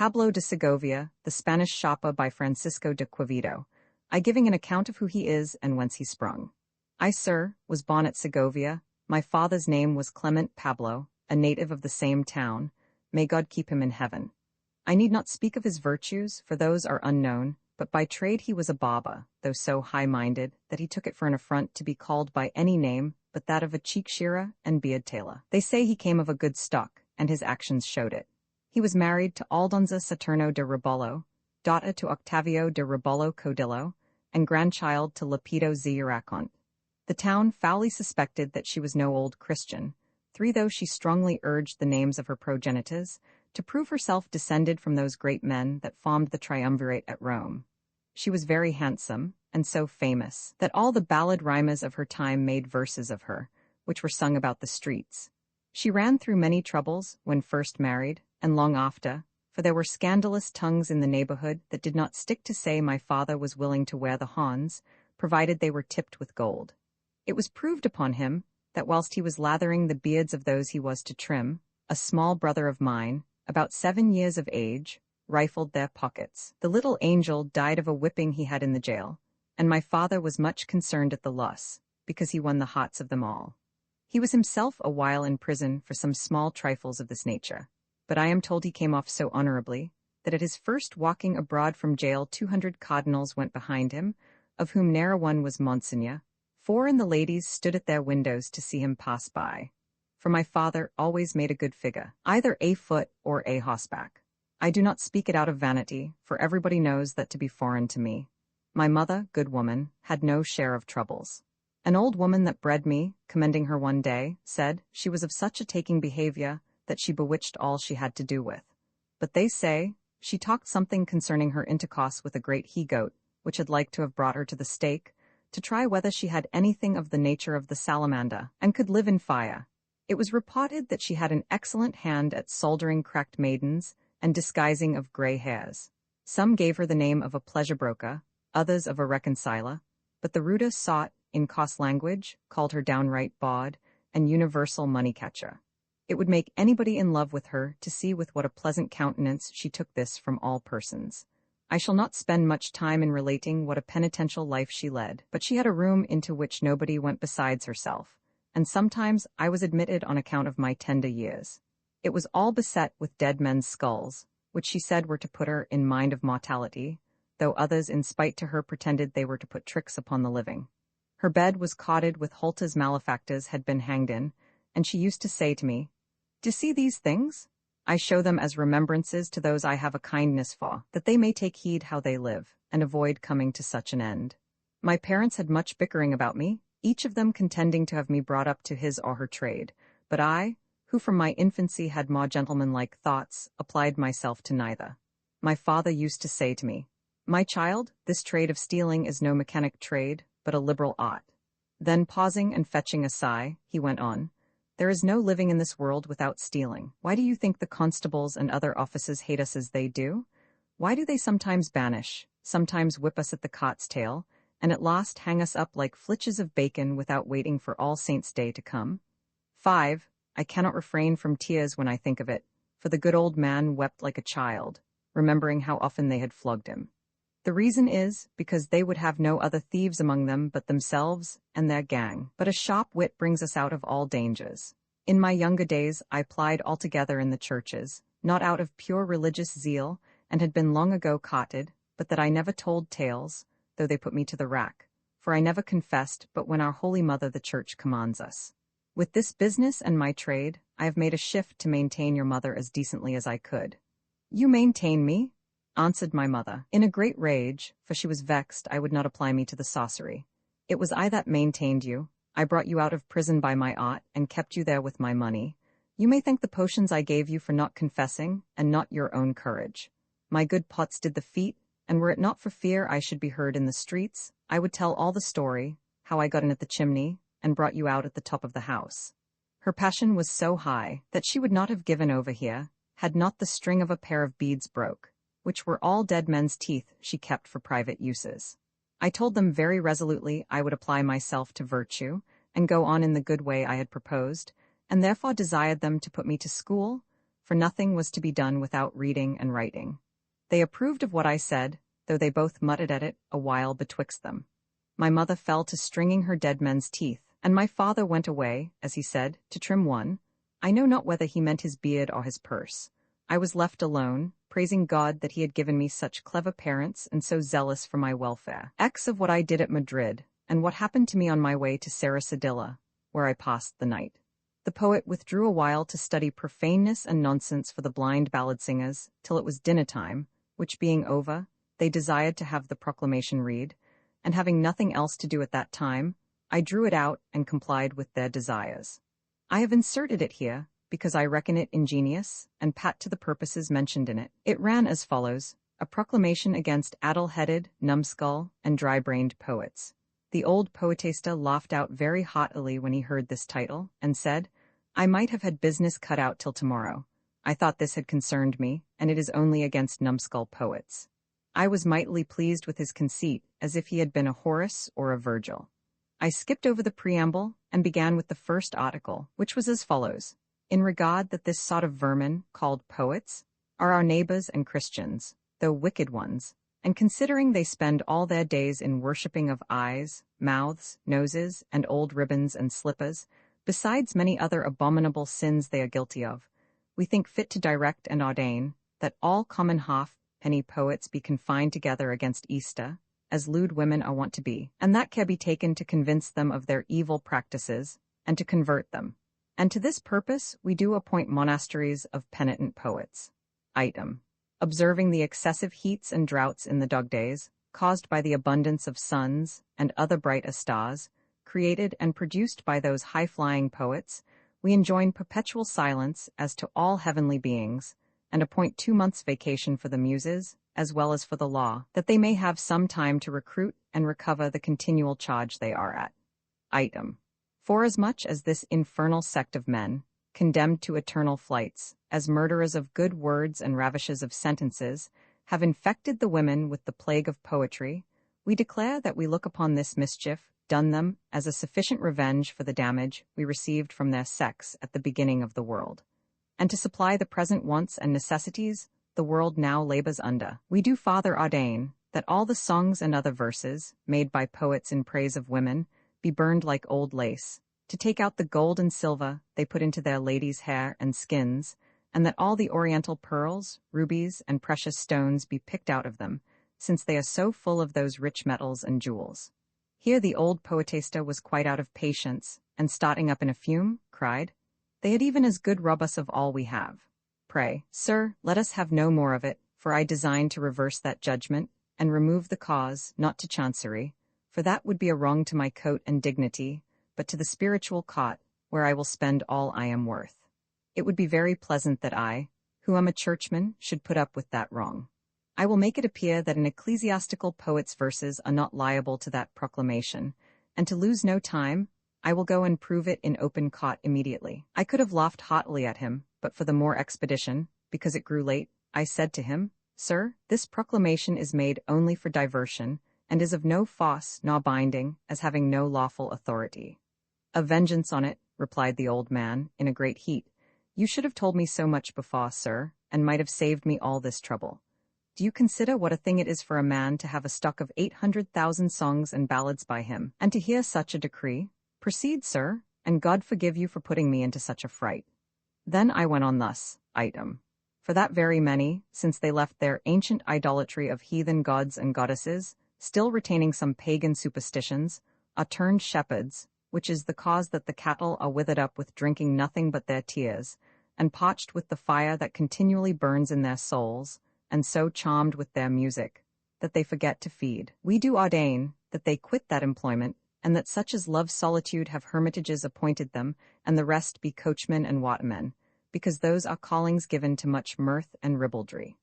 Pablo de Segovia, the Spanish Shoppa by Francisco de Quevedo, I giving an account of who he is and whence he sprung. I, sir, was born at Segovia. My father's name was Clement Pablo, a native of the same town. May God keep him in heaven. I need not speak of his virtues, for those are unknown, but by trade he was a barber, though so high-minded that he took it for an affront to be called by any name but that of a cheek-shearer and beard-tailor. They say he came of a good stock, and his actions showed it. He was married to Aldonza Saturno de Rebollo, daughter to Octavio de Rebollo Codillo, and grandchild to Lepido Z. Iracont. The town foully suspected that she was no old Christian, though she strongly urged the names of her progenitors, to prove herself descended from those great men that formed the triumvirate at Rome. She was very handsome, and so famous, that all the ballad rhymers of her time made verses of her, which were sung about the streets. She ran through many troubles when first married, and long after, for there were scandalous tongues in the neighborhood that did not stick to say my father was willing to wear the horns, provided they were tipped with gold. It was proved upon him that whilst he was lathering the beards of those he was to trim, a small brother of mine, about 7 years of age, rifled their pockets. The little angel died of a whipping he had in the jail, and my father was much concerned at the loss, because he won the hearts of them all. He was himself a while in prison for some small trifles of this nature, but I am told he came off so honorably, that at his first walking abroad from jail 200 cardinals went behind him, of whom ne'er a one was Monsignor. 4 in the ladies stood at their windows to see him pass by. For my father always made a good figure, either a foot or a horseback. I do not speak it out of vanity, for everybody knows that to be foreign to me. My mother, good woman, had no share of troubles. An old woman that bred me, commending her one day, said she was of such a taking behavior that she bewitched all she had to do with. But they say she talked something concerning her intercourse with a great he-goat, which had like to have brought her to the stake, to try whether she had anything of the nature of the salamander, and could live in fire. It was reported that she had an excellent hand at soldering cracked maidens, and disguising of grey hairs. Some gave her the name of a pleasure broker, others of a reconciler, but the ruder sought, in coarse language, called her downright bawd, and universal money-catcher. It would make anybody in love with her to see with what a pleasant countenance she took this from all persons. I shall not spend much time in relating what a penitential life she led, but she had a room into which nobody went besides herself, and sometimes I was admitted on account of my tender years. It was all beset with dead men's skulls, which she said were to put her in mind of mortality, though others in spite to her pretended they were to put tricks upon the living. Her bed was codded with Holta's malefactors had been hanged in, and she used to say to me, "Do see these things? I show them as remembrances to those I have a kindness for, that they may take heed how they live, and avoid coming to such an end." My parents had much bickering about me, each of them contending to have me brought up to his or her trade, but I, who from my infancy had more gentlemanlike thoughts, applied myself to neither. My father used to say to me, "My child, this trade of stealing is no mechanic trade, but a liberal art." Then pausing and fetching a sigh, he went on, "There is no living in this world without stealing. Why do you think the constables and other officers hate us as they do? Why do they sometimes banish, sometimes whip us at the cot's tail, and at last hang us up like flitches of bacon without waiting for All Saints' Day to come? 5. I cannot refrain from tears when I think of it, for the good old man wept like a child, remembering how often they had flogged him. The reason is, because they would have no other thieves among them but themselves and their gang. But a sharp wit brings us out of all dangers. In my younger days I plied altogether in the churches, not out of pure religious zeal, and had been long ago cotted, but that I never told tales, though they put me to the rack, for I never confessed but when our Holy Mother the Church commands us. With this business and my trade, I have made a shift to maintain your mother as decently as I could." "You maintain me?" answered my mother, in a great rage, for she was vexed I would not apply me to the sorcery. "It was I that maintained you. I brought you out of prison by my art, and kept you there with my money. You may thank the potions I gave you for not confessing, and not your own courage. My good pots did the feat, and were it not for fear I should be heard in the streets, I would tell all the story, how I got in at the chimney, and brought you out at the top of the house." Her passion was so high that she would not have given over here, had not the string of a pair of beads broke, which were all dead men's teeth she kept for private uses. I told them very resolutely I would apply myself to virtue, and go on in the good way I had proposed, and therefore desired them to put me to school, for nothing was to be done without reading and writing. They approved of what I said, though they both muttered at it a while betwixt them. My mother fell to stringing her dead men's teeth, and my father went away, as he said, to trim one. I know not whether he meant his beard or his purse. I was left alone, praising God that he had given me such clever parents and so zealous for my welfare. Of what I did at Madrid, and what happened to me on my way to Sarasodilla, where I passed the night. The poet withdrew a while to study profaneness and nonsense for the blind ballad singers, till it was dinner time, which being over, they desired to have the proclamation read, and having nothing else to do at that time, I drew it out and complied with their desires. I have inserted it here, because I reckon it ingenious, and pat to the purposes mentioned in it. It ran as follows: a proclamation against addle-headed, numbskull, and dry-brained poets. The old poetaster laughed out very heartily when he heard this title, and said, I might have had business cut out till tomorrow. I thought this had concerned me, and it is only against numbskull poets. I was mightily pleased with his conceit, as if he had been a Horace or a Virgil. I skipped over the preamble, and began with the first article, which was as follows: in regard that this sort of vermin, called poets, are our neighbors and Christians, though wicked ones, and considering they spend all their days in worshipping of eyes, mouths, noses, and old ribbons and slippers, besides many other abominable sins they are guilty of, we think fit to direct and ordain that all common half-penny poets be confined together against Easter, as lewd women are wont to be, and that care be taken to convince them of their evil practices, and to convert them. And to this purpose we do appoint monasteries of penitent poets. Item. Observing the excessive heats and droughts in the dog days, caused by the abundance of suns and other bright stars, created and produced by those high-flying poets, we enjoin perpetual silence as to all heavenly beings, and appoint 2 months' vacation for the muses, as well as for the law, that they may have some time to recruit and recover the continual charge they are at. Item. Forasmuch as this infernal sect of men, condemned to eternal flights, as murderers of good words and ravishers of sentences, have infected the women with the plague of poetry, we declare that we look upon this mischief done them as a sufficient revenge for the damage we received from their sex at the beginning of the world. And to supply the present wants and necessities the world now labors under, we do farther ordain that all the songs and other verses, made by poets in praise of women, be burned like old lace, to take out the gold and silver they put into their ladies' hair and skins, and that all the oriental pearls, rubies, and precious stones be picked out of them, since they are so full of those rich metals and jewels. Here the old poetaster was quite out of patience, and starting up in a fume, cried, They had even as good rob us of all we have. Pray, sir, let us have no more of it, for I design to reverse that judgment, and remove the cause, not to chancery, for that would be a wrong to my coat and dignity, but to the spiritual cot, where I will spend all I am worth. It would be very pleasant that I, who am a churchman, should put up with that wrong. I will make it appear that an ecclesiastical poet's verses are not liable to that proclamation, and to lose no time, I will go and prove it in open cot immediately. I could have laughed haughtily at him, but for the more expedition, because it grew late, I said to him, Sir, this proclamation is made only for diversion, and is of no force nor binding, as having no lawful authority. A vengeance on it, replied the old man, in a great heat. You should have told me so much before, sir, and might have saved me all this trouble. Do you consider what a thing it is for a man to have a stock of 800,000 songs and ballads by him, and to hear such a decree? Proceed, sir, and God forgive you for putting me into such a fright. Then I went on thus, item. For that very many, since they left their ancient idolatry of heathen gods and goddesses, still retaining some pagan superstitions, are turned shepherds, which is the cause that the cattle are withered up with drinking nothing but their tears, and parched with the fire that continually burns in their souls, and so charmed with their music, that they forget to feed. We do ordain that they quit that employment, and that such as love solitude have hermitages appointed them, and the rest be coachmen and watermen, because those are callings given to much mirth and ribaldry.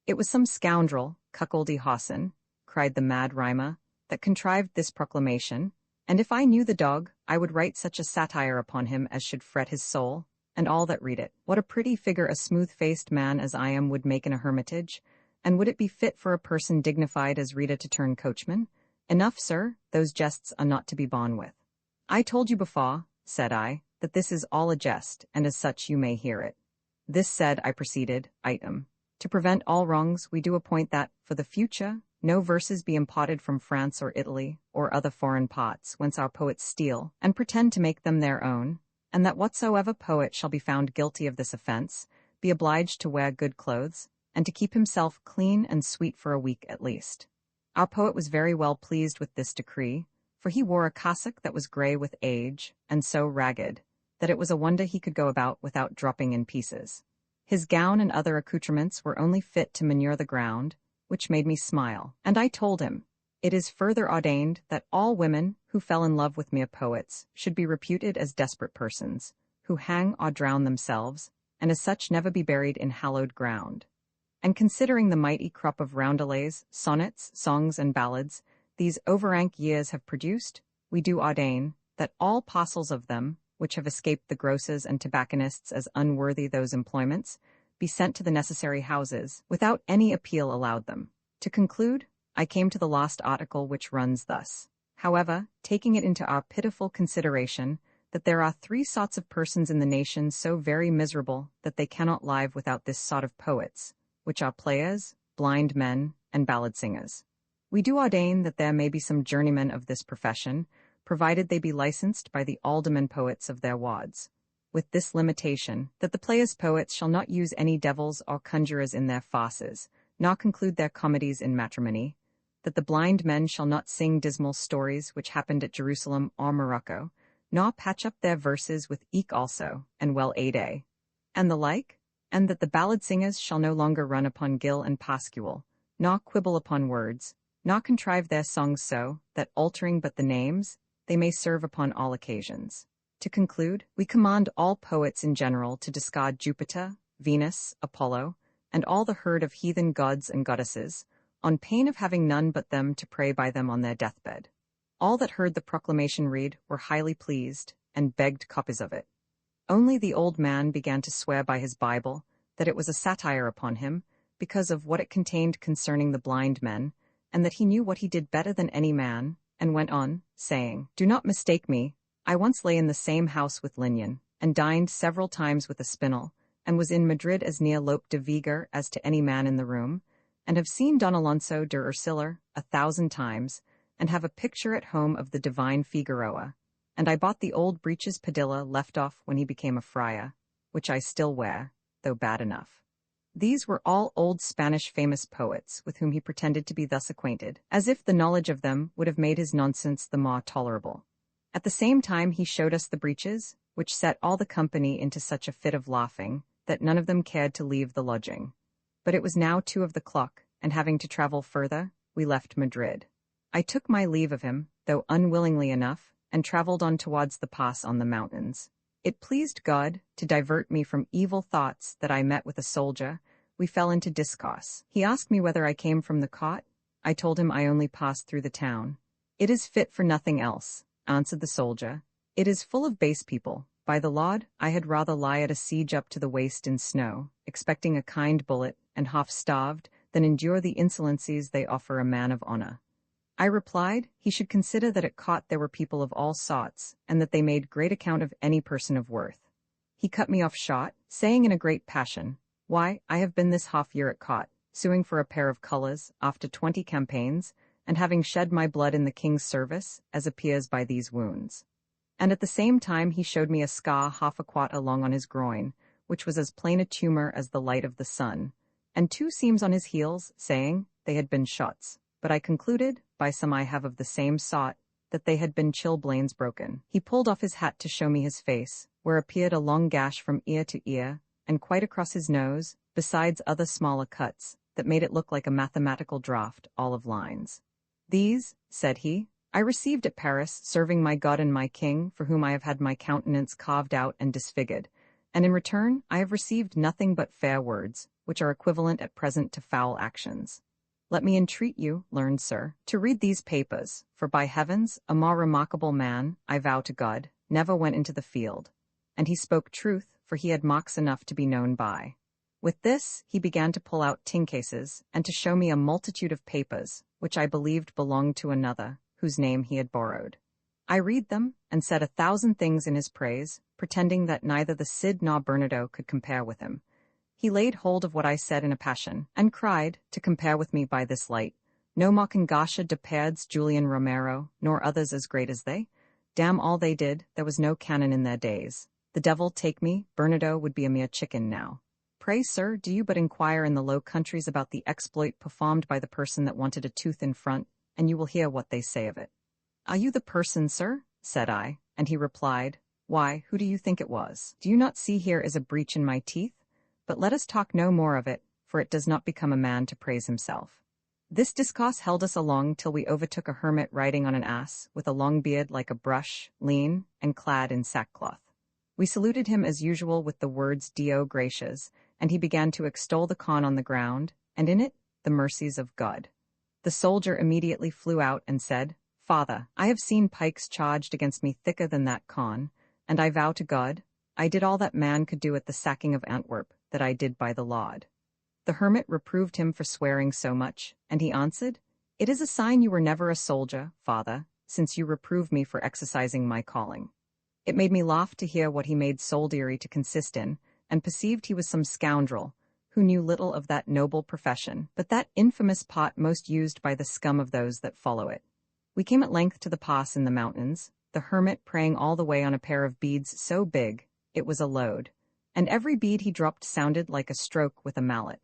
It was some scoundrel, Cuckoldy Hawson, cried the mad rhymer, that contrived this proclamation, and if I knew the dog, I would write such a satire upon him as should fret his soul, and all that read it. What a pretty figure a smooth-faced man as I am would make in a hermitage, and would it be fit for a person dignified as Rita to turn coachman? Enough, sir, those jests are not to be borne with. I told you before, said I, that this is all a jest, and as such you may hear it. This said, I proceeded, item. To prevent all wrongs, we do appoint that, for the future, no verses be imparted from France or Italy, or other foreign parts, whence our poets steal, and pretend to make them their own, and that whatsoever poet shall be found guilty of this offense, be obliged to wear good clothes, and to keep himself clean and sweet for a week at least. Our poet was very well pleased with this decree, for he wore a cassock that was grey with age, and so ragged, that it was a wonder he could go about without dropping in pieces. His gown and other accoutrements were only fit to manure the ground, which made me smile, and I told him, it is further ordained that all women who fell in love with mere poets should be reputed as desperate persons, who hang or drown themselves, and as such never be buried in hallowed ground. And considering the mighty crop of roundelays, sonnets, songs, and ballads these overrank years have produced, we do ordain that all parcels of them, which have escaped the grocers and tobacconists as unworthy those employments, be sent to the necessary houses, without any appeal allowed them. To conclude, I came to the last article, which runs thus. However, taking it into our pitiful consideration, that there are 3 sorts of persons in the nation so very miserable that they cannot live without this sort of poets, which are players, blind men, and ballad singers. We do ordain that there may be some journeymen of this profession, provided they be licensed by the aldermen poets of their wards, with this limitation, that the players poets shall not use any devils or conjurers in their farces, nor conclude their comedies in matrimony, that the blind men shall not sing dismal stories which happened at Jerusalem or Morocco, nor patch up their verses with eke also, and well ade, and the like, and that the ballad singers shall no longer run upon gill and pascule, nor quibble upon words, nor contrive their songs so, that altering but the names, they may serve upon all occasions. To conclude, we command all poets in general to discard Jupiter, Venus, Apollo, and all the herd of heathen gods and goddesses, on pain of having none but them to pray by them on their deathbed. All that heard the proclamation read were highly pleased, and begged copies of it. Only the old man began to swear by his Bible that it was a satire upon him, because of what it contained concerning the blind men, and that he knew what he did better than any man, and went on, saying, Do not mistake me, I once lay in the same house with Linian, and dined several times with a spinel, and was in Madrid as near Lope de Vega as to any man in the room, and have seen Don Alonso de Ursiller 1,000 times, and have a picture at home of the divine Figueroa, and I bought the old breeches Padilla left off when he became a friar, which I still wear, though bad enough. These were all old Spanish famous poets with whom he pretended to be thus acquainted, as if the knowledge of them would have made his nonsense the more tolerable. At the same time he showed us the breeches, which set all the company into such a fit of laughing, that none of them cared to leave the lodging. But it was now 2 of the clock, and having to travel further, we left Madrid. I took my leave of him, though unwillingly enough, and traveled on towards the pass on the mountains. It pleased God to divert me from evil thoughts that I met with a soldier. We fell into discourse. He asked me whether I came from the court. I told him I only passed through the town. It is fit for nothing else, answered the soldier. It is full of base people. By the Lord, I had rather lie at a siege up to the waist in snow, expecting a kind bullet, and half-starved, than endure the insolencies they offer a man of honor. I replied, he should consider that at court there were people of all sorts, and that they made great account of any person of worth. He cut me off short, saying in a great passion, Why, I have been this half-year at court, suing for a pair of colours, after 20 campaigns, and having shed my blood in the king's service, as appears by these wounds. And at the same time he showed me a scar half a quart along on his groin, which was as plain a tumour as the light of the sun, and 2 seams on his heels, saying, they had been shots. But I concluded, by some I have of the same sort, that they had been chilblains broken. He pulled off his hat to show me his face, where appeared a long gash from ear to ear, and quite across his nose, besides other smaller cuts, that made it look like a mathematical draught, all of lines. These, said he, I received at Paris, serving my God and my King, for whom I have had my countenance carved out and disfigured, and in return I have received nothing but fair words, which are equivalent at present to foul actions. Let me entreat you, learned sir, to read these papers, for by heavens, a more remarkable man, I vow to God, never went into the field. And he spoke truth, for he had marks enough to be known by. With this, he began to pull out tin cases, and to show me a multitude of papers, which I believed belonged to another, whose name he had borrowed. I read them, and said 1,000 things in his praise, pretending that neither the Cid nor Bernardo could compare with him, He laid hold of what I said in a passion, and cried, to compare with me by this light, no Macangasha de Perds, Julian Romero, nor others as great as they? Damn all they did, there was no cannon in their days. The devil take me, Bernardo would be a mere chicken now. Pray, sir, do you but inquire in the Low Countries about the exploit performed by the person that wanted a tooth in front, and you will hear what they say of it. Are you the person, sir? Said I, and he replied, why, who do you think it was? Do you not see here is a breach in my teeth? But let us talk no more of it, for it does not become a man to praise himself. This discourse held us along till we overtook a hermit riding on an ass, with a long beard like a brush, lean, and clad in sackcloth. We saluted him as usual with the words Dio gratias, and he began to extol the Khan on the ground, and in it, the mercies of God. The soldier immediately flew out and said, Father, I have seen pikes charged against me thicker than that Khan, and I vow to God, I did all that man could do at the sacking of Antwerp, that I did by the Lord. The hermit reproved him for swearing so much, and he answered, It is a sign you were never a soldier, father, since you reprove me for exercising my calling. It made me laugh to hear what he made soldiery to consist in, and perceived he was some scoundrel, who knew little of that noble profession, but that infamous pot most used by the scum of those that follow it. We came at length to the pass in the mountains, the hermit praying all the way on a pair of beads so big, it was a load, and every bead he dropped sounded like a stroke with a mallet.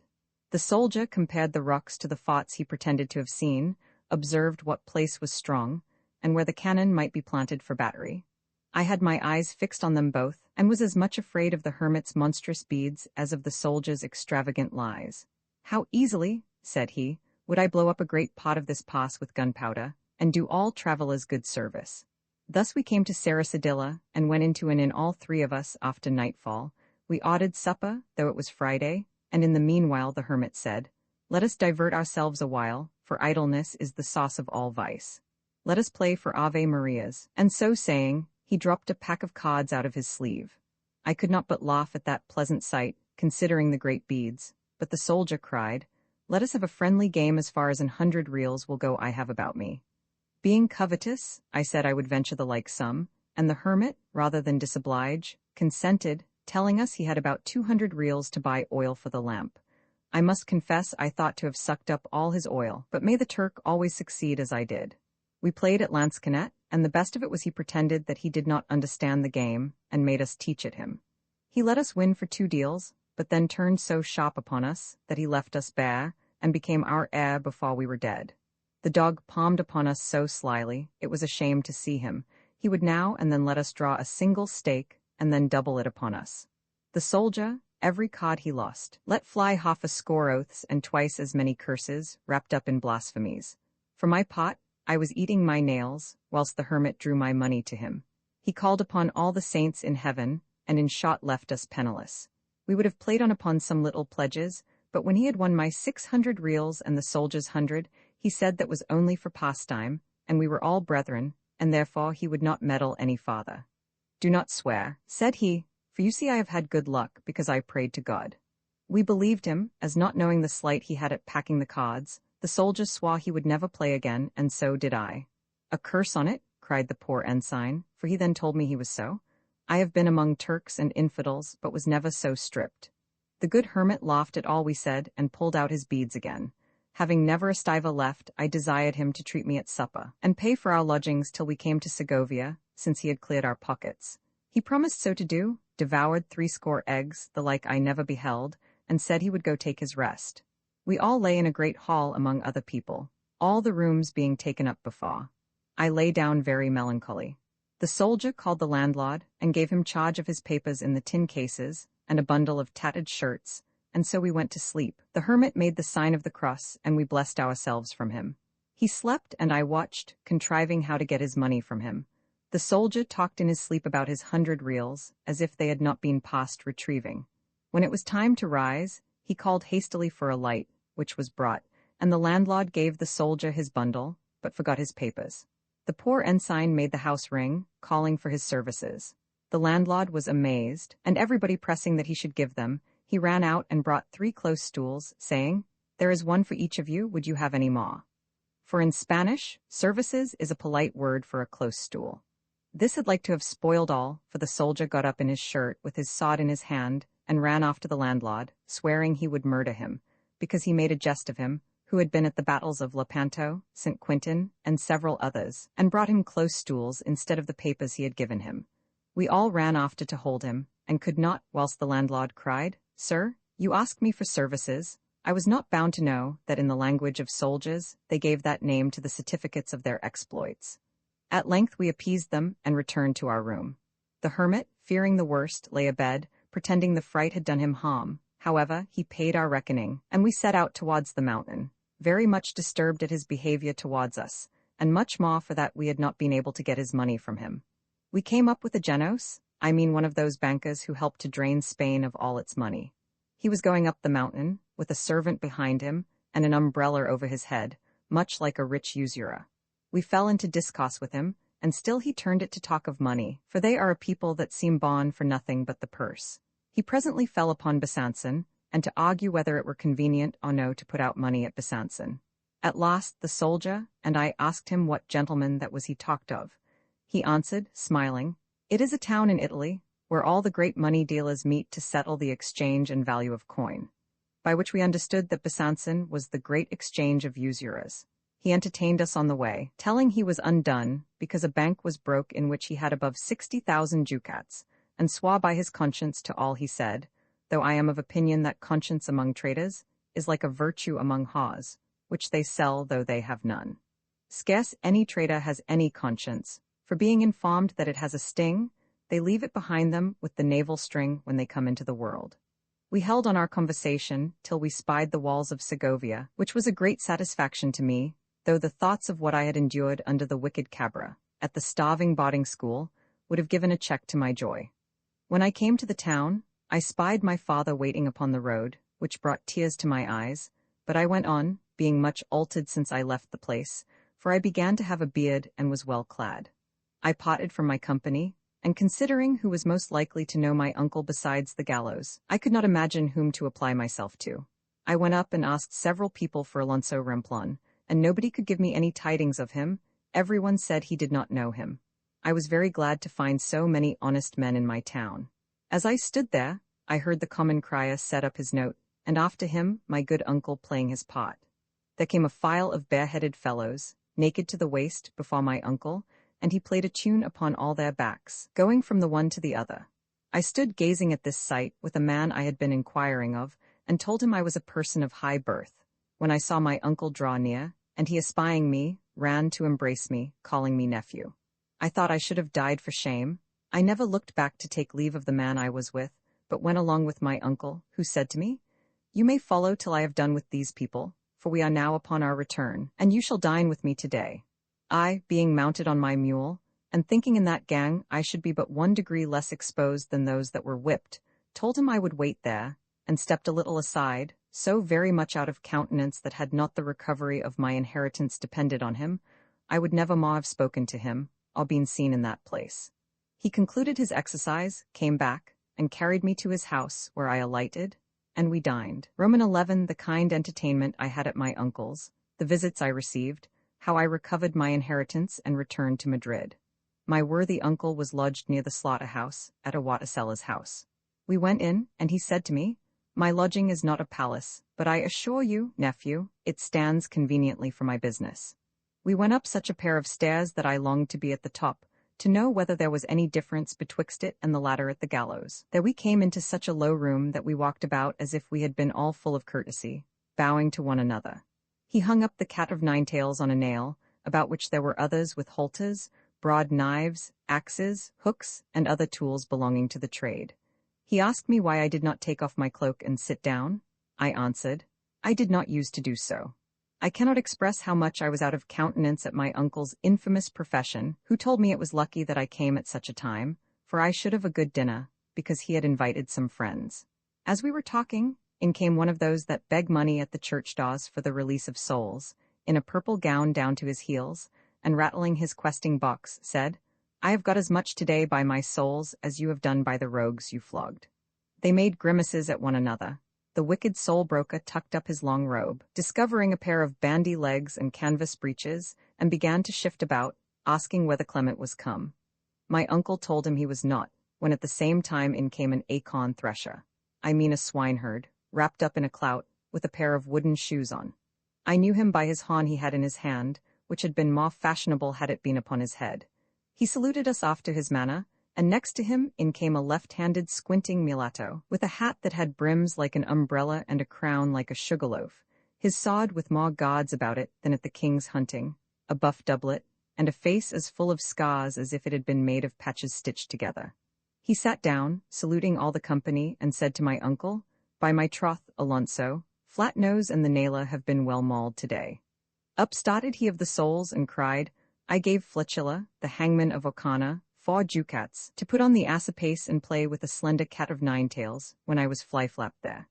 The soldier compared the rocks to the forts he pretended to have seen, observed what place was strong, and where the cannon might be planted for battery. I had my eyes fixed on them both, and was as much afraid of the hermit's monstrous beads as of the soldier's extravagant lies. How easily, said he, would I blow up a great pot of this pass with gunpowder, and do all travellers good service. Thus we came to Sarasadilla, and went into an inn all three of us after nightfall. We ordered supper, though it was Friday, and in the meanwhile the hermit said, Let us divert ourselves a while, for idleness is the sauce of all vice. Let us play for Ave Marias. And so saying, he dropped a pack of cards out of his sleeve. I could not but laugh at that pleasant sight, considering the great beads, but the soldier cried, Let us have a friendly game as far as 100 reals will go I have about me. Being covetous, I said I would venture the like sum, and the hermit, rather than disoblige, consented, telling us he had about 200 reals to buy oil for the lamp. I must confess I thought to have sucked up all his oil, but may the Turk always succeed as I did. We played at lansquenet, and the best of it was he pretended that he did not understand the game, and made us teach it him. He let us win for 2 deals, but then turned so sharp upon us, that he left us bare, and became our heir before we were dead. The dog palmed upon us so slyly, it was a shame to see him. He would now and then let us draw a single stake, and then double it upon us. The soldier, every cod he lost, let fly half a score oaths and twice as many curses, wrapped up in blasphemies. For my pot, I was eating my nails, whilst the hermit drew my money to him. He called upon all the saints in heaven, and in short left us penniless. We would have played on upon some little pledges, but when he had won my 600 reals and the soldier's 100, he said that was only for pastime, and we were all brethren, and therefore he would not meddle any farther. Do not swear, said he, for you see I have had good luck, because I prayed to God. We believed him, as not knowing the sleight he had at packing the cards, the soldier swore he would never play again, and so did I. A curse on it, cried the poor ensign, for he then told me he was so. I have been among Turks and infidels, but was never so stripped. The good hermit laughed at all we said, and pulled out his beads again. Having never a stiver left, I desired him to treat me at supper, and pay for our lodgings till we came to Segovia, since he had cleared our pockets. He promised so to do, devoured 80 eggs, the like I never beheld, and said he would go take his rest. We all lay in a great hall among other people, all the rooms being taken up before. I lay down very melancholy. The soldier called the landlord, and gave him charge of his papers in the tin cases, and a bundle of tattered shirts, and so we went to sleep. The hermit made the sign of the cross, and we blessed ourselves from him. He slept, and I watched, contriving how to get his money from him. The soldier talked in his sleep about his 100 reals, as if they had not been past retrieving. When it was time to rise, he called hastily for a light, which was brought, and the landlord gave the soldier his bundle, but forgot his papers. The poor ensign made the house ring, calling for his services. The landlord was amazed, and everybody pressing that he should give them, he ran out and brought 3 close stools, saying, "There is one for each of you, would you have any more?" For in Spanish, services is a polite word for a close stool. This had like to have spoiled all, for the soldier got up in his shirt, with his sword in his hand, and ran off to the landlord, swearing he would murder him, because he made a jest of him, who had been at the battles of Lepanto, St. Quintin, and several others, and brought him close stools instead of the papers he had given him. We all ran after to hold him, and could not, whilst the landlord cried, "Sir, you ask me for services." I was not bound to know that in the language of soldiers they gave that name to the certificates of their exploits. At length we appeased them and returned to our room. The hermit, fearing the worst, lay abed, pretending the fright had done him harm. However, he paid our reckoning, and we set out towards the mountain, very much disturbed at his behavior towards us, and much more for that we had not been able to get his money from him. We came up with a genos, I mean one of those bankers who helped to drain Spain of all its money. He was going up the mountain, with a servant behind him, and an umbrella over his head, much like a rich usurer. We fell into discourse with him, and still he turned it to talk of money, for they are a people that seem born for nothing but the purse. He presently fell upon Besançon, and to argue whether it were convenient or no to put out money at Besançon. At last the soldier and I asked him what gentleman that was he talked of. He answered, smiling, "It is a town in Italy, where all the great money dealers meet to settle the exchange and value of coin." By which we understood that Besançon was the great exchange of usurers. He entertained us on the way, telling he was undone because a bank was broke in which he had above 60,000 ducats, and swore by his conscience to all he said, though I am of opinion that conscience among traders is like a virtue among haws, which they sell though they have none. Scarce any trader has any conscience, for being informed that it has a sting, they leave it behind them with the navel string when they come into the world. We held on our conversation till we spied the walls of Segovia, which was a great satisfaction to me, though the thoughts of what I had endured under the wicked Cabra, at the starving boarding school, would have given a check to my joy. When I came to the town, I spied my father waiting upon the road, which brought tears to my eyes, but I went on, being much altered since I left the place, for I began to have a beard and was well clad. I parted from my company, and considering who was most likely to know my uncle besides the gallows, I could not imagine whom to apply myself to. I went up and asked several people for Alonso Remplon, and nobody could give me any tidings of him. Everyone said he did not know him. I was very glad to find so many honest men in my town. As I stood there, I heard the common crier set up his note, and after him my good uncle playing his part. There came a file of bareheaded fellows, naked to the waist, before my uncle, and he played a tune upon all their backs, going from the one to the other. I stood gazing at this sight with a man I had been inquiring of, and told him I was a person of high birth, when I saw my uncle draw near, and he espying me, ran to embrace me, calling me nephew. I thought I should have died for shame. I never looked back to take leave of the man I was with, but went along with my uncle, who said to me, "You may follow till I have done with these people, for we are now upon our return, and you shall dine with me today." I, being mounted on my mule, and thinking in that gang I should be but 1 degree less exposed than those that were whipped, told him I would wait there, and stepped a little aside, so very much out of countenance that had not the recovery of my inheritance depended on him, I would never more have spoken to him, or been seen in that place. He concluded his exercise, came back, and carried me to his house, where I alighted, and we dined. Roman 11. The kind entertainment I had at my uncle's, the visits I received, how I recovered my inheritance and returned to Madrid. My worthy uncle was lodged near the slaughter-house, at a Wattacella's house. We went in, and he said to me, "My lodging is not a palace, but I assure you, nephew, it stands conveniently for my business." We went up such a pair of stairs that I longed to be at the top, to know whether there was any difference betwixt it and the ladder at the gallows. There we came into such a low room that we walked about as if we had been all full of courtesy, bowing to one another. He hung up the cat of nine tails on a nail, about which there were others with halters, broad knives, axes, hooks, and other tools belonging to the trade. He asked me why I did not take off my cloak and sit down. I answered, I did not use to do so. I cannot express how much I was out of countenance at my uncle's infamous profession, who told me it was lucky that I came at such a time, for I should have a good dinner, because he had invited some friends. As we were talking, in came one of those that beg money at the church doors for the release of souls, in a purple gown down to his heels, and rattling his questing box, said, "I have got as much today by my souls as you have done by the rogues you flogged." They made grimaces at one another. The wicked soul-broker tucked up his long robe, discovering a pair of bandy legs and canvas breeches, and began to shift about, asking whether Clement was come. My uncle told him he was not, when at the same time in came an acorn thresher. I mean a swineherd, wrapped up in a clout, with a pair of wooden shoes on. I knew him by his horn he had in his hand, which had been more fashionable had it been upon his head. He saluted us after his manner, and next to him in came a left-handed squinting mulatto, with a hat that had brims like an umbrella and a crown like a sugarloaf, his sword with more guards about it than at the king's hunting, a buff doublet, and a face as full of scars as if it had been made of patches stitched together. He sat down, saluting all the company, and said to my uncle, "By my troth, Alonso, Flatnose and the nailer have been well mauled today." Up started he of the souls and cried, "I gave Fletchilla, the hangman of Ocana, 4 ducats to put on the ass-a-pace and play with a slender cat of 9 tails, when I was fly-flapped there."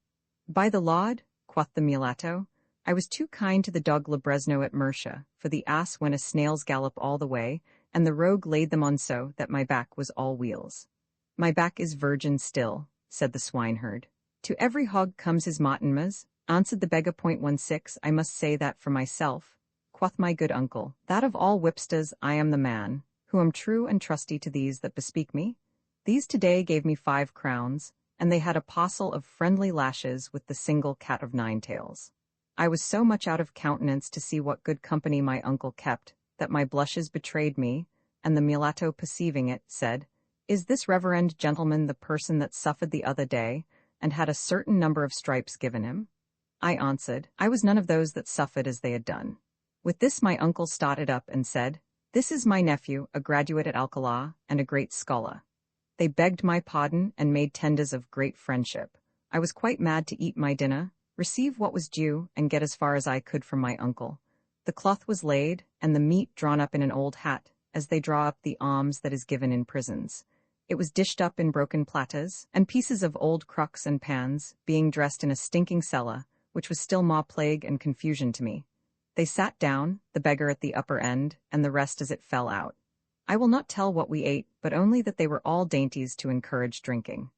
"By the Lord," quoth the mulatto, "I was too kind to the dog Lebrezno at Murcia, for the ass went a snail's gallop all the way, and the rogue laid them on so that my back was all wheels." "My back is virgin still," said the swineherd. "To every hog comes his Martinmas," answered the beggar. 16 "I must say that for myself," quoth my good uncle, "that of all whipsters I am the man, who am true and trusty to these that bespeak me. These today gave me 5 crowns, and they had a parcel of friendly lashes with the single cat of 9 tails. I was so much out of countenance to see what good company my uncle kept, that my blushes betrayed me, and the mulatto perceiving it, said, "Is this reverend gentleman the person that suffered the other day, and had a certain number of stripes given him?" I answered, "I was none of those that suffered as they had done." With this my uncle started up and said, "This is my nephew, a graduate at Alcalá, and a great scholar." They begged my pardon and made tenders of great friendship. I was quite mad to eat my dinner, receive what was due, and get as far as I could from my uncle. The cloth was laid, and the meat drawn up in an old hat, as they draw up the alms that is given in prisons. It was dished up in broken platters, and pieces of old crocks and pans, being dressed in a stinking cellar, which was still more plague and confusion to me. They sat down, the beggar at the upper end, and the rest as it fell out. I will not tell what we ate, but only that they were all dainties to encourage drinking.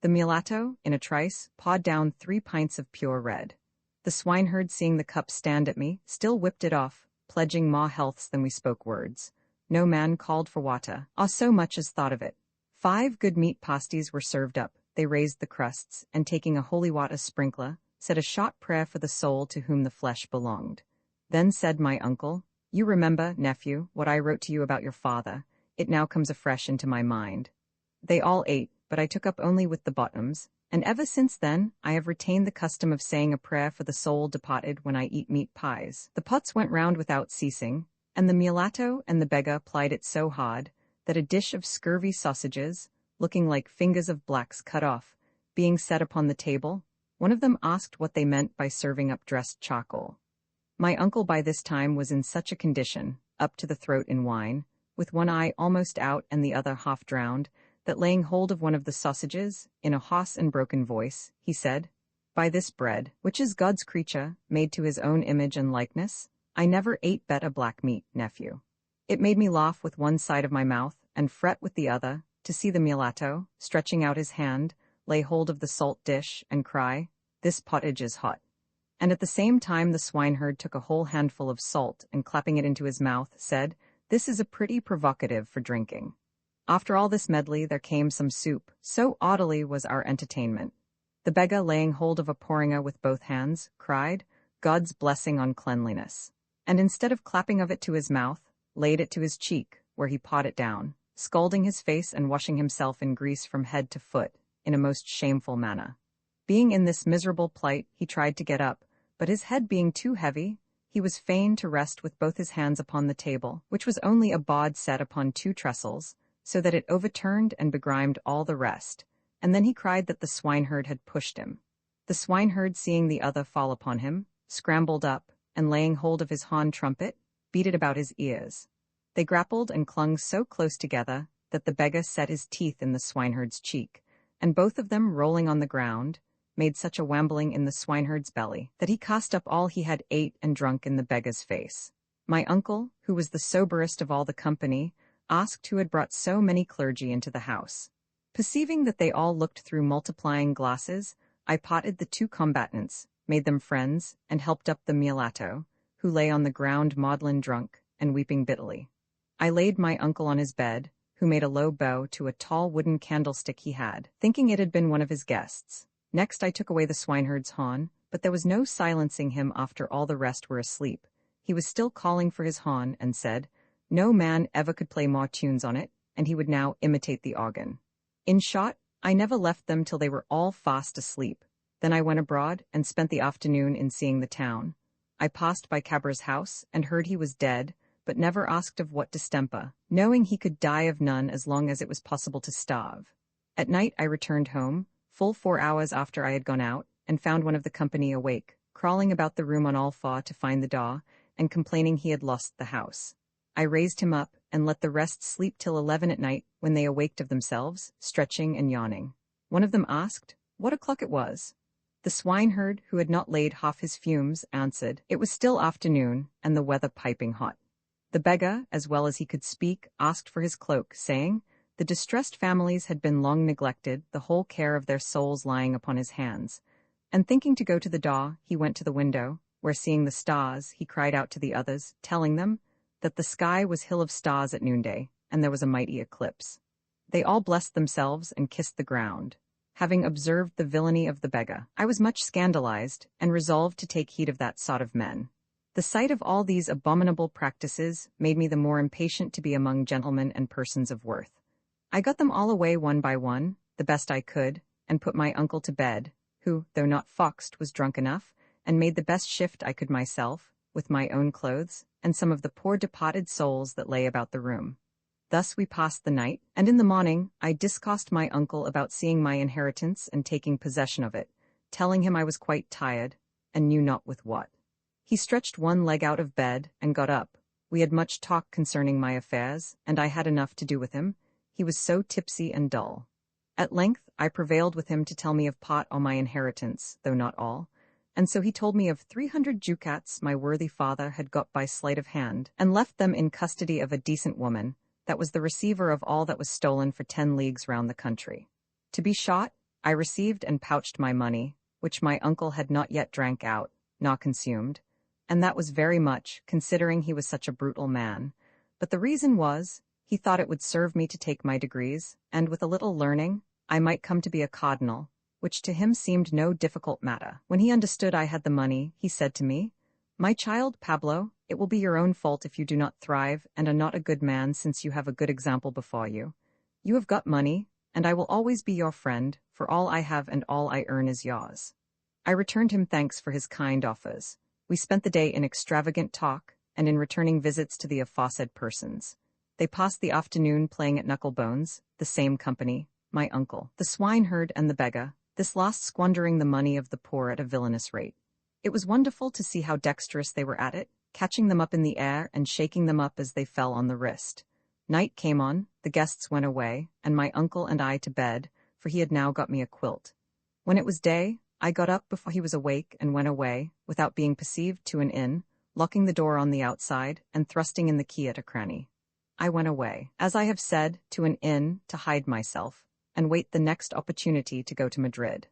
The mulatto, in a trice, pawed down 3 pints of pure red. The swineherd, seeing the cup stand at me, still whipped it off, pledging more healths than we spoke words. No man called for water, or so much as thought of it. 5 good meat pasties were served up. They raised the crusts, and taking a holy water sprinkler, said a short prayer for the soul to whom the flesh belonged. Then said my uncle, "You remember, nephew, what I wrote to you about your father. It now comes afresh into my mind." They all ate, but I took up only with the bottoms, and ever since then I have retained the custom of saying a prayer for the soul departed when I eat meat pies. The pots went round without ceasing, and the mulatto and the beggar plied it so hard that a dish of scurvy sausages, looking like fingers of blacks cut off, being set upon the table, one of them asked what they meant by serving up dressed charcoal. My uncle by this time was in such a condition, up to the throat in wine, with one eye almost out and the other half drowned, that laying hold of one of the sausages, in a hoarse and broken voice, he said, "By this bread, which is God's creature, made to his own image and likeness, I never ate better black meat, nephew." It made me laugh with one side of my mouth, and fret with the other, to see the mulatto, stretching out his hand, lay hold of the salt dish, and cry, "This pottage is hot." And at the same time the swineherd took a whole handful of salt, and clapping it into his mouth, said, "This is a pretty provocative for drinking." After all this medley there came some soup, so oddly was our entertainment. The beggar, laying hold of a porringer with both hands, cried, "God's blessing on cleanliness," and instead of clapping of it to his mouth, laid it to his cheek, where he pawed it down, scalding his face and washing himself in grease from head to foot, in a most shameful manner. Being in this miserable plight, he tried to get up, but his head being too heavy, he was fain to rest with both his hands upon the table, which was only a bod set upon 2 trestles, so that it overturned and begrimed all the rest, and then he cried that the swineherd had pushed him. The swineherd, seeing the other fall upon him, scrambled up, and laying hold of his horn trumpet, beat it about his ears. They grappled and clung so close together that the beggar set his teeth in the swineherd's cheek, and both of them, rolling on the ground, made such a wambling in the swineherd's belly that he cast up all he had ate and drunk in the beggar's face. My uncle, who was the soberest of all the company, asked who had brought so many clergy into the house. Perceiving that they all looked through multiplying glasses, I potted the 2 combatants, made them friends, and helped up the mulatto, who lay on the ground maudlin drunk, and weeping bitterly. I laid my uncle on his bed, who made a low bow to a tall wooden candlestick he had, thinking it had been one of his guests. Next I took away the swineherd's horn, but there was no silencing him after all the rest were asleep. He was still calling for his horn and said, no man ever could play more tunes on it, and he would now imitate the organ. In short, I never left them till they were all fast asleep. Then I went abroad and spent the afternoon in seeing the town. I passed by Cabra's house and heard he was dead, but never asked of what distemper, knowing he could die of none as long as it was possible to starve. At night I returned home, full 4 hours after I had gone out, and found one of the company awake, crawling about the room on all four to find the door, and complaining he had lost the house. I raised him up, and let the rest sleep till 11 at night, when they awaked of themselves, stretching and yawning. One of them asked what o'clock it was. The swineherd, who had not laid half his fumes, answered, it was still afternoon, and the weather piping hot. The beggar, as well as he could speak, asked for his cloak, saying, the distressed families had been long neglected, the whole care of their souls lying upon his hands. And thinking to go to the door, he went to the window, where seeing the stars, he cried out to the others, telling them that the sky was hill of stars at noonday, and there was a mighty eclipse. They all blessed themselves and kissed the ground. Having observed the villainy of the beggar, I was much scandalized, and resolved to take heed of that sort of men. The sight of all these abominable practices made me the more impatient to be among gentlemen and persons of worth. I got them all away one by one, the best I could, and put my uncle to bed, who, though not foxed, was drunk enough, and made the best shift I could myself, with my own clothes, and some of the poor departed souls that lay about the room. Thus we passed the night, and in the morning I discoursed my uncle about seeing my inheritance and taking possession of it, telling him I was quite tired, and knew not with what. He stretched one leg out of bed, and got up. We had much talk concerning my affairs, and I had enough to do with him. He was so tipsy and dull. At length I prevailed with him to tell me of part or my inheritance, though not all, and so he told me of 300 ducats my worthy father had got by sleight of hand, and left them in custody of a decent woman, that was the receiver of all that was stolen for 10 leagues round the country. To be shot, I received and pouched my money, which my uncle had not yet drank out, nor consumed, and that was very much, considering he was such a brutal man. But the reason was, he thought it would serve me to take my degrees, and with a little learning, I might come to be a cardinal, which to him seemed no difficult matter. When he understood I had the money, he said to me, my child Pablo, it will be your own fault if you do not thrive and are not a good man, since you have a good example before you. You have got money, and I will always be your friend, for all I have and all I earn is yours. I returned him thanks for his kind offers. We spent the day in extravagant talk, and in returning visits to the aforesaid persons. They passed the afternoon playing at knucklebones, the same company, my uncle, the swineherd, and the beggar, this last squandering the money of the poor at a villainous rate. It was wonderful to see how dexterous they were at it, catching them up in the air and shaking them up as they fell on the wrist. Night came on, the guests went away, and my uncle and I to bed, for he had now got me a quilt. When it was day, I got up before he was awake and went away, without being perceived, to an inn, locking the door on the outside and thrusting in the key at a cranny. I went away, as I have said, to an inn to hide myself, and wait the next opportunity to go to Madrid.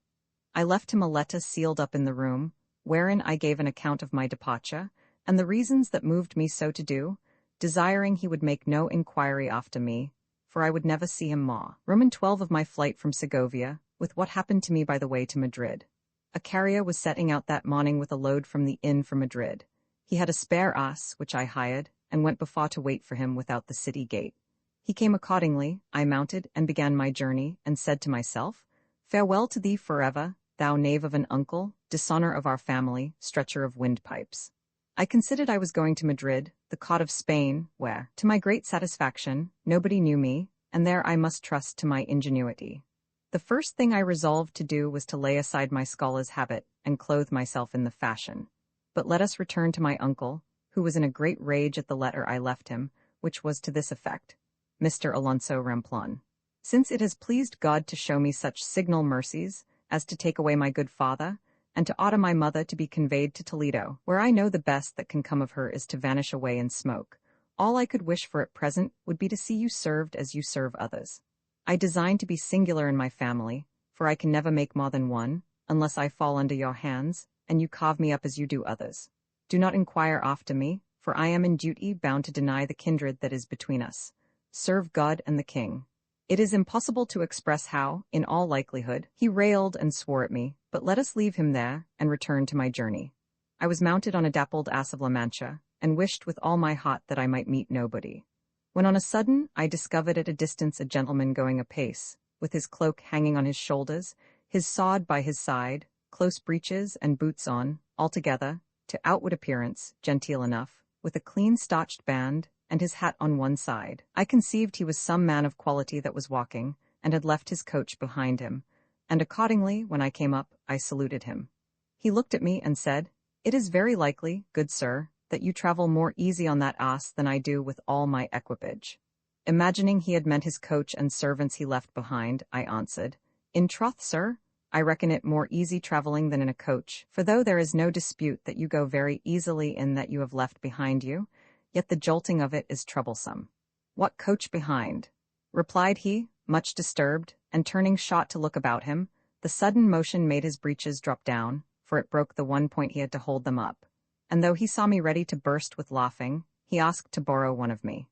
I left him a letter sealed up in the room, wherein I gave an account of my departure, and the reasons that moved me so to do, desiring he would make no inquiry after me, for I would never see him more. Roman 12 of my flight from Segovia, with what happened to me by the way to Madrid. A carrier was setting out that morning with a load from the inn for Madrid. He had a spare ass, which I hired, and went before to wait for him without the city gate. He came accordingly, I mounted, and began my journey, and said to myself, farewell to thee forever, thou knave of an uncle, dishonor of our family, stretcher of windpipes. I considered I was going to Madrid, the court of Spain, where, to my great satisfaction, nobody knew me, and there I must trust to my ingenuity. The first thing I resolved to do was to lay aside my scholar's habit and clothe myself in the fashion. But let us return to my uncle, who was in a great rage at the letter I left him, which was to this effect: Mr. Alonso Ramplon, since it has pleased God to show me such signal mercies as to take away my good father, and to order my mother to be conveyed to Toledo, where I know the best that can come of her is to vanish away in smoke, all I could wish for at present would be to see you served as you serve others. I design to be singular in my family, for I can never make more than one, unless I fall under your hands, and you carve me up as you do others. Do not inquire after me, for I am in duty bound to deny the kindred that is between us. Serve God and the king. It is impossible to express how, in all likelihood, he railed and swore at me, But let us leave him there, and return to my journey. I was mounted on a dappled ass of La Mancha, and wished with all my heart that I might meet nobody. When on a sudden I discovered at a distance a gentleman going apace, with his cloak hanging on his shoulders, his sword by his side, close breeches and boots on, altogether, to outward appearance, genteel enough, with a clean starched band, and his hat on one side. I conceived he was some man of quality that was walking, and had left his coach behind him, and accordingly, when I came up, I saluted him. He looked at me and said, "It is very likely, good sir, that you travel more easy on that ass than I do with all my equipage." Imagining he had meant his coach and servants he left behind, I answered, "In troth, sir, I reckon it more easy travelling than in a coach, for though there is no dispute that you go very easily in that you have left behind you, yet the jolting of it is troublesome." "What coach behind?" replied he, much disturbed, and turning short to look about him. The sudden motion made his breeches drop down, for it broke the one point he had to hold them up, and though he saw me ready to burst with laughing, he asked to borrow one of me.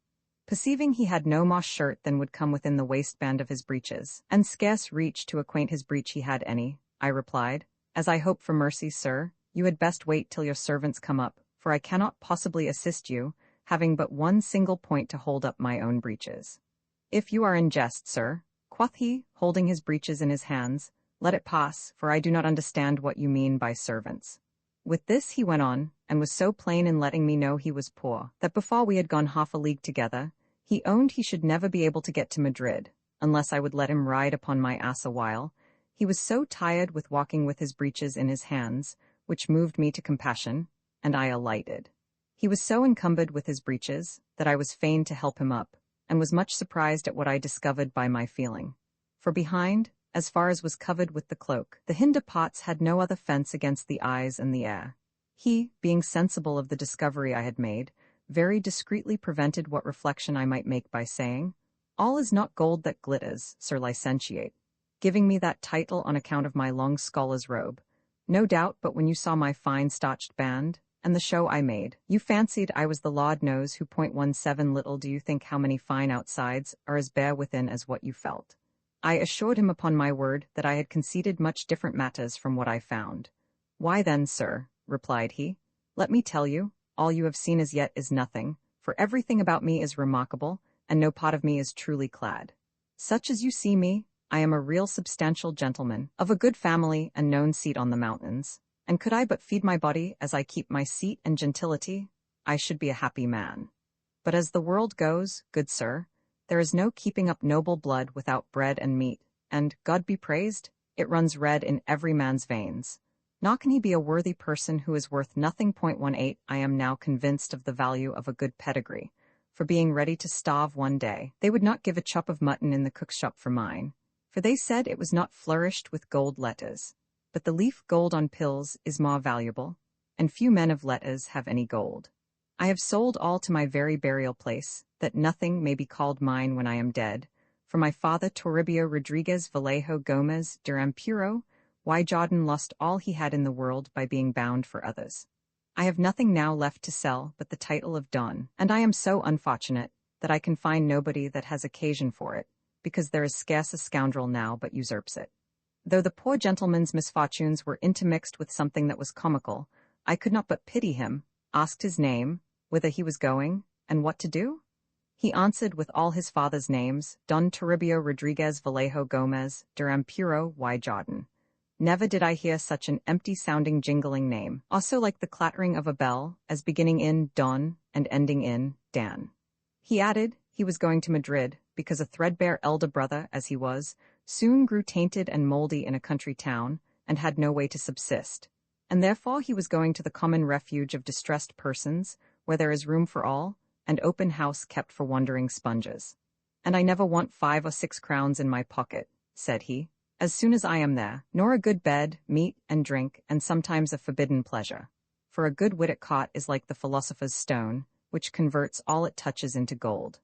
Perceiving he had no more shirt than would come within the waistband of his breeches, and scarce reach to acquaint his breech he had any, I replied, "As I hope for mercy, sir, you had best wait till your servants come up, for I cannot possibly assist you, having but one single point to hold up my own breeches." "If you are in jest, sir," quoth he, holding his breeches in his hands, "let it pass, for I do not understand what you mean by servants." With this he went on, and was so plain in letting me know he was poor, that before we had gone half a league together, he owned he should never be able to get to Madrid, unless I would let him ride upon my ass a while. He was so tired with walking with his breeches in his hands, which moved me to compassion, and I alighted. He was so encumbered with his breeches, that I was fain to help him up, and was much surprised at what I discovered by my feeling. For behind, as far as was covered with the cloak, the hinder parts had no other fence against the eyes and the air. He, being sensible of the discovery I had made, very discreetly prevented what reflection I might make by saying, "All is not gold that glitters, Sir Licentiate," giving me that title on account of my long scholar's robe. No doubt but when you saw my fine starched band, and the show I made, you fancied I was the Lord knows who. 17 Little do you think how many fine outsides are as bare within as what you felt. I assured him upon my word that I had conceded much different matters from what I found. "Why then, sir," replied he, "let me tell you, all you have seen as yet is nothing, for everything about me is remarkable, and no part of me is truly clad. Such as you see me, I am a real substantial gentleman, of a good family and known seat on the mountains, and could I but feed my body as I keep my seat and gentility, I should be a happy man. But as the world goes, good sir, there is no keeping up noble blood without bread and meat, and, God be praised, it runs red in every man's veins. Nor can he be a worthy person who is worth nothing. 18 I am now convinced of the value of a good pedigree, for being ready to starve one day, they would not give a chop of mutton in the cook's shop for mine, for they said it was not flourished with gold letters. But the leaf gold on pills is more valuable, and few men of letters have any gold. I have sold all to my very burial place, that nothing may be called mine when I am dead, for my father Toribio Rodriguez Vallejo Gomez de Rampuro, why Jordan lost all he had in the world by being bound for others. I have nothing now left to sell but the title of Don, and I am so unfortunate that I can find nobody that has occasion for it, because there is scarce a scoundrel now but usurps it. Though the poor gentleman's misfortunes were intermixed with something that was comical, I could not but pity him, asked his name, whither he was going, and what to do? He answered with all his father's names, Don Toribio Rodriguez Vallejo Gomez de Rampuro y Jordan. Never did I hear such an empty-sounding jingling name, also like the clattering of a bell, as beginning in Don and ending in Dan. He added, he was going to Madrid, because a threadbare elder brother, as he was, soon grew tainted and mouldy in a country town, and had no way to subsist, and therefore he was going to the common refuge of distressed persons, where there is room for all, and open house kept for wandering sponges. "And I never want 5 or 6 crowns in my pocket," said he, "as soon as I am there, nor a good bed, meat, and drink, and sometimes a forbidden pleasure. For a good wit at court is like the philosopher's stone, which converts all it touches into gold."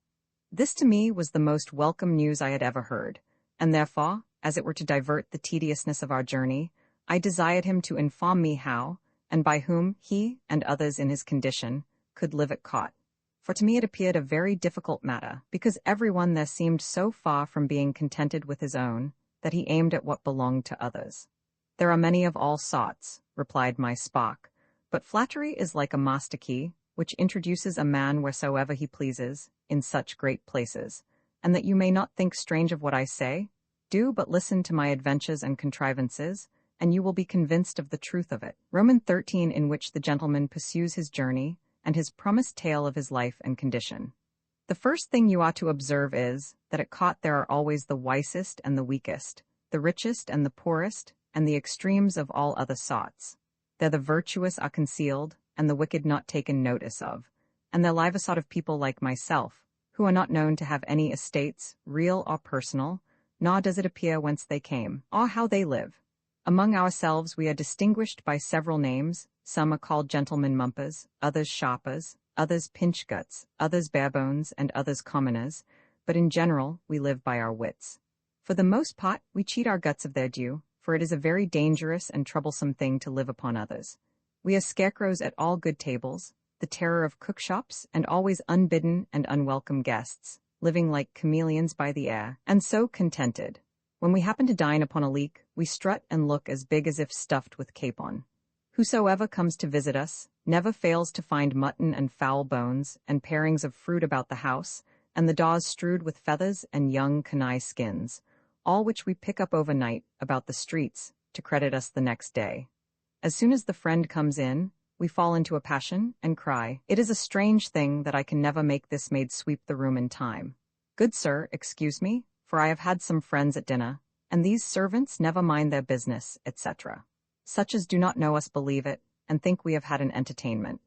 This to me was the most welcome news I had ever heard, and therefore, as it were to divert the tediousness of our journey, I desired him to inform me how, and by whom he, and others in his condition, could live at court. For to me it appeared a very difficult matter, because everyone there seemed so far from being contented with his own, that he aimed at what belonged to others. There are many of all sorts, replied my Spock, but flattery is like a master key, which introduces a man wheresoever he pleases, in such great places, and that you may not think strange of what I say, do but listen to my adventures and contrivances, and you will be convinced of the truth of it. Roman 13, in which the gentleman pursues his journey, and his promised tale of his life and condition. The first thing you ought to observe is, that at court there are always the wisest and the weakest, the richest and the poorest, and the extremes of all other sorts. There the virtuous are concealed, and the wicked not taken notice of, and there live a sort of people like myself, who are not known to have any estates, real or personal, nor does it appear whence they came, or how they live. Among ourselves we are distinguished by several names, some are called gentlemen mumpers, others sharpers, others pinch-guts, others barebones, and others commoners, but in general we live by our wits. For the most part we cheat our guts of their due, for it is a very dangerous and troublesome thing to live upon others. We are scarecrows at all good tables, the terror of cookshops, and always unbidden and unwelcome guests, living like chameleons by the air, and so contented. When we happen to dine upon a leek, we strut and look as big as if stuffed with capon. Whosoever comes to visit us never fails to find mutton and fowl bones and parings of fruit about the house, and the daws strewed with feathers and young canaille skins, all which we pick up overnight about the streets to credit us the next day. As soon as the friend comes in, we fall into a passion and cry, "It is a strange thing that I can never make this maid sweep the room in time. Good sir, excuse me, for I have had some friends at dinner, and these servants never mind their business, etc. Such as do not know us believe it, and think we have had an entertainment.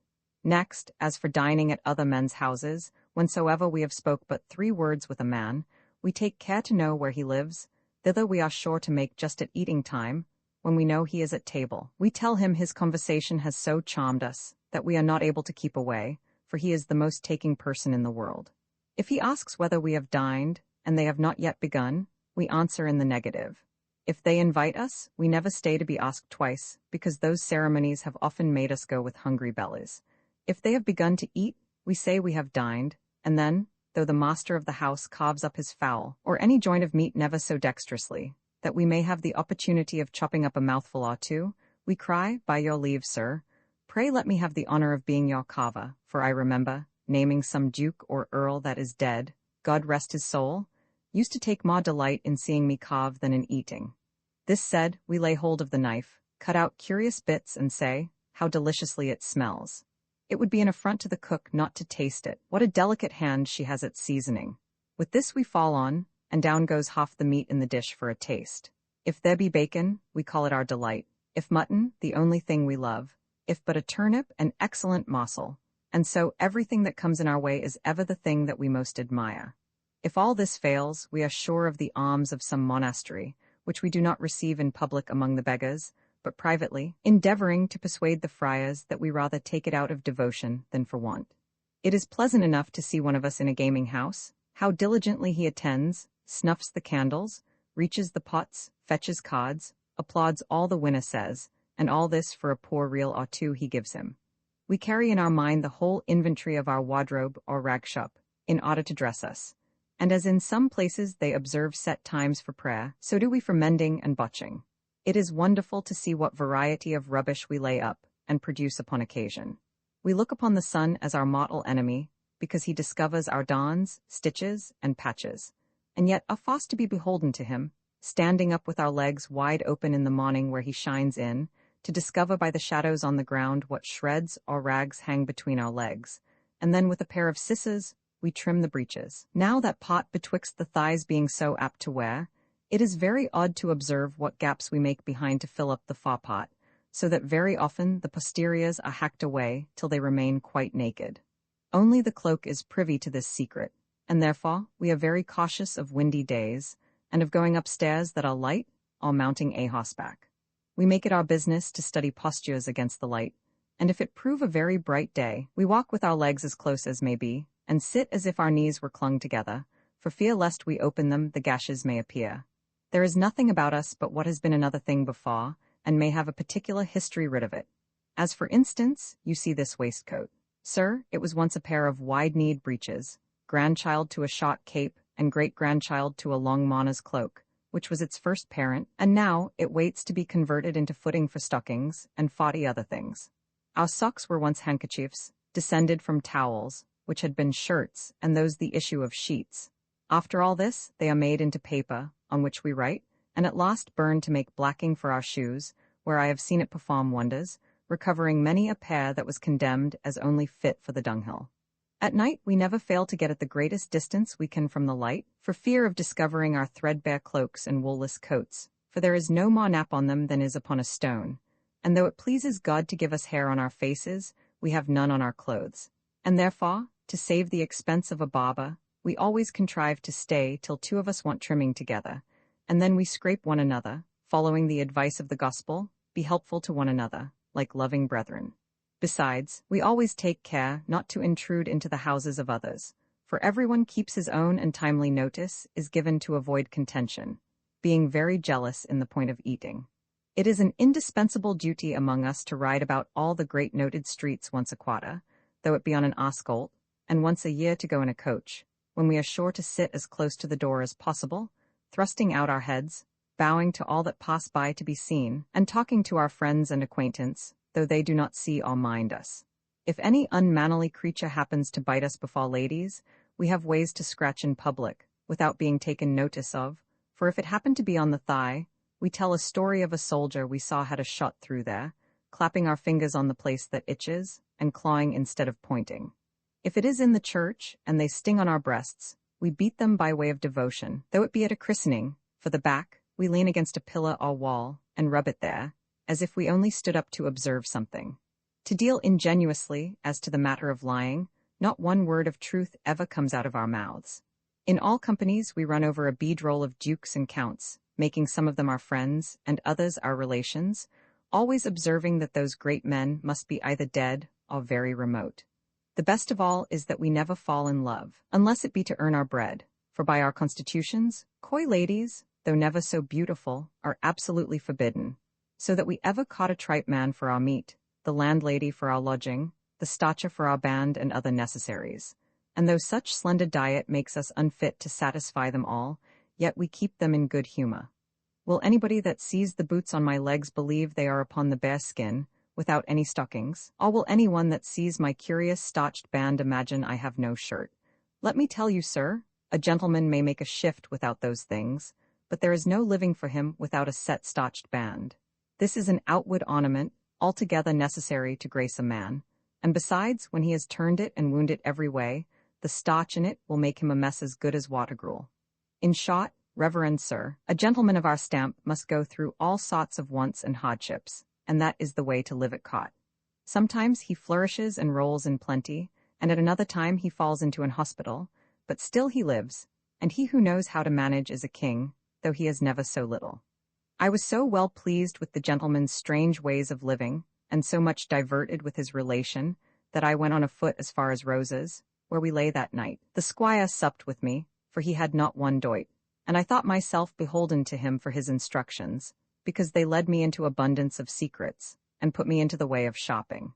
Next, as for dining at other men's houses, whensoever we have spoke but 3 words with a man, we take care to know where he lives. Thither we are sure to make just at eating time, when we know he is at table. We tell him his conversation has so charmed us that we are not able to keep away, for he is the most taking person in the world. If he asks whether we have dined, and they have not yet begun, we answer in the negative. If they invite us, we never stay to be asked twice, because those ceremonies have often made us go with hungry bellies. If they have begun to eat, we say we have dined, and then, though the master of the house carves up his fowl, or any joint of meat never so dexterously, that we may have the opportunity of chopping up a mouthful or two, we cry, "By your leave, sir, pray let me have the honor of being your carver," for I remember, naming some duke or earl that is dead, God rest his soul, used to take more delight in seeing me carve than in eating. This said, we lay hold of the knife, cut out curious bits, and say, "How deliciously it smells. It would be an affront to the cook not to taste it. What a delicate hand she has at seasoning." With this we fall on, and down goes half the meat in the dish for a taste. If there be bacon, we call it our delight. If mutton, the only thing we love. If but a turnip, an excellent morsel. And so everything that comes in our way is ever the thing that we most admire. If all this fails, we are sure of the alms of some monastery, which we do not receive in public among the beggars, but privately, endeavoring to persuade the friars that we rather take it out of devotion than for want. It is pleasant enough to see one of us in a gaming house, how diligently he attends, snuffs the candles, reaches the pots, fetches cards, applauds all the winner says, and all this for a poor reel or 2 he gives him. We carry in our mind the whole inventory of our wardrobe or rag shop, in order to dress us. And as in some places they observe set times for prayer, so do we for mending and botching. It is wonderful to see what variety of rubbish we lay up and produce upon occasion. We look upon the sun as our mortal enemy, because he discovers our dawns, stitches, and patches, and yet are fast to be beholden to him, standing up with our legs wide open in the morning where he shines in, to discover by the shadows on the ground what shreds or rags hang between our legs, and then with a pair of scissors we trim the breeches. Now that pot betwixt the thighs being so apt to wear, it is very odd to observe what gaps we make behind to fill up the forepot, so that very often the posteriors are hacked away till they remain quite naked. Only the cloak is privy to this secret, and therefore we are very cautious of windy days, and of going upstairs that are light, or mounting a horseback. We make it our business to study postures against the light, and if it prove a very bright day, we walk with our legs as close as may be, and sit as if our knees were clung together, for fear lest we open them the gashes may appear. There is nothing about us but what has been another thing before, and may have a particular history rid of it. As for instance, you see this waistcoat. Sir, it was once a pair of wide-kneed breeches, grandchild to a short cape, and great-grandchild to a long mourner's cloak, which was its first parent, and now it waits to be converted into footing for stockings and 40 other things. Our socks were once handkerchiefs, descended from towels, which had been shirts, and those the issue of sheets. After all this, they are made into paper, on which we write, and at last burned to make blacking for our shoes, where I have seen it perform wonders, recovering many a pair that was condemned as only fit for the dunghill. At night we never fail to get at the greatest distance we can from the light, for fear of discovering our threadbare cloaks and woolless coats, for there is no more nap on them than is upon a stone. And though it pleases God to give us hair on our faces, we have none on our clothes. And therefore, to save the expense of a barber, we always contrive to stay till two of us want trimming together, and then we scrape one another, following the advice of the gospel, be helpful to one another, like loving brethren. Besides, we always take care not to intrude into the houses of others, for everyone keeps his own, and timely notice is given to avoid contention, being very jealous in the point of eating. It is an indispensable duty among us to ride about all the great noted streets once a quarter, though it be on an oscolt, and once a year to go in a coach, when we are sure to sit as close to the door as possible, thrusting out our heads, bowing to all that pass by to be seen, and talking to our friends and acquaintance, though they do not see or mind us. If any unmannerly creature happens to bite us before ladies, we have ways to scratch in public, without being taken notice of, for if it happen to be on the thigh, we tell a story of a soldier we saw had a shot through there, clapping our fingers on the place that itches, and clawing instead of pointing. If it is in the church, and they sting on our breasts, we beat them by way of devotion, though it be at a christening. For the back, we lean against a pillar or wall, and rub it there, as if we only stood up to observe something. To deal ingenuously as to the matter of lying, not one word of truth ever comes out of our mouths. In all companies we run over a bead roll of dukes and counts, making some of them our friends, and others our relations, always observing that those great men must be either dead or very remote. The best of all is that we never fall in love, unless it be to earn our bread, for by our constitutions, coy ladies, though never so beautiful, are absolutely forbidden, so that we ever caught a tripe man for our meat, the landlady for our lodging, the stacha for our band and other necessaries. And though such slender diet makes us unfit to satisfy them all, yet we keep them in good humor. Will anybody that sees the boots on my legs believe they are upon the bare skin, without any stockings? Or will anyone that sees my curious starched band imagine I have no shirt? Let me tell you, sir, a gentleman may make a shift without those things, but there is no living for him without a set starched band. This is an outward ornament, altogether necessary to grace a man, and besides, when he has turned it and wound it every way, the starch in it will make him a mess as good as water gruel. In short, reverend sir, a gentleman of our stamp must go through all sorts of wants and hardships, and that is the way to live at court. Sometimes he flourishes and rolls in plenty, and at another time he falls into an hospital, but still he lives, and he who knows how to manage is a king, though he is never so little. I was so well pleased with the gentleman's strange ways of living, and so much diverted with his relation, that I went on afoot as far as Rose's, where we lay that night. The squire supped with me, for he had not one doit, and I thought myself beholden to him for his instructions, because they led me into abundance of secrets, and put me into the way of shopping.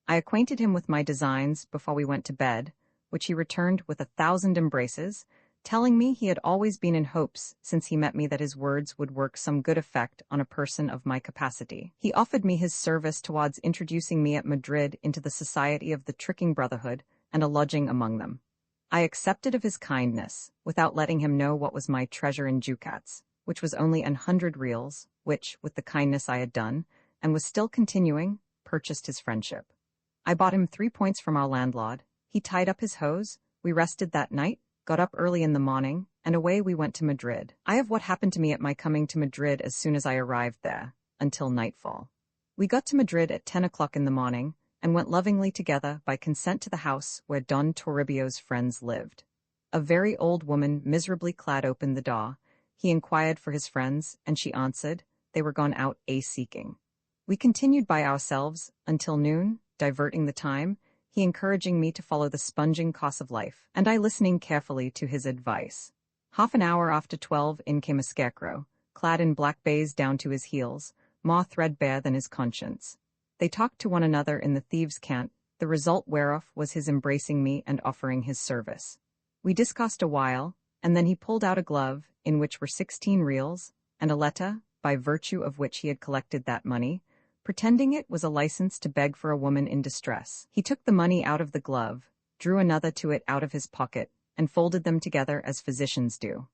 I acquainted him with my designs before we went to bed, which he returned with 1,000 embraces, telling me he had always been in hopes, since he met me, that his words would work some good effect on a person of my capacity. He offered me his service towards introducing me at Madrid into the society of the tricking brotherhood, and a lodging among them. I accepted of his kindness, without letting him know what was my treasure in ducats, which was only 100 reals, which, with the kindness I had done, and was still continuing, purchased his friendship. I bought him 3 points from our landlord. He tied up his hose, we rested that night, got up early in the morning, and away we went to Madrid. I have what happened to me at my coming to Madrid as soon as I arrived there, until nightfall. We got to Madrid at 10 o'clock in the morning, and went lovingly together by consent to the house where Don Toribio's friends lived. A very old woman miserably clad opened the door. He inquired for his friends, and she answered, they were gone out a-seeking. We continued by ourselves until noon, diverting the time, he encouraging me to follow the sponging course of life, and I listening carefully to his advice. Half an hour after 12 in came a scarecrow, clad in black baize down to his heels, more threadbare than his conscience. They talked to one another in the thieves' cant, the result whereof was his embracing me and offering his service. We discoursed a while, and then he pulled out a glove, in which were 16 reals, and a letter, by virtue of which he had collected that money, pretending it was a license to beg for a woman in distress. He took the money out of the glove, drew another to it out of his pocket, and folded them together as physicians do.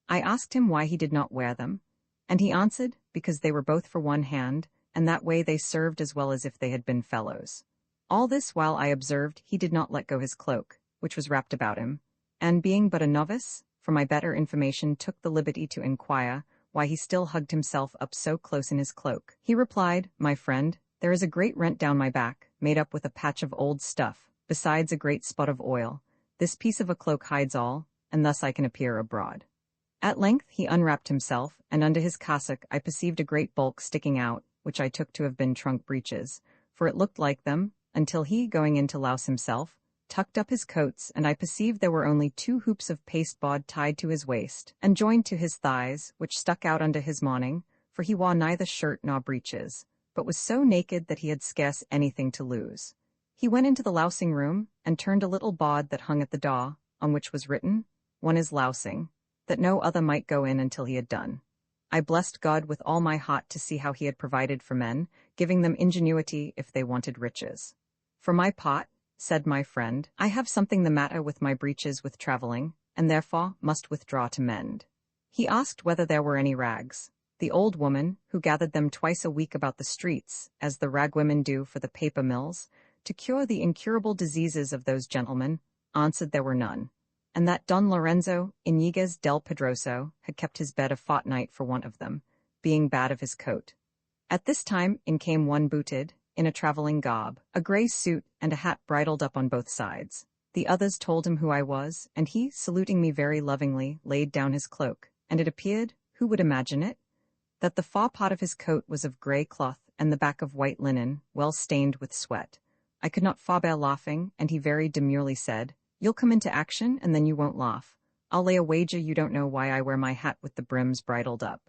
I asked him why he did not wear them, and he answered, because they were both for one hand, and that way they served as well as if they had been fellows. All this while I observed he did not let go his cloak, which was wrapped about him, and being but a novice, for my better information took the liberty to inquire why he still hugged himself up so close in his cloak. He replied, "My friend, there is a great rent down my back, made up with a patch of old stuff, besides a great spot of oil. This piece of a cloak hides all, and thus I can appear abroad." At length he unwrapped himself, and under his cassock I perceived a great bulk sticking out, which I took to have been trunk breeches, for it looked like them, until he, going in to louse himself, tucked up his coats, and I perceived there were only 2 hoops of pasteboard tied to his waist, and joined to his thighs, which stuck out under his mourning, for he wore neither shirt nor breeches, but was so naked that he had scarce anything to lose. He went into the lousing room, and turned a little board that hung at the door, on which was written, "One is lousing," that no other might go in until he had done. I blessed God with all my heart to see how he had provided for men, giving them ingenuity if they wanted riches. "For my part," said my friend, "I have something the matter with my breeches with traveling, and therefore must withdraw to mend." He asked whether there were any rags. The old woman, who gathered them twice a week about the streets, as the ragwomen do for the paper mills, to cure the incurable diseases of those gentlemen, answered there were none, and that Don Lorenzo Iñiguez del Pedroso had kept his bed a fortnight for want of them, being bad of his coat. At this time in came one booted, in a traveling garb, a grey suit, and a hat bridled up on both sides. The others told him who I was, and he, saluting me very lovingly, laid down his cloak, and it appeared, who would imagine it, that the fore part of his coat was of grey cloth, and the back of white linen, well stained with sweat. I could not forbear laughing, and he very demurely said, "You'll come into action, and then you won't laugh. I'll lay a wager you don't know why I wear my hat with the brims bridled up."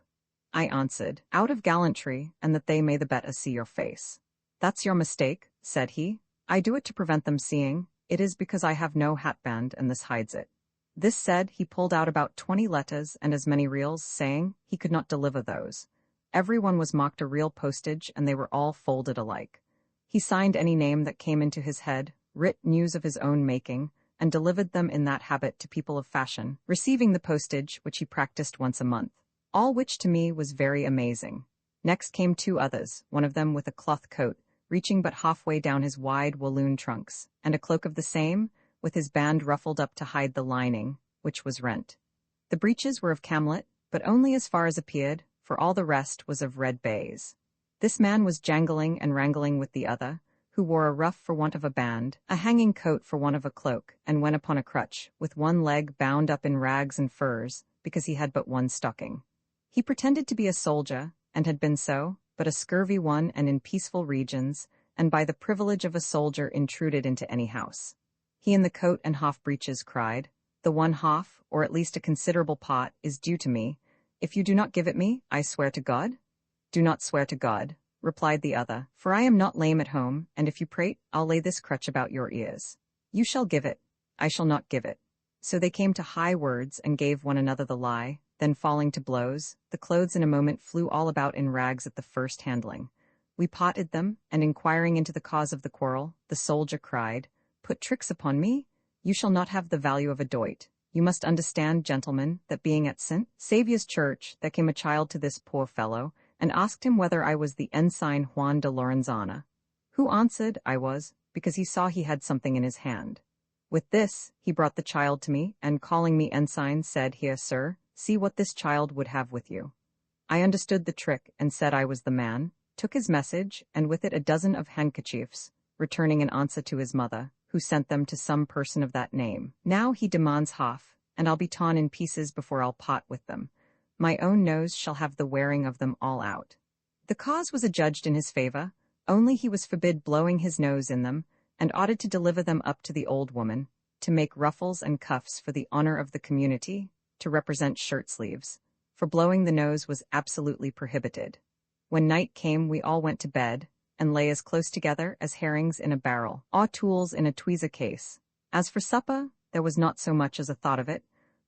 I answered, "Out of gallantry, and that they may the better see your face." "That's your mistake," said he. "I do it to prevent them seeing. It is because I have no hatband, and this hides it." This said, he pulled out about 20 letters and as many reals, saying he could not deliver those. Every one was marked a real postage, and they were all folded alike. He signed any name that came into his head, writ news of his own making, and delivered them in that habit to people of fashion, receiving the postage, which he practiced once a month. All which to me was very amazing. Next came 2 others, one of them with a cloth coat, reaching but halfway down his wide walloon trunks, and a cloak of the same, with his band ruffled up to hide the lining, which was rent. The breeches were of camlet, but only as far as appeared, for all the rest was of red baize. This man was jangling and wrangling with the other, who wore a ruff for want of a band, a hanging coat for want of a cloak, and went upon a crutch, with one leg bound up in rags and furs, because he had but one stocking. He pretended to be a soldier, and had been so, but a scurvy one and in peaceful regions, and by the privilege of a soldier intruded into any house. He in the coat and half breeches cried, "The one half, or at least a considerable part, is due to me. If you do not give it me, I swear to God." "Do not swear to God," replied the other, "for I am not lame at home, and if you prate, I'll lay this crutch about your ears. You shall give it, I shall not give it." So they came to high words, and gave one another the lie, then falling to blows, the clothes in a moment flew all about in rags at the first handling. We potted them, and inquiring into the cause of the quarrel, the soldier cried, "Put tricks upon me? You shall not have the value of a doit. You must understand, gentlemen, that being at St. Saviour's Church, there came a child to this poor fellow, and asked him whether I was the ensign Juan de Lorenzana, who answered I was, because he saw he had something in his hand. With this, he brought the child to me, and calling me ensign, said, 'Here, sir, see what this child would have with you.' I understood the trick, and said I was the man, took his message, and with it a dozen of handkerchiefs, returning an answer to his mother, who sent them to some person of that name. Now he demands half, and I'll be torn in pieces before I'll part with them. My own nose shall have the wearing of them all out." The cause was adjudged in his favor, only he was forbid blowing his nose in them, and ordered to deliver them up to the old woman, to make ruffles and cuffs for the honor of the community, to represent shirt sleeves, for blowing the nose was absolutely prohibited. When night came we all went to bed, and lay as close together as herrings in a barrel, or tools in a tweezer case. As for supper, there was not so much as a thought of it.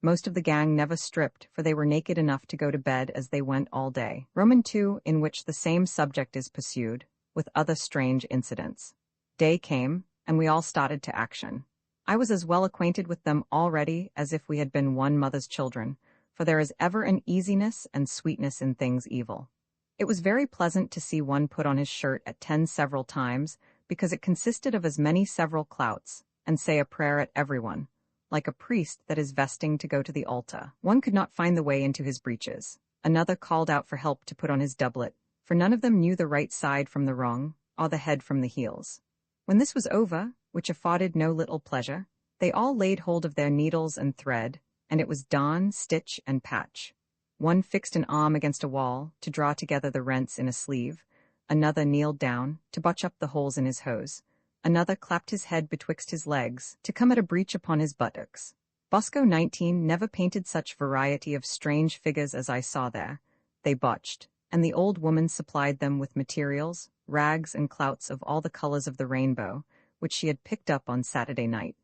Most of the gang never stripped, for they were naked enough to go to bed as they went all day. Roman 2, in which the same subject is pursued, with other strange incidents. Day came, and we all started to action. I was as well acquainted with them already as if we had been one mother's children, for there is ever an easiness and sweetness in things evil. It was very pleasant to see one put on his shirt at 10 several times, because it consisted of as many several clouts, and say a prayer at everyone, like a priest that is vesting to go to the altar. One could not find the way into his breeches. Another called out for help to put on his doublet, for none of them knew the right side from the wrong, or the head from the heels. When this was over, which afforded no little pleasure, they all laid hold of their needles and thread, and it was darn, stitch, and patch. One fixed an arm against a wall to draw together the rents in a sleeve, another kneeled down to butch up the holes in his hose, another clapped his head betwixt his legs to come at a breach upon his buttocks. Bosco 19 never painted such variety of strange figures as I saw there. They botched, and the old woman supplied them with materials, rags and clouts of all the colors of the rainbow, which she had picked up on Saturday night.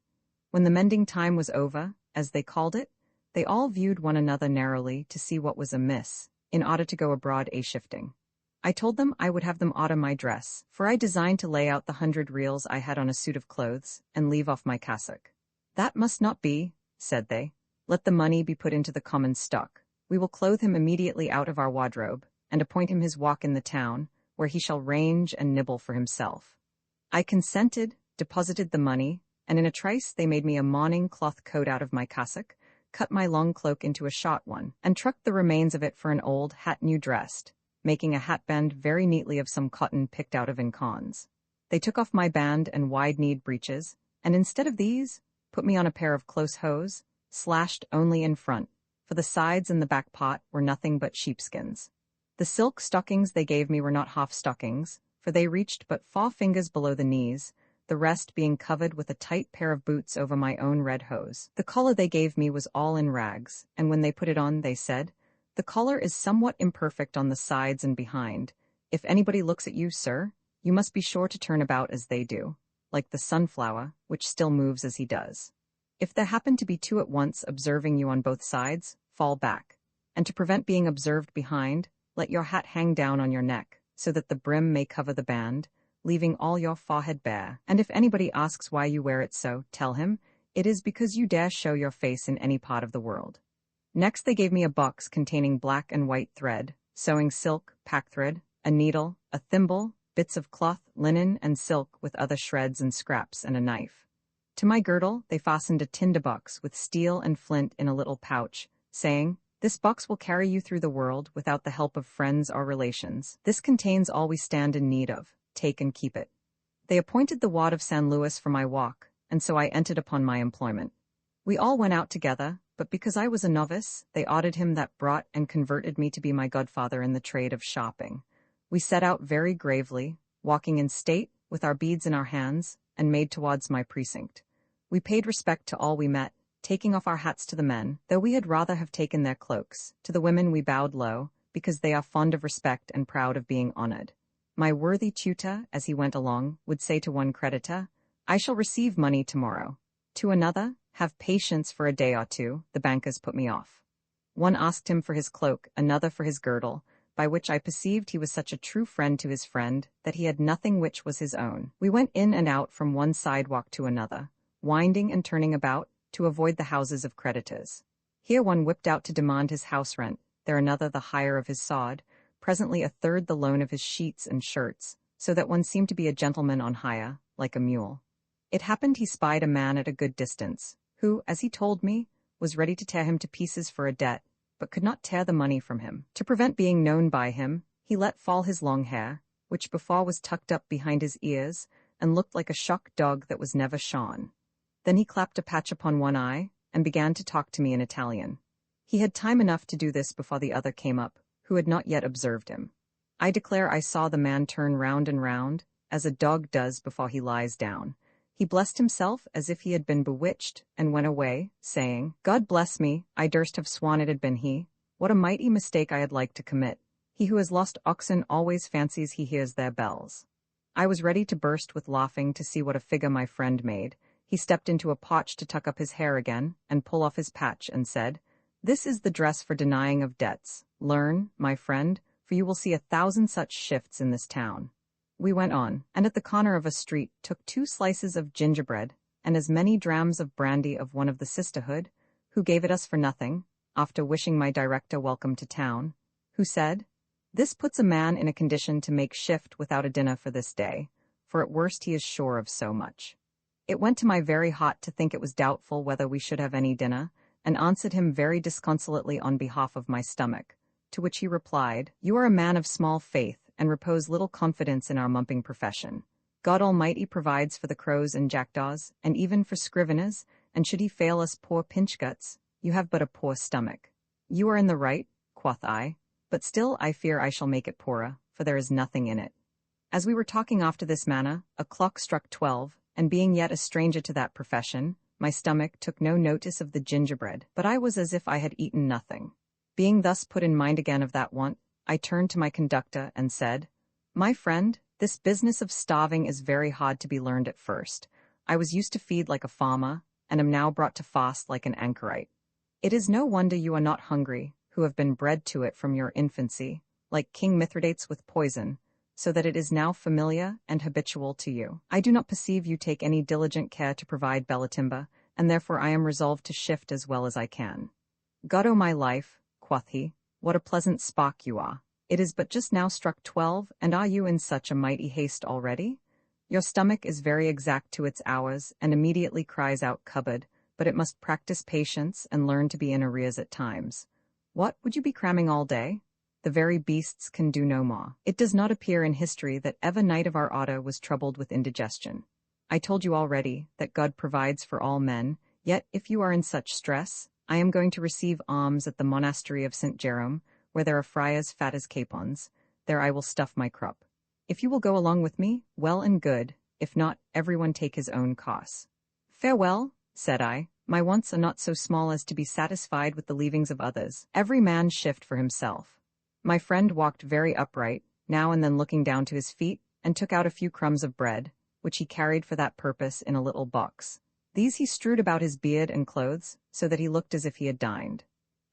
When the mending time was over, as they called it, they all viewed one another narrowly to see what was amiss, in order to go abroad a-shifting. I told them I would have them order my dress, for I designed to lay out the 100 reals I had on a suit of clothes, and leave off my cassock. That must not be, said they. Let the money be put into the common stock. We will clothe him immediately out of our wardrobe, and appoint him his walk in the town, where he shall range and nibble for himself. I consented, deposited the money, and in a trice they made me a morning cloth coat out of my cassock, cut my long cloak into a short one, and trucked the remains of it for an old hat new dressed, making a hatband very neatly of some cotton picked out of incons. They took off my band and wide-kneed breeches, and instead of these, put me on a pair of close hose, slashed only in front, for the sides and the back part were nothing but sheepskins. The silk stockings they gave me were not half stockings, for they reached but 4 fingers below the knees, the rest being covered with a tight pair of boots over my own red hose. The collar they gave me was all in rags, and when they put it on, they said, "The collar is somewhat imperfect on the sides and behind. If anybody looks at you, sir, you must be sure to turn about as they do, like the sunflower, which still moves as he does. If there happen to be 2 at once observing you on both sides, fall back, and to prevent being observed behind, let your hat hang down on your neck, so that the brim may cover the band, leaving all your forehead bare, and if anybody asks why you wear it so, tell him, it is because you dare show your face in any part of the world." Next they gave me a box containing black and white thread, sewing silk, packthread, a needle, a thimble, bits of cloth, linen, and silk with other shreds and scraps, and a knife. To my girdle they fastened a tinderbox with steel and flint in a little pouch, saying, "This box will carry you through the world without the help of friends or relations. This contains all we stand in need of. Take and keep it." They appointed the ward of San Luis for my walk, and so I entered upon my employment. We all went out together, but because I was a novice, they ordered him that brought and converted me to be my godfather in the trade of shopping. We set out very gravely, walking in state, with our beads in our hands, and made towards my precinct. We paid respect to all we met, taking off our hats to the men, though we had rather have taken their cloaks. To the women we bowed low, because they are fond of respect and proud of being honored. My worthy tutor, as he went along, would say to one creditor, "I shall receive money tomorrow." To another, "Have patience for a day or 2, the bankers put me off." One asked him for his cloak, another for his girdle, by which I perceived he was such a true friend to his friend that he had nothing which was his own. We went in and out from one sidewalk to another, winding and turning about, to avoid the houses of creditors. Here one whipped out to demand his house rent, there another the hire of his sod, presently a third the loan of his sheets and shirts, so that one seemed to be a gentleman on hire, like a mule. It happened he spied a man at a good distance, who, as he told me, was ready to tear him to pieces for a debt, but could not tear the money from him. To prevent being known by him, he let fall his long hair, which before was tucked up behind his ears, and looked like a shock dog that was never shorn. Then he clapped a patch upon one eye, and began to talk to me in Italian. He had time enough to do this before the other came up, who had not yet observed him. I declare I saw the man turn round and round, as a dog does before he lies down. He blessed himself as if he had been bewitched, and went away, saying, "God bless me, I durst have sworn it had been he. What a mighty mistake I had like to commit. He who has lost oxen always fancies he hears their bells." I was ready to burst with laughing to see what a figure my friend made. He stepped into a potch to tuck up his hair again and pull off his patch and said, "This is the dress for denying of debts. Learn, my friend, for you will see 1,000 such shifts in this town." We went on, and at the corner of a street took 2 slices of gingerbread and as many drams of brandy of one of the sisterhood, who gave it us for nothing, after wishing my director welcome to town, who said, "This puts a man in a condition to make shift without a dinner for this day, for at worst he is sure of so much." It went to my very heart to think it was doubtful whether we should have any dinner, and answered him very disconsolately on behalf of my stomach, to which he replied, "You are a man of small faith, and repose little confidence in our mumping profession. God Almighty provides for the crows and jackdaws, and even for scriveners, and should he fail us poor pinchguts, you have but a poor stomach." "You are in the right," quoth I, "but still I fear I shall make it poorer, for there is nothing in it." As we were talking after this manner, a clock struck 12, and being yet a stranger to that profession, my stomach took no notice of the gingerbread, but I was as if I had eaten nothing. Being thus put in mind again of that want, I turned to my conductor and said, "My friend, this business of starving is very hard to be learned at first. I was used to feed like a farmer, and am now brought to fast like an anchorite. It is no wonder you are not hungry, who have been bred to it from your infancy, like King Mithridates with poison, so that it is now familiar and habitual to you. I do not perceive you take any diligent care to provide bellatimber, and therefore I am resolved to shift as well as I can." "God o' my life," quoth he, "what a pleasant spark you are! It is but just now struck 12, and are you in such a mighty haste already? Your stomach is very exact to its hours, and immediately cries out cupboard, but it must practice patience and learn to be in arrears at times. What, would you be cramming all day? The very beasts can do no more. It does not appear in history that ever knight of our order was troubled with indigestion. I told you already that God provides for all men, yet if you are in such stress, I am going to receive alms at the monastery of St. Jerome, where there are friars fat as capons. There I will stuff my crop. If you will go along with me, well and good, if not, everyone take his own costs." "Farewell," said I, "my wants are not so small as to be satisfied with the leavings of others. Every man shift for himself." My friend walked very upright, now and then looking down to his feet, and took out a few crumbs of bread, which he carried for that purpose in a little box. These he strewed about his beard and clothes, so that he looked as if he had dined.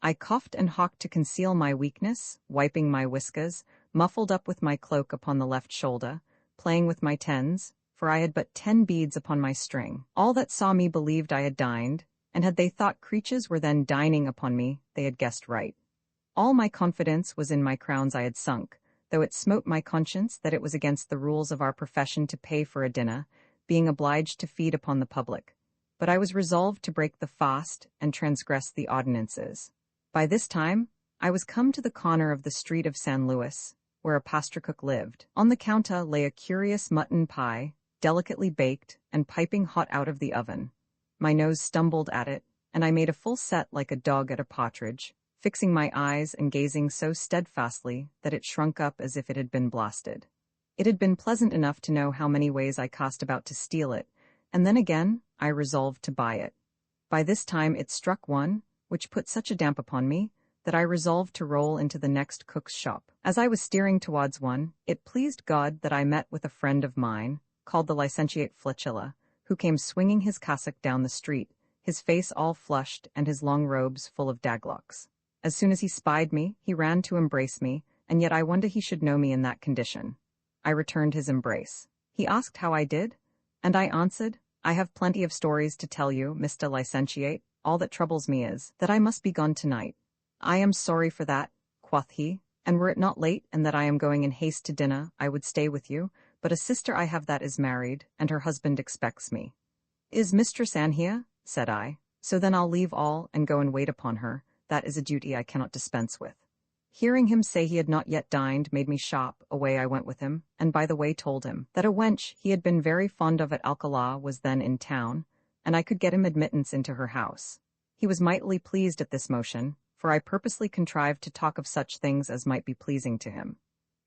I coughed and hawked to conceal my weakness, wiping my whiskers, muffled up with my cloak upon the left shoulder, playing with my tens, for I had but 10 beads upon my string. All that saw me believed I had dined, and had they thought creatures were then dining upon me, they had guessed right. All my confidence was in my crowns I had sunk, though it smote my conscience that it was against the rules of our profession to pay for a dinner, being obliged to feed upon the public. But I was resolved to break the fast and transgress the ordinances. By this time, I was come to the corner of the street of San Luis, where a pastry cook lived. On the counter lay a curious mutton pie, delicately baked and piping hot out of the oven. My nose stumbled at it, and I made a full set like a dog at a partridge, fixing my eyes and gazing so steadfastly that it shrunk up as if it had been blasted. It had been pleasant enough to know how many ways I cast about to steal it, and then again I resolved to buy it. By this time it struck one, which put such a damp upon me, that I resolved to roll into the next cook's shop. As I was steering towards one, it pleased God that I met with a friend of mine, called the licentiate Flechilla, who came swinging his cassock down the street, his face all flushed and his long robes full of daglocks. As soon as he spied me, he ran to embrace me, and yet I wonder he should know me in that condition. I returned his embrace. He asked how I did, and I answered, "I have plenty of stories to tell you, Mr. Licentiate. All that troubles me is that I must be gone tonight." "I am sorry for that," quoth he, "and were it not late and that I am going in haste to dinner, I would stay with you, but a sister I have that is married, and her husband expects me." "Is Mistress Anne here?" said I. "So then I'll leave all and go and wait upon her. That is a duty I cannot dispense with." Hearing him say he had not yet dined made me shop. Away I went with him, and by the way told him that a wench he had been very fond of at Alcalá was then in town, and I could get him admittance into her house. He was mightily pleased at this motion, for I purposely contrived to talk of such things as might be pleasing to him.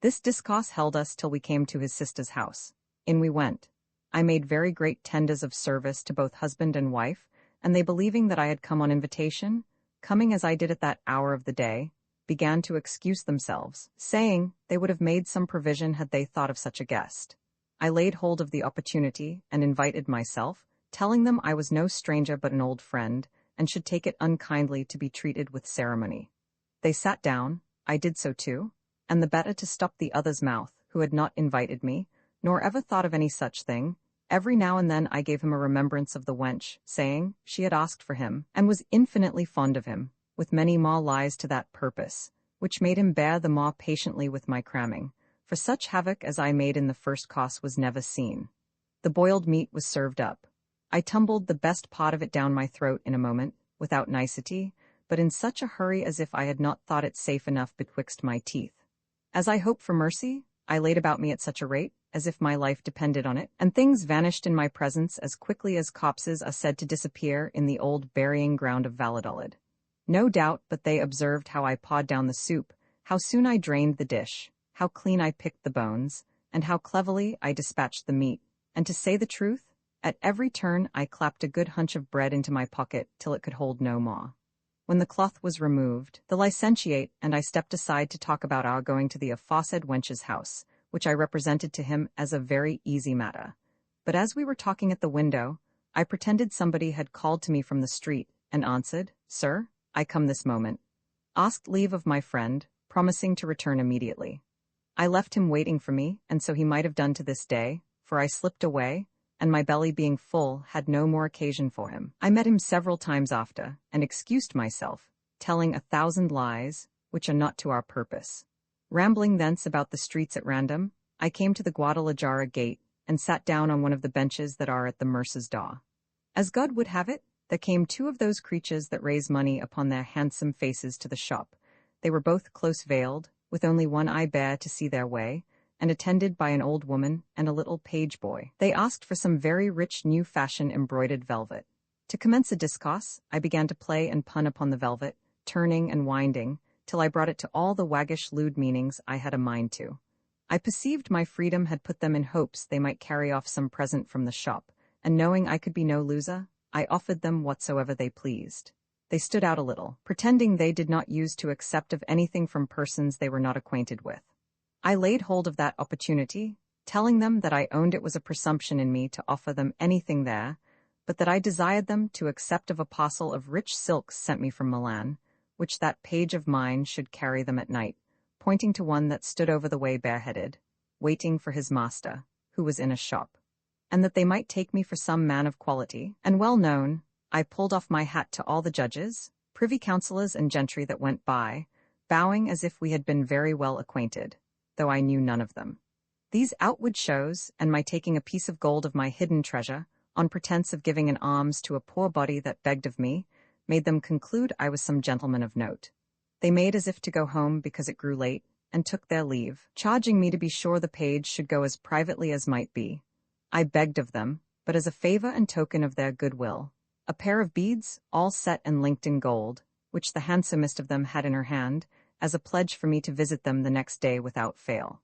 This discourse held us till we came to his sister's house. In we went. I made very great tenders of service to both husband and wife, and they, believing that I had come on invitation, coming as I did at that hour of the day, began to excuse themselves, saying they would have made some provision had they thought of such a guest. I laid hold of the opportunity and invited myself, telling them I was no stranger but an old friend, and should take it unkindly to be treated with ceremony. They sat down, I did so too, and the better to stop the other's mouth, who had not invited me, nor ever thought of any such thing, every now and then I gave him a remembrance of the wench, saying, she had asked for him, and was infinitely fond of him, with many more lies to that purpose, which made him bear the more patiently with my cramming, for such havoc as I made in the first course was never seen. The boiled meat was served up. I tumbled the best part of it down my throat in a moment, without nicety, but in such a hurry as if I had not thought it safe enough betwixt my teeth. As I hoped for mercy, I laid about me at such a rate, as if my life depended on it, and things vanished in my presence as quickly as corpses are said to disappear in the old burying ground of Valladolid. No doubt but they observed how I pawed down the soup, how soon I drained the dish, how clean I picked the bones, and how cleverly I dispatched the meat, and to say the truth, at every turn I clapped a good hunch of bread into my pocket till it could hold no more. When the cloth was removed, the licentiate and I stepped aside to talk about our going to the aforesaid wench's house, which I represented to him as a very easy matter. But as we were talking at the window, I pretended somebody had called to me from the street, and answered, Sir, I come this moment. Asked leave of my friend, promising to return immediately. I left him waiting for me, and so he might have done to this day, for I slipped away, and my belly being full had no more occasion for him. I met him several times after, and excused myself, telling 1,000 lies, which are not to our purpose. Rambling thence about the streets at random, I came to the Guadalajara gate, and sat down on one of the benches that are at the mercer's door. As God would have it, there came 2 of those creatures that raise money upon their handsome faces to the shop. They were both close veiled, with only one eye bare to see their way, and attended by an old woman and a little page boy. They asked for some very rich new-fashion embroidered velvet. To commence a discourse, I began to play and pun upon the velvet, turning and winding, till I brought it to all the waggish lewd meanings I had a mind to. I perceived my freedom had put them in hopes they might carry off some present from the shop, and knowing I could be no loser, I offered them whatsoever they pleased. They stood out a little, pretending they did not use to accept of anything from persons they were not acquainted with. I laid hold of that opportunity, telling them that I owned it was a presumption in me to offer them anything there, but that I desired them to accept of a parcel of rich silks sent me from Milan, which that page of mine should carry them at night, pointing to one that stood over the way bareheaded, waiting for his master, who was in a shop, and that they might take me for some man of quality, and well known. I pulled off my hat to all the judges, privy councillors and gentry that went by, bowing as if we had been very well acquainted, though I knew none of them. These outward shows, and my taking a piece of gold of my hidden treasure, on pretence of giving an alms to a poor body that begged of me, made them conclude I was some gentleman of note. They made as if to go home because it grew late, and took their leave, charging me to be sure the page should go as privately as might be. I begged of them, but as a favour and token of their goodwill, a pair of beads, all set and linked in gold, which the handsomest of them had in her hand, as a pledge for me to visit them the next day without fail.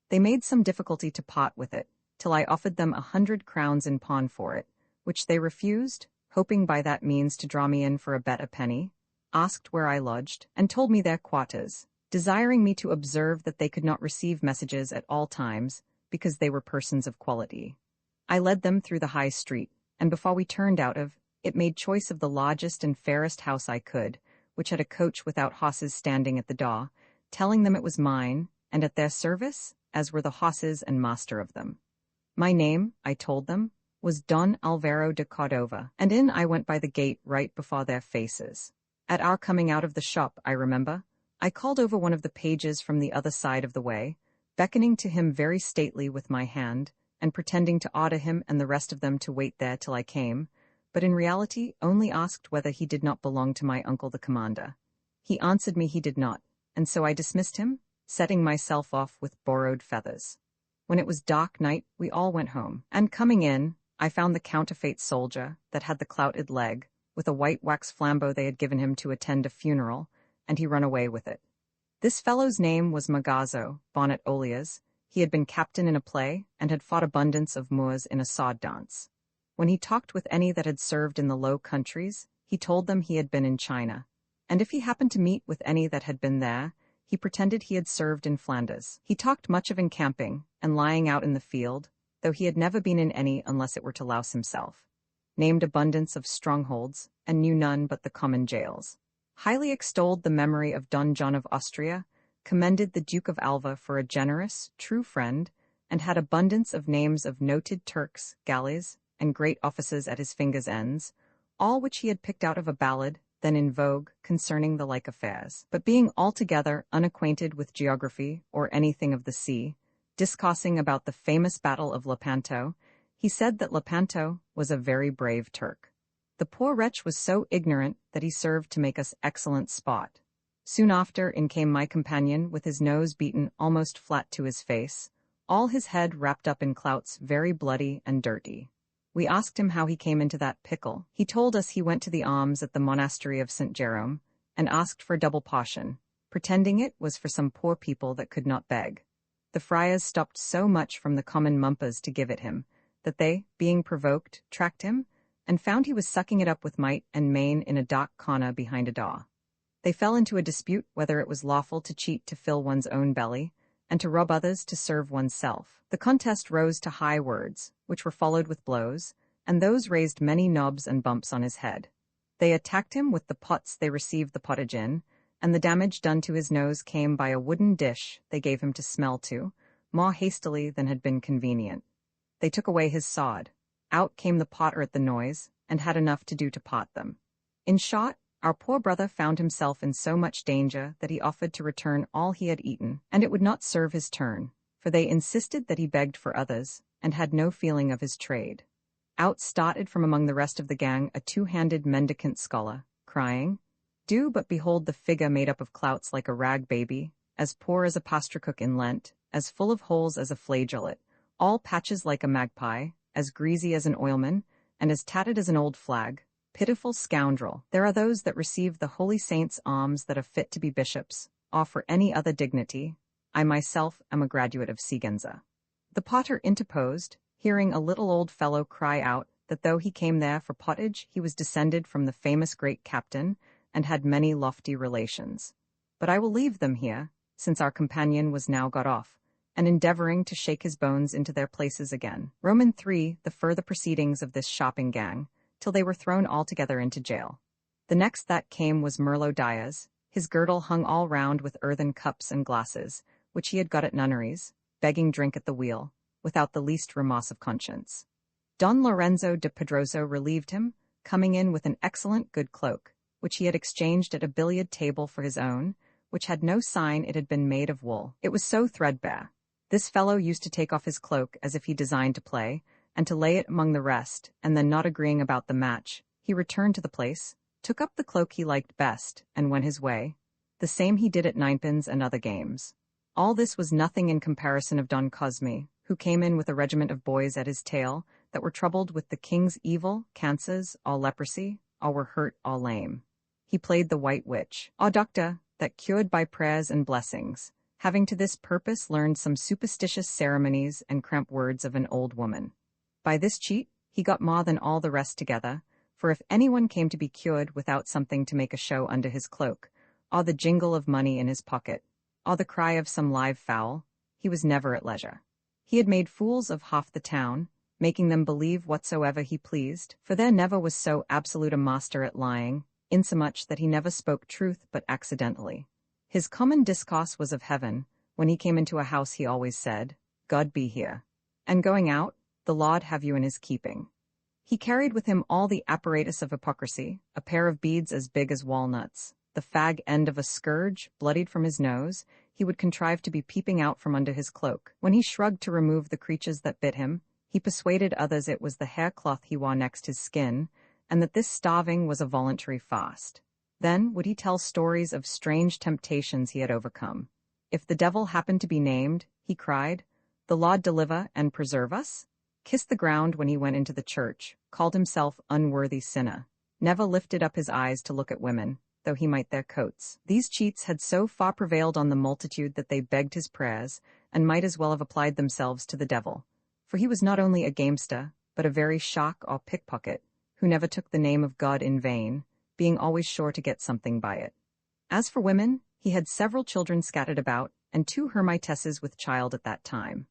They made some difficulty to part with it, till I offered them 100 crowns in pawn for it, which they refused, hoping by that means to draw me in for a bet a penny, asked where I lodged, and told me their quarters, desiring me to observe that they could not receive messages at all times, because they were persons of quality. I led them through the high street, and before we turned out of it, made choice of the largest and fairest house I could, which had a coach without horses standing at the door, telling them it was mine, and at their service, as were the horses and master of them. My name, I told them, was Don Alvaro de Cordova, and in I went by the gate right before their faces. At our coming out of the shop, I remember, I called over one of the pages from the other side of the way, beckoning to him very stately with my hand, and pretending to order him and the rest of them to wait there till I came, but in reality only asked whether he did not belong to my uncle the commander. He answered me he did not, and so I dismissed him, setting myself off with borrowed feathers. When it was dark night, we all went home, and coming in, I found the counterfeit soldier that had the clouted leg, with a white wax flambeau they had given him to attend a funeral, and he run away with it. This fellow's name was Magazo, Bonnet Olias. He had been captain in a play, and had fought abundance of Moors in a sod dance. When he talked with any that had served in the Low Countries, he told them he had been in China, and if he happened to meet with any that had been there, he pretended he had served in Flanders. He talked much of encamping, and lying out in the field, though he had never been in any unless it were to louse himself. named abundance of strongholds, and knew none but the common jails. Highly extolled the memory of Don John of Austria, commended the Duke of Alva for a generous, true friend, and had abundance of names of noted Turks, galleys, and great offices at his fingers' ends, all which he had picked out of a ballad, then in vogue, concerning the like affairs. But being altogether unacquainted with geography or anything of the sea, discoursing about the famous battle of Lepanto, he said that Lepanto was a very brave Turk. The poor wretch was so ignorant that he served to make us excellent sport. Soon after in came my companion with his nose beaten almost flat to his face, all his head wrapped up in clouts very bloody and dirty. We asked him how he came into that pickle. He told us he went to the alms at the monastery of St. Jerome, and asked for double portion, pretending it was for some poor people that could not beg. The friars stopped so much from the common mumpers to give it him, that they, being provoked, tracked him, and found he was sucking it up with might and main in a dark corner behind a door. They fell into a dispute whether it was lawful to cheat to fill one's own belly, and to rob others to serve oneself. The contest rose to high words, which were followed with blows, and those raised many knobs and bumps on his head. They attacked him with the pots they received the pottage in, and the damage done to his nose came by a wooden dish they gave him to smell to, more hastily than had been convenient. They took away his sod. Out came the potter at the noise, and had enough to do to pot them. In short, our poor brother found himself in so much danger that he offered to return all he had eaten, and it would not serve his turn, for they insisted that he begged for others, and had no feeling of his trade. Out started from among the rest of the gang a two-handed mendicant scholar, crying, "Do but behold the figure made up of clouts like a rag baby, as poor as a pastracook in Lent, as full of holes as a flageolet, all patches like a magpie, as greasy as an oilman, and as tattered as an old flag. Pitiful scoundrel! There are those that receive the holy saints' alms that are fit to be bishops, or for any other dignity. I myself am a graduate of Sigenza." The potter interposed, hearing a little old fellow cry out that though he came there for pottage, he was descended from the famous great captain, and had many lofty relations. But I will leave them here, since our companion was now got off, and endeavoring to shake his bones into their places again. Roman 3. The further proceedings of this shopping gang, till they were thrown altogether into jail. The next that came was Merlo Diaz, his girdle hung all round with earthen cups and glasses, which he had got at nunneries, begging drink at the wheel, without the least remorse of conscience. Don Lorenzo de Pedroso relieved him, coming in with an excellent good cloak, which he had exchanged at a billiard table for his own, which had no sign it had been made of wool. It was so threadbare. This fellow used to take off his cloak as if he designed to play, and to lay it among the rest, and then not agreeing about the match, he returned to the place, took up the cloak he liked best, and went his way. The same he did at ninepins and other games. All this was nothing in comparison of Don Cosme, who came in with a regiment of boys at his tail, that were troubled with the king's evil, cancers, all leprosy, all were hurt, all lame. He played the white witch, or doctor, that cured by prayers and blessings, having to this purpose learned some superstitious ceremonies and cramp words of an old woman. By this cheat, he got more than all the rest together, for if anyone came to be cured without something to make a show under his cloak, or the jingle of money in his pocket, or the cry of some live fowl, he was never at leisure. He had made fools of half the town, making them believe whatsoever he pleased, for there never was so absolute a master at lying, insomuch that he never spoke truth but accidentally. His common discourse was of heaven. When he came into a house he always said, "God be here," and going out, "The Lord have you in his keeping." He carried with him all the apparatus of hypocrisy, a pair of beads as big as walnuts, the fag end of a scourge, bloodied from his nose, he would contrive to be peeping out from under his cloak. When he shrugged to remove the creatures that bit him, he persuaded others it was the haircloth he wore next his skin, and that this starving was a voluntary fast. Then would he tell stories of strange temptations he had overcome. If the devil happened to be named, he cried, "The Lord deliver and preserve us," kissed the ground when he went into the church, called himself unworthy sinner, never lifted up his eyes to look at women, though he might their coats. These cheats had so far prevailed on the multitude that they begged his prayers, and might as well have applied themselves to the devil, for he was not only a gamester, but a very shock or pickpocket, who never took the name of God in vain, being always sure to get something by it. As for women, he had several children scattered about, and 2 hermitesses with child at that time.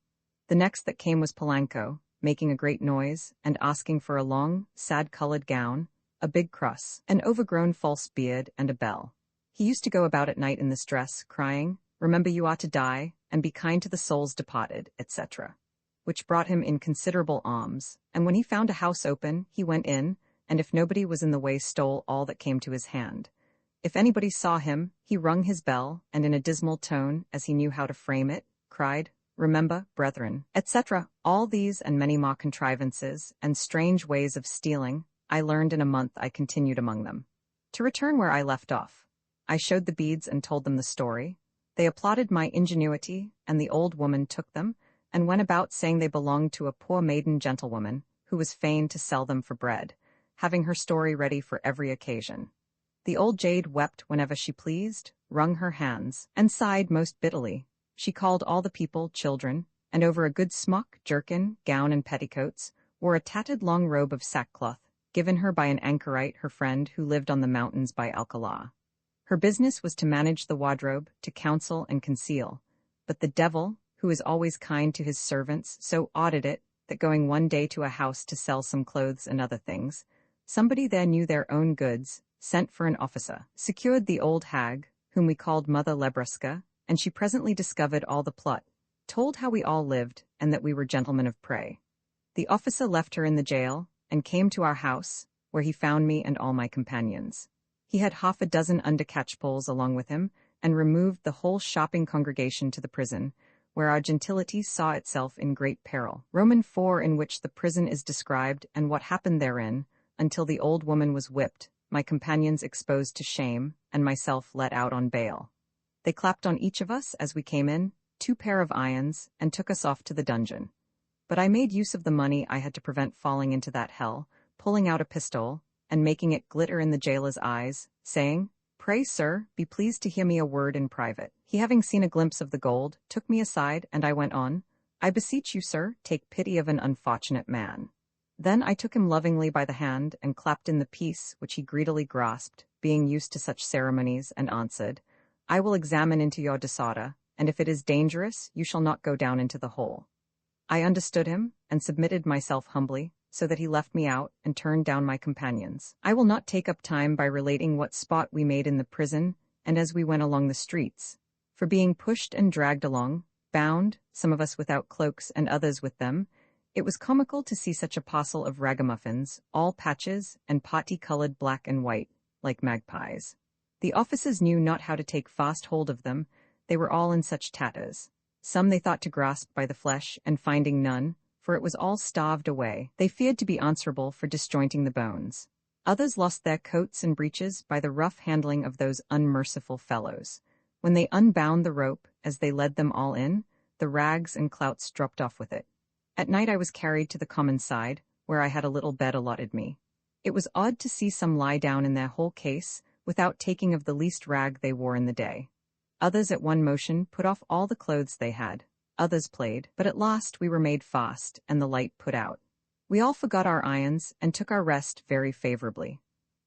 The next that came was Polanco, making a great noise, and asking for a long, sad-colored gown, a big cross, an overgrown false beard, and a bell. He used to go about at night in this dress, crying, "Remember you are to die, and be kind to the souls departed," etc., which brought him in considerable alms, and when he found a house open, he went in, and if nobody was in the way stole all that came to his hand. If anybody saw him, he rung his bell, and in a dismal tone, as he knew how to frame it, cried, "Remember, brethren," etc. All these and many more contrivances and strange ways of stealing I learned in a month I continued among them. To return where I left off, I showed the beads and told them the story. They applauded my ingenuity, and the old woman took them, and went about saying they belonged to a poor maiden gentlewoman, who was fain to sell them for bread, having her story ready for every occasion. The old jade wept whenever she pleased, wrung her hands, and sighed most bitterly. She called all the people children, and over a good smock, jerkin, gown, and petticoats, wore a tattered long robe of sackcloth, given her by an anchorite, her friend, who lived on the mountains by Alcala. Her business was to manage the wardrobe, to counsel and conceal, but the devil, who is always kind to his servants, so awed it that going one day to a house to sell some clothes and other things, somebody there knew their own goods, sent for an officer, secured the old hag, whom we called Mother Lebreska, and she presently discovered all the plot, told how we all lived, and that we were gentlemen of prey. The officer left her in the jail, and came to our house, where he found me and all my companions. He had 6 under catchpoles along with him, and removed the whole shopping congregation to the prison, where our gentility saw itself in great peril. Roman 4, in which the prison is described, and what happened therein, until the old woman was whipped, my companions exposed to shame, and myself let out on bail. They clapped on each of us as we came in 2 pair of irons, and took us off to the dungeon. But I made use of the money I had to prevent falling into that hell, pulling out a pistol, and making it glitter in the jailer's eyes, saying, "Pray, sir, be pleased to hear me a word in private." He, having seen a glimpse of the gold, took me aside, and I went on, "I beseech you, sir, take pity of an unfortunate man." Then I took him lovingly by the hand, and clapped in the piece, which he greedily grasped, being used to such ceremonies, and answered, "I will examine into your disorder, and if it is dangerous, you shall not go down into the hole." I understood him, and submitted myself humbly, so that he left me out, and turned down my companions. I will not take up time by relating what spot we made in the prison, and as we went along the streets. For being pushed and dragged along, bound, some of us without cloaks and others with them, it was comical to see such a parcel of ragamuffins, all patches, and party-colored black and white, like magpies. The officers knew not how to take fast hold of them, they were all in such tatters. Some they thought to grasp by the flesh, and finding none, for it was all starved away, they feared to be answerable for disjointing the bones. Others lost their coats and breeches by the rough handling of those unmerciful fellows. When they unbound the rope, as they led them all in, the rags and clouts dropped off with it. At night I was carried to the common side, where I had a little bed allotted me. It was odd to see some lie down in their whole case, without taking of the least rag they wore in the day. Others at one motion put off all the clothes they had. Others played, but at last we were made fast, and the light put out. We all forgot our irons, and took our rest very favorably.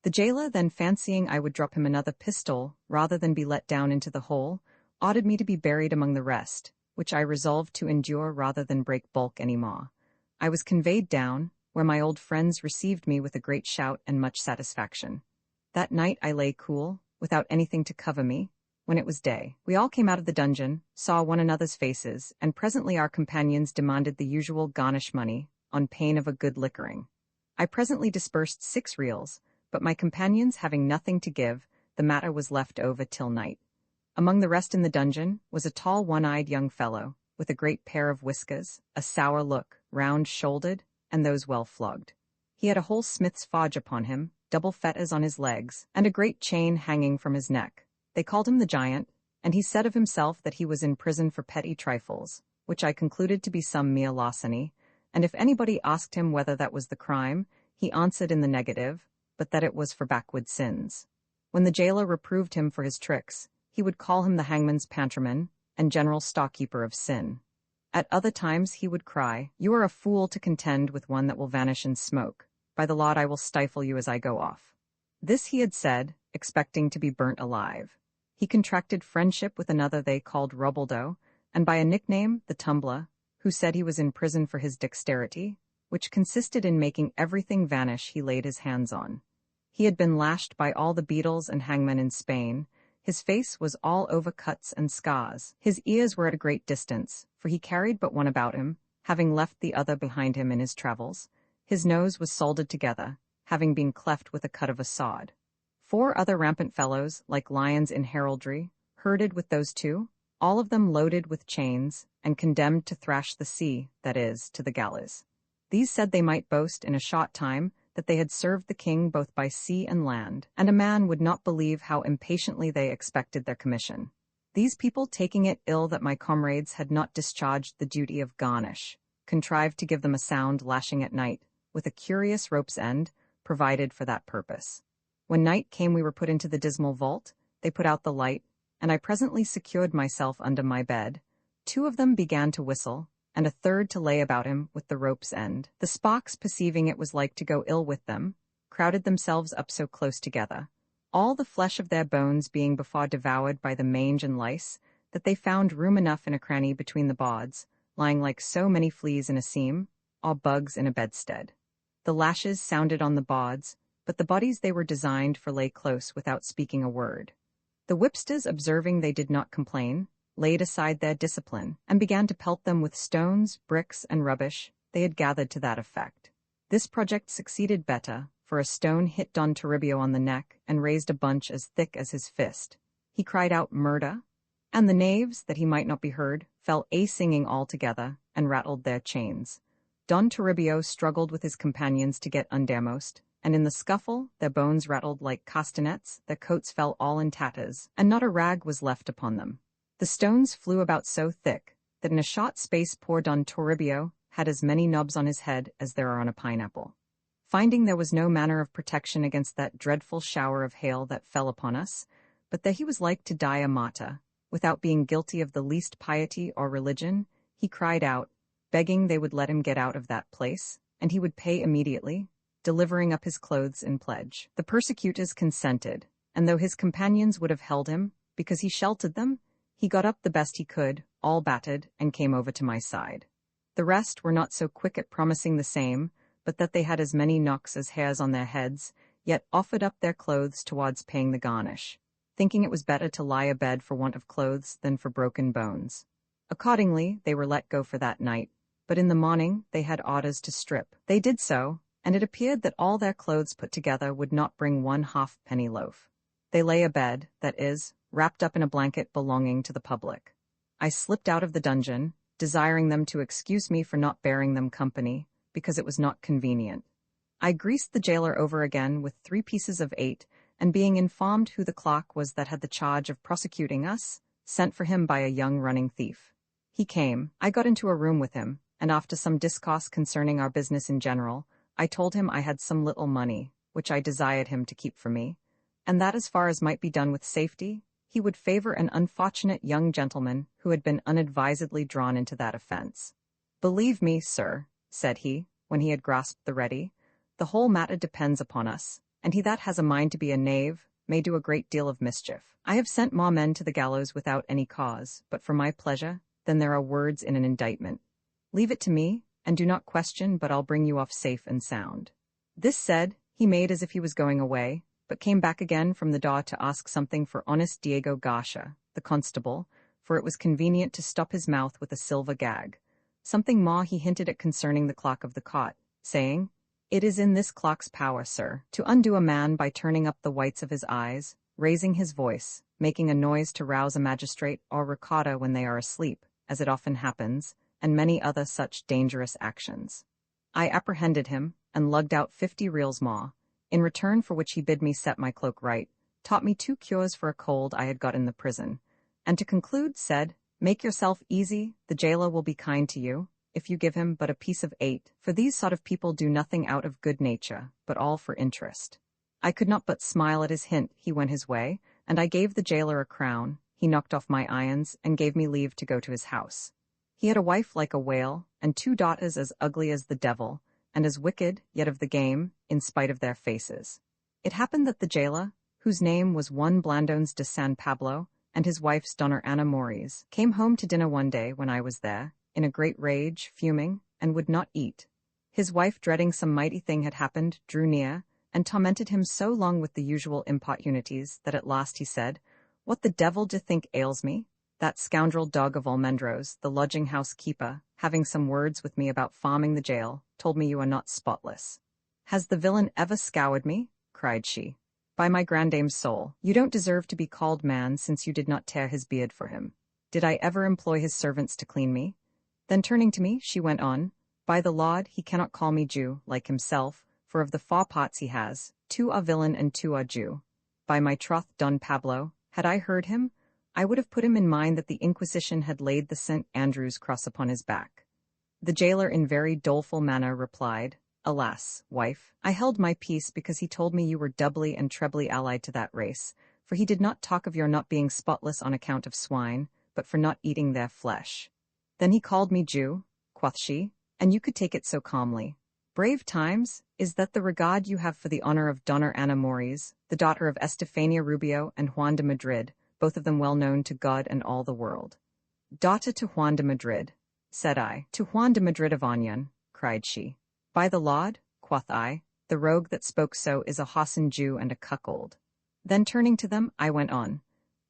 The jailer, then fancying I would drop him another pistol, rather than be let down into the hole, ordered me to be buried among the rest, which I resolved to endure rather than break bulk any more. I was conveyed down, where my old friends received me with a great shout and much satisfaction. That night I lay cool, without anything to cover me. When it was day, we all came out of the dungeon, saw one another's faces, and presently our companions demanded the usual garnish money, on pain of a good liquoring. I presently disbursed 6 reals, but my companions having nothing to give, the matter was left over till night. Among the rest in the dungeon was a tall one-eyed young fellow, with a great pair of whiskers, a sour look, round-shouldered, and those well flogged. He had a whole smith's forge upon him, double fetters on his legs, and a great chain hanging from his neck. They called him the Giant, and he said of himself that he was in prison for petty trifles, which I concluded to be some mere larceny, and if anybody asked him whether that was the crime, he answered in the negative, but that it was for backward sins. When the jailer reproved him for his tricks, he would call him the hangman's panterman, and general stockkeeper of sin. At other times he would cry, "You are a fool to contend with one that will vanish in smoke. By the Lord I will stifle you as I go off." This he had said, expecting to be burnt alive. He contracted friendship with another they called Rubbledo, and by a nickname, the Tumbler, who said he was in prison for his dexterity, which consisted in making everything vanish he laid his hands on. He had been lashed by all the beadles and hangmen in Spain. His face was all over cuts and scars. His ears were at a great distance, for he carried but one about him, having left the other behind him in his travels. His nose was soldered together, having been cleft with a cut of a sod. 4 other rampant fellows, like lions in heraldry, herded with those 2, all of them loaded with chains, and condemned to thrash the sea, that is, to the galleys. These said they might boast in a short time that they had served the king both by sea and land, and a man would not believe how impatiently they expected their commission. These people, taking it ill that my comrades had not discharged the duty of garnish, contrived to give them a sound lashing at night, with a curious rope's end, provided for that purpose. When night came we were put into the dismal vault, they put out the light, and I presently secured myself under my bed. 2 of them began to whistle, and a third to lay about him with the rope's end. The Sparks, perceiving it was like to go ill with them, crowded themselves up so close together, all the flesh of their bones being before devoured by the mange and lice, that they found room enough in a cranny between the boards, lying like so many fleas in a seam, or bugs in a bedstead. The lashes sounded on the boards, but the bodies they were designed for lay close without speaking a word. The whipsters, observing they did not complain, laid aside their discipline, and began to pelt them with stones, bricks, and rubbish they had gathered to that effect. This project succeeded better, for a stone hit Don Toribio on the neck and raised a bunch as thick as his fist. He cried out, "Murder!" And the knaves, that he might not be heard, fell a-singing all together, and rattled their chains. Don Toribio struggled with his companions to get undermost, and in the scuffle their bones rattled like castanets, their coats fell all in tatters, and not a rag was left upon them. The stones flew about so thick that in a short space poor Don Toribio had as many knobs on his head as there are on a pineapple. Finding there was no manner of protection against that dreadful shower of hail that fell upon us, but that he was like to die a martyr, without being guilty of the least piety or religion, he cried out, begging they would let him get out of that place, and he would pay immediately, delivering up his clothes in pledge. The persecutors consented, and though his companions would have held him, because he sheltered them, he got up the best he could, all battered, and came over to my side. The rest were not so quick at promising the same, but that they had as many knocks as hairs on their heads, yet offered up their clothes towards paying the garnish, thinking it was better to lie abed for want of clothes than for broken bones. Accordingly, they were let go for that night, but in the morning they had orders to strip. They did so, and it appeared that all their clothes put together would not bring 1 halfpenny loaf. They lay abed, that is, wrapped up in a blanket belonging to the public. I slipped out of the dungeon, desiring them to excuse me for not bearing them company, because it was not convenient. I greased the jailer over again with 3 pieces of 8, and being informed who the clerk was that had the charge of prosecuting us, sent for him by a young running thief. He came, I got into a room with him, and after some discourse concerning our business in general, I told him I had some little money, which I desired him to keep for me, and that as far as might be done with safety, he would favor an unfortunate young gentleman who had been unadvisedly drawn into that offense. "Believe me, sir," said he, when he had grasped the ready, "the whole matter depends upon us, and he that has a mind to be a knave may do a great deal of mischief. I have sent more men to the gallows without any cause, but for my pleasure, than there are words in an indictment. Leave it to me, and do not question, but I'll bring you off safe and sound." This said, he made as if he was going away, but came back again from the door to ask something for honest Diego Garcia, the constable, for it was convenient to stop his mouth with a silver gag. Something more he hinted at concerning the clock of the cot, saying, "It is in this clock's power, sir, to undo a man by turning up the whites of his eyes, raising his voice, making a noise to rouse a magistrate or recorder when they are asleep, as it often happens, and many other such dangerous actions." I apprehended him, and lugged out 50 reals more, in return for which he bid me set my cloak right, taught me 2 cures for a cold I had got in the prison, and to conclude said, "Make yourself easy, the jailer will be kind to you, if you give him but a piece of 8, for these sort of people do nothing out of good nature, but all for interest." I could not but smile at his hint. He went his way, and I gave the jailer a crown. He knocked off my irons, and gave me leave to go to his house. He had a wife like a whale, and 2 daughters as ugly as the devil, and as wicked, yet of the game, in spite of their faces. It happened that the jailer, whose name was Juan Blandones de San Pablo, and his wife's Donna Ana Mores, came home to dinner one day when I was there, in a great rage, fuming, and would not eat. His wife, dreading some mighty thing had happened, drew near, and tormented him so long with the usual importunities that at last he said, "What the devil d'ye think ails me? That scoundrel dog of Almendros, the lodging-house keeper, having some words with me about farming the jail, told me you are not spotless." "Has the villain ever scoured me?" cried she. "By my grandame's soul, you don't deserve to be called man since you did not tear his beard for him. Did I ever employ his servants to clean me?" Then turning to me, she went on, "By the Lord, he cannot call me Jew, like himself, for of the 4 parts he has, 2 are villain and 2 are Jew. By my troth, Don Pablo, had I heard him, I would have put him in mind that the Inquisition had laid the St. Andrew's cross upon his back." The jailer in very doleful manner replied, "Alas, wife, I held my peace because he told me you were doubly and trebly allied to that race, for he did not talk of your not being spotless on account of swine, but for not eating their flesh. Then he called me Jew," quoth she, "and you could take it so calmly. Brave times, is that the regard you have for the honor of Donna Ana Moriz, the daughter of Estefania Rubio and Juan de Madrid, both of them well known to God and all the world?" "Daughter to Juan de Madrid," said I. "To Juan de Madrid of Onion," cried she. "By the Lord," quoth I, "the rogue that spoke so is a Hossan Jew and a cuckold." Then turning to them, I went on.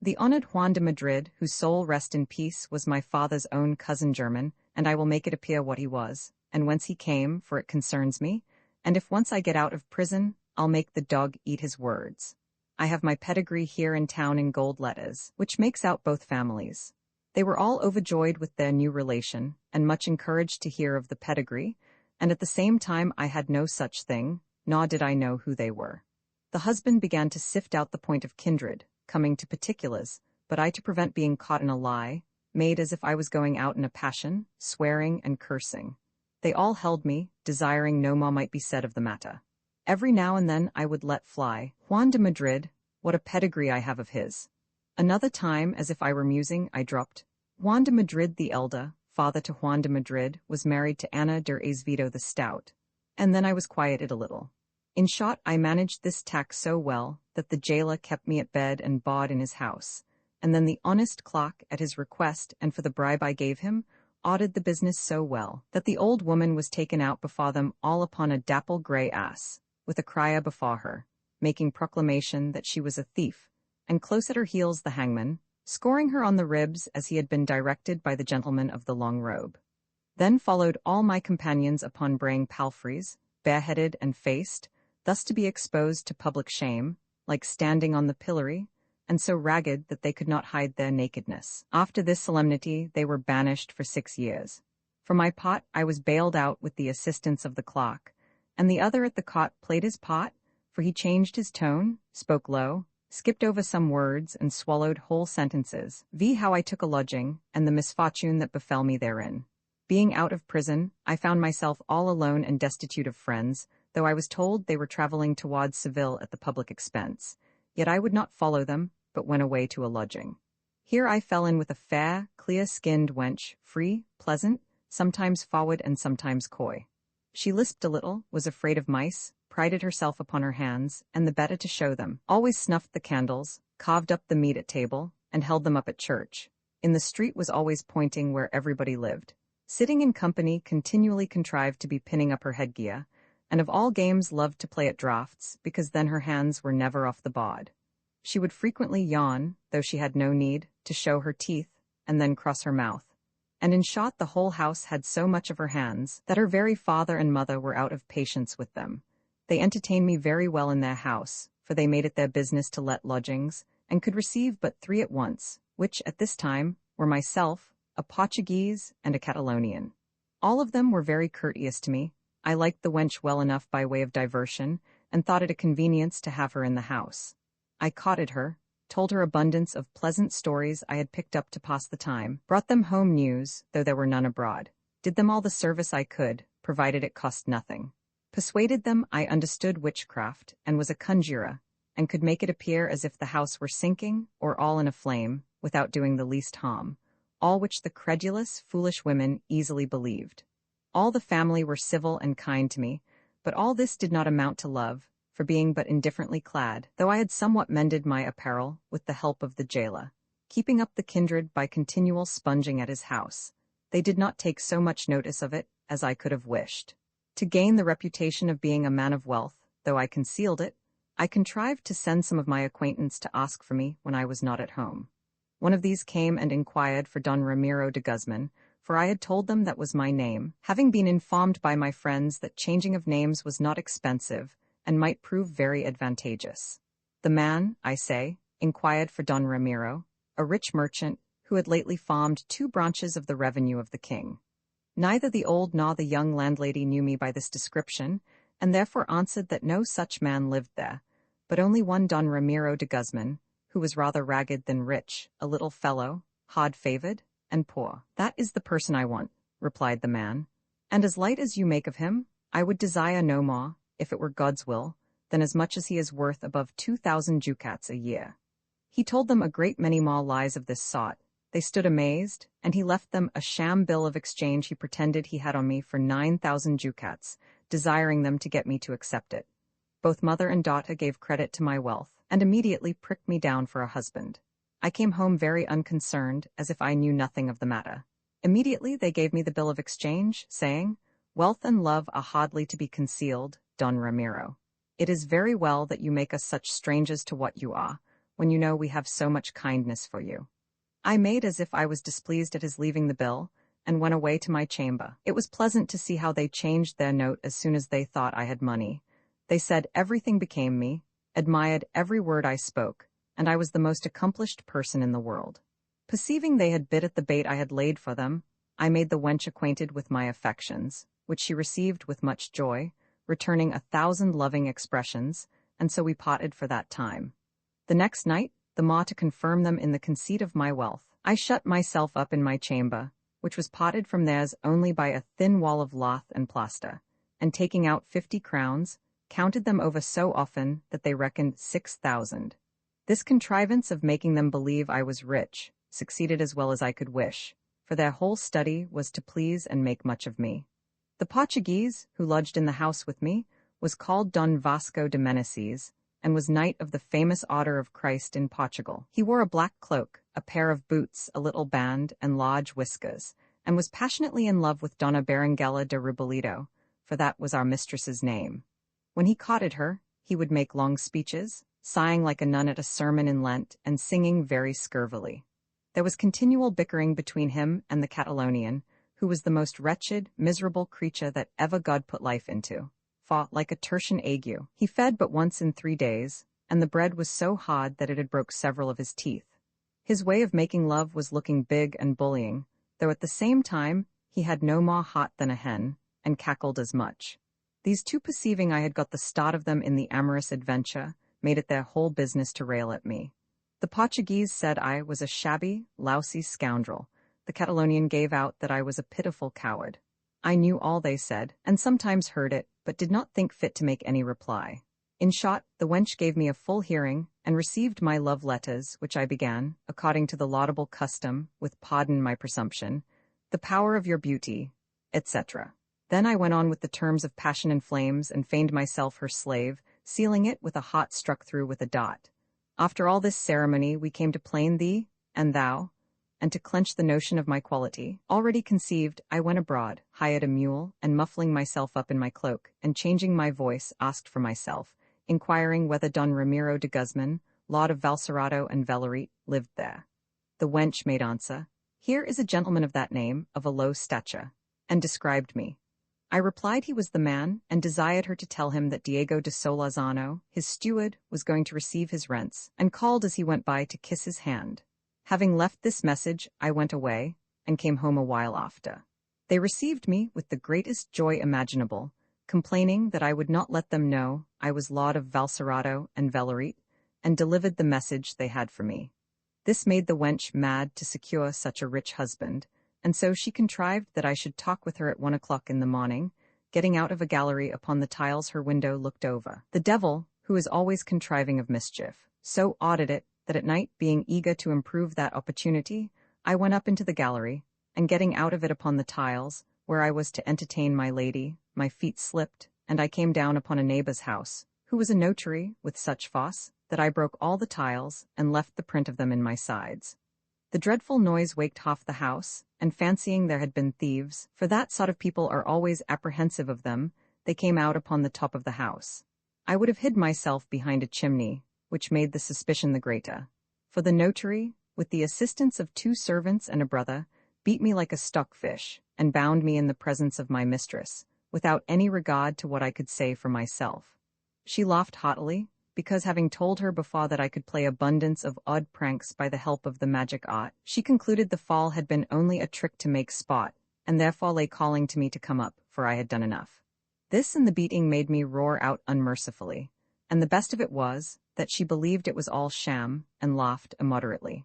"The honored Juan de Madrid, whose soul rest in peace, was my father's own cousin german, and I will make it appear what he was, and whence he came, for it concerns me, and if once I get out of prison, I'll make the dog eat his words. I have my pedigree here in town in gold letters, which makes out both families." They were all overjoyed with their new relation, and much encouraged to hear of the pedigree, and at the same time I had no such thing, nor did I know who they were. The husband began to sift out the point of kindred, coming to particulars, but I, to prevent being caught in a lie, made as if I was going out in a passion, swearing and cursing. They all held me, desiring no more might be said of the matter. Every now and then I would let fly, "Juan de Madrid, what a pedigree I have of his." Another time, as if I were musing, I dropped, "Juan de Madrid the elder, father to Juan de Madrid, was married to Ana de Azevedo the Stout," and then I was quieted a little. In short, I managed this tack so well that the jailer kept me at bed and board in his house, and then the honest clock, at his request and for the bribe I gave him, ordered the business so well that the old woman was taken out before them all upon a dapple grey ass, with a crier before her, making proclamation that she was a thief, and close at her heels the hangman, scoring her on the ribs as he had been directed by the gentleman of the long robe. Then followed all my companions upon braying palfreys, bareheaded and faced, thus to be exposed to public shame, like standing on the pillory, and so ragged that they could not hide their nakedness. After this solemnity they were banished for 6 years. For my part, I was bailed out with the assistance of the clock, and the other at the cot played his part, for he changed his tone, spoke low, skipped over some words, and swallowed whole sentences, how I took a lodging, and the misfortune that befell me therein. Being out of prison, I found myself all alone and destitute of friends, though I was told they were traveling towards Seville at the public expense. Yet I would not follow them, but went away to a lodging. Here I fell in with a fair, clear-skinned wench, free, pleasant, sometimes forward and sometimes coy. She lisped a little, was afraid of mice, prided herself upon her hands, and the better to show them, always snuffed the candles, carved up the meat at table, and held them up at church. In the street was always pointing where everybody lived. Sitting in company, continually contrived to be pinning up her headgear, and of all games loved to play at draughts, because then her hands were never off the board. She would frequently yawn, though she had no need, to show her teeth, and then cross her mouth. And in short, the whole house had so much of her hands that her very father and mother were out of patience with them. They entertained me very well in their house, for they made it their business to let lodgings, and could receive but 3 at once, which, at this time, were myself, a Portuguese, and a Catalonian. All of them were very courteous to me. I liked the wench well enough by way of diversion, and thought it a convenience to have her in the house. I courted her, told her abundance of pleasant stories I had picked up to pass the time, brought them home news, though there were none abroad, did them all the service I could, provided it cost nothing. Persuaded them I understood witchcraft, and was a conjurer, and could make it appear as if the house were sinking, or all in a flame, without doing the least harm, all which the credulous, foolish women easily believed. All the family were civil and kind to me, but all this did not amount to love, for being but indifferently clad, though I had somewhat mended my apparel with the help of the jailer, keeping up the kindred by continual sponging at his house, they did not take so much notice of it as I could have wished. To gain the reputation of being a man of wealth, though I concealed it, I contrived to send some of my acquaintance to ask for me when I was not at home. One of these came and inquired for Don Ramiro de Guzman, for I had told them that was my name, having been informed by my friends that changing of names was not expensive and might prove very advantageous. The man, I say, inquired for Don Ramiro, a rich merchant who had lately farmed 2 branches of the revenue of the king. Neither the old nor the young landlady knew me by this description, and therefore answered that no such man lived there, but only one Don Ramiro de Guzman, who was rather ragged than rich, a little fellow, hard-favored, and poor. That is the person I want, replied the man, and as light as you make of him, I would desire no more, if it were God's will, than as much as he is worth above 2,000 ducats a year. He told them a great many more lies of this sort. They stood amazed, and he left them a sham bill of exchange he pretended he had on me for 9,000 ducats, desiring them to get me to accept it. Both mother and daughter gave credit to my wealth, and immediately pricked me down for a husband. I came home very unconcerned, as if I knew nothing of the matter. Immediately they gave me the bill of exchange, saying, "Wealth and love are hardly to be concealed, Don Ramiro. It is very well that you make us such strangers to what you are, when you know we have so much kindness for you." I made as if I was displeased at his leaving the bill, and went away to my chamber. It was pleasant to see how they changed their note as soon as they thought I had money. They said everything became me, admired every word I spoke, and I was the most accomplished person in the world. Perceiving they had bit at the bait I had laid for them, I made the wench acquainted with my affections, which she received with much joy, returning 1,000 loving expressions, and so we parted for that time. The next night, the more to confirm them in the conceit of my wealth, I shut myself up in my chamber, which was parted from theirs only by a thin wall of lath and plaster, and taking out 50 crowns, counted them over so often that they reckoned 6,000. This contrivance of making them believe I was rich succeeded as well as I could wish, for their whole study was to please and make much of me. The Portuguese, who lodged in the house with me, was called Don Vasco de Meneses, and was Knight of the famous Order of Christ in Portugal. He wore a black cloak, a pair of boots, a little band, and large whiskers, and was passionately in love with Donna Berengela de Rubalito, for that was our mistress's name. When he courted her, he would make long speeches, sighing like a nun at a sermon in Lent, and singing very scurvily. There was continual bickering between him and the Catalonian, who was the most wretched, miserable creature that ever God put life into. For, like a tertian ague, he fed but once in 3 days, and the bread was so hard that it had broke several of his teeth. His way of making love was looking big and bullying, though at the same time he had no more heart than a hen, and cackled as much. These two, perceiving I had got the start of them in the amorous adventure, made it their whole business to rail at me. The Portuguese said I was a shabby, lousy scoundrel. The Catalonian gave out that I was a pitiful coward. I knew all they said, and sometimes heard it, but did not think fit to make any reply. In short, the wench gave me a full hearing, and received my love letters, which I began, according to the laudable custom, with "Pardon my presumption," "The power of your beauty," etc. Then I went on with the terms of passion and flames, and feigned myself her slave, sealing it with a heart struck through with a dot. After all this ceremony, we came to plain thee and thou, and to clench the notion of my quality. Already conceived, I went abroad, hired a mule, and muffling myself up in my cloak, and changing my voice, asked for myself, inquiring whether Don Ramiro de Guzman, Lord of Valserado and Velarit, lived there. The wench made answer, "Here is a gentleman of that name, of a low stature," and described me. I replied he was the man, and desired her to tell him that Diego de Solazano, his steward, was going to receive his rents, and called as he went by to kiss his hand. Having left this message, I went away, and came home a while after. They received me with the greatest joy imaginable, complaining that I would not let them know I was Lord of Valserado and Velarit, and delivered the message they had for me. This made the wench mad to secure such a rich husband, and so she contrived that I should talk with her at 1 o'clock in the morning, getting out of a gallery upon the tiles her window looked over. The devil, who is always contriving of mischief, so awed it that at night, being eager to improve that opportunity, I went up into the gallery, and getting out of it upon the tiles, where I was to entertain my lady, my feet slipped, and I came down upon a neighbor's house, who was a notary with such force that I broke all the tiles and left the print of them in my sides. The dreadful noise waked half the house, and fancying there had been thieves, for that sort of people are always apprehensive of them, they came out upon the top of the house. I would have hid myself behind a chimney, which made the suspicion the greater. For the notary, with the assistance of 2 servants and a brother, beat me like a stockfish, and bound me in the presence of my mistress, without any regard to what I could say for myself. She laughed heartily, because having told her before that I could play abundance of odd pranks by the help of the magic art, she concluded the fall had been only a trick to make sport, and therefore lay calling to me to come up, for I had done enough. This and the beating made me roar out unmercifully, and the best of it was that she believed it was all sham, and laughed immoderately.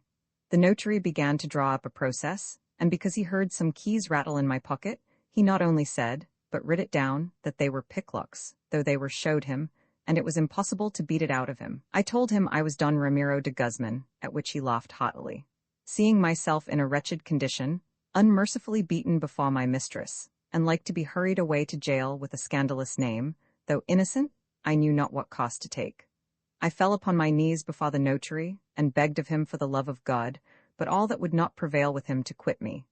The notary began to draw up a process, and because he heard some keys rattle in my pocket, he not only said, but writ it down, that they were picklocks, though they were showed him, and it was impossible to beat it out of him. I told him I was Don Ramiro de Guzman, at which he laughed heartily. Seeing myself in a wretched condition, unmercifully beaten before my mistress, and like to be hurried away to jail with a scandalous name, though innocent, I knew not what course to take. I fell upon my knees before the notary, and begged of him for the love of God, but all that would not prevail with him to quit me.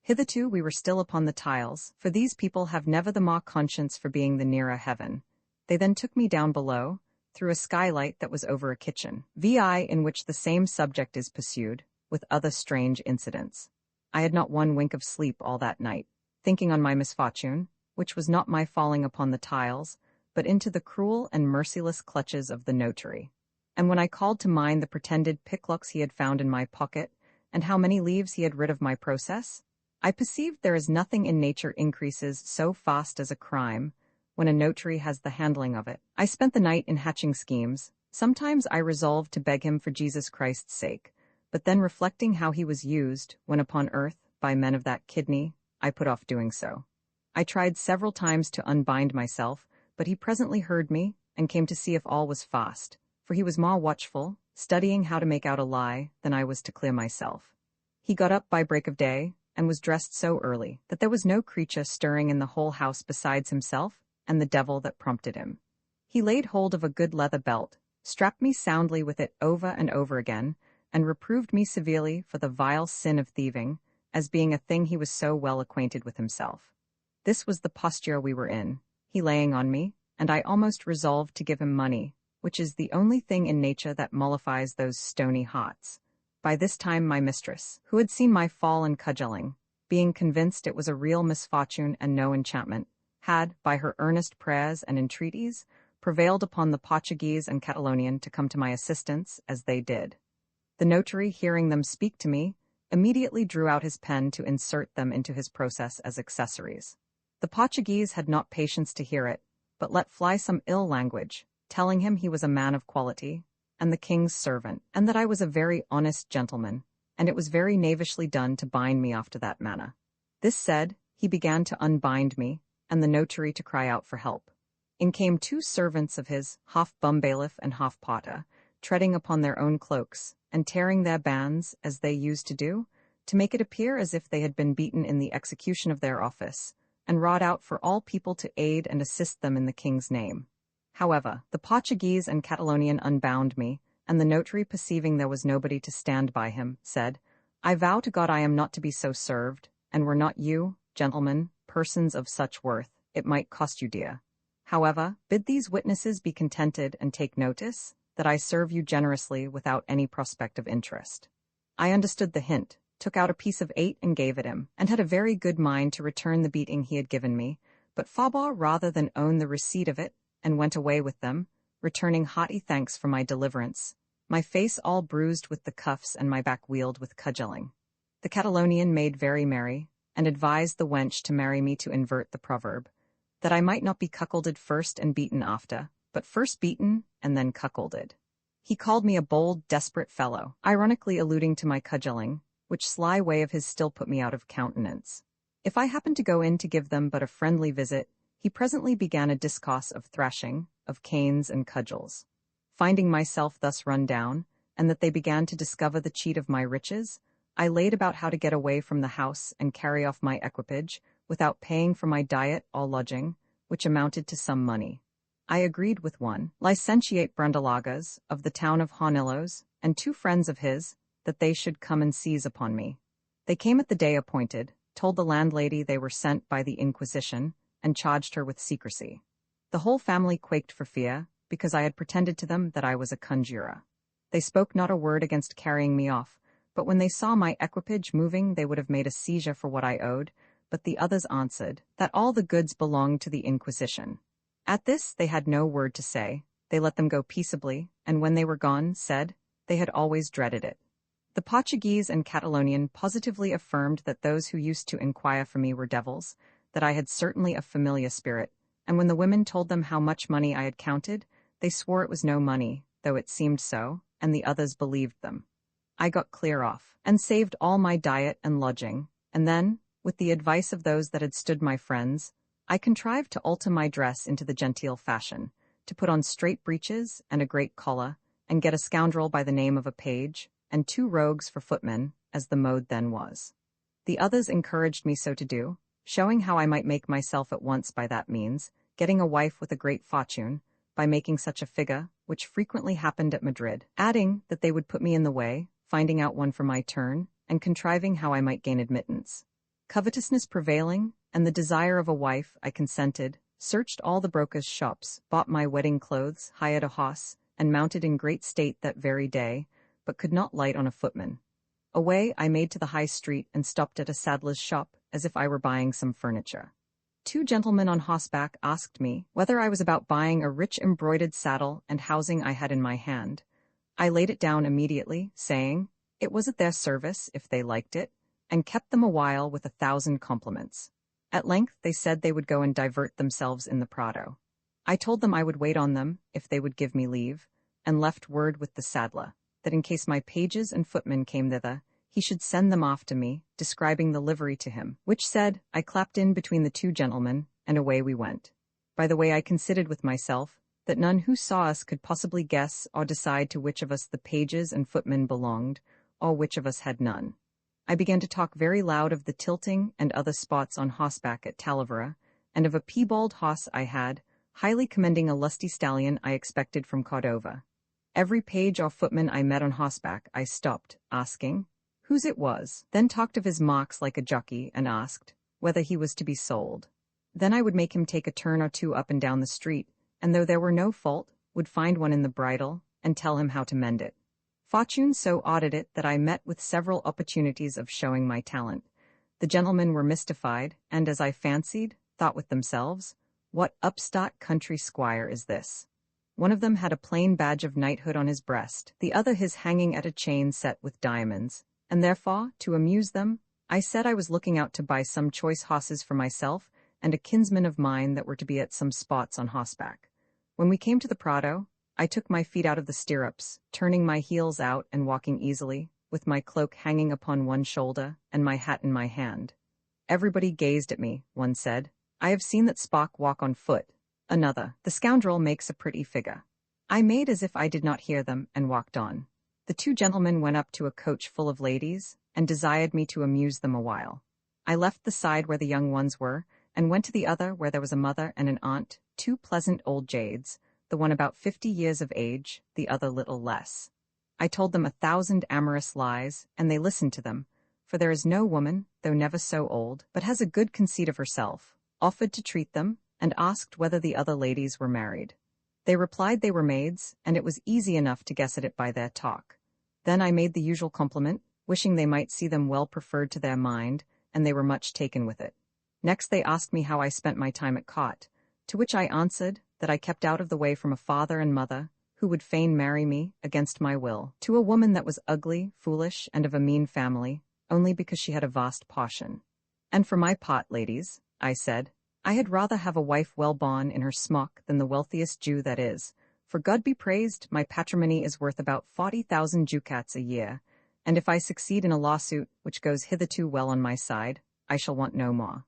Hitherto we were still upon the tiles, for these people have never the more conscience for being the nearer heaven. They then took me down below, through a skylight that was over a kitchen, in which the same subject is pursued, with other strange incidents. I had not one wink of sleep all that night, thinking on my misfortune, which was not my falling upon the tiles, but into the cruel and merciless clutches of the notary. And when I called to mind the pretended picklocks he had found in my pocket, and how many leaves he had rid of my process, I perceived there is nothing in nature increases so fast as a crime, when a notary has the handling of it. I spent the night in hatching schemes. Sometimes I resolved to beg him for Jesus Christ's sake, but then reflecting how he was used, when upon earth, by men of that kidney, I put off doing so. I tried several times to unbind myself, but he presently heard me, and came to see if all was fast, for he was more watchful, studying how to make out a lie, than I was to clear myself. He got up by break of day, and was dressed so early, that there was no creature stirring in the whole house besides himself, and the devil that prompted him. He laid hold of a good leather belt, strapped me soundly with it over and over again, and reproved me severely for the vile sin of thieving, as being a thing he was so well acquainted with himself. This was the posture we were in, he laying on me, and I almost resolved to give him money, which is the only thing in nature that mollifies those stony hearts. By this time my mistress, who had seen my fall and cudgelling, being convinced it was a real misfortune and no enchantment, had, by her earnest prayers and entreaties, prevailed upon the Portuguese and Catalonian to come to my assistance, as they did. The notary, hearing them speak to me, immediately drew out his pen to insert them into his process as accessories. The Portuguese had not patience to hear it, but let fly some ill language, telling him he was a man of quality, and the king's servant, and that I was a very honest gentleman, and it was very knavishly done to bind me after that manner. This said, he began to unbind me, and the notary to cry out for help. In came 2 servants of his, half bum-bailiff and half potter, treading upon their own cloaks, and tearing their bands, as they used to do, to make it appear as if they had been beaten in the execution of their office, and wrought out for all people to aid and assist them in the king's name. However, the Portuguese and Catalonian unbound me, and the notary, perceiving there was nobody to stand by him, said, I vow to God I am not to be so served, and were not you, gentlemen, persons of such worth, it might cost you dear. However, bid these witnesses be contented and take notice, that I serve you generously without any prospect of interest. I understood the hint, took out a piece of 8 and gave it him, and had a very good mind to return the beating he had given me, but forbore rather than own the receipt of it, and went away with them, returning hearty thanks for my deliverance, my face all bruised with the cuffs and my back wheeled with cudgelling. The Catalonian made very merry, and advised the wench to marry me to invert the proverb, that I might not be cuckolded first and beaten after, but first beaten and then cuckolded. He called me a bold, desperate fellow, ironically alluding to my cudgelling, which sly way of his still put me out of countenance. If I happened to go in to give them but a friendly visit, he presently began a discourse of thrashing, of canes and cudgels. Finding myself thus run down, and that they began to discover the cheat of my riches, I laid about how to get away from the house and carry off my equipage, without paying for my diet or lodging, which amounted to some money. I agreed with one, licentiate Brandalagas, of the town of Honillos, and 2 friends of his, that they should come and seize upon me. They came at the day appointed, told the landlady they were sent by the Inquisition, and charged her with secrecy. The whole family quaked for fear, because I had pretended to them that I was a conjurer. They spoke not a word against carrying me off, but when they saw my equipage moving they would have made a seizure for what I owed, but the others answered that all the goods belonged to the Inquisition. At this they had no word to say. They let them go peaceably, and when they were gone, said they had always dreaded it. The Portuguese and Catalonian positively affirmed that those who used to inquire for me were devils, that I had certainly a familiar spirit, and when the women told them how much money I had counted, they swore it was no money, though it seemed so, and the others believed them. I got clear off, and saved all my diet and lodging, and then, with the advice of those that had stood my friends, I contrived to alter my dress into the genteel fashion, to put on straight breeches and a great collar, and get a scoundrel by the name of a page, and 2 rogues for footmen, as the mode then was. The others encouraged me so to do, showing how I might make myself at once by that means, getting a wife with a great fortune, by making such a figure, which frequently happened at Madrid, adding that they would put me in the way, finding out one for my turn, and contriving how I might gain admittance. Covetousness prevailing, and the desire of a wife, I consented, searched all the brokers' shops, bought my wedding clothes, hired a horse, and mounted in great state that very day, but could not light on a footman. Away I made to the high street and stopped at a saddler's shop, as if I were buying some furniture. 2 gentlemen on horseback asked me whether I was about buying a rich embroidered saddle and housing I had in my hand. I laid it down immediately, saying it was at their service if they liked it, and kept them a while with 1,000 compliments. At length they said they would go and divert themselves in the Prado. I told them I would wait on them, if they would give me leave, and left word with the saddler, that in case my pages and footmen came thither, he should send them off to me, describing the livery to him, which said, I clapped in between the 2 gentlemen, and away we went. By the way I considered with myself, that none who saw us could possibly guess or decide to which of us the pages and footmen belonged, or which of us had none. I began to talk very loud of the tilting and other spots on horseback at Talavera, and of a piebald horse I had, highly commending a lusty stallion I expected from Cordova. Every page or footman I met on horseback I stopped, asking whose it was, then talked of his marks like a jockey, and asked whether he was to be sold. Then I would make him take a turn or 2 up and down the street, and though there were no fault, would find one in the bridle, and tell him how to mend it. Fortune so ordered it that I met with several opportunities of showing my talent. The gentlemen were mystified, and, as I fancied, thought with themselves, what upstart country squire is this? One of them had a plain badge of knighthood on his breast, the other his hanging at a chain set with diamonds, and therefore, to amuse them, I said I was looking out to buy some choice horses for myself and a kinsman of mine that were to be at some spots on horseback. When we came to the Prado, I took my feet out of the stirrups, turning my heels out and walking easily, with my cloak hanging upon one shoulder and my hat in my hand. Everybody gazed at me, one said, I have seen that Spock walk on foot. Another, the scoundrel makes a pretty figure. I made as if I did not hear them and walked on. The 2 gentlemen went up to a coach full of ladies, and desired me to amuse them a while. I left the side where the young ones were, and went to the other where there was a mother and an aunt, 2 pleasant old jades, the one about 50 years of age, the other little less. I told them 1,000 amorous lies, and they listened to them, for there is no woman, though never so old, but has a good conceit of herself, offered to treat them, and asked whether the other ladies were married. They replied they were maids, and it was easy enough to guess at it by their talk. Then I made the usual compliment, wishing they might see them well preferred to their mind, and they were much taken with it. Next they asked me how I spent my time at court, to which I answered that I kept out of the way from a father and mother, who would fain marry me, against my will, to a woman that was ugly, foolish, and of a mean family, only because she had a vast portion. And for my part, ladies, I said, I had rather have a wife well born in her smock than the wealthiest Jew that is, for God be praised, my patrimony is worth about 40,000 ducats a year, and if I succeed in a lawsuit which goes hitherto well on my side, I shall want no more.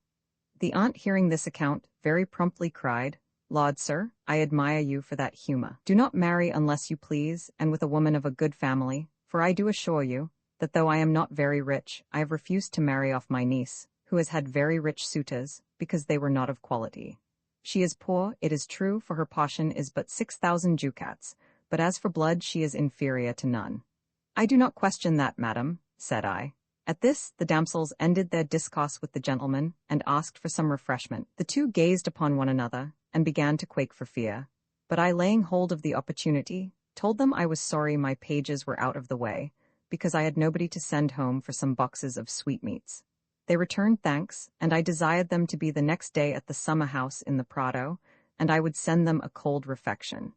The aunt, hearing this account, very promptly cried, Laud, sir, I admire you for that humour. Do not marry unless you please, and with a woman of a good family, for I do assure you, that though I am not very rich, I have refused to marry off my niece, who has had very rich suitors, because they were not of quality. She is poor, it is true, for her portion is but 6,000 ducats, but as for blood she is inferior to none. I do not question that, madam, said I. At this, the damsels ended their discourse with the gentleman, and asked for some refreshment. The 2 gazed upon one another, and began to quake for fear. But I, laying hold of the opportunity, told them I was sorry my pages were out of the way, because I had nobody to send home for some boxes of sweetmeats. They returned thanks, and I desired them to be the next day at the summer house in the Prado, and I would send them a cold refection.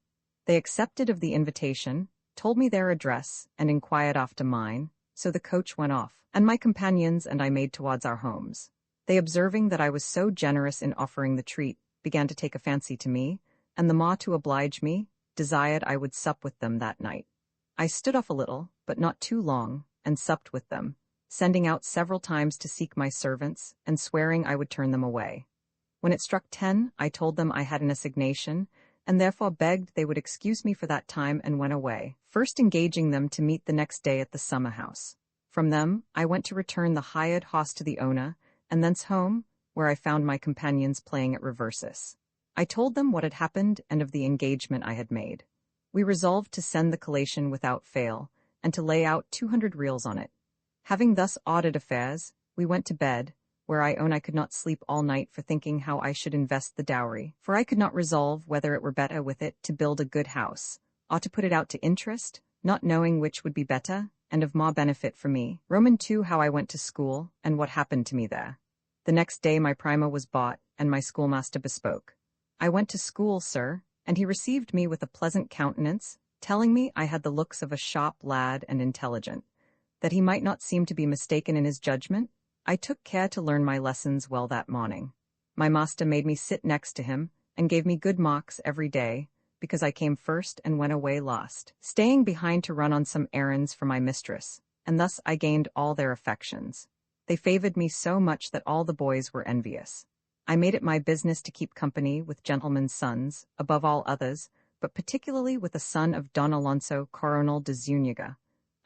They accepted of the invitation, told me their address, and inquired after mine, so the coach went off, and my companions and I made towards our homes. They, observing that I was so generous in offering the treat, began to take a fancy to me, and the ma, to oblige me, desired I would sup with them that night. I stood off a little, but not too long, and supped with them, sending out several times to seek my servants, and swearing I would turn them away. When it struck 10, I told them I had an assignation, and therefore begged they would excuse me for that time, and went away, first engaging them to meet the next day at the summer house. From them, I went to return the hired horse to the owner, and thence home, where I found my companions playing at reverses. I told them what had happened and of the engagement I had made. We resolved to send the collation without fail, and to lay out 200 reals on it. Having thus ordered affairs, we went to bed, where I own I could not sleep all night for thinking how I should invest the dowry, for I could not resolve whether it were better with it to build a good house, or to put it out to interest, not knowing which would be better, and of more benefit for me. II. How I went to school, and what happened to me there. The next day my primer was bought, and my schoolmaster bespoke. I went to school, sir, and he received me with a pleasant countenance, telling me I had the looks of a sharp lad and intelligent. That he might not seem to be mistaken in his judgment, I took care to learn my lessons well that morning. My master made me sit next to him, and gave me good marks every day, because I came first and went away last, staying behind to run on some errands for my mistress, and thus I gained all their affections. They favored me so much that all the boys were envious. I made it my business to keep company with gentlemen's sons, above all others, but particularly with a son of Don Alonso Coronel de Zúñiga.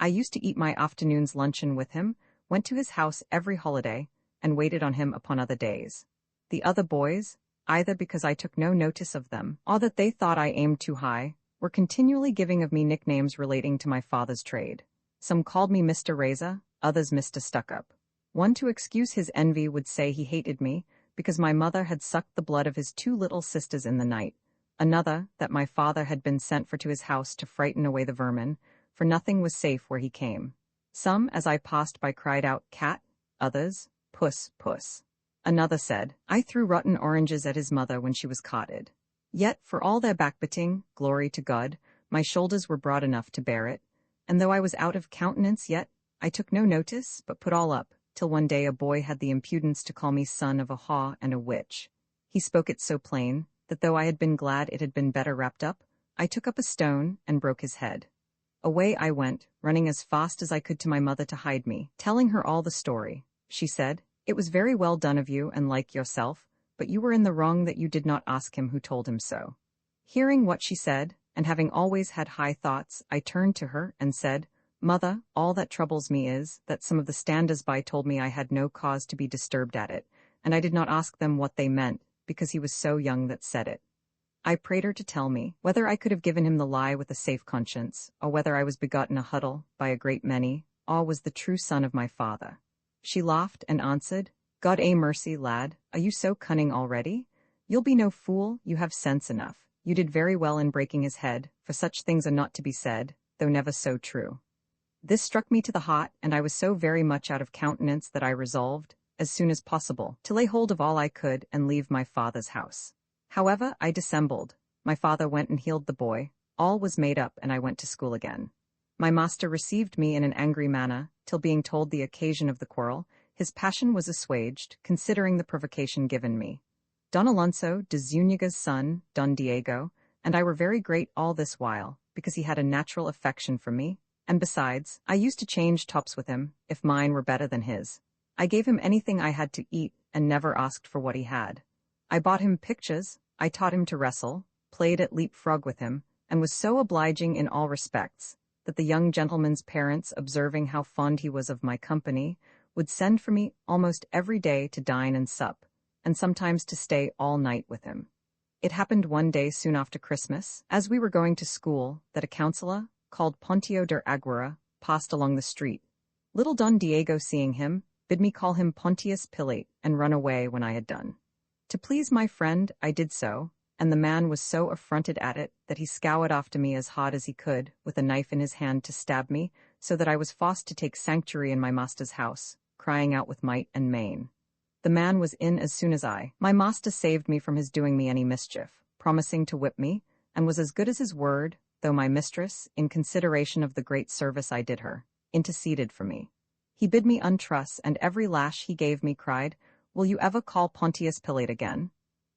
I used to eat my afternoon's luncheon with him, went to his house every holiday, and waited on him upon other days. The other boys, either because I took no notice of them, or that they thought I aimed too high, were continually giving of me nicknames relating to my father's trade. Some called me Mr. Razor, others Mr. Stuck-up. One, to excuse his envy, would say he hated me, because my mother had sucked the blood of his 2 little sisters in the night. Another, that my father had been sent for to his house to frighten away the vermin, for nothing was safe where he came. Some, as I passed by, cried out, "Cat," others, "Puss, puss." Another said, I threw rotten oranges at his mother when she was cauted. Yet, for all their backbiting, glory to God, my shoulders were broad enough to bear it, and though I was out of countenance yet, I took no notice, but put all up, till one day a boy had the impudence to call me son of a haw and a witch. He spoke it so plain, that though I had been glad it had been better wrapped up, I took up a stone and broke his head. Away I went, running as fast as I could to my mother to hide me, telling her all the story. She said, "It was very well done of you and like yourself, but you were in the wrong that you did not ask him who told him so." Hearing what she said, and having always had high thoughts, I turned to her and said, "Mother, all that troubles me is, that some of the standers-by told me I had no cause to be disturbed at it, and I did not ask them what they meant, because he was so young that said it." I prayed her to tell me, whether I could have given him the lie with a safe conscience, or whether I was begotten a huddle, by a great many, or was the true son of my father. She laughed and answered, "God a mercy, lad, are you so cunning already? You'll be no fool, you have sense enough. You did very well in breaking his head, for such things are not to be said, though never so true." This struck me to the heart, and I was so very much out of countenance that I resolved, as soon as possible, to lay hold of all I could and leave my father's house. However, I dissembled. My father went and healed the boy, all was made up, and I went to school again. My master received me in an angry manner, till being told the occasion of the quarrel, his passion was assuaged, considering the provocation given me. Don Alonso de Zúñiga's son, Don Diego, and I were very great all this while, because he had a natural affection for me, and besides, I used to change tops with him, if mine were better than his. I gave him anything I had to eat, and never asked for what he had. I bought him pictures, I taught him to wrestle, played at leap-frog with him, and was so obliging in all respects, that the young gentleman's parents, observing how fond he was of my company, would send for me almost every day to dine and sup, and sometimes to stay all night with him. It happened one day soon after Christmas, as we were going to school, that a councillor, called Pontio de Aguirre, passed along the street. Little Don Diego, seeing him, bid me call him Pontius Pilate, and run away when I had done. To please my friend, I did so, and the man was so affronted at it that he scoured after me as hard as he could, with a knife in his hand to stab me, so that I was forced to take sanctuary in my master's house, crying out with might and main. The man was in as soon as my master saved me from his doing me any mischief, promising to whip me, and was as good as his word, though my mistress, in consideration of the great service I did her, interceded for me. He bid me untruss, and every lash he gave me cried, "Will you ever call Pontius Pilate again?"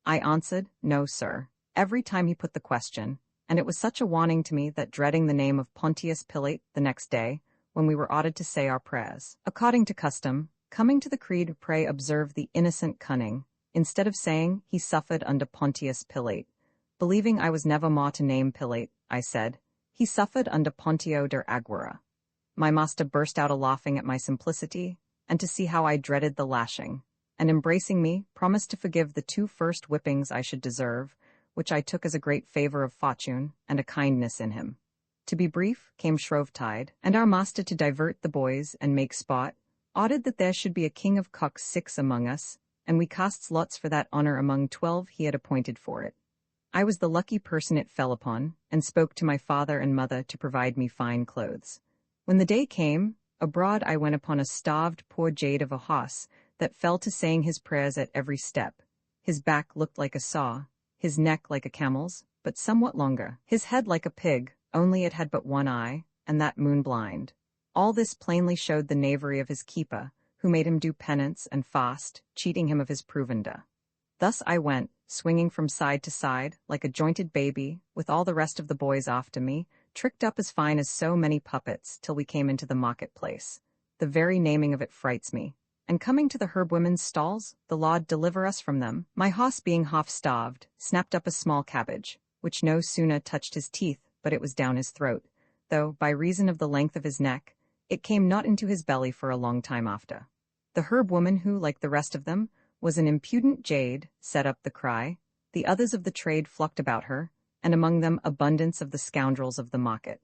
I answered, "No, sir," every time he put the question, and it was such a warning to me that, dreading the name of Pontius Pilate the next day, when we were ordered to say our prayers, according to custom, coming to the creed, pray observe the innocent cunning, instead of saying, "He suffered under Pontius Pilate," believing I was never more to name Pilate, I said, "He suffered under Pontio der Aguera." My master burst out a-laughing at my simplicity, and to see how I dreaded the lashing, and embracing me, promised to forgive the 2 first whippings I should deserve, which I took as a great favor of fortune and a kindness in him. To be brief, came Shrovetide, and our master, to divert the boys and make sport, ordered that there should be a king of cocks 6 among us, and we casts lots for that honor among 12 he had appointed for it. I was the lucky person it fell upon, and spoke to my father and mother to provide me fine clothes. When the day came, abroad I went upon a starved poor jade of a hoss that fell to saying his prayers at every step. His back looked like a saw, his neck like a camel's, but somewhat longer, his head like a pig, only it had but one eye, and that moon blind. All this plainly showed the knavery of his keeper, who made him do penance and fast, cheating him of his provender. Thus I went, swinging from side to side, like a jointed baby, with all the rest of the boys after me, tricked up as fine as so many puppets, till we came into the market-place. The very naming of it frights me. And coming to the herb-women's stalls, the Lord deliver us from them, my hoss being half-starved, snapped up a small cabbage, which no sooner touched his teeth, but it was down his throat, though, by reason of the length of his neck, it came not into his belly for a long time after. The herb-woman, who, like the rest of them, was an impudent jade, set up the cry. The others of the trade flocked about her, and among them abundance of the scoundrels of the market.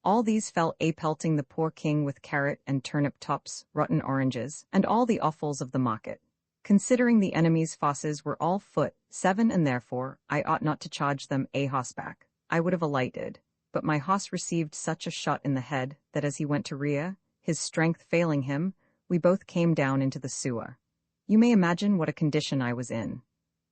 All these fell a-pelting the poor king with carrot and turnip tops, rotten oranges, and all the offals of the market. Considering the enemy's fosses were all foot 7, and therefore I ought not to charge them a hossback, I would have alighted, but my hoss received such a shot in the head that as he went to rear, his strength failing him, we both came down into the sewer. You may imagine what a condition I was in.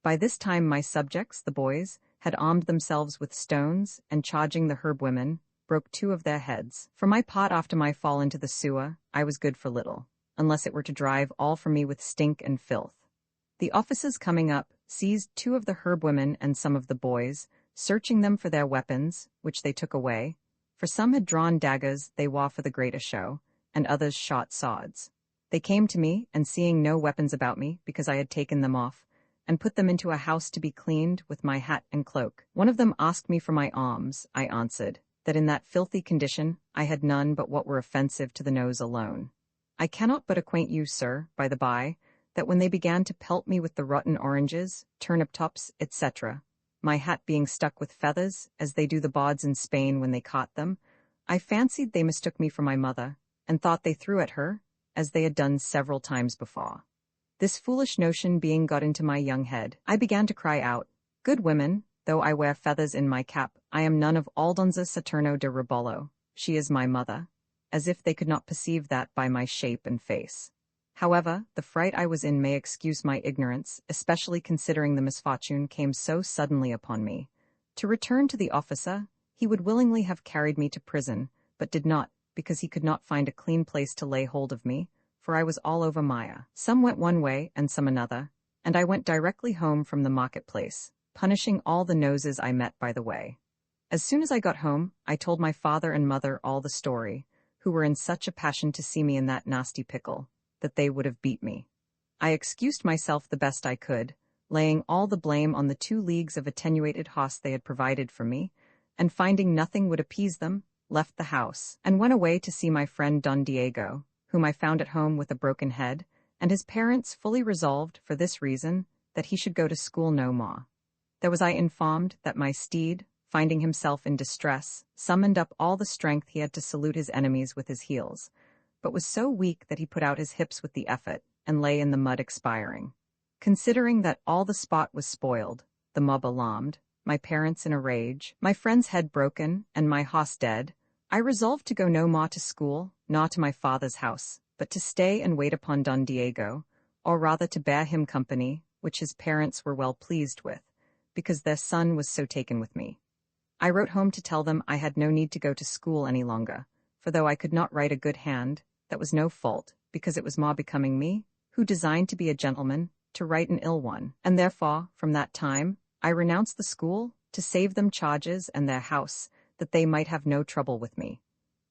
By this time my subjects, the boys, had armed themselves with stones, and charging the herb-women, broke 2 of their heads. For my part, after my fall into the sewer, I was good for little, unless it were to drive all from me with stink and filth. The officers coming up, seized 2 of the herb-women and some of the boys, searching them for their weapons, which they took away, for some had drawn daggers they wore for the greater show, and others shot swords. They came to me, and seeing no weapons about me, because I had taken them off, and put them into a house to be cleaned with my hat and cloak. One of them asked me for my alms. I answered that in that filthy condition I had none but what were offensive to the nose alone. I cannot but acquaint you, sir, by the by, that when they began to pelt me with the rotten oranges, turnip tops, etc., my hat being stuck with feathers, as they do the bawds in Spain when they caught them, I fancied they mistook me for my mother, and thought they threw at her, as they had done several times before. This foolish notion being got into my young head, I began to cry out, "Good women, though I wear feathers in my cap, I am none of Aldonza Saturno de Rebollo, she is my mother," as if they could not perceive that by my shape and face. However, the fright I was in may excuse my ignorance, especially considering the misfortune came so suddenly upon me. To return to the officer, he would willingly have carried me to prison, but did not, because he could not find a clean place to lay hold of me, for I was all over Maya. Some went one way and some another, and I went directly home from the marketplace, punishing all the noses I met by the way. As soon as I got home, I told my father and mother all the story, who were in such a passion to see me in that nasty pickle, that they would have beat me. I excused myself the best I could, laying all the blame on the 2 leagues of attenuated hoss they had provided for me, and finding nothing would appease them, left the house, and went away to see my friend Don Diego, whom I found at home with a broken head, and his parents fully resolved, for this reason, that he should go to school no more. There was I informed that my steed, finding himself in distress, summoned up all the strength he had to salute his enemies with his heels, but was so weak that he put out his hips with the effort, and lay in the mud expiring. Considering that all the spot was spoiled, the mob alarmed, my parents in a rage, my friend's head broken, and my hoss dead, I resolved to go no more to school, nor to my father's house, but to stay and wait upon Don Diego, or rather to bear him company, which his parents were well pleased with, because their son was so taken with me. I wrote home to tell them I had no need to go to school any longer, for though I could not write a good hand, that was no fault, because it was more becoming me, who designed to be a gentleman, to write an ill one, and therefore, from that time, I renounced the school, to save them charges and their house, that they might have no trouble with me.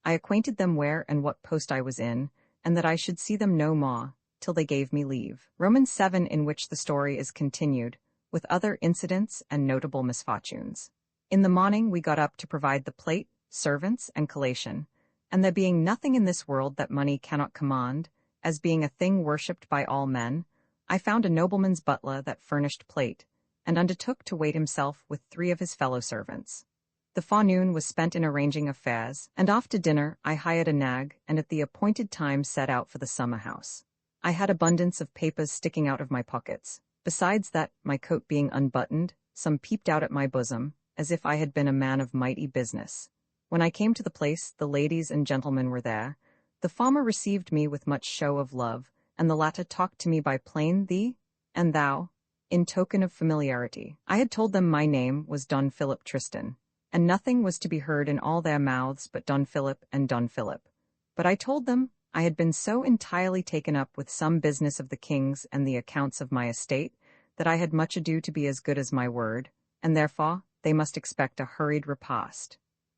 I acquainted them where and what post I was in, and that I should see them no more, till they gave me leave. Romans 7, in which the story is continued, with other incidents and notable misfortunes. In the morning we got up to provide the plate, servants, and collation, and there being nothing in this world that money cannot command, as being a thing worshipped by all men, I found a nobleman's butler that furnished plate, and undertook to wait himself with 3 of his fellow servants. The forenoon was spent in arranging affairs, and after dinner I hired a nag, and at the appointed time set out for the summer house. I had abundance of papers sticking out of my pockets. Besides that, my coat being unbuttoned, some peeped out at my bosom, as if I had been a man of mighty business. When I came to the place, the ladies and gentlemen were there. The former received me with much show of love, and the latter talked to me by plain thee and thou, in token of familiarity. I had told them my name was Don Philip Tristan, and nothing was to be heard in all their mouths but Don Philip and Don Philip. But I told them I had been so entirely taken up with some business of the king's and the accounts of my estate, that I had much ado to be as good as my word, and therefore they must expect a hurried repast.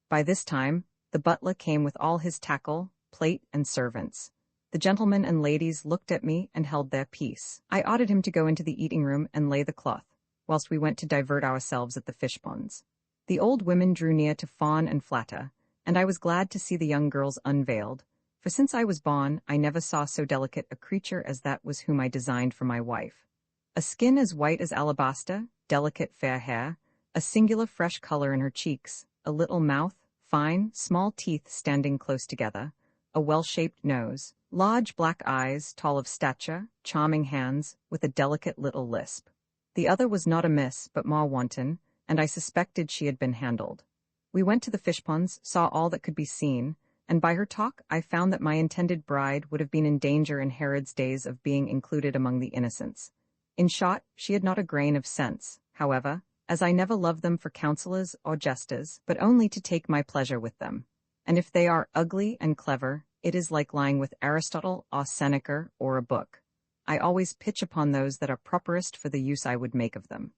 By this time, the butler came with all his tackle, plate, and servants. The gentlemen and ladies looked at me and held their peace. I ordered him to go into the eating room and lay the cloth, whilst we went to divert ourselves at the fish ponds. The old women drew near to fawn and flatter, and I was glad to see the young girls unveiled, for since I was born I never saw so delicate a creature as that was whom I designed for my wife. A skin as white as alabaster, delicate fair hair, a singular fresh color in her cheeks, a little mouth, fine, small teeth standing close together, a well-shaped nose, large black eyes, tall of stature, charming hands, with a delicate little lisp. The other was not amiss, but more wanton, and I suspected she had been handled. We went to the fish ponds, saw all that could be seen, and by her talk I found that my intended bride would have been in danger in Herod's days of being included among the innocents. In short, she had not a grain of sense, however, as I never loved them for counselors or jesters, but only to take my pleasure with them. And if they are ugly and clever, it is like lying with Aristotle or Seneca or a book. I always pitch upon those that are properest for the use I would make of them.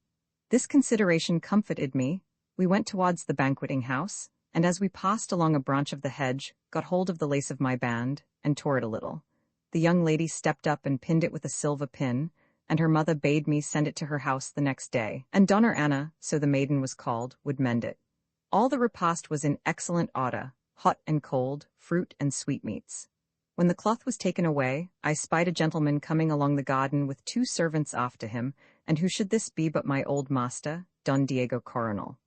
This consideration comforted me. We went towards the banqueting house, and as we passed along a branch of the hedge, got hold of the lace of my band, and tore it a little. The young lady stepped up and pinned it with a silver pin, and her mother bade me send it to her house the next day, and Donna Anna, so the maiden was called, would mend it. All the repast was in excellent order, hot and cold, fruit and sweetmeats. When the cloth was taken away, I spied a gentleman coming along the garden with 2 servants after him, and who should this be but my old master, Don Diego Coronel.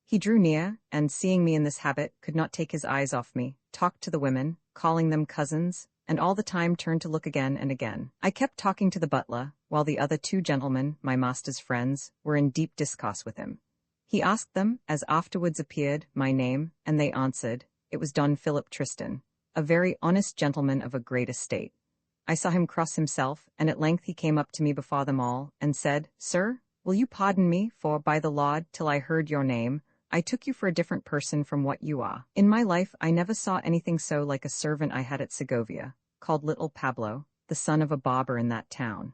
He drew near, and seeing me in this habit, could not take his eyes off me, talked to the women, calling them cousins, and all the time turned to look again and again. I kept talking to the butler, while the other 2 gentlemen, my master's friends, were in deep discourse with him. He asked them, as afterwards appeared, my name, and they answered, it was Don Philip Tristan, a very honest gentleman of a great estate. I saw him cross himself, and at length he came up to me before them all, and said, Sir, will you pardon me, for, by the Lord, till I heard your name, I took you for a different person from what you are. In my life I never saw anything so like a servant I had at Segovia, called little Pablo, the son of a barber in that town.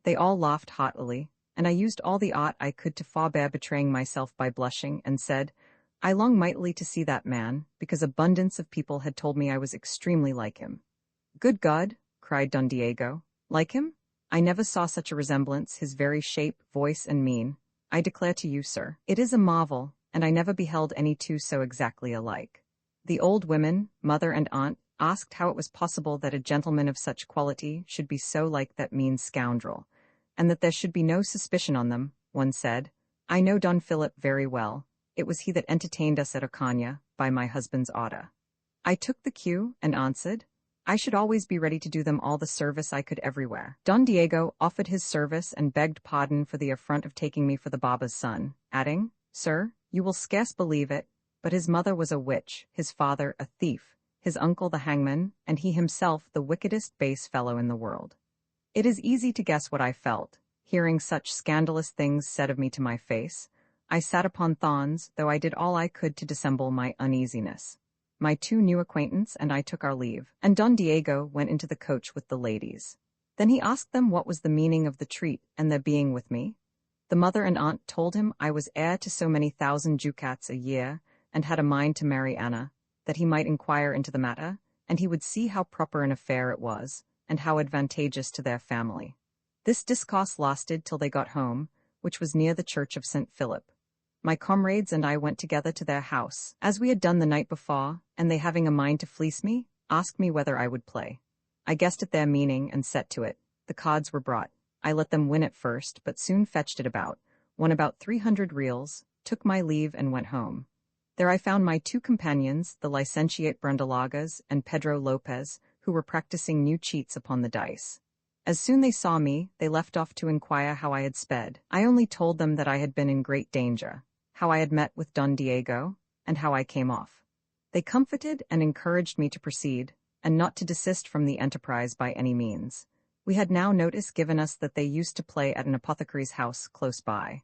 They all laughed heartily, and I used all the art I could to forbear betraying myself by blushing, and said, I long mightily to see that man, because abundance of people had told me I was extremely like him. Good God, cried Don Diego, like him? I never saw such a resemblance, his very shape, voice, and mien. I declare to you, sir, it is a marvel, and I never beheld any 2 so exactly alike. The old women, mother and aunt, asked how it was possible that a gentleman of such quality should be so like that mean scoundrel, and that there should be no suspicion on them. One said, I know Don Philip very well. It was he that entertained us at Ocaña, by my husband's order. I took the cue, and answered, I should always be ready to do them all the service I could everywhere. Don Diego offered his service and begged pardon for the affront of taking me for the barber's son, adding, Sir, you will scarce believe it, but his mother was a witch, his father a thief, his uncle the hangman, and he himself the wickedest base fellow in the world. It is easy to guess what I felt, hearing such scandalous things said of me to my face. I sat upon thorns, though I did all I could to dissemble my uneasiness. My 2 new acquaintance and I took our leave, and Don Diego went into the coach with the ladies. Then he asked them what was the meaning of the treat and their being with me. The mother and aunt told him I was heir to so many thousand ducats a year, and had a mind to marry Anna, that he might inquire into the matter, and he would see how proper an affair it was, and how advantageous to their family. This discourse lasted till they got home, which was near the church of St. Philip. My comrades and I went together to their house, as we had done the night before, and they having a mind to fleece me, asked me whether I would play. I guessed at their meaning and set to it. The cards were brought. I let them win at first, but soon fetched it about, won about 300 reals, took my leave and went home. There I found my 2 companions, the licentiate Brandalagas and Pedro Lopez, who were practicing new cheats upon the dice. As soon they saw me, they left off to inquire how I had sped. I only told them that I had been in great danger, how I had met with Don Diego, and how I came off. They comforted and encouraged me to proceed, and not to desist from the enterprise by any means. We had now notice given us that they used to play at an apothecary's house close by.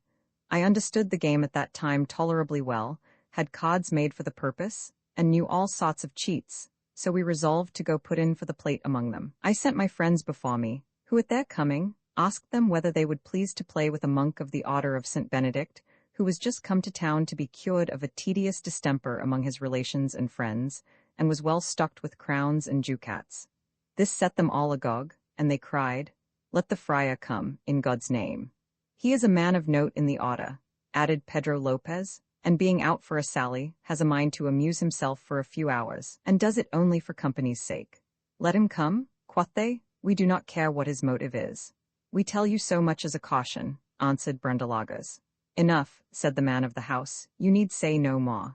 I understood the game at that time tolerably well, had cards made for the purpose, and knew all sorts of cheats, so we resolved to go put in for the plate among them. I sent my friends before me, who at their coming, asked them whether they would please to play with a monk of the order of St. Benedict, who was just come to town to be cured of a tedious distemper among his relations and friends, and was well stocked with crowns and ducats. This set them all agog, and they cried, "Let the friar come, in God's name." "He is a man of note in the order," added Pedro Lopez, "and being out for a sally, has a mind to amuse himself for a few hours, and does it only for company's sake." "Let him come," quoth they, "we do not care what his motive is." "We tell you so much as a caution," answered Brandalagas. "Enough," said the man of the house, "you need say no more."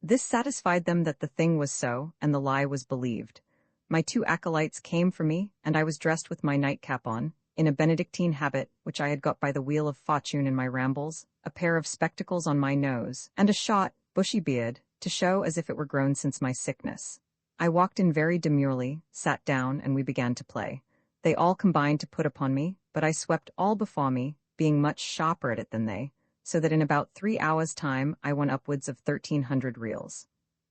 This satisfied them that the thing was so, and the lie was believed. My 2 acolytes came for me, and I was dressed with my nightcap on, in a Benedictine habit which I had got by the wheel of fortune in my rambles, a pair of spectacles on my nose, and a short, bushy beard, to show as if it were grown since my sickness. I walked in very demurely, sat down, and we began to play. They all combined to put upon me, but I swept all before me, being much sharper at it than they, so that in about 3 hours' time I won upwards of 1,300 reals.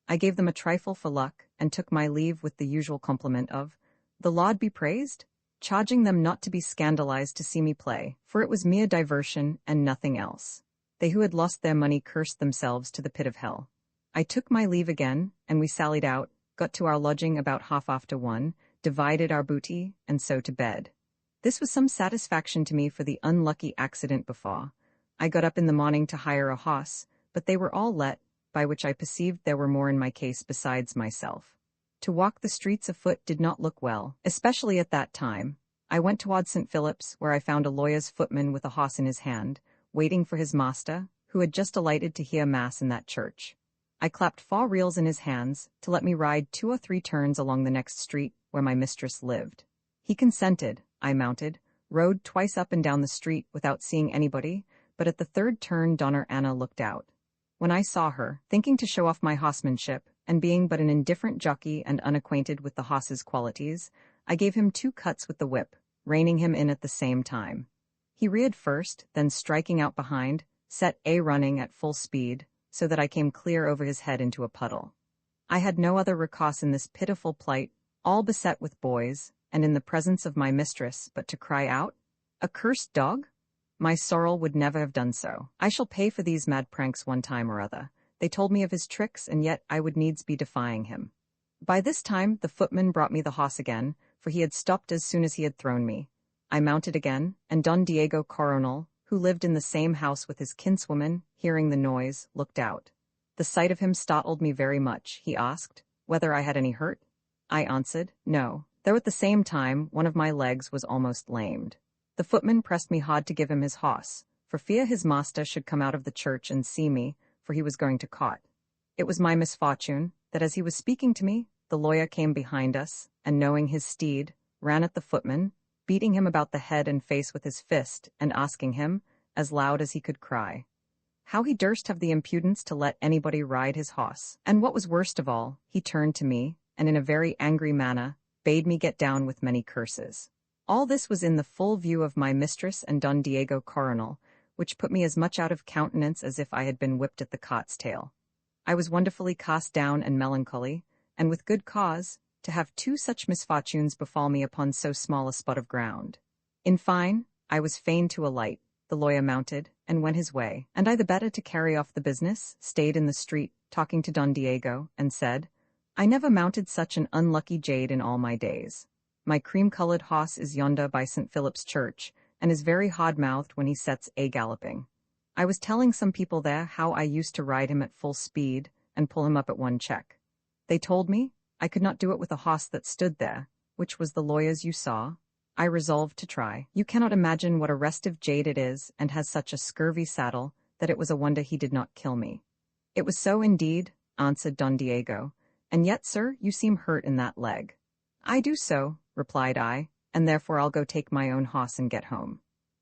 I gave them a trifle for luck, and took my leave with the usual compliment of, "The Lord be praised," charging them not to be scandalized to see me play, for it was mere diversion and nothing else. They who had lost their money cursed themselves to the pit of hell. I took my leave again, and we sallied out, got to our lodging about half after 1, divided our booty, and so to bed. This was some satisfaction to me for the unlucky accident before. I got up in the morning to hire a horse, but they were all let, by which I perceived there were more in my case besides myself. To walk the streets afoot did not look well, especially at that time. I went toward St. Philip's, where I found a lawyer's footman with a horse in his hand, waiting for his master, who had just alighted to hear mass in that church. I clapped 4 reals in his hands, to let me ride 2 or 3 turns along the next street, where my mistress lived. He consented. I mounted, rode twice up and down the street without seeing anybody, but at the 3rd turn Donna Anna looked out. When I saw her, thinking to show off my horsemanship, and being but an indifferent jockey and unacquainted with the horse's qualities, I gave him 2 cuts with the whip, reining him in at the same time. He reared first, then striking out behind, set a running at full speed, so that I came clear over his head into a puddle. I had no other recourse in this pitiful plight, all beset with boys, and in the presence of my mistress, but to cry out, "Accursed dog!" My sorrel would never have done so. I shall pay for these mad pranks one time or other. They told me of his tricks, and yet I would needs be defying him. By this time the footman brought me the horse again, for he had stopped as soon as he had thrown me. I mounted again, and Don Diego Coronel, who lived in the same house with his kinswoman, hearing the noise, looked out. The sight of him startled me very much. He asked whether I had any hurt. I answered, no, though at the same time one of my legs was almost lamed. The footman pressed me hard to give him his horse, for fear his master should come out of the church and see me, for he was going to court. It was my misfortune, that as he was speaking to me, the lawyer came behind us, and knowing his steed, ran at the footman, beating him about the head and face with his fist, and asking him, as loud as he could cry, How he durst have the impudence to let anybody ride his horse. And what was worst of all, he turned to me, and in a very angry manner, bade me get down with many curses. All this was in the full view of my mistress and Don Diego Coronel, which put me as much out of countenance as if I had been whipped at the cot's tail. I was wonderfully cast down and melancholy, and with good cause, to have two such misfortunes befall me upon so small a spot of ground. In fine, I was fain to alight. The lawyer mounted, and went his way, and I the better to carry off the business, stayed in the street, talking to Don Diego, and said, I never mounted such an unlucky jade in all my days. My cream-colored horse is yonder by St. Philip's Church, and is very hard-mouthed when he sets a-galloping. I was telling some people there how I used to ride him at full speed, and pull him up at one check. They told me I could not do it with a horse that stood there, which was the lawyer's you saw. I resolved to try. You cannot imagine what a restive jade it is, and has such a scurvy saddle, that it was a wonder he did not kill me. It was so indeed, answered Don Diego, and yet, sir, you seem hurt in that leg. I do so, replied I, and therefore I'll go take my own horse and get home.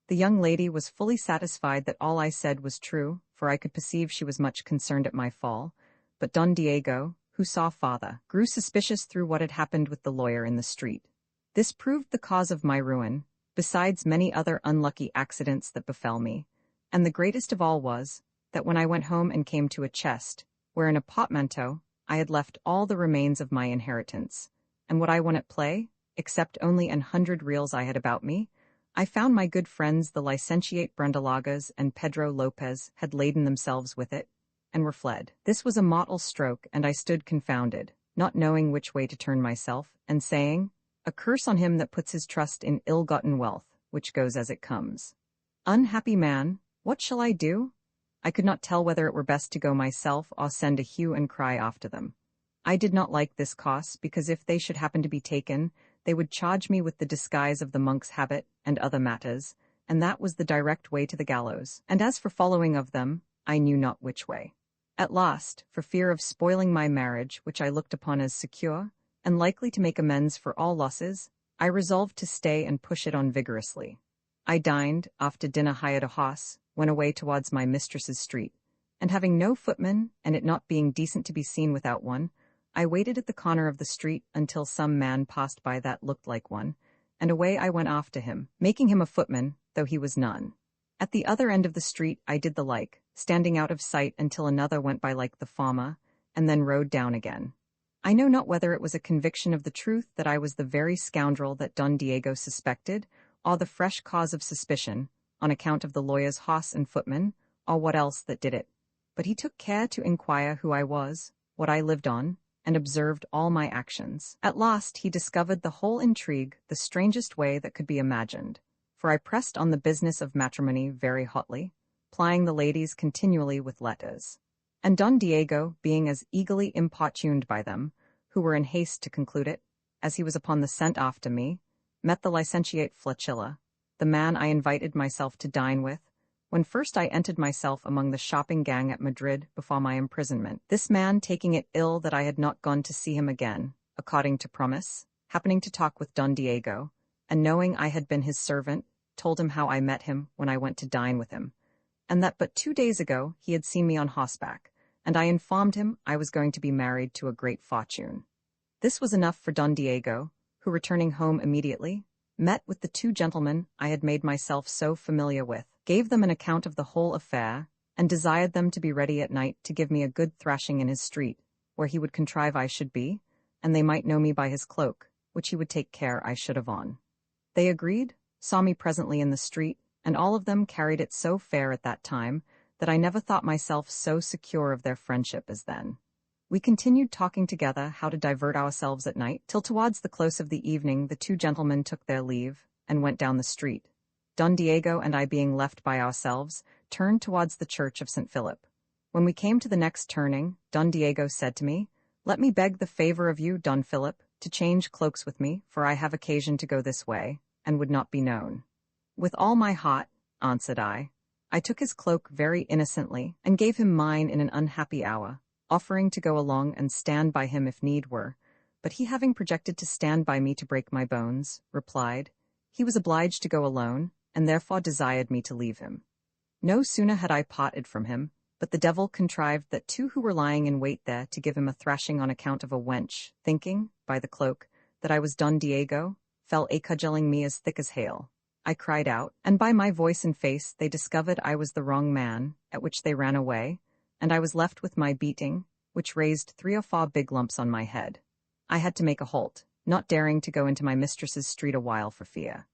The young lady was fully satisfied that all I said was true, for I could perceive she was much concerned at my fall, but Don Diego, who saw father, grew suspicious through what had happened with the lawyer in the street. This proved the cause of my ruin, besides many other unlucky accidents that befell me, and the greatest of all was, that when I went home and came to a chest, where in a portmanteau I had left all the remains of my inheritance, and what I won at play, except only 100 reals I had about me, I found my good friends the licentiate Brendalagas and Pedro Lopez had laden themselves with it, and were fled. This was a mortal stroke, and I stood confounded, not knowing which way to turn myself, and saying, A curse on him that puts his trust in ill-gotten wealth, which goes as it comes. Unhappy man, what shall I do? I could not tell whether it were best to go myself or send a hue and cry after them. I did not like this course, because if they should happen to be taken, they would charge me with the disguise of the monk's habit and other matters, and that was the direct way to the gallows. And as for following of them, I knew not which way. At last, for fear of spoiling my marriage, which I looked upon as secure, and likely to make amends for all losses, I resolved to stay and push it on vigorously. I dined, after dinner hired a horse, went away towards my mistress's street, and having no footman, and it not being decent to be seen without one, I waited at the corner of the street until some man passed by that looked like one, and away I went after him, making him a footman, though he was none. At the other end of the street I did the like, standing out of sight until another went by like the former, and then rode down again. I know not whether it was a conviction of the truth that I was the very scoundrel that Don Diego suspected, or the fresh cause of suspicion, on account of the lawyer's horse and footman, or what else that did it. But he took care to inquire who I was, what I lived on, and observed all my actions. At last he discovered the whole intrigue the strangest way that could be imagined, for I pressed on the business of matrimony very hotly, plying the ladies continually with letters. And Don Diego, being as eagerly importuned by them, who were in haste to conclude it, as he was upon the scent after me, met the licentiate Flachilla, the man I invited myself to dine with, when first I entered myself among the shopping gang at Madrid before my imprisonment. This man, taking it ill that I had not gone to see him again, according to promise, happening to talk with Don Diego, and knowing I had been his servant, told him how I met him when I went to dine with him, and that but 2 days ago he had seen me on horseback, and I informed him I was going to be married to a great fortune. This was enough for Don Diego, who, returning home immediately, met with the 2 gentlemen I had made myself so familiar with, gave them an account of the whole affair, and desired them to be ready at night to give me a good thrashing in his street, where he would contrive I should be, and they might know me by his cloak, which he would take care I should have on. They agreed, saw me presently in the street, and all of them carried it so fair at that time, that I never thought myself so secure of their friendship as then. We continued talking together how to divert ourselves at night, till towards the close of the evening the 2 gentlemen took their leave, and went down the street. Don Diego and I, being left by ourselves, turned towards the church of St. Philip. When we came to the next turning, Don Diego said to me, Let me beg the favor of you, Don Philip, to change cloaks with me, for I have occasion to go this way, and would not be known. With all my heart, answered I. I took his cloak very innocently, and gave him mine in an unhappy hour, offering to go along and stand by him if need were, but he, having projected to stand by me to break my bones, replied, he was obliged to go alone, and therefore desired me to leave him. No sooner had I parted from him, But the devil contrived that two who were lying in wait there to give him a thrashing on account of a wench, thinking, by the cloak, that I was Don Diego, fell a-cudgelling me as thick as hail. I cried out, and by my voice and face they discovered I was the wrong man, at which they ran away, and I was left with my beating, which raised 3 or 4 big lumps on my head. I had to make a halt, not daring to go into my mistress's street a while for fear.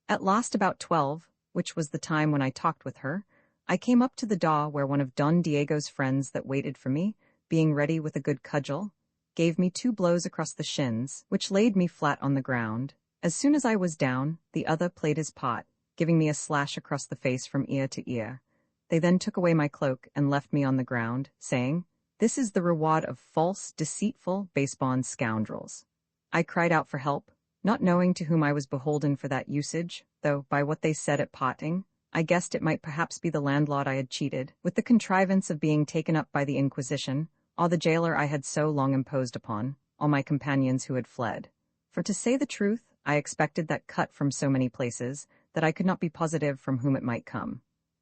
At last about 12, which was the time when I talked with her, I came up to the door where one of Don Diego's friends that waited for me, being ready with a good cudgel, gave me 2 blows across the shins, which laid me flat on the ground. As soon as I was down, the other played his part, giving me a slash across the face from ear to ear. They then took away my cloak and left me on the ground, saying, "This is the reward of false, deceitful, base-born scoundrels." I cried out for help, not knowing to whom I was beholden for that usage, though, by what they said at parting, I guessed it might perhaps be the landlord I had cheated, with the contrivance of being taken up by the Inquisition, or the jailer I had so long imposed upon, or my companions who had fled. For to say the truth, I expected that cut from so many places, that I could not be positive from whom it might come.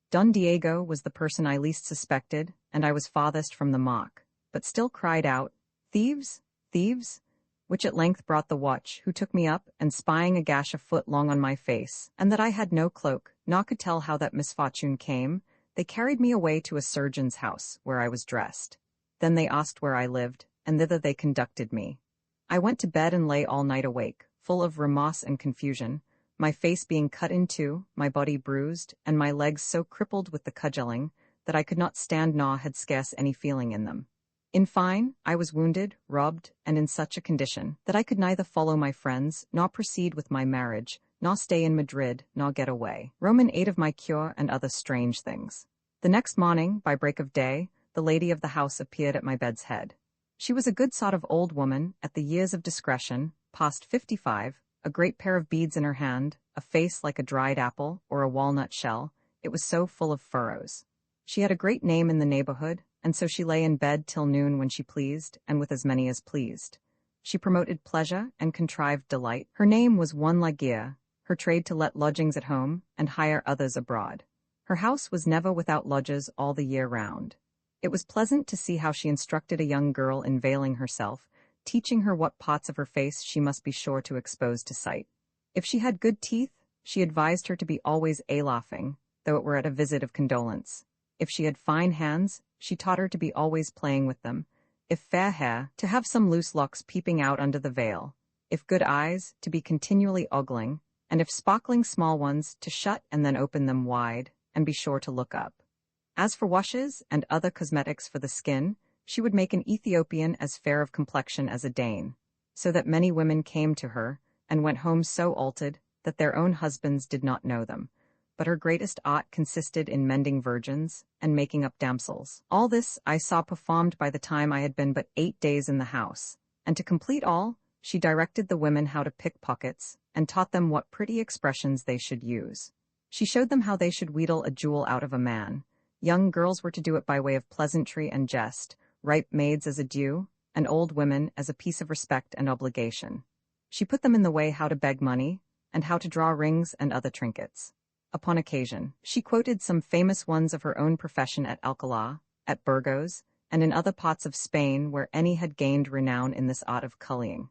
Don Diego was the person I least suspected, and I was farthest from the mark, but still cried out, "Thieves! Thieves!" which at length brought the watch, who took me up, and spying a gash a foot long on my face, and that I had no cloak, nor could tell how that misfortune came, they carried me away to a surgeon's house, where I was dressed. Then they asked where I lived, and thither they conducted me. I went to bed and lay all night awake, full of remorse and confusion, my face being cut in 2, my body bruised, and my legs so crippled with the cudgelling, that I could not stand nor had scarce any feeling in them. In fine, I was wounded, robbed, and in such a condition, that I could neither follow my friends, nor proceed with my marriage, nor stay in Madrid, nor get away. Rome in aid of my cure and other strange things. The next morning, by break of day, the lady of the house appeared at my bed's head. She was a good sort of old woman, at the years of discretion, past 55, a great pair of beads in her hand, a face like a dried apple or a walnut shell, it was so full of furrows. She had a great name in the neighborhood, and so she lay in bed till noon when she pleased, and with as many as pleased. She promoted pleasure and contrived delight. Her name was Juan Laguerre, her trade to let lodgings at home and hire others abroad. Her house was never without lodgers all the year round. It was pleasant to see how she instructed a young girl in veiling herself, teaching her what parts of her face she must be sure to expose to sight. If she had good teeth, she advised her to be always laughing, though it were at a visit of condolence. If she had fine hands, she taught her to be always playing with them. If fair hair, to have some loose locks peeping out under the veil. If good eyes, to be continually ogling, and if sparkling small ones, to shut and then open them wide, and be sure to look up. As for washes and other cosmetics for the skin, she would make an Ethiopian as fair of complexion as a Dane, so that many women came to her, and went home so altered, that their own husbands did not know them. But her greatest art consisted in mending virgins, and making up damsels. All this I saw performed by the time I had been but 8 days in the house, and to complete all, she directed the women how to pick pockets, and taught them what pretty expressions they should use. She showed them how they should wheedle a jewel out of a man. Young girls were to do it by way of pleasantry and jest, ripe maids as a due, and old women as a piece of respect and obligation. She put them in the way how to beg money, and how to draw rings and other trinkets. Upon occasion, she quoted some famous ones of her own profession at Alcalá, at Burgos, and in other parts of Spain where any had gained renown in this art of cullying.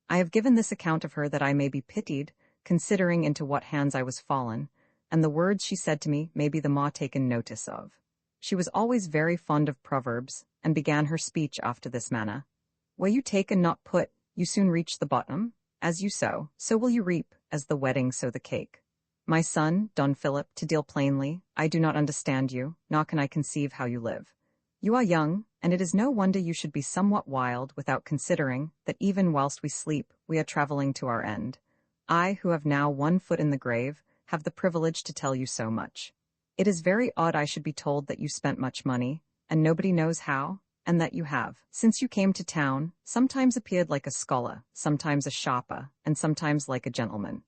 I have given this account of her that I may be pitied, considering into what hands I was fallen, and the words she said to me may be the more taken notice of. She was always very fond of proverbs, and began her speech after this manner. Where you take and not put, you soon reach the bottom. As you sow, so will you reap, as the wedding sow the cake. My son, Don Philip, to deal plainly, I do not understand you, nor can I conceive how you live. You are young, and it is no wonder you should be somewhat wild without considering that even whilst we sleep, we are traveling to our end. I, who have now 1 foot in the grave, have the privilege to tell you so much. It is very odd I should be told that you spent much money, and nobody knows how, and that you have, since you came to town, sometimes appeared like a scholar, sometimes a shopper, and sometimes like a gentleman.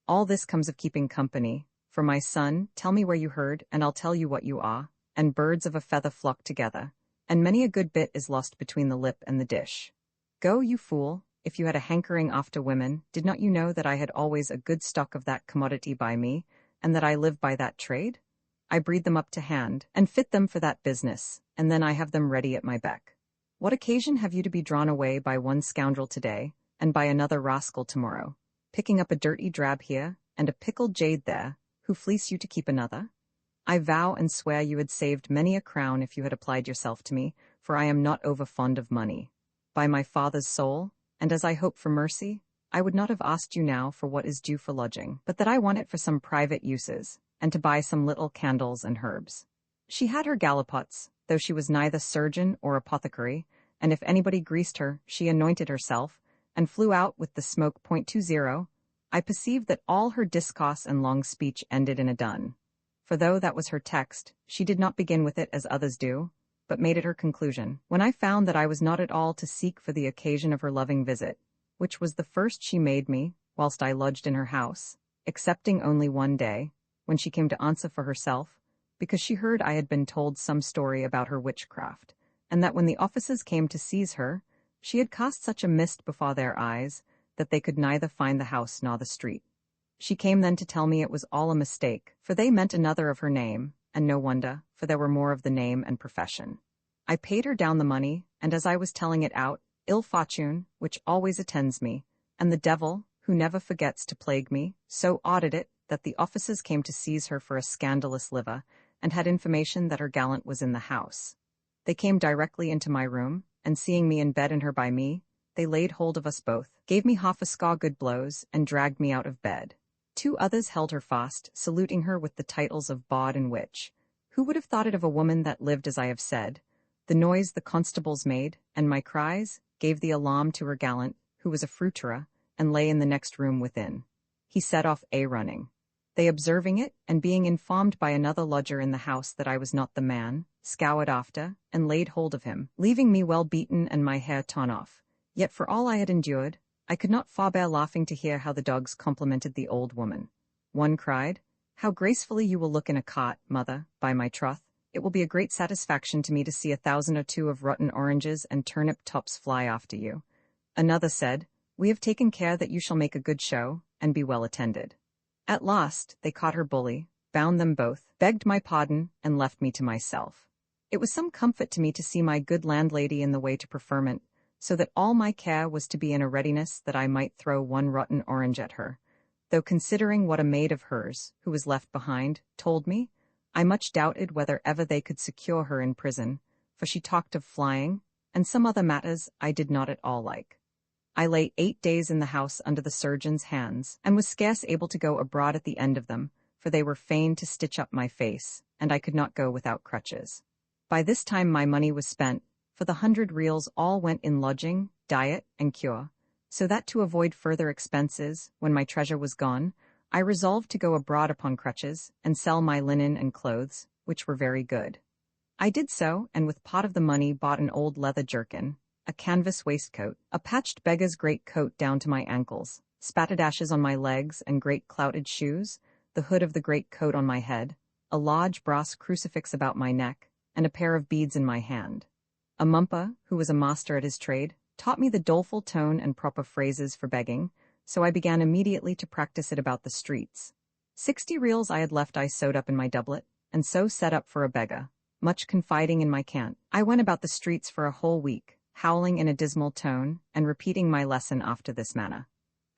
All this comes of keeping company. For my son, tell me where you heard, and I'll tell you what you are, and birds of a feather flock together, and many a good bit is lost between the lip and the dish. Go, you fool, if you had a hankering after women, did not you know that I had always a good stock of that commodity by me, and that I live by that trade? I breed them up to hand, and fit them for that business, and then I have them ready at my beck. What occasion have you to be drawn away by one scoundrel today, and by another rascal tomorrow, picking up a dirty drab here, and a pickled jade there, who fleece you to keep another? I vow and swear you had saved many a crown if you had applied yourself to me, for I am not over fond of money. By my father's soul, and as I hope for mercy, I would not have asked you now for what is due for lodging, but that I want it for some private uses, and to buy some little candles and herbs. She had her gallipots, though she was neither surgeon or apothecary, and if anybody greased her, she anointed herself, and flew out with the smoke .20. I perceived that all her discourse and long speech ended in a done. For though that was her text, she did not begin with it as others do, but made it her conclusion. When I found that I was not at all to seek for the occasion of her loving visit, which was the first she made me, whilst I lodged in her house, excepting only one day, when she came to answer for herself, because she heard I had been told some story about her witchcraft, and that when the officers came to seize her, she had cast such a mist before their eyes, that they could neither find the house nor the street. She came then to tell me it was all a mistake, for they meant another of her name, and no wonder, for there were more of the name and profession. I paid her down the money, and as I was telling it out, ill fortune, which always attends me, and the devil, who never forgets to plague me, so awed it that the officers came to seize her for a scandalous liver, and had information that her gallant was in the house. They came directly into my room, and seeing me in bed and her by me, they laid hold of us both, gave me half a score good blows, and dragged me out of bed. 2 others held her fast, saluting her with the titles of bawd and witch. Who would have thought it of a woman that lived as I have said? The noise the constables made, and my cries, gave the alarm to her gallant, who was a fruiterer, and lay in the next room within. He set off running. They observing it, and being informed by another lodger in the house that I was not the man, scoured after, and laid hold of him, leaving me well beaten and my hair torn off. Yet for all I had endured, I could not forbear laughing to hear how the dogs complimented the old woman. One cried, "How gracefully you will look in a cart, mother, by my troth. It will be a great satisfaction to me to see 1,000 or 2 of rotten oranges and turnip tops fly after you." Another said, "We have taken care that you shall make a good show, and be well attended." At last, they caught her bully, bound them both, begged my pardon, and left me to myself. It was some comfort to me to see my good landlady in the way to preferment, so that all my care was to be in a readiness that I might throw one rotten orange at her, though considering what a maid of hers, who was left behind, told me, I much doubted whether ever they could secure her in prison, for she talked of flying, and some other matters I did not at all like. I lay 8 days in the house under the surgeon's hands, and was scarce able to go abroad at the end of them, for they were fain to stitch up my face, and I could not go without crutches. By this time my money was spent, for the 100 reals all went in lodging, diet, and cure, so that to avoid further expenses, when my treasure was gone, I resolved to go abroad upon crutches, and sell my linen and clothes, which were very good. I did so, and with part of the money bought an old leather jerkin, a canvas waistcoat, a patched beggar's great coat down to my ankles, spatterdashes on my legs and great clouted shoes, the hood of the great coat on my head, a large brass crucifix about my neck, and a pair of beads in my hand. A mumpa, who was a master at his trade, taught me the doleful tone and proper phrases for begging, so I began immediately to practice it about the streets. 60 reals I had left I sewed up in my doublet, and so set up for a beggar, much confiding in my cant. I went about the streets for a whole week, howling in a dismal tone, and repeating my lesson after this manner.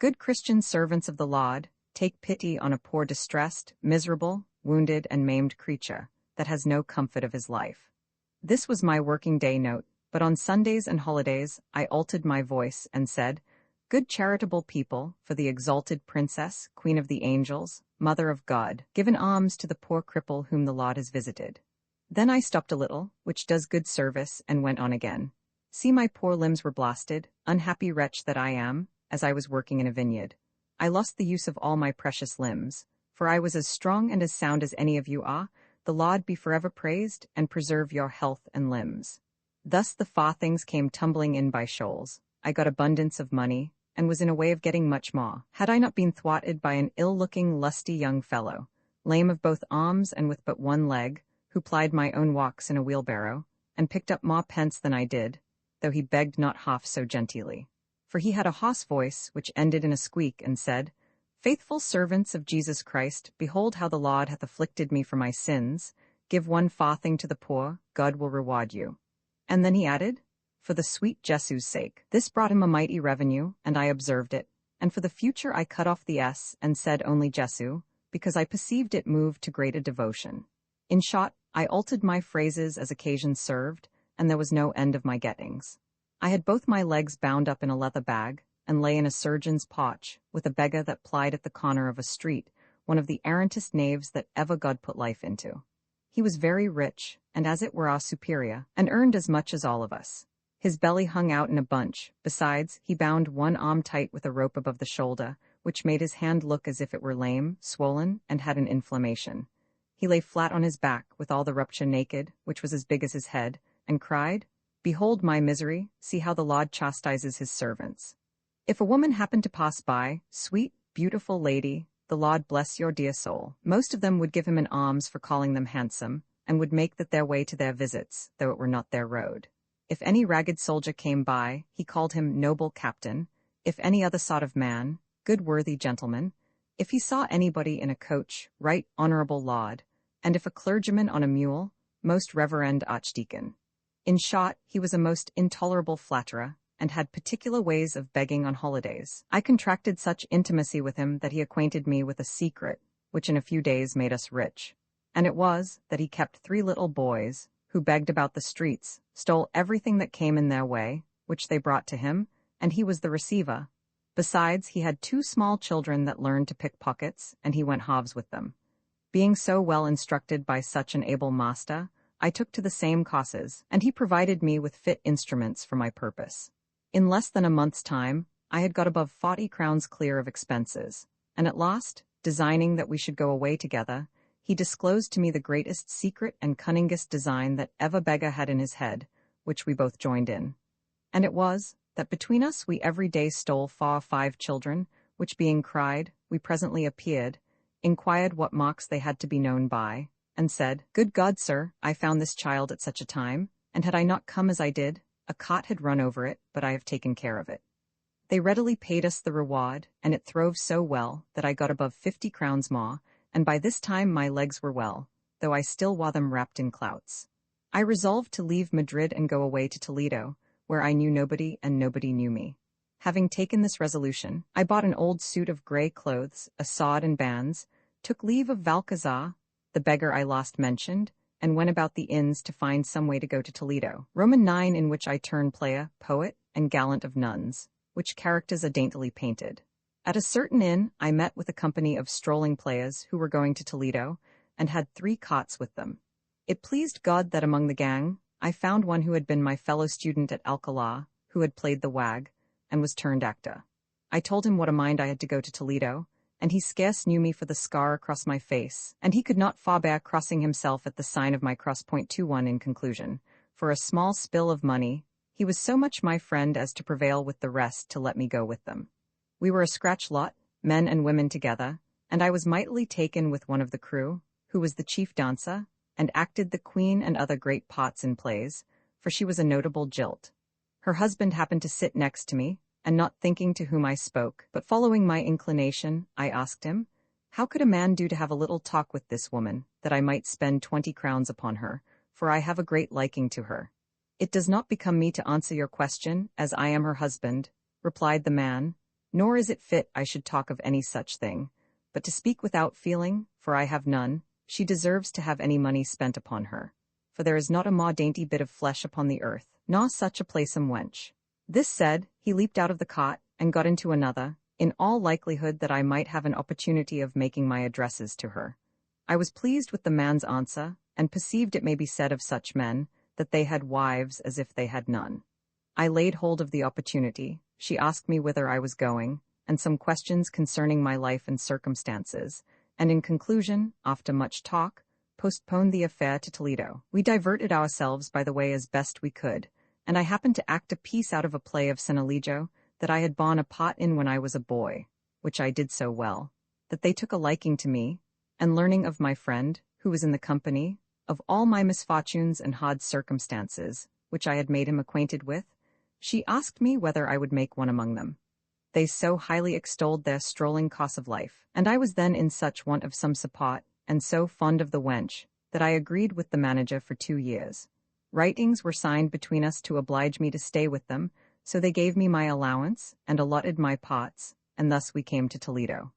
Good Christian servants of the Lord, take pity on a poor distressed, miserable, wounded, and maimed creature, that has no comfort of his life. This was my working day note, but on Sundays and holidays I altered my voice and said, Good charitable people, for the exalted princess, queen of the angels, mother of God, give an alms to the poor cripple whom the Lord has visited. Then I stopped a little, which does good service, and went on again. See, my poor limbs were blasted, unhappy wretch that I am, as I was working in a vineyard. I lost the use of all my precious limbs, for I was as strong and as sound as any of you are. The Lord be forever praised, and preserve your health and limbs. Thus the farthings came tumbling in by shoals. I got abundance of money, and was in a way of getting much more, had I not been thwarted by an ill-looking, lusty young fellow, lame of both arms and with but one leg, who plied my own walks in a wheelbarrow, and picked up more pence than I did, though he begged not half so genteelly. For he had a hoarse voice, which ended in a squeak, and said, Faithful servants of Jesus Christ, behold how the Lord hath afflicted me for my sins. Give one farthing to the poor, God will reward you. And then he added, for the sweet Jesu's sake. This brought him a mighty revenue, and I observed it. And for the future I cut off the S and said only Jesu, because I perceived it moved to greater devotion. In short, I altered my phrases as occasion served, and there was no end of my gettings. I had both my legs bound up in a leather bag, and lay in a surgeon's pouch, with a beggar that plied at the corner of a street, one of the arrantest knaves that ever God put life into. He was very rich, and as it were our superior, and earned as much as all of us. His belly hung out in a bunch. Besides, he bound one arm tight with a rope above the shoulder, which made his hand look as if it were lame, swollen, and had an inflammation. He lay flat on his back, with all the rupture naked, which was as big as his head, and cried, Behold my misery, see how the Lord chastises his servants. If a woman happened to pass by, sweet, beautiful lady, the Lord bless your dear soul. Most of them would give him an alms for calling them handsome, and would make that their way to their visits, though it were not their road. If any ragged soldier came by, he called him noble captain. If any other sort of man, good worthy gentleman. If he saw anybody in a coach, right honorable lord. And if a clergyman on a mule, most reverend archdeacon. In short, he was a most intolerable flatterer, and had particular ways of begging on holidays. I contracted such intimacy with him that he acquainted me with a secret, which in a few days made us rich. And it was, that he kept 3 little boys, who begged about the streets, stole everything that came in their way, which they brought to him, and he was the receiver. Besides, he had 2 small children that learned to pick pockets, and he went halves with them. Being so well instructed by such an able master, I took to the same causes, and he provided me with fit instruments for my purpose. In less than a month's time, I had got above 40 crowns clear of expenses, and at last, designing that we should go away together, he disclosed to me the greatest secret and cunningest design that ever beggar had in his head, which we both joined in. And it was, that between us we every day stole 4 or 5 children, which being cried, we presently appeared, inquired what marks they had to be known by, and said, Good God, sir, I found this child at such a time, and had I not come as I did, a cot had run over it, but I have taken care of it. They readily paid us the reward, and it throve so well that I got above 50 crowns more, and by this time my legs were well, though I still wore them wrapped in clouts. I resolved to leave Madrid and go away to Toledo, where I knew nobody and nobody knew me. Having taken this resolution, I bought an old suit of grey clothes, a sword and bands, took leave of Valcazar, the beggar I last mentioned, and went about the inns to find some way to go to Toledo. Roman 9, in which I turn player, poet, and gallant of nuns, which characters are daintily painted. At a certain inn, I met with a company of strolling players who were going to Toledo, and had 3 cots with them. It pleased God that among the gang, I found one who had been my fellow student at Alcalá, who had played the wag, and was turned actor. I told him what a mind I had to go to Toledo, and he scarce knew me for the scar across my face, and he could not forbear crossing himself at the sign of my cross.21 in conclusion. For a small spill of money, he was so much my friend as to prevail with the rest to let me go with them. We were a scratch lot, men and women together, and I was mightily taken with one of the crew, who was the chief dancer, and acted the queen and other great pots in plays, for she was a notable jilt. Her husband happened to sit next to me, and not thinking to whom I spoke, but following my inclination, I asked him, How could a man do to have a little talk with this woman, that I might spend 20 crowns upon her, for I have a great liking to her? It does not become me to answer your question, as I am her husband, replied the man, nor is it fit I should talk of any such thing, but to speak without feeling, for I have none. She deserves to have any money spent upon her, for there is not a more dainty bit of flesh upon the earth, nor such a placem wench. This said, he leaped out of the cot, and got into another, in all likelihood that I might have an opportunity of making my addresses to her. I was pleased with the man's answer, and perceived it may be said of such men, that they had wives as if they had none. I laid hold of the opportunity. She asked me whither I was going, and some questions concerning my life and circumstances, and in conclusion, after much talk, postponed the affair to Toledo. We diverted ourselves by the way as best we could, and I happened to act a piece out of a play of Senalijo that I had borne a part in when I was a boy, which I did so well, that they took a liking to me, and learning of my friend, who was in the company, of all my misfortunes and hard circumstances, which I had made him acquainted with, she asked me whether I would make one among them. They so highly extolled their strolling course of life, and I was then in such want of some support, and so fond of the wench, that I agreed with the manager for 2 years. Writings were signed between us to oblige me to stay with them, so they gave me my allowance, and allotted my parts, and thus we came to Toledo.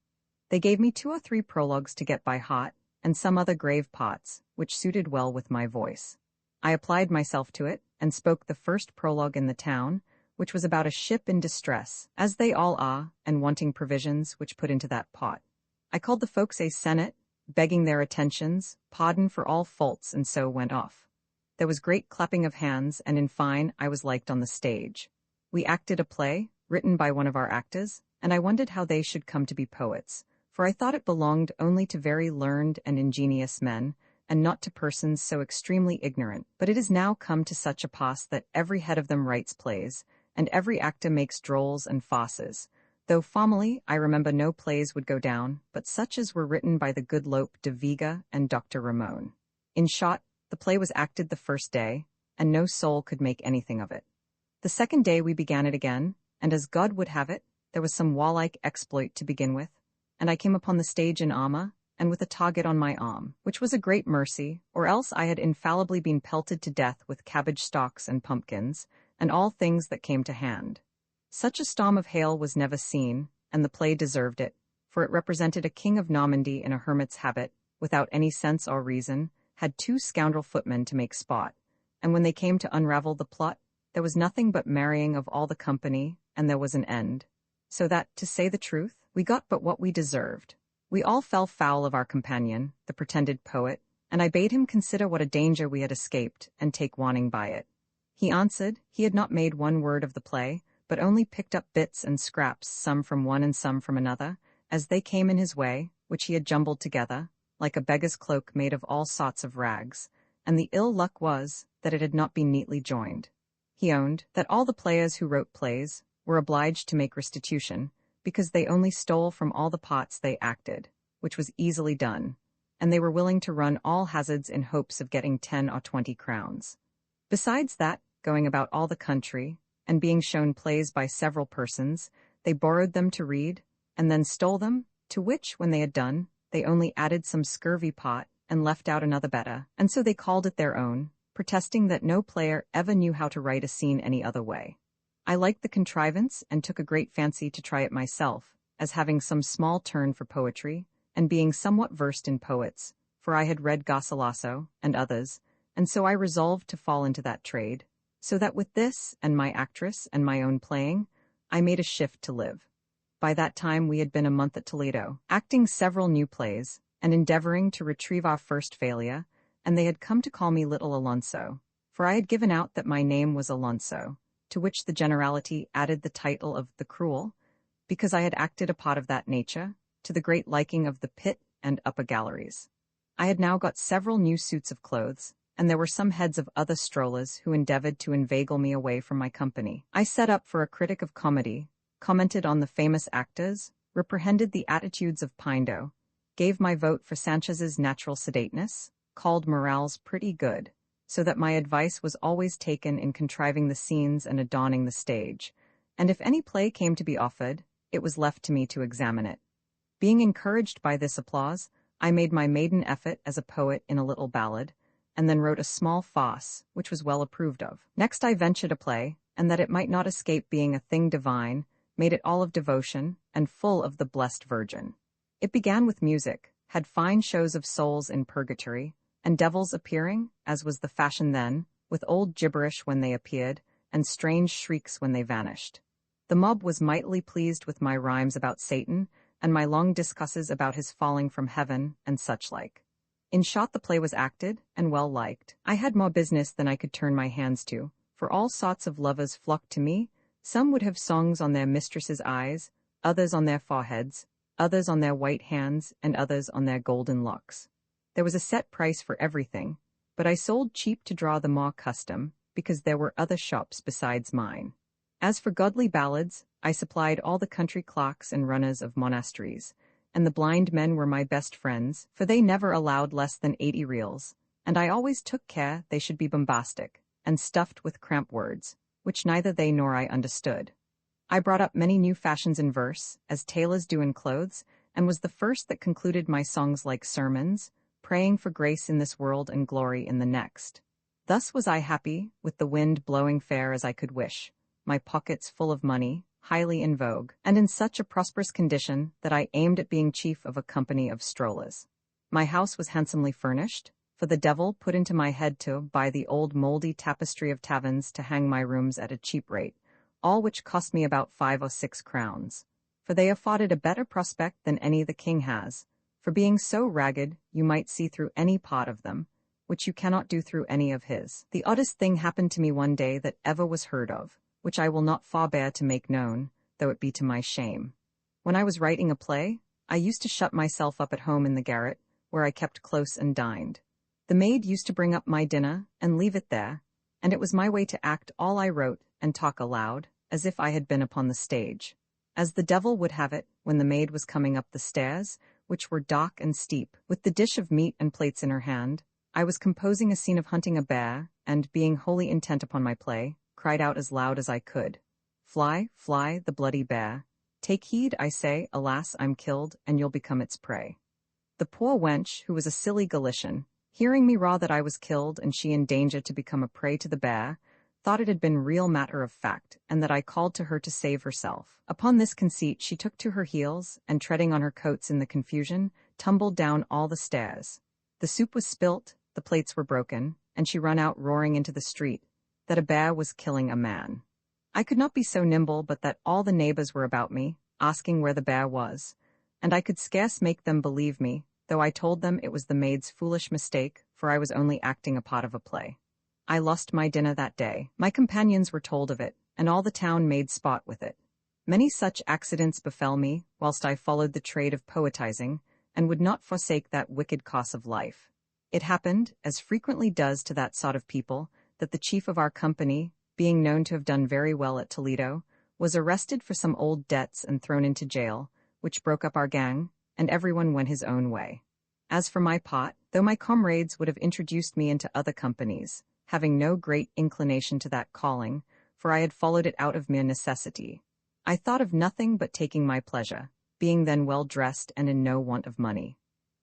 They gave me 2 or 3 prologues to get by heart, and some other grave parts, which suited well with my voice. I applied myself to it, and spoke the first prologue in the town, which was about a ship in distress, as they all are, and wanting provisions which put into that pot. I called the folks a senate, begging their attentions, pardon for all faults, and so went off. There was great clapping of hands, and in fine, I was liked on the stage. We acted a play, written by one of our actors, and I wondered how they should come to be poets, for I thought it belonged only to very learned and ingenious men, and not to persons so extremely ignorant. But it is now come to such a pass that every head of them writes plays, and every actor makes drolls and farces, though formerly I remember no plays would go down, but such as were written by the good Lope de Vega and Dr. Ramon. In short, the play was acted the first day, and no soul could make anything of it. The second day we began it again, and as God would have it, there was some warlike exploit to begin with, and I came upon the stage in armor, and with a target on my arm, which was a great mercy, or else I had infallibly been pelted to death with cabbage stalks and pumpkins, and all things that came to hand. Such a storm of hail was never seen, and the play deserved it, for it represented a king of Normandy in a hermit's habit, without any sense or reason, had 2 scoundrel footmen to make sport, and when they came to unravel the plot, there was nothing but marrying of all the company, and there was an end. So that, to say the truth, we got but what we deserved. We all fell foul of our companion, the pretended poet, and I bade him consider what a danger we had escaped, and take warning by it. He answered, he had not made one word of the play, but only picked up bits and scraps, some from one and some from another, as they came in his way, which he had jumbled together, like a beggar's cloak made of all sorts of rags, and the ill luck was that it had not been neatly joined. He owned that all the players who wrote plays were obliged to make restitution, because they only stole from all the parts they acted, which was easily done, and they were willing to run all hazards in hopes of getting 10 or 20 crowns. Besides that, going about all the country, and being shown plays by several persons, they borrowed them to read, and then stole them, to which, when they had done, they only added some scurvy part, and left out another better, and so they called it their own, protesting that no player ever knew how to write a scene any other way. I liked the contrivance, and took a great fancy to try it myself, as having some small turn for poetry, and being somewhat versed in poets, for I had read Garcilaso, and others, and so I resolved to fall into that trade, so that with this, and my actress, and my own playing, I made a shift to live. By that time we had been a month at Toledo, acting several new plays, and endeavoring to retrieve our first failure, and they had come to call me Little Alonso, for I had given out that my name was Alonso, to which the generality added the title of the Cruel, because I had acted a part of that nature, to the great liking of the pit and upper galleries. I had now got several new suits of clothes, and there were some heads of other strollers who endeavored to inveigle me away from my company. I set up for a critic of comedy, commented on the famous actors, reprehended the attitudes of Pindo, gave my vote for Sanchez's natural sedateness, called morals pretty good, so that my advice was always taken in contriving the scenes and adorning the stage, and if any play came to be offered, it was left to me to examine it. Being encouraged by this applause, I made my maiden effort as a poet in a little ballad, and then wrote a small farce, which was well approved of. Next I ventured a play, and that it might not escape being a thing divine, made it all of devotion, and full of the Blessed Virgin. It began with music, had fine shows of souls in purgatory, and devils appearing, as was the fashion then, with old gibberish when they appeared, and strange shrieks when they vanished. The mob was mightily pleased with my rhymes about Satan, and my long discusses about his falling from heaven, and such like. In short, the play was acted, and well liked. I had more business than I could turn my hands to, for all sorts of lovers flocked to me. Some would have songs on their mistresses' eyes, others on their foreheads, others on their white hands, and others on their golden locks. There was a set price for everything, but I sold cheap to draw the more custom, because there were other shops besides mine. As for godly ballads, I supplied all the country clocks and runners of monasteries, and the blind men were my best friends, for they never allowed less than 80 reals, and I always took care they should be bombastic, and stuffed with cramp words, which neither they nor I understood. I brought up many new fashions in verse, as tailors do in clothes, and was the first that concluded my songs like sermons, praying for grace in this world and glory in the next. Thus was I happy, with the wind blowing fair as I could wish, my pockets full of money, highly in vogue, and in such a prosperous condition that I aimed at being chief of a company of strollers. My house was handsomely furnished, for the devil put into my head to buy the old mouldy tapestry of taverns to hang my rooms at a cheap rate, all which cost me about 5 or 6 crowns, for they afforded a better prospect than any the king has, for being so ragged you might see through any part of them, which you cannot do through any of his. The oddest thing happened to me one day that ever was heard of, which I will not forbear to make known, though it be to my shame. When I was writing a play, I used to shut myself up at home in the garret, where I kept close and dined. The maid used to bring up my dinner and leave it there, and it was my way to act all I wrote and talk aloud, as if I had been upon the stage. As the devil would have it, when the maid was coming up the stairs, which were dark and steep, with the dish of meat and plates in her hand, I was composing a scene of hunting a bear, and, being wholly intent upon my play, cried out as loud as I could, "Fly, fly, the bloody bear! Take heed, I say, alas, I'm killed, and you'll become its prey." The poor wench, who was a silly Galician, hearing me raw that I was killed and she in danger to become a prey to the bear, thought it had been real matter of fact, and that I called to her to save herself. Upon this conceit she took to her heels, and treading on her coats in the confusion, tumbled down all the stairs. The soup was spilt, the plates were broken, and she run out roaring into the street, that a bear was killing a man. I could not be so nimble but that all the neighbors were about me, asking where the bear was, and I could scarce make them believe me, though I told them it was the maid's foolish mistake, for I was only acting a part of a play. I lost my dinner that day. My companions were told of it, and all the town made sport with it. Many such accidents befell me, whilst I followed the trade of poetizing, and would not forsake that wicked course of life. It happened, as frequently does to that sort of people, that the chief of our company, being known to have done very well at Toledo, was arrested for some old debts and thrown into jail, which broke up our gang, and everyone went his own way. As for my part, though my comrades would have introduced me into other companies, having no great inclination to that calling, for I had followed it out of mere necessity, I thought of nothing but taking my pleasure, being then well dressed and in no want of money.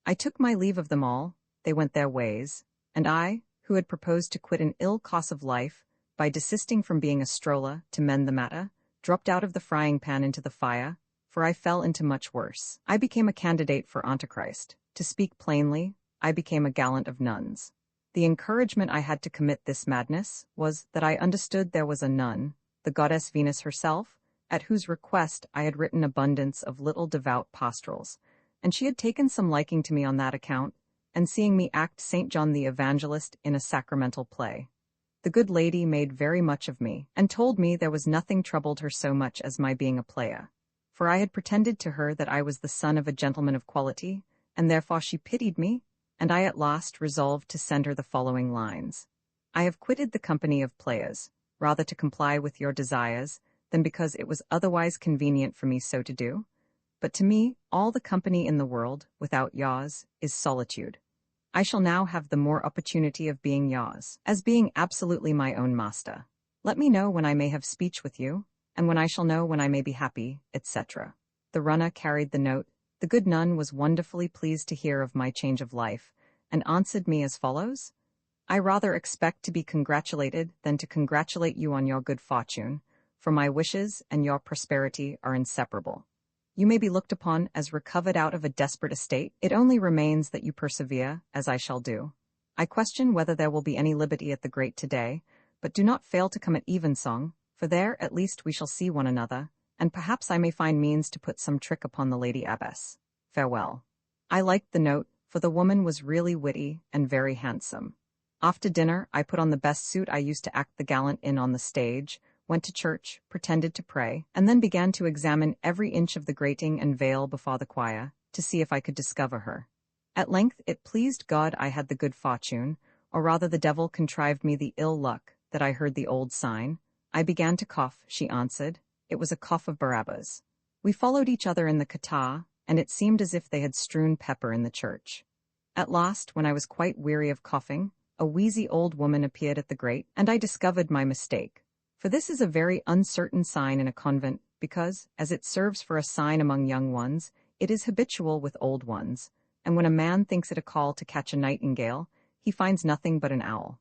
I took my leave of them all, they went their ways, and I, who had proposed to quit an ill course of life, by desisting from being a stroller to mend the matter, dropped out of the frying pan into the fire, for I fell into much worse. I became a candidate for Antichrist. To speak plainly, I became a gallant of nuns. The encouragement I had to commit this madness was that I understood there was a nun, the goddess Venus herself, at whose request I had written abundance of little devout pastorals, and she had taken some liking to me on that account, and seeing me act St. John the Evangelist in a sacramental play. The good lady made very much of me, and told me there was nothing troubled her so much as my being a player, for I had pretended to her that I was the son of a gentleman of quality, and therefore she pitied me, and I at last resolved to send her the following lines. I have quitted the company of players, rather to comply with your desires, than because it was otherwise convenient for me so to do. But to me, all the company in the world, without yours, is solitude. I shall now have the more opportunity of being yours, as being absolutely my own master. Let me know when I may have speech with you, and when I shall know when I may be happy, etc. The runner carried the note. The good nun was wonderfully pleased to hear of my change of life, and answered me as follows: I rather expect to be congratulated than to congratulate you on your good fortune, for my wishes and your prosperity are inseparable. You may be looked upon as recovered out of a desperate estate. It only remains that you persevere, as I shall do. I question whether there will be any liberty at the grate today, but do not fail to come at evensong, for there at least we shall see one another, and perhaps I may find means to put some trick upon the lady abbess. Farewell. I liked the note, for the woman was really witty and very handsome. After dinner, I put on the best suit I used to act the gallant in on the stage, went to church, pretended to pray, and then began to examine every inch of the grating and veil before the choir, to see if I could discover her. At length it pleased God I had the good fortune, or rather the devil contrived me the ill luck, that I heard the old sign. I began to cough, she answered. It was a cough of Barabbas. We followed each other in the catarrh, and it seemed as if they had strewn pepper in the church. At last, when I was quite weary of coughing, a wheezy old woman appeared at the grate, and I discovered my mistake. For this is a very uncertain sign in a convent, because, as it serves for a sign among young ones, it is habitual with old ones, and when a man thinks it a call to catch a nightingale, he finds nothing but an owl.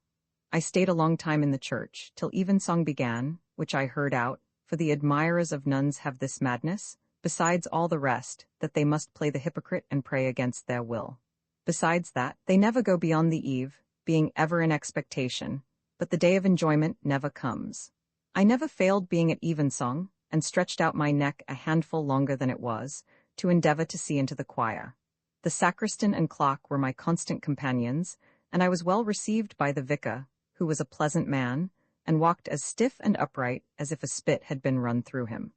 I stayed a long time in the church, till evensong began, which I heard out, for the admirers of nuns have this madness, besides all the rest, that they must play the hypocrite and pray against their will. Besides that, they never go beyond the eve, being ever in expectation, but the day of enjoyment never comes. I never failed being at evensong, and stretched out my neck a handful longer than it was, to endeavor to see into the choir. The sacristan and clerk were my constant companions, and I was well received by the vicar, who was a pleasant man, and walked as stiff and upright as if a spit had been run through him.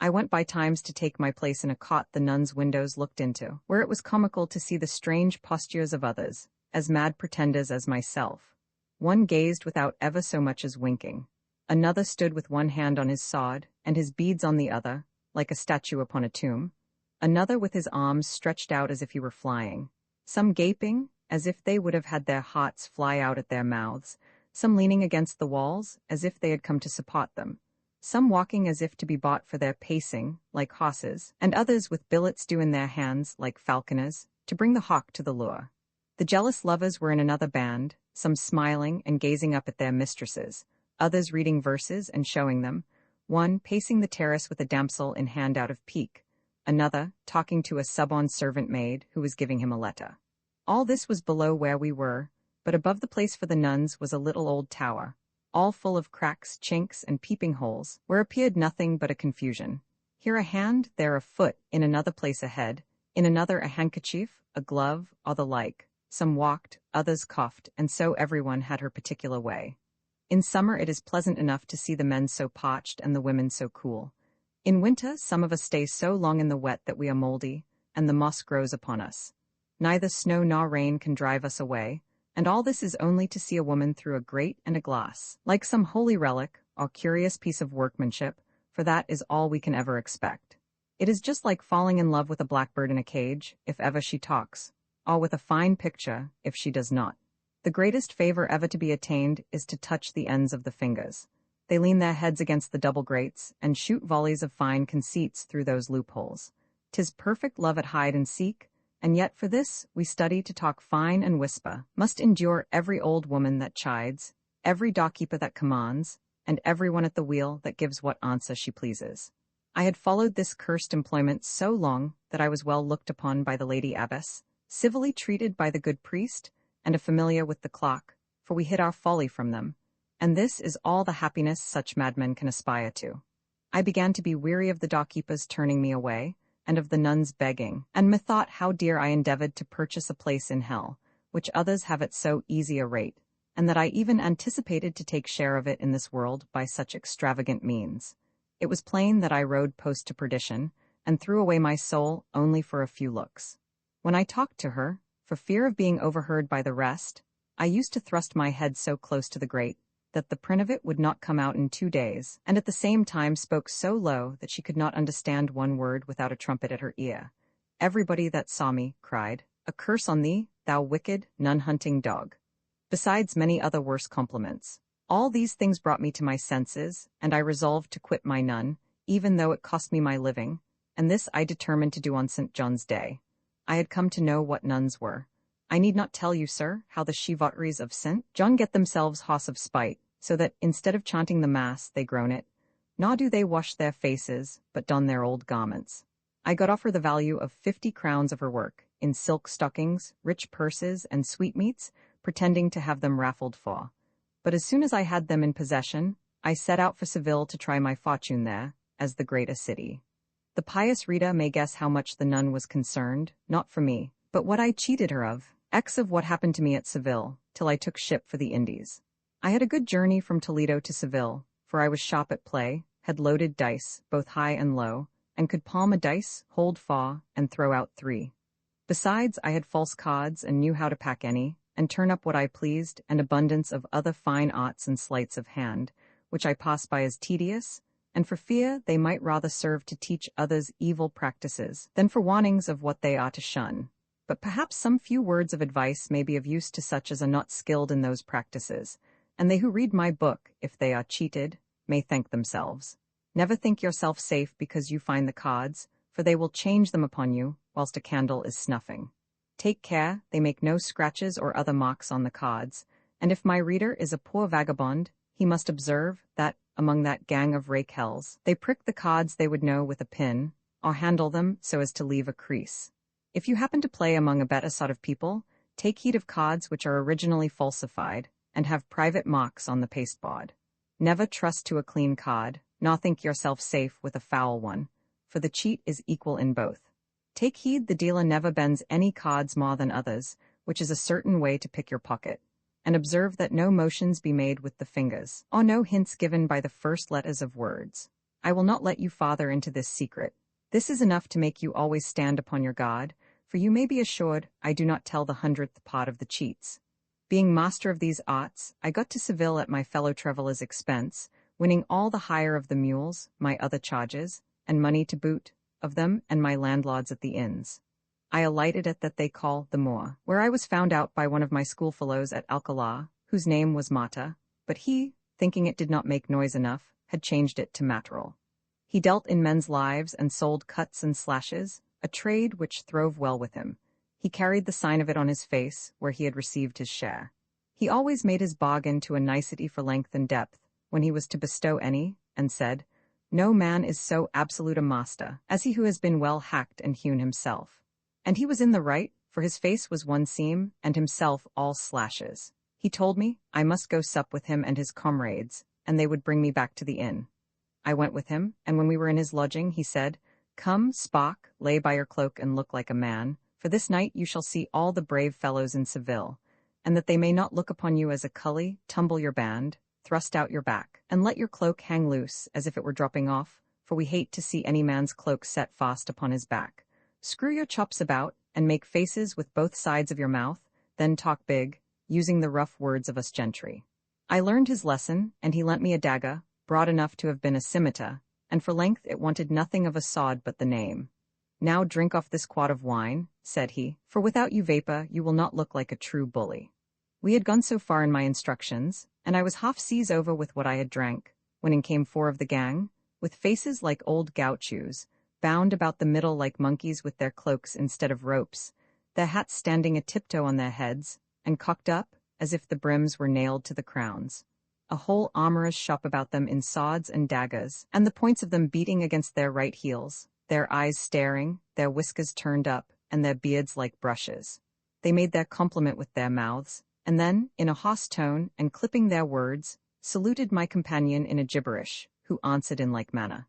I went by times to take my place in a cot the nuns' windows looked into, where it was comical to see the strange postures of others, as mad pretenders as myself. One gazed without ever so much as winking. Another stood with one hand on his sword, and his beads on the other, like a statue upon a tomb. Another with his arms stretched out as if he were flying. Some gaping, as if they would have had their hearts fly out at their mouths. Some leaning against the walls, as if they had come to support them. Some walking as if to be bought for their pacing, like horses, and others with billets due in their hands, like falconers, to bring the hawk to the lure. The jealous lovers were in another band, some smiling and gazing up at their mistresses, others reading verses and showing them, one pacing the terrace with a damsel in hand out of pique, another talking to a suborned servant maid who was giving him a letter. All this was below where we were, but above the place for the nuns was a little old tower, all full of cracks, chinks, and peeping holes, where appeared nothing but a confusion. Here a hand, there a foot, in another place a head, in another a handkerchief, a glove, or the like. Some walked, others coughed, and so everyone had her particular way. In summer it is pleasant enough to see the men so parched and the women so cool. In winter some of us stay so long in the wet that we are mouldy, and the moss grows upon us. Neither snow nor rain can drive us away, and all this is only to see a woman through a grate and a glass, like some holy relic or curious piece of workmanship, for that is all we can ever expect. It is just like falling in love with a blackbird in a cage, if ever she talks, or with a fine picture, if she does not. The greatest favor ever to be attained is to touch the ends of the fingers. They lean their heads against the double grates, and shoot volleys of fine conceits through those loopholes. 'Tis perfect love at hide and seek, and yet for this we study to talk fine and whisper, must endure every old woman that chides, every dockkeeper that commands, and every one at the wheel that gives what answer she pleases. I had followed this cursed employment so long that I was well looked upon by the lady abbess, civilly treated by the good priest, and a familiar with the clock, for we hid our folly from them, and this is all the happiness such madmen can aspire to. I began to be weary of the dockkeepers turning me away, and of the nuns begging, and methought how dear I endeavored to purchase a place in hell, which others have at so easy a rate, and that I even anticipated to take share of it in this world by such extravagant means. It was plain that I rode post to perdition, and threw away my soul only for a few looks. When I talked to her, for fear of being overheard by the rest, I used to thrust my head so close to the grate that the print of it would not come out in 2 days, and at the same time spoke so low that she could not understand one word without a trumpet at her ear. Everybody that saw me cried, "A curse on thee, thou wicked, nun-hunting dog," besides many other worse compliments. All these things brought me to my senses, and I resolved to quit my nun, even though it cost me my living, and this I determined to do on St. John's Day. I had come to know what nuns were. I need not tell you, sir, how the chivotteries of St. John get themselves hoarse of spite, so that, instead of chanting the mass, they groan it. Nor do they wash their faces, but don their old garments. I got off her the value of 50 crowns of her work, in silk stockings, rich purses, and sweetmeats, pretending to have them raffled for. But as soon as I had them in possession, I set out for Seville to try my fortune there, as the great a city. The pious reader may guess how much the nun was concerned, not for me, but what I cheated her of, of what happened to me at Seville, till I took ship for the Indies. I had a good journey from Toledo to Seville, for I was sharp at play, had loaded dice, both high and low, and could palm a dice, hold faw, and throw out 3. Besides, I had false cards and knew how to pack any, and turn up what I pleased, and abundance of other fine arts and sleights of hand, which I passed by as tedious, and for fear they might rather serve to teach others evil practices, than for warnings of what they ought to shun. But perhaps some few words of advice may be of use to such as are not skilled in those practices, and they who read my book, if they are cheated, may thank themselves. Never think yourself safe because you find the cards, for they will change them upon you, whilst a candle is snuffing. Take care, they make no scratches or other marks on the cards, and if my reader is a poor vagabond, he must observe that, among that gang of rake-hells, they prick the cards they would know with a pin, or handle them so as to leave a crease. If you happen to play among a better sort of people, take heed of cards which are originally falsified, and have private marks on the pasteboard. Never trust to a clean card, nor think yourself safe with a foul one, for the cheat is equal in both. Take heed the dealer never bends any cards more than others, which is a certain way to pick your pocket, and observe that no motions be made with the fingers, or no hints given by the first letters of words. I will not let you farther into this secret. This is enough to make you always stand upon your guard, for you may be assured I do not tell the 100th part of the cheats. Being master of these arts, I got to Seville at my fellow traveller's expense, winning all the hire of the mules, my other charges, and money to boot, of them and my landlords at the inns. I alighted at that they call the Moor, where I was found out by one of my schoolfellows at Alcalá, whose name was Mata, but he, thinking it did not make noise enough, had changed it to Matterel. He dealt in men's lives and sold cuts and slashes, a trade which throve well with him. He carried the sign of it on his face, where he had received his share. He always made his bargain to a nicety for length and depth, when he was to bestow any, and said, "No man is so absolute a master as he who has been well hacked and hewn himself." And he was in the right, for his face was one seam, and himself all slashes. He told me I must go sup with him and his comrades, and they would bring me back to the inn. I went with him, and when we were in his lodging, he said, "Come, Spock, lay by your cloak and look like a man, for this night you shall see all the brave fellows in Seville, and that they may not look upon you as a cully, tumble your band, thrust out your back, and let your cloak hang loose as if it were dropping off, for we hate to see any man's cloak set fast upon his back. Screw your chops about, and make faces with both sides of your mouth, then talk big, using the rough words of us gentry." I learned his lesson, and he lent me a dagger, broad enough to have been a scimitar, and for length it wanted nothing of a sword but the name. "Now drink off this quart of wine," said he, "for without you vapor you will not look like a true bully." We had gone so far in my instructions, and I was half seas over with what I had drank, when in came 4 of the gang, with faces like old gauchos, bound about the middle like monkeys with their cloaks instead of ropes, their hats standing a tiptoe on their heads, and cocked up, as if the brims were nailed to the crowns. A whole armorer's shop about them in swords and daggers, and the points of them beating against their right heels, their eyes staring, their whiskers turned up, and their beards like brushes. They made their compliment with their mouths, and then, in a hoarse tone, and clipping their words, saluted my companion in a gibberish, who answered in like manner.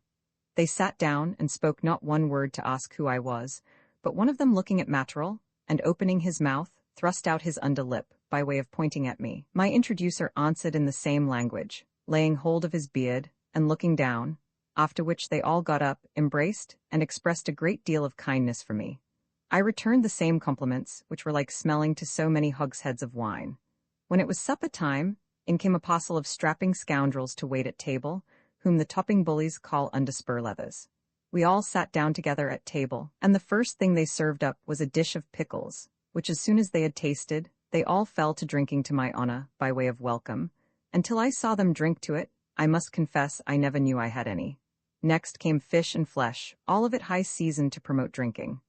They sat down, and spoke not one word to ask who I was, but one of them looking at Matterel, and opening his mouth, thrust out his under lip, by way of pointing at me. My introducer answered in the same language, laying hold of his beard, and looking down, after which they all got up, embraced, and expressed a great deal of kindness for me. I returned the same compliments, which were like smelling to so many hogsheads of wine. When it was supper time, in came a parcel of strapping scoundrels to wait at table, whom the topping bullies call underspur leathers. We all sat down together at table, and the first thing they served up was a dish of pickles, which as soon as they had tasted, they all fell to drinking to my honor, by way of welcome, and till I saw them drink to it, I must confess I never knew I had any. Next came fish and flesh, all of it high seasoned to promote drinking.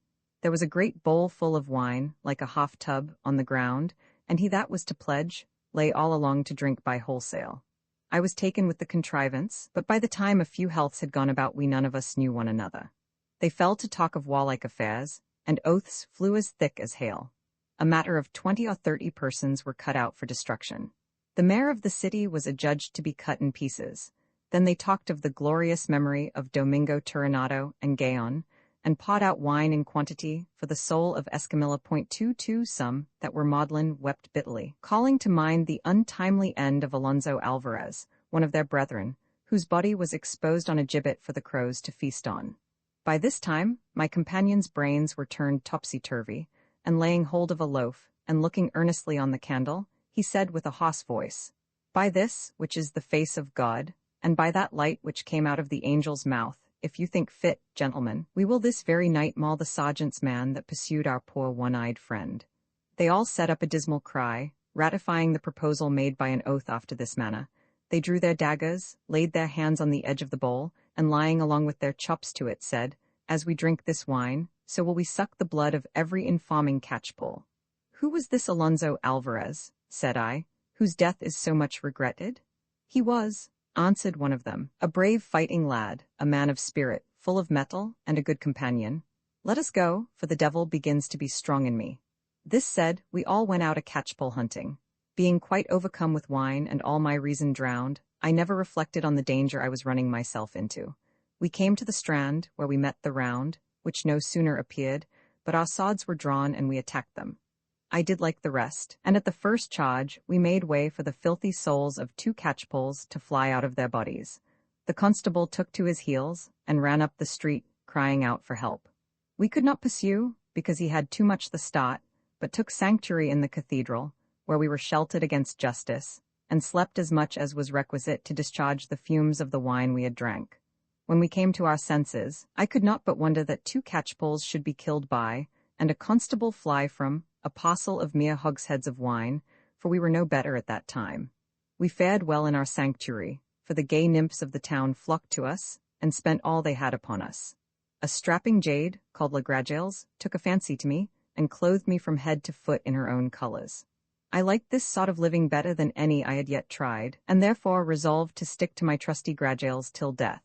There was a great bowl full of wine, like a half tub, on the ground, and he that was to pledge, lay all along to drink by wholesale. I was taken with the contrivance, but by the time a few healths had gone about we none of us knew one another. They fell to talk of warlike affairs, and oaths flew as thick as hail. A matter of 20 or 30 persons were cut out for destruction. The mayor of the city was adjudged to be cut in pieces. Then they talked of the glorious memory of Domingo Turinado and Gaon, and poured out wine in quantity for the soul of Escamilla. 22 Some that were maudlin wept bitterly, calling to mind the untimely end of Alonso Alvarez, one of their brethren, whose body was exposed on a gibbet for the crows to feast on. By this time, my companion's brains were turned topsy-turvy, and laying hold of a loaf, and looking earnestly on the candle, he said with a hoarse voice, "By this, which is the face of God, and by that light which came out of the angel's mouth, if you think fit, gentlemen, we will this very night maul the sergeant's man that pursued our poor one-eyed friend." They all set up a dismal cry, ratifying the proposal made by an oath after this manner. They drew their daggers, laid their hands on the edge of the bowl, and lying along with their chops to it said, "As we drink this wine, so will we suck the blood of every infaming catchpole." "Who was this Alonso Alvarez," said I, "whose death is so much regretted?" "He was," answered one of them, "a brave fighting lad, a man of spirit, full of mettle, and a good companion. Let us go, for the devil begins to be strong in me." This said, we all went out a catchpole hunting. Being quite overcome with wine and all my reason drowned, I never reflected on the danger I was running myself into. We came to the strand, where we met the round, which no sooner appeared, but our swords were drawn and we attacked them. I did like the rest, and at the first charge we made way for the filthy souls of 2 catchpoles to fly out of their bodies. The constable took to his heels and ran up the street, crying out for help. We could not pursue, because he had too much the start, but took sanctuary in the cathedral, where we were sheltered against justice, and slept as much as was requisite to discharge the fumes of the wine we had drank. When we came to our senses, I could not but wonder that 2 catchpoles should be killed by, and a constable fly from, a parcel of mere hogsheads of wine, for we were no better at that time. We fared well in our sanctuary, for the gay nymphs of the town flocked to us, and spent all they had upon us. A strapping jade, called La Gragales, took a fancy to me, and clothed me from head to foot in her own colors. I liked this sort of living better than any I had yet tried, and therefore resolved to stick to my trusty Gragales till death.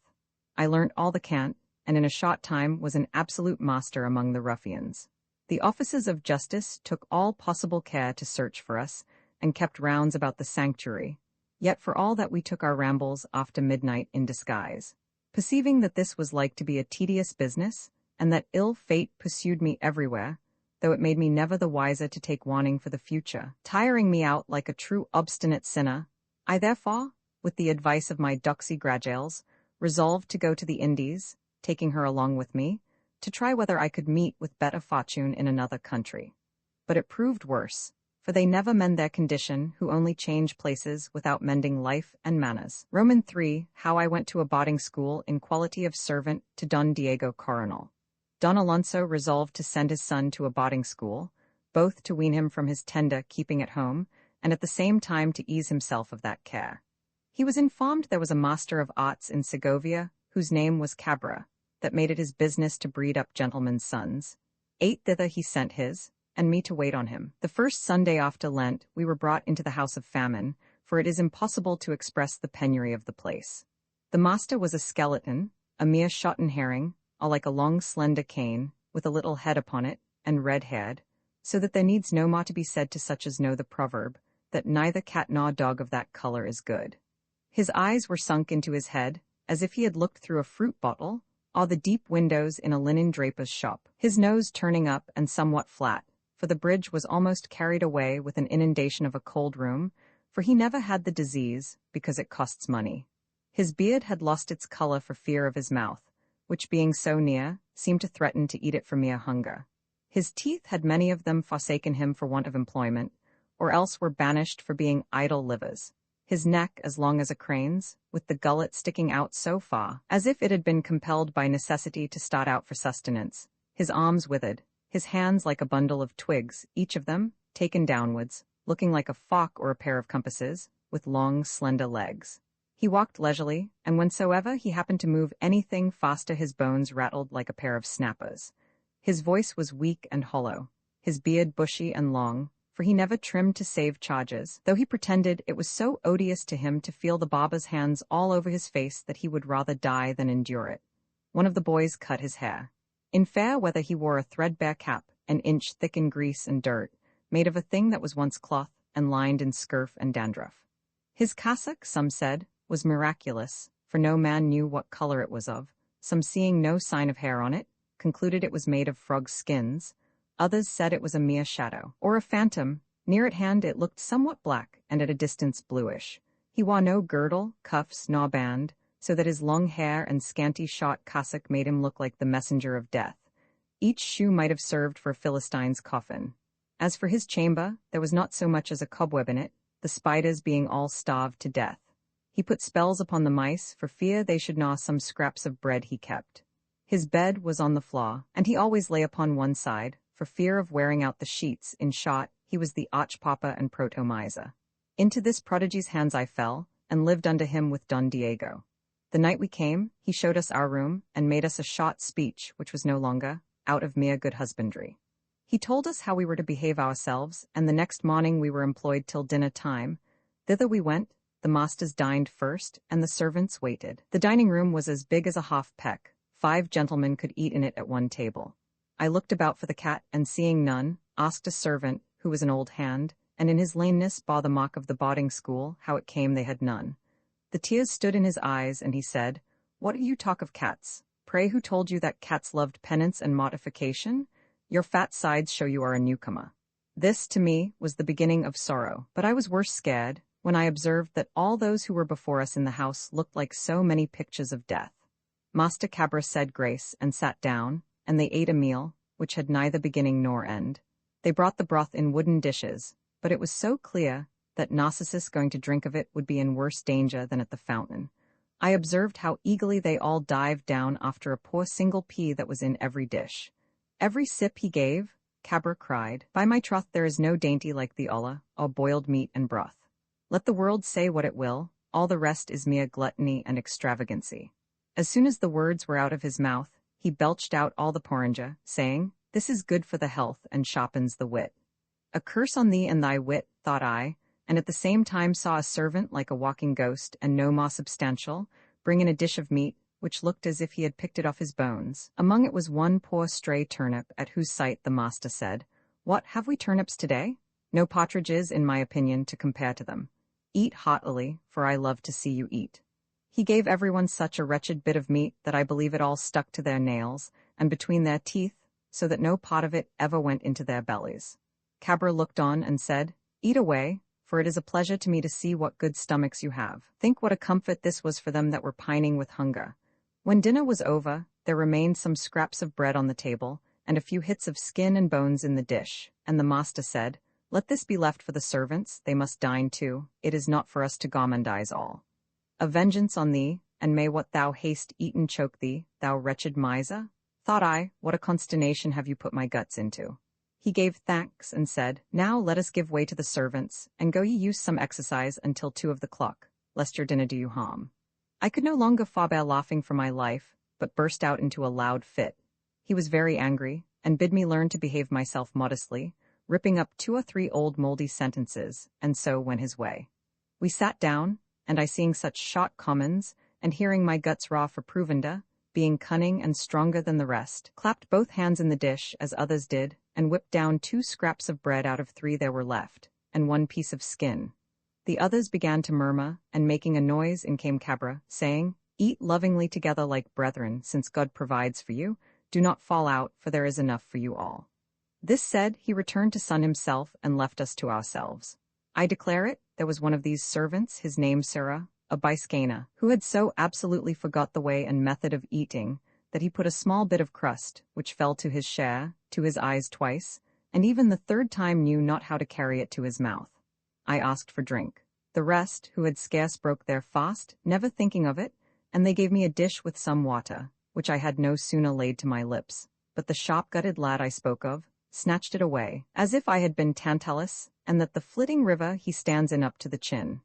I learnt all the cant, and in a short time was an absolute master among the ruffians. The officers of justice took all possible care to search for us, and kept rounds about the sanctuary. Yet for all that we took our rambles after midnight in disguise. Perceiving that this was like to be a tedious business, and that ill fate pursued me everywhere, though it made me never the wiser to take warning for the future, tiring me out like a true obstinate sinner, I therefore, with the advice of my doxy Gragales, resolved to go to the Indies, taking her along with me, to try whether I could meet with better fortune in another country. But it proved worse, for they never mend their condition who only change places without mending life and manners. Roman 3. How I went to a boarding school in quality of servant to Don Diego Coronel. Don Alonso resolved to send his son to a boarding school, both to wean him from his tender keeping at home, and at the same time to ease himself of that care. He was informed there was a master of arts in Segovia, whose name was Cabra, that made it his business to breed up gentlemen's sons. 8 thither he sent his, and me to wait on him. The first Sunday after Lent we were brought into the house of famine, for it is impossible to express the penury of the place. The master was a skeleton, a mere shotten herring, all like a long slender cane, with a little head upon it, and red-haired, so that there needs no more to be said to such as know the proverb, that neither cat nor dog of that color is good. His eyes were sunk into his head, as if he had looked through a fruit bottle, or the deep windows in a linen draper's shop, his nose turning up and somewhat flat, for the bridge was almost carried away with an inundation of a cold room, for he never had the disease, because it costs money. His beard had lost its color for fear of his mouth, which being so near, seemed to threaten to eat it for mere hunger. His teeth had many of them forsaken him for want of employment, or else were banished for being idle livers. His neck as long as a crane's, with the gullet sticking out so far, as if it had been compelled by necessity to start out for sustenance. His arms withered, his hands like a bundle of twigs, each of them, taken downwards, looking like a fork or a pair of compasses, with long, slender legs. He walked leisurely, and whensoever he happened to move anything faster his bones rattled like a pair of snappers. His voice was weak and hollow, his beard bushy and long, for he never trimmed to save charges, though he pretended it was so odious to him to feel the barber's hands all over his face that he would rather die than endure it. One of the boys cut his hair. In fair weather he wore a threadbare cap, an inch thick in grease and dirt, made of a thing that was once cloth, and lined in scurf and dandruff. His cassock, some said, was miraculous, for no man knew what color it was of. Some, seeing no sign of hair on it, concluded it was made of frogs' skins. Others said it was a mere shadow, or a phantom. Near at hand it looked somewhat black, and at a distance bluish. He wore no girdle, cuffs, nor band, so that his long hair and scanty short cassock made him look like the messenger of death. Each shoe might have served for a Philistine's coffin. As for his chamber, there was not so much as a cobweb in it, the spiders being all starved to death. He put spells upon the mice, for fear they should gnaw some scraps of bread he kept. His bed was on the floor, and he always lay upon one side, for fear of wearing out the sheets. In short, he was the arch-papa and proto-miser. Into this prodigy's hands I fell, and lived under him with Don Diego. The night we came, he showed us our room, and made us a short speech which was no longer out of mere good husbandry. He told us how we were to behave ourselves, and the next morning we were employed till dinner time. Thither we went, the masters dined first, and the servants waited. The dining room was as big as a half-peck. 5 gentlemen could eat in it at one table. I looked about for the cat, and seeing none, asked a servant, who was an old hand, and in his lameness bore the mark of the boarding school, how it came they had none. The tears stood in his eyes, and he said, "What do you talk of cats? Pray, who told you that cats loved penance and mortification? Your fat sides show you are a newcomer." This, to me, was the beginning of sorrow, but I was worse scared when I observed that all those who were before us in the house looked like so many pictures of death. Master Cabra said grace and sat down, and they ate a meal, which had neither beginning nor end. They brought the broth in wooden dishes, but it was so clear that Narcissus going to drink of it would be in worse danger than at the fountain. I observed how eagerly they all dived down after a poor single pea that was in every dish. Every sip he gave, Cabra cried, "By my troth there is no dainty like the olla, or boiled meat and broth. Let the world say what it will, all the rest is mere gluttony and extravagancy." As soon as the words were out of his mouth, he belched out all the porringer, saying, "This is good for the health and sharpens the wit." A curse on thee and thy wit, thought I, and at the same time saw a servant like a walking ghost and no more substantial, bring in a dish of meat, which looked as if he had picked it off his bones. Among it was one poor stray turnip, at whose sight the master said, "What, have we turnips today? No partridges, in my opinion, to compare to them. Eat heartily, for I love to see you eat." He gave everyone such a wretched bit of meat that I believe it all stuck to their nails, and between their teeth, so that no part of it ever went into their bellies. Cabra looked on and said, "Eat away, for it is a pleasure to me to see what good stomachs you have." Think what a comfort this was for them that were pining with hunger. When dinner was over, there remained some scraps of bread on the table, and a few hits of skin and bones in the dish, and the master said, "Let this be left for the servants, they must dine too, it is not for us to gourmandize all. A vengeance on thee, and may what thou hast eaten choke thee, thou wretched miser." Thought I, what a consternation have you put my guts into? He gave thanks and said, "Now let us give way to the servants, and go ye use some exercise until 2 of the clock, lest your dinner do you harm." I could no longer forbear laughing for my life, but burst out into a loud fit. He was very angry, and bid me learn to behave myself modestly, ripping up 2 or 3 old mouldy sentences, and so went his way. We sat down, and I seeing such short commons, and hearing my guts raw for provender, being cunning and stronger than the rest, clapped both hands in the dish, as others did, and whipped down 2 scraps of bread out of 3 there were left, and 1 piece of skin. The others began to murmur, and making a noise, in came Cabra, saying, "Eat lovingly together like brethren, since God provides for you. Do not fall out, for there is enough for you all." This said, he returned to sun himself, and left us to ourselves. I declare it, there was one of these servants, his name Sirrah, a Biscayner, who had so absolutely forgot the way and method of eating, that he put a small bit of crust, which fell to his share, to his eyes twice, and even the 3rd time knew not how to carry it to his mouth. I asked for drink. The rest, who had scarce broke their fast, never thinking of it, and they gave me a dish with some water, which I had no sooner laid to my lips, but the sharp-gutted lad I spoke of snatched it away, as if I had been Tantalus, and that the flitting river he stands in up to the chin.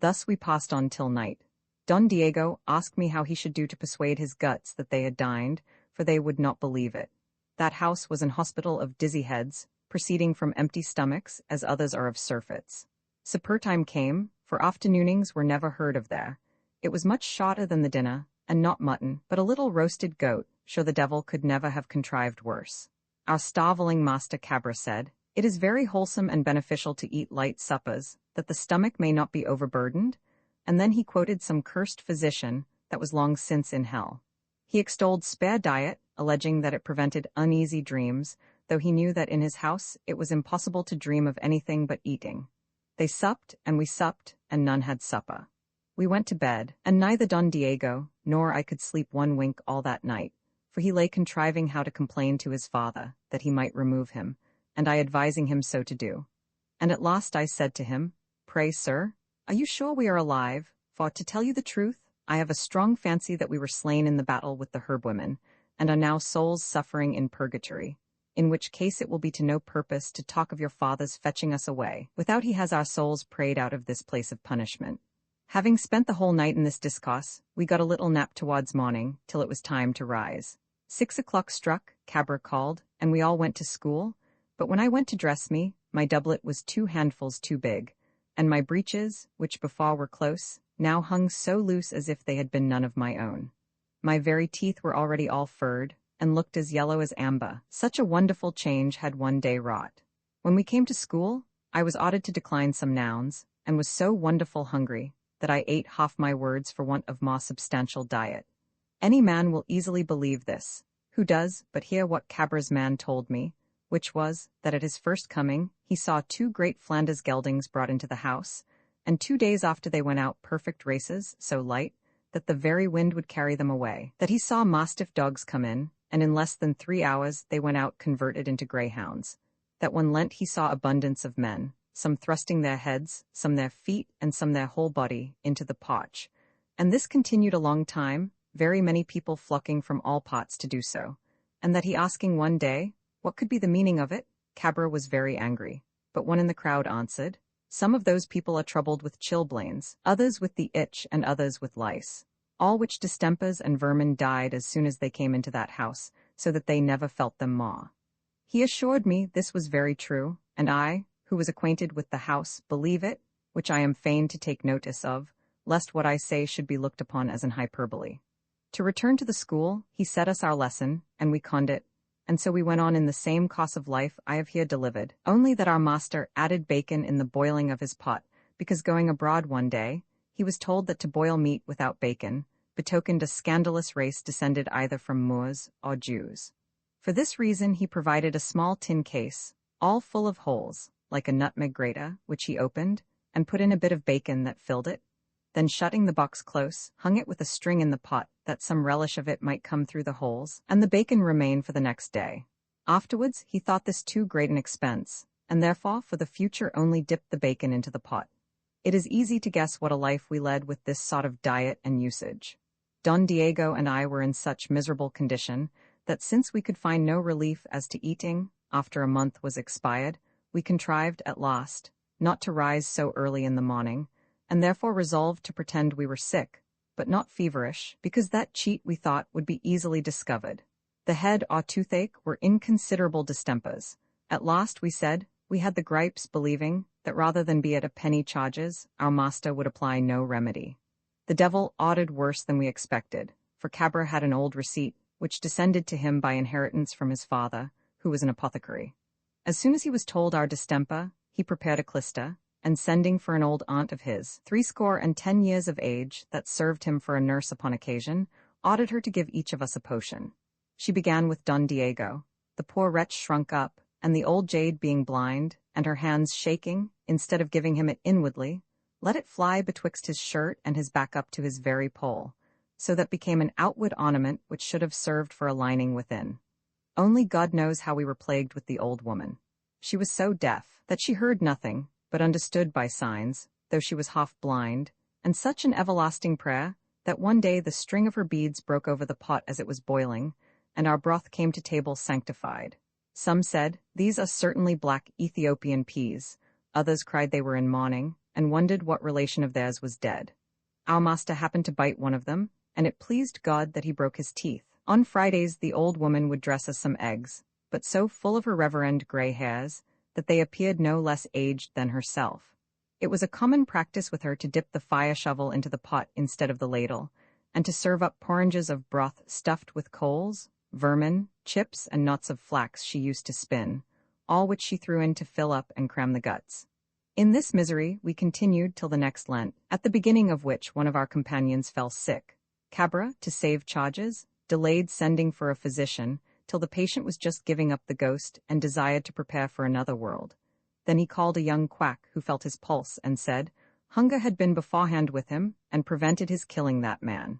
Thus we passed on till night. Don Diego asked me how he should do to persuade his guts that they had dined, for they would not believe it. That house was an hospital of dizzy heads, proceeding from empty stomachs, as others are of surfeits. Supper time came, for afternoonings were never heard of there. It was much shorter than the dinner, and not mutton, but a little roasted goat, sure the devil could never have contrived worse. Our starveling master Cabra said, "It is very wholesome and beneficial to eat light suppers, that the stomach may not be overburdened," and then he quoted some cursed physician that was long since in hell. He extolled spare diet, alleging that it prevented uneasy dreams, though he knew that in his house it was impossible to dream of anything but eating. They supped, and we supped, and none had supper. We went to bed, and neither Don Diego nor I could sleep 1 wink all that night, for he lay contriving how to complain to his father, that he might remove him, and I advising him so to do. And at last I said to him, "Pray, sir, are you sure we are alive? For, to tell you the truth, I have a strong fancy that we were slain in the battle with the herb women, and are now souls suffering in purgatory, in which case it will be to no purpose to talk of your father's fetching us away, without he has our souls prayed out of this place of punishment. Having spent the whole night in this discourse, we got a little nap towards morning, till it was time to rise. 6 o'clock struck, Cabra called, and we all went to school, but when I went to dress me, my doublet was 2 handfuls too big, and my breeches, which before were close, now hung so loose as if they had been none of my own. My very teeth were already all furred, and looked as yellow as amber. Such a wonderful change had one day wrought. When we came to school, I was ordered to decline some nouns, and was so wonderful hungry, that I ate half my words for want of more substantial diet. Any man will easily believe this, who does but hear what Cabra's man told me, which was, that at his first coming, he saw 2 great Flanders geldings brought into the house, and 2 days after they went out perfect races, so light, that the very wind would carry them away. That he saw mastiff dogs come in, and in less than 3 hours they went out converted into greyhounds. That one Lent he saw abundance of men, some thrusting their heads, some their feet, and some their whole body, into the potch. And this continued a long time, very many people flocking from all parts to do so. And that he asking one day, what could be the meaning of it, Cabra was very angry. But one in the crowd answered, some of those people are troubled with chilblains, others with the itch, and others with lice. All which distempers and vermin died as soon as they came into that house, so that they never felt them more. He assured me this was very true, and I, who was acquainted with the house, believe it, which I am fain to take notice of, lest what I say should be looked upon as an hyperbole. To return to the school, he set us our lesson, and we conned it, and so we went on in the same course of life I have here delivered, only that our master added bacon in the boiling of his pot, because going abroad one day, he was told that to boil meat without bacon betokened a scandalous race descended either from Moors or Jews. For this reason he provided a small tin case, all full of holes, like a nutmeg grater, which he opened, and put in a bit of bacon that filled it, then shutting the box close, hung it with a string in the pot, that some relish of it might come through the holes, and the bacon remain for the next day. Afterwards he thought this too great an expense, and therefore for the future only dipped the bacon into the pot. It is easy to guess what a life we led with this sort of diet and usage. Don Diego and I were in such miserable condition, that since we could find no relief as to eating, after a month was expired, we contrived, at last, not to rise so early in the morning, and therefore resolved to pretend we were sick, but not feverish, because that cheat we thought would be easily discovered. The head or toothache were inconsiderable distempers. At last we said, we had the gripes, believing that rather than be at a penny charges, our master would apply no remedy. The devil ordered worse than we expected, for Cabra had an old receipt, which descended to him by inheritance from his father, who was an apothecary. As soon as he was told our distemper, he prepared a clyster, and sending for an old aunt of his, 10 years of age, that served him for a nurse upon occasion, ordered her to give each of us a potion. She began with Don Diego. The poor wretch shrunk up, and the old jade being blind, and her hands shaking, instead of giving him it inwardly, let it fly betwixt his shirt and his back up to his very pole, so that became an outward ornament which should have served for a lining within. Only God knows how we were plagued with the old woman. She was so deaf that she heard nothing, but understood by signs, though she was half blind, and such an everlasting prayer, that one day the string of her beads broke over the pot as it was boiling, and our broth came to table sanctified. Some said, these are certainly black Ethiopian peas, others cried they were in mourning, and wondered what relation of theirs was dead. Our master happened to bite one of them, and it pleased God that he broke his teeth. On Fridays the old woman would dress us some eggs, but so full of her reverend grey hairs, that they appeared no less aged than herself. It was a common practice with her to dip the fire shovel into the pot instead of the ladle, and to serve up porringes of broth stuffed with coals, vermin, chips, and knots of flax she used to spin, all which she threw in to fill up and cram the guts. In this misery we continued till the next Lent, at the beginning of which one of our companions fell sick. Cabra, to save charges, delayed sending for a physician, till the patient was just giving up the ghost and desired to prepare for another world. Then he called a young quack who felt his pulse and said, hunger had been beforehand with him, and prevented his killing that man.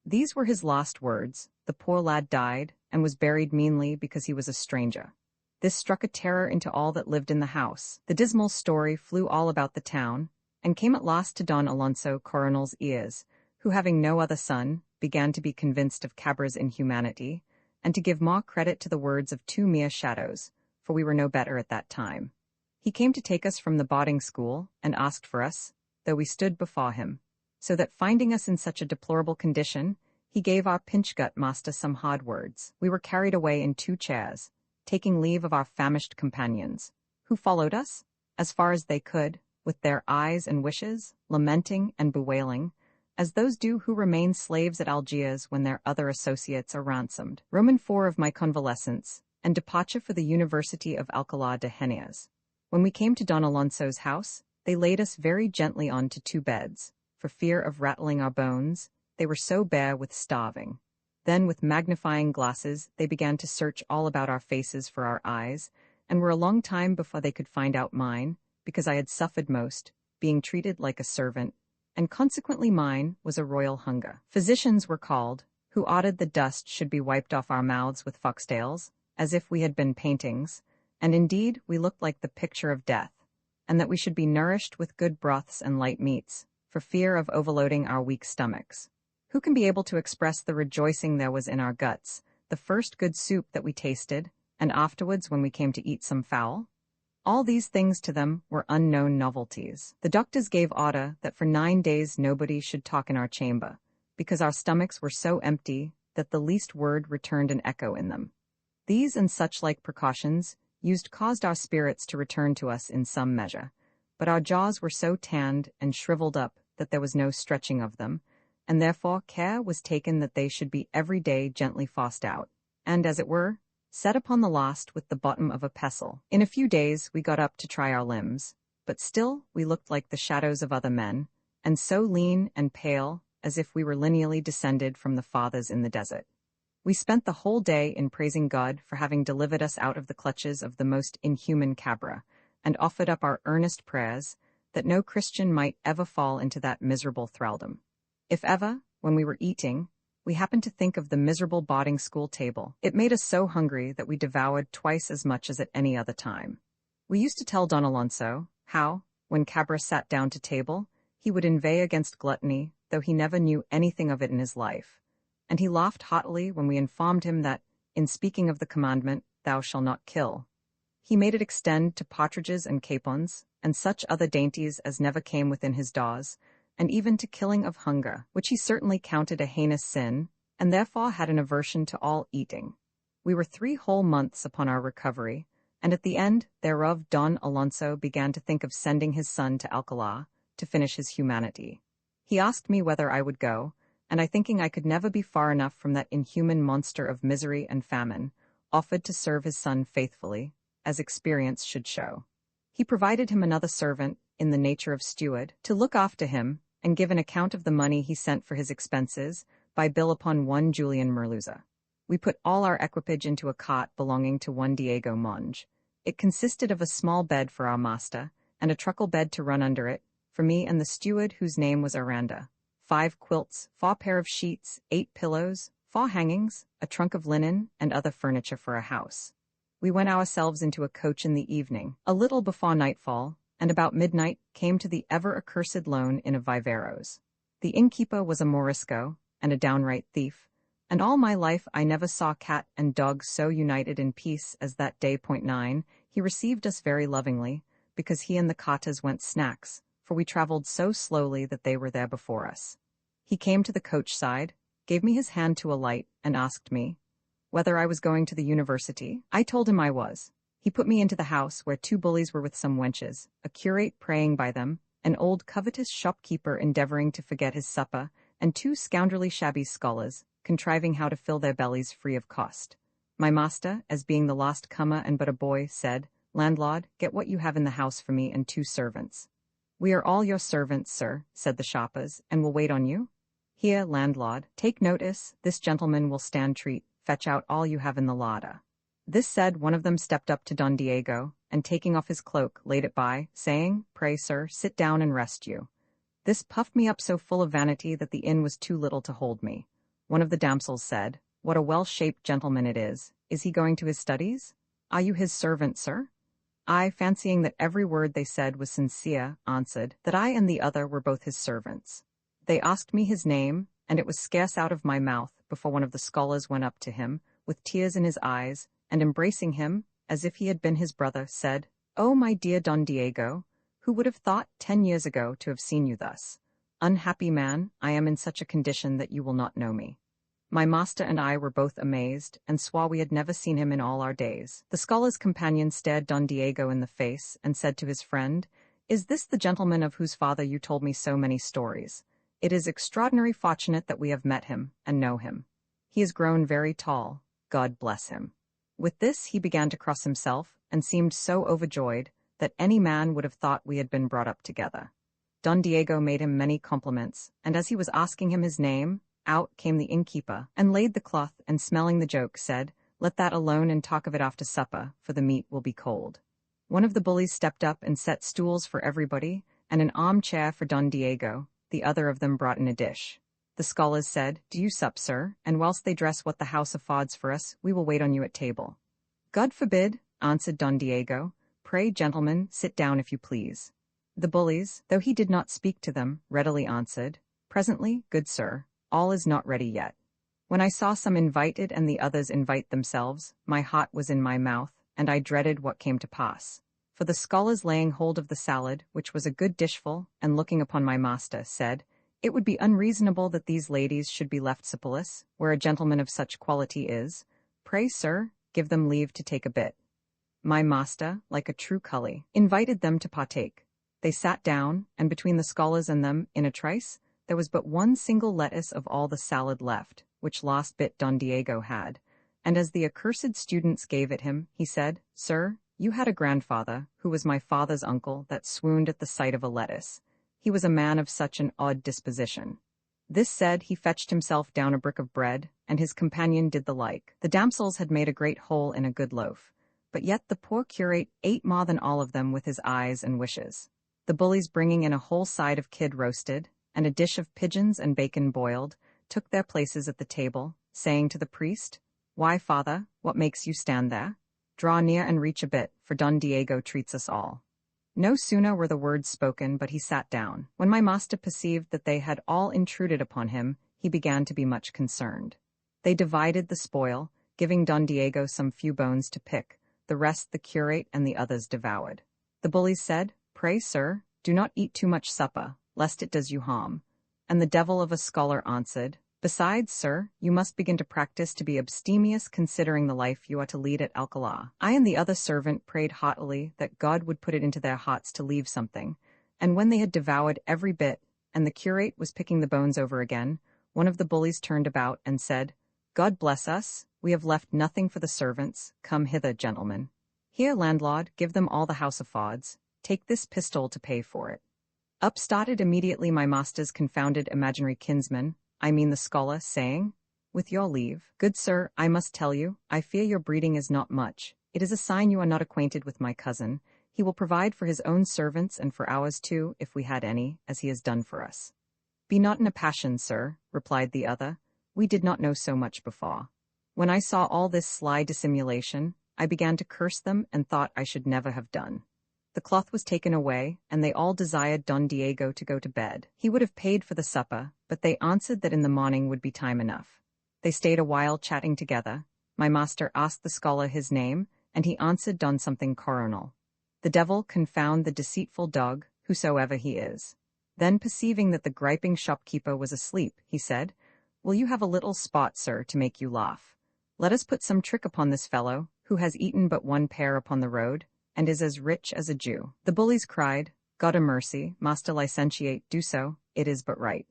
These were his last words. The poor lad died, and was buried meanly because he was a stranger. This struck a terror into all that lived in the house. The dismal story flew all about the town, and came at last to Don Alonso Coronel's ears, who, having no other son, began to be convinced of Cabra's inhumanity, and to give more credit to the words of 2 mere shadows, for we were no better at that time. He came to take us from the boarding school, and asked for us, though we stood before him. so that finding us in such a deplorable condition, he gave our pinch-gut master some hard words. We were carried away in 2 chairs, taking leave of our famished companions, who followed us, as far as they could, with their eyes and wishes, lamenting and bewailing, as those do who remain slaves at Algiers when their other associates are ransomed. Roman 4 of my convalescence, and departure for the University of Alcalá de Henares. When we came to Don Alonso's house, they laid us very gently on to 2 beds, for fear of rattling our bones. They were so bare with starving. Then with magnifying glasses they began to search all about our faces for our eyes, and were a long time before they could find out mine, because I had suffered most, being treated like a servant, and consequently mine was a royal hunger. Physicians were called, who ordered the dust should be wiped off our mouths with foxtails, as if we had been paintings, and indeed we looked like the picture of death, and that we should be nourished with good broths and light meats, for fear of overloading our weak stomachs. Who can be able to express the rejoicing there was in our guts, the first good soup that we tasted, and afterwards when we came to eat some fowl? All these things to them were unknown novelties. The doctors gave order that for 9 days nobody should talk in our chamber, because our stomachs were so empty that the least word returned an echo in them. These and such like precautions used caused our spirits to return to us in some measure, but our jaws were so tanned and shriveled up that there was no stretching of them, and therefore care was taken that they should be every day gently forced out, and, as it were, set upon the last with the bottom of a pestle. In a few days we got up to try our limbs, but still we looked like the shadows of other men, and so lean and pale as if we were lineally descended from the fathers in the desert. We spent the whole day in praising God for having delivered us out of the clutches of the most inhuman cabra, and offered up our earnest prayers that no Christian might ever fall into that miserable thraldom. If ever, when we were eating, we happened to think of the miserable boarding school table, it made us so hungry that we devoured twice as much as at any other time. We used to tell Don Alonso how, when Cabra sat down to table, he would inveigh against gluttony, though he never knew anything of it in his life, and he laughed heartily when we informed him that, in speaking of the commandment, "Thou shalt not kill," he made it extend to partridges and capons, and such other dainties as never came within his doors, and even to killing of hunger, which he certainly counted a heinous sin, and therefore had an aversion to all eating. We were 3 whole months upon our recovery, and at the end thereof Don Alonso began to think of sending his son to Alcalá to finish his humanity. He asked me whether I would go, and I, thinking I could never be far enough from that inhuman monster of misery and famine, offered to serve his son faithfully, as experience should show. He provided him another servant, in the nature of steward, to look after him, and give an account of the money he sent for his expenses, by bill upon one Julian Merluza. We put all our equipage into a cart belonging to one Diego Monge. It consisted of a small bed for our master, and a truckle bed to run under it, for me and the steward whose name was Aranda, 5 quilts, 4 pair of sheets, 8 pillows, 4 hangings, a trunk of linen, and other furniture for a house. We went ourselves into a coach in the evening, a little before nightfall, and about midnight came to the ever-accursed Lone in of Viveros. The innkeeper was a Morisco, and a downright thief, and all my life I never saw cat and dog so united in peace as that day. 9. He received us very lovingly, because he and the Katas went snacks, for we traveled so slowly that they were there before us. He came to the coach side, gave me his hand to alight, and asked me whether I was going to the university. I told him I was. He put me into the house, where 2 bullies were with some wenches, a curate praying by them, an old covetous shopkeeper endeavoring to forget his supper, and 2 scoundrelly shabby scholars, contriving how to fill their bellies free of cost. My master, as being the last comer and but a boy, said, "Landlord, get what you have in the house for me and 2 servants." "We are all your servants, sir," said the shoppers, "and will wait on you." "Here, landlord, take notice, this gentleman will stand treat, fetch out all you have in the larder." This said, one of them stepped up to Don Diego, and taking off his cloak, laid it by, saying, "Pray, sir, sit down and rest you." This puffed me up so full of vanity that the inn was too little to hold me. One of the damsels said, "What a well-shaped gentleman it is. Is he going to his studies?" "Are you his servant, sir?" I, fancying that every word they said was sincere, answered that I and the other were both his servants. They asked me his name, and it was scarce out of my mouth before one of the scholars went up to him, with tears in his eyes, and embracing him, as if he had been his brother, said, "Oh, my dear Don Diego, who would have thought 10 years ago to have seen you thus? Unhappy man, I am in such a condition that you will not know me. My master and I were both amazed, and swore we had never seen him in all our days. The scholar's companion stared Don Diego in the face, and said to his friend, "Is this the gentleman of whose father you told me so many stories? It is extraordinary fortunate that we have met him, and know him. He has grown very tall, God bless him." With this he began to cross himself, and seemed so overjoyed, that any man would have thought we had been brought up together. Don Diego made him many compliments, and as he was asking him his name, out came the innkeeper, and laid the cloth, and smelling the joke, said, "Let that alone and talk of it after supper, for the meat will be cold." One of the bullies stepped up and set stools for everybody, and an armchair for Don Diego. The other of them brought in a dish. The scholars said, "Do you sup, sir, and whilst they dress what the house affords for us, we will wait on you at table." "God forbid," answered Don Diego. "Pray, gentlemen, sit down if you please." The bullies, though he did not speak to them, readily answered, "Presently, good sir, all is not ready yet." When I saw some invited and the others invite themselves, my heart was in my mouth, and I dreaded what came to pass. For the scholars, laying hold of the salad, which was a good dishful, and looking upon my master, said, "It would be unreasonable that these ladies should be left supperless, where a gentleman of such quality is. Pray, sir, give them leave to take a bit." My master, like a true cully, invited them to partake. They sat down, and between the scholars and them, in a trice, there was but one single lettuce of all the salad left, which last bit Don Diego had, and as the accursed students gave it him, he said, "Sir, you had a grandfather, who was my father's uncle, that swooned at the sight of a lettuce. He was a man of such an odd disposition." This said, he fetched himself down a brick of bread, and his companion did the like. The damsels had made a great hole in a good loaf, but yet the poor curate ate more than all of them with his eyes and wishes. The bullies, bringing in a whole side of kid roasted, and a dish of pigeons and bacon boiled, took their places at the table, saying to the priest, "Why, father, what makes you stand there? Draw near and reach a bit, for Don Diego treats us all." No sooner were the words spoken, but he sat down. When my master perceived that they had all intruded upon him, he began to be much concerned. They divided the spoil, giving Don Diego some few bones to pick, the rest the curate and the others devoured. The bullies said, "Pray, sir, do not eat too much supper, lest it does you harm." And the devil of a scholar answered, "Besides, sir, you must begin to practice to be abstemious, considering the life you are to lead at Alcalá." I and the other servant prayed heartily that God would put it into their hearts to leave something, and when they had devoured every bit, and the curate was picking the bones over again, one of the bullies turned about and said, "God bless us, we have left nothing for the servants. Come hither, gentlemen. Here, landlord, give them all the house affords. Take this pistol to pay for it." Up started immediately my master's confounded imaginary kinsman, I mean the scholar, saying, "With your leave, good sir, I must tell you, I fear your breeding is not much. It is a sign you are not acquainted with my cousin. He will provide for his own servants and for ours too, if we had any, as he has done for us." "Be not in a passion, sir," replied the other. "We did not know so much before." When I saw all this sly dissimulation, I began to curse them and thought I should never have done. The cloth was taken away, and they all desired Don Diego to go to bed. He would have paid for the supper, but they answered that in the morning would be time enough. They stayed a while chatting together. My master asked the scholar his name, and he answered Don something coronal. The devil confound the deceitful dog, whosoever he is. Then perceiving that the griping shopkeeper was asleep, he said, "Will you have a little spot, sir, to make you laugh? Let us put some trick upon this fellow, who has eaten but one pear upon the road, and is as rich as a Jew." The bullies cried, "God a mercy, master licentiate, do so, it is but right."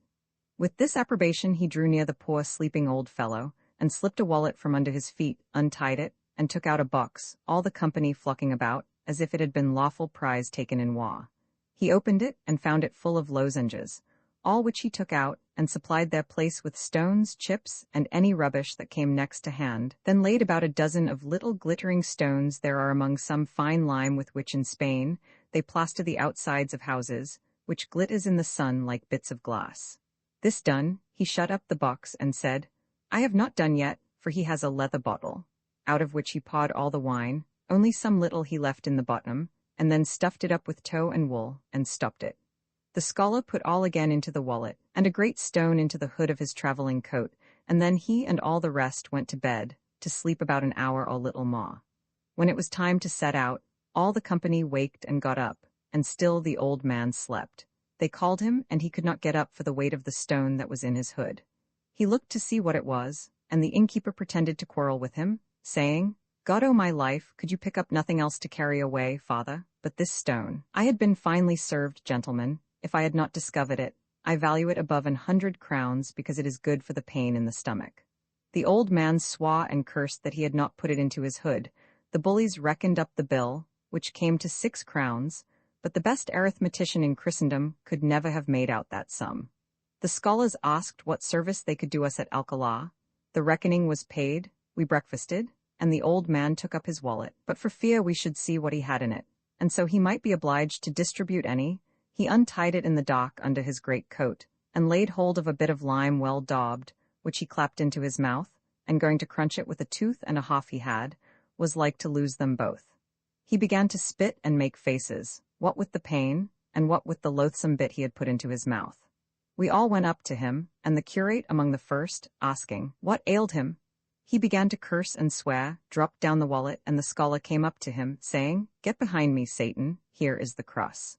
With this approbation he drew near the poor sleeping old fellow, and slipped a wallet from under his feet, untied it, and took out a box, all the company flocking about, as if it had been lawful prize taken in war. He opened it, and found it full of lozenges, all which he took out, and supplied their place with stones, chips, and any rubbish that came next to hand, then laid about a dozen of little glittering stones there are among some fine lime with which in Spain they plaster the outsides of houses, which glitters in the sun like bits of glass. This done, he shut up the box and said, "I have not done yet, for he has a leather bottle," out of which he poured all the wine, only some little he left in the bottom, and then stuffed it up with tow and wool, and stopped it. The scholar put all again into the wallet, and a great stone into the hood of his travelling coat, and then he and all the rest went to bed, to sleep about an hour or little more. When it was time to set out, all the company waked and got up, and still the old man slept. They called him, and he could not get up for the weight of the stone that was in his hood. He looked to see what it was, and the innkeeper pretended to quarrel with him, saying, "God o' my life, could you pick up nothing else to carry away, father, but this stone? I had been finely served, gentlemen, if I had not discovered it. I value it above 100 crowns because it is good for the pain in the stomach." The old man swore and cursed that he had not put it into his hood. The bullies reckoned up the bill, which came to 6 crowns, but the best arithmetician in Christendom could never have made out that sum. The scholars asked what service they could do us at Alcalá. The reckoning was paid, we breakfasted, and the old man took up his wallet, but for fear we should see what he had in it, and so he might be obliged to distribute any, he untied it in the dock under his great coat, and laid hold of a bit of lime well daubed, which he clapped into his mouth, and going to crunch it with a tooth and a half he had, was like to lose them both. He began to spit and make faces, what with the pain, and what with the loathsome bit he had put into his mouth. We all went up to him, and the curate among the first, asking, what ailed him? He began to curse and swear, dropped down the wallet, and the scholar came up to him, saying, "Get behind me, Satan, here is the cross."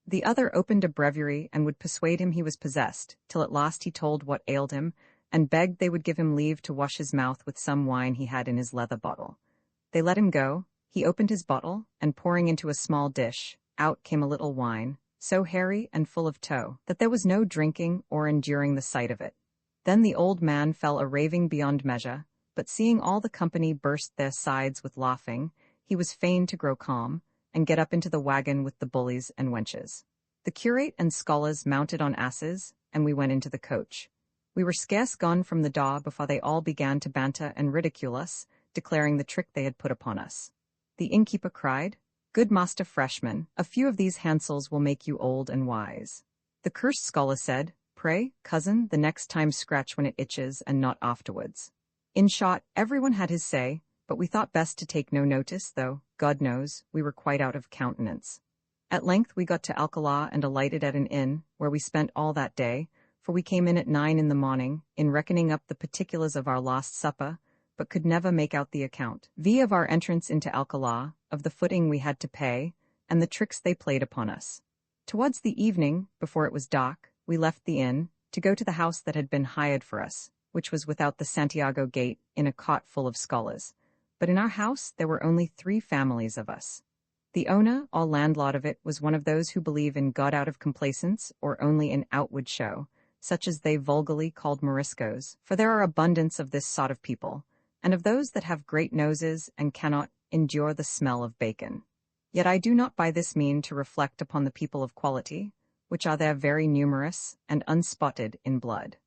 The other opened a breviary and would persuade him he was possessed, till at last he told what ailed him, and begged they would give him leave to wash his mouth with some wine he had in his leather bottle. They let him go. He opened his bottle, and pouring into a small dish, out came a little wine, so hairy and full of tow, that there was no drinking or enduring the sight of it. Then the old man fell a raving beyond measure, but seeing all the company burst their sides with laughing, he was fain to grow calm, and get up into the wagon with the bullies and wenches. The curate and scholars mounted on asses, and we went into the coach. We were scarce gone from the door before they all began to banter and ridicule us, declaring the trick they had put upon us. The innkeeper cried, "Good master freshman, a few of these hansels will make you old and wise." The cursed scholar said, "Pray, cousin, the next time scratch when it itches and not afterwards." In short, everyone had his say, but we thought best to take no notice, though, God knows, we were quite out of countenance. At length we got to Alcalá and alighted at an inn, where we spent all that day, for we came in at 9 in the morning, in reckoning up the particulars of our last supper, but could never make out the account, of our entrance into Alcalá, of the footing we had to pay, and the tricks they played upon us. Towards the evening, before it was dark, we left the inn, to go to the house that had been hired for us, which was without the Santiago gate, in a cot full of scholars. But in our house there were only 3 families of us. The owner, or landlord of it, was one of those who believe in God out of complacence, or only in outward show, such as they vulgarly called Moriscos, for there are abundance of this sort of people, and of those that have great noses and cannot endure the smell of bacon. Yet I do not by this mean to reflect upon the people of quality, which are there very numerous, and unspotted in blood.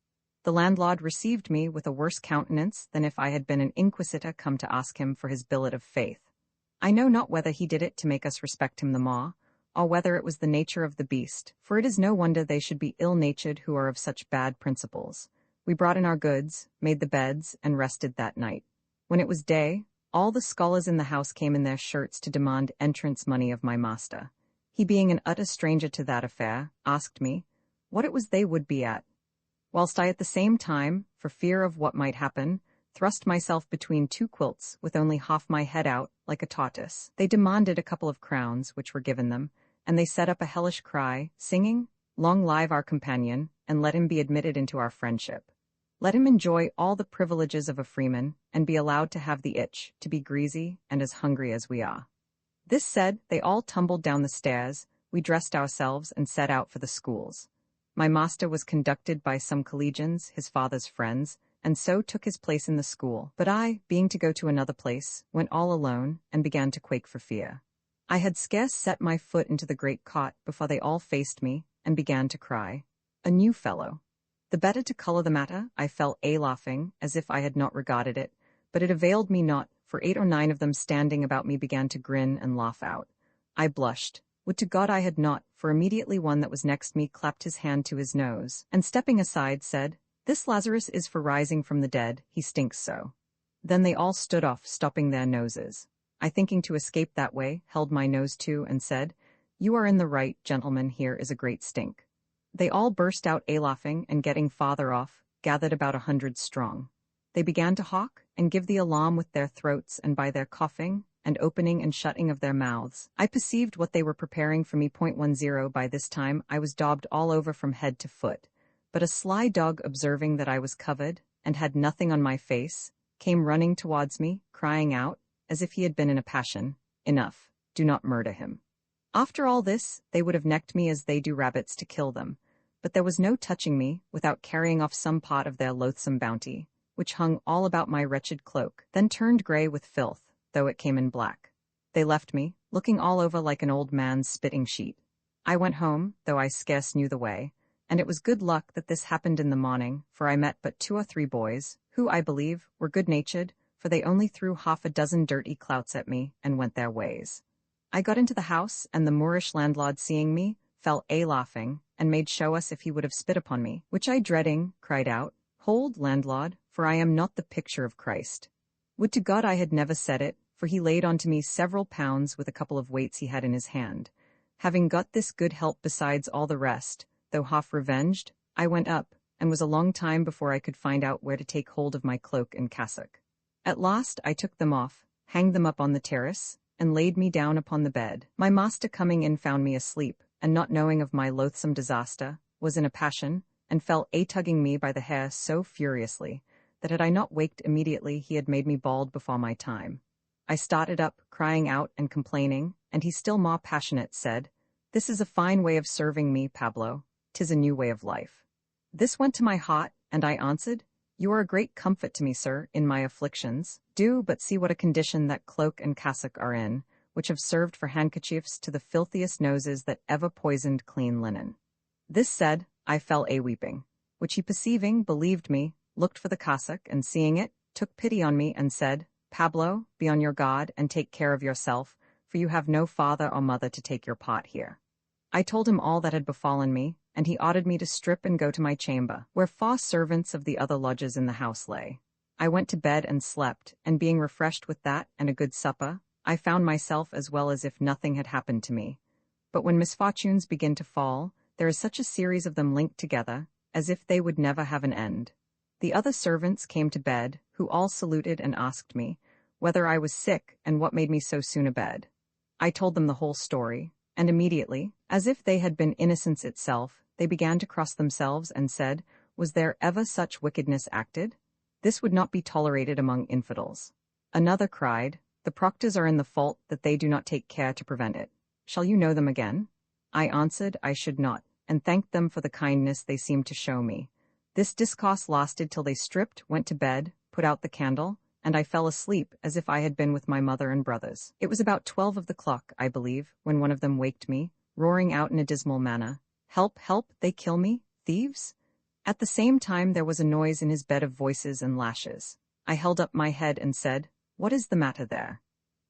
The landlord received me with a worse countenance than if I had been an inquisitor come to ask him for his billet of faith. I know not whether he did it to make us respect him the more, or whether it was the nature of the beast, for it is no wonder they should be ill-natured who are of such bad principles. We brought in our goods, made the beds, and rested that night. When it was day, all the scholars in the house came in their shirts to demand entrance money of my master. He, being an utter stranger to that affair, asked me what it was they would be at, whilst I at the same time, for fear of what might happen, thrust myself between 2 quilts with only half my head out, like a tortoise. They demanded a couple of crowns, which were given them, and they set up a hellish cry, singing, "Long live our companion, and let him be admitted into our friendship. Let him enjoy all the privileges of a freeman, and be allowed to have the itch, to be greasy and as hungry as we are." This said, they all tumbled down the stairs, we dressed ourselves and set out for the schools. My master was conducted by some collegians, his father's friends, and so took his place in the school, but I, being to go to another place, went all alone, and began to quake for fear. I had scarce set my foot into the great cot before they all faced me, and began to cry. A new fellow. The better to colour the matter, I fell a-laughing, as if I had not regarded it, but it availed me not, for 8 or 9 of them standing about me began to grin and laugh out. I blushed. Would to God I had not, for immediately one that was next me clapped his hand to his nose, and stepping aside said, "This Lazarus is for rising from the dead, he stinks so." Then they all stood off, stopping their noses. I, thinking to escape that way, held my nose too, and said, "You are in the right, gentlemen, here is a great stink." They all burst out a-laughing, and getting farther off, gathered about 100 strong. They began to hawk, and give the alarm with their throats and by their coughing, and opening and shutting of their mouths. I perceived what they were preparing for me. 10 By this time I was daubed all over from head to foot, but a sly dog, observing that I was covered, and had nothing on my face, came running towards me, crying out, as if he had been in a passion, "Enough, do not murder him." After all this, they would have necked me as they do rabbits to kill them, but there was no touching me without carrying off some part of their loathsome bounty, which hung all about my wretched cloak, then turned grey with filth, though it came in black. They left me, looking all over like an old man's spitting sheet. I went home, though I scarce knew the way, and it was good luck that this happened in the morning, for I met but 2 or 3 boys, who, I believe, were good-natured, for they only threw half a dozen dirty clouts at me and went their ways. I got into the house, and the Moorish landlord, seeing me, fell a-laughing, and made show us if he would have spit upon me, which I, dreading, cried out, "Hold, landlord, for I am not the picture of Christ." Would to God I had never said it, for he laid on to me several pounds with a couple of weights he had in his hand. Having got this good help besides all the rest, though half revenged, I went up, and was a long time before I could find out where to take hold of my cloak and cassock. At last I took them off, hanged them up on the terrace, and laid me down upon the bed. My master, coming in, found me asleep, and not knowing of my loathsome disaster, was in a passion, and fell a-tugging me by the hair so furiously, that had I not waked immediately he had made me bald before my time. I started up, crying out and complaining, and he, still more passionate, said, "This is a fine way of serving me, Pablo. 'Tis a new way of life." This went to my heart, and I answered, "You are a great comfort to me, sir, in my afflictions. Do but see what a condition that cloak and cassock are in, which have served for handkerchiefs to the filthiest noses that ever poisoned clean linen." This said, I fell a-weeping, which he, perceiving, believed me, looked for the cassock, and seeing it, took pity on me, and said, "Pablo, be on your guard, and take care of yourself, for you have no father or mother to take your part here." I told him all that had befallen me, and he ordered me to strip and go to my chamber, where 4 servants of the other lodgers in the house lay. I went to bed and slept, and being refreshed with that and a good supper, I found myself as well as if nothing had happened to me. But when misfortunes begin to fall, there is such a series of them linked together, as if they would never have an end. The other servants came to bed, who all saluted and asked me whether I was sick and what made me so soon abed. I told them the whole story, and immediately, as if they had been innocence itself, they began to cross themselves and said, "Was there ever such wickedness acted? This would not be tolerated among infidels." Another cried, "The proctors are in the fault that they do not take care to prevent it. Shall you know them again?" I answered I should not, and thanked them for the kindness they seemed to show me. This discourse lasted till they stripped, went to bed, put out the candle, and I fell asleep as if I had been with my mother and brothers. It was about 12 of the clock, I believe, when one of them waked me, roaring out in a dismal manner, "Help, help, they kill me, thieves!" At the same time there was a noise in his bed of voices and lashes. I held up my head and said, "What is the matter there?"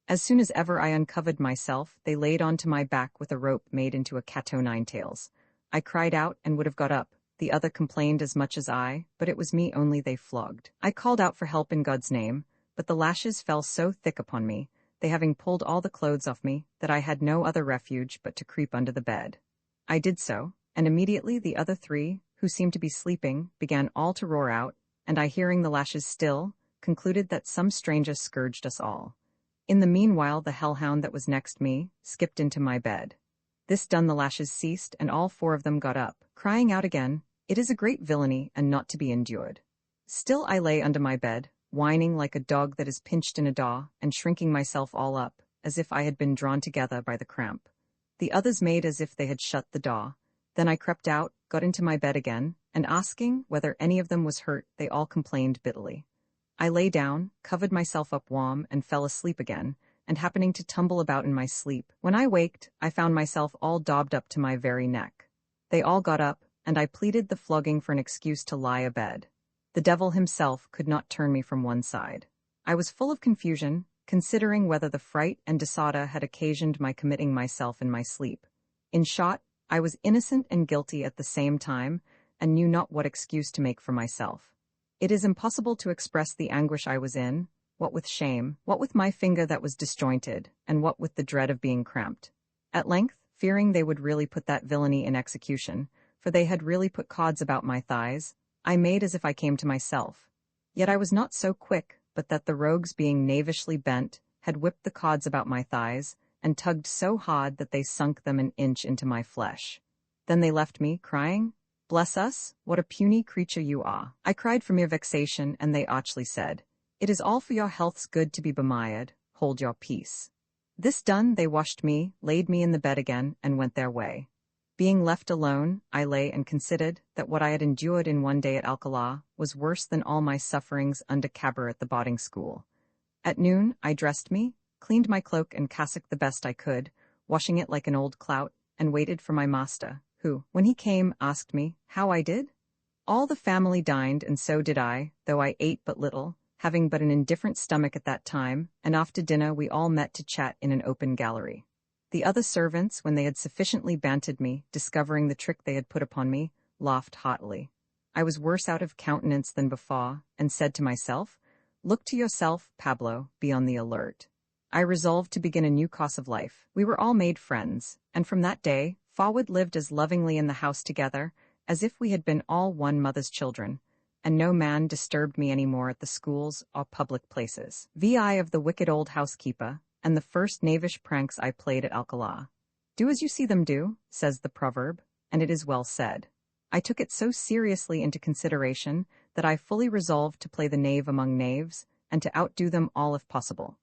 As soon as ever I uncovered myself, they laid on to my back with a rope made into a cat o' nine tails. I cried out and would have got up. The other complained as much as I, but it was me only they flogged. I called out for help in God's name, but the lashes fell so thick upon me, they having pulled all the clothes off me, that I had no other refuge but to creep under the bed. I did so, and immediately the other 3, who seemed to be sleeping, began all to roar out, and I, hearing the lashes still, concluded that some stranger scourged us all. In the meanwhile the hellhound that was next me skipped into my bed. This done, the lashes ceased, and all 4 of them got up, crying out again, "It is a great villainy, and not to be endured." Still I lay under my bed, whining like a dog that is pinched in a daw, and shrinking myself all up, as if I had been drawn together by the cramp. The others made as if they had shut the daw. Then I crept out, got into my bed again, and asking whether any of them was hurt, they all complained bitterly. I lay down, covered myself up warm, and fell asleep again, and happening to tumble about in my sleep, when I waked, I found myself all daubed up to my very neck. They all got up, and I pleaded the flogging for an excuse to lie abed. The devil himself could not turn me from one side. I was full of confusion, considering whether the fright and disorder had occasioned my committing myself in my sleep. In short, I was innocent and guilty at the same time, and knew not what excuse to make for myself. It is impossible to express the anguish I was in, what with shame, what with my finger that was disjointed, and what with the dread of being cramped. At length, fearing they would really put that villainy in execution, for they had really put cords about my thighs, I made as if I came to myself. Yet I was not so quick, but that the rogues, being knavishly bent, had whipped the cords about my thighs, and tugged so hard that they sunk them an inch into my flesh. Then they left me, crying, "Bless us, what a puny creature you are." I cried for mere vexation, and they archly said, "It is all for your health's good to be bemired, hold your peace." This done, they washed me, laid me in the bed again, and went their way. Being left alone, I lay and considered that what I had endured in one day at Alcalá was worse than all my sufferings under Cabra at the boarding school. At noon, I dressed me, cleaned my cloak and cassock the best I could, washing it like an old clout, and waited for my master, who, when he came, asked me how I did. All the family dined, and so did I, though I ate but little, having but an indifferent stomach at that time, and after dinner we all met to chat in an open gallery. The other servants, when they had sufficiently bantered me, discovering the trick they had put upon me, laughed heartily. I was worse out of countenance than before, and said to myself, "Look to yourself, Pablo, be on the alert." I resolved to begin a new course of life. We were all made friends, and from that day forward lived as lovingly in the house together as if we had been all one mother's children, and no man disturbed me any more at the schools or public places. Vi of the wicked old housekeeper, and the first knavish pranks I played at Alcalá. Do as you see them do, says the proverb, and it is well said. I took it so seriously into consideration that I fully resolved to play the knave among knaves, and to outdo them all if possible.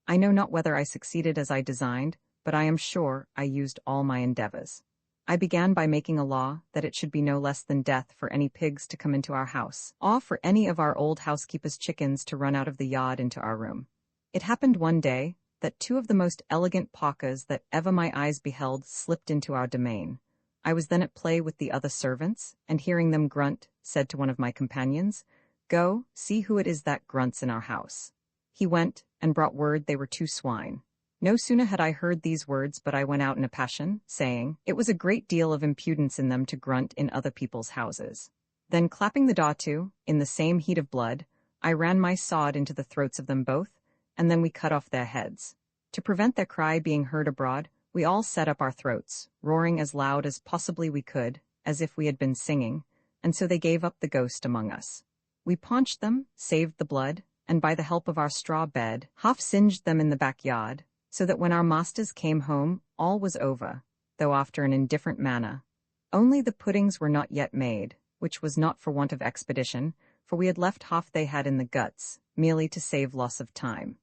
I know not whether I succeeded as I designed, but I am sure I used all my endeavors. I began by making a law that it should be no less than death for any pigs to come into our house, or for any of our old housekeeper's chickens to run out of the yard into our room. It happened one day that two of the most elegant pakas that ever my eyes beheld slipped into our domain. I was then at play with the other servants, and hearing them grunt, said to one of my companions, "Go, see who it is that grunts in our house." He went, and brought word they were two swine. No sooner had I heard these words but I went out in a passion, saying, it was a great deal of impudence in them to grunt in other people's houses. Then clapping the door to, in the same heat of blood, I ran my sword into the throats of them both, and then we cut off their heads. To prevent their cry being heard abroad, we all set up our throats, roaring as loud as possibly we could, as if we had been singing, and so they gave up the ghost among us. We paunched them, saved the blood, and by the help of our straw bed, half-singed them in the backyard, so that when our masters came home, all was over, though after an indifferent manner. Only the puddings were not yet made, which was not for want of expedition, for we had left half they had in the guts, merely to save loss of time.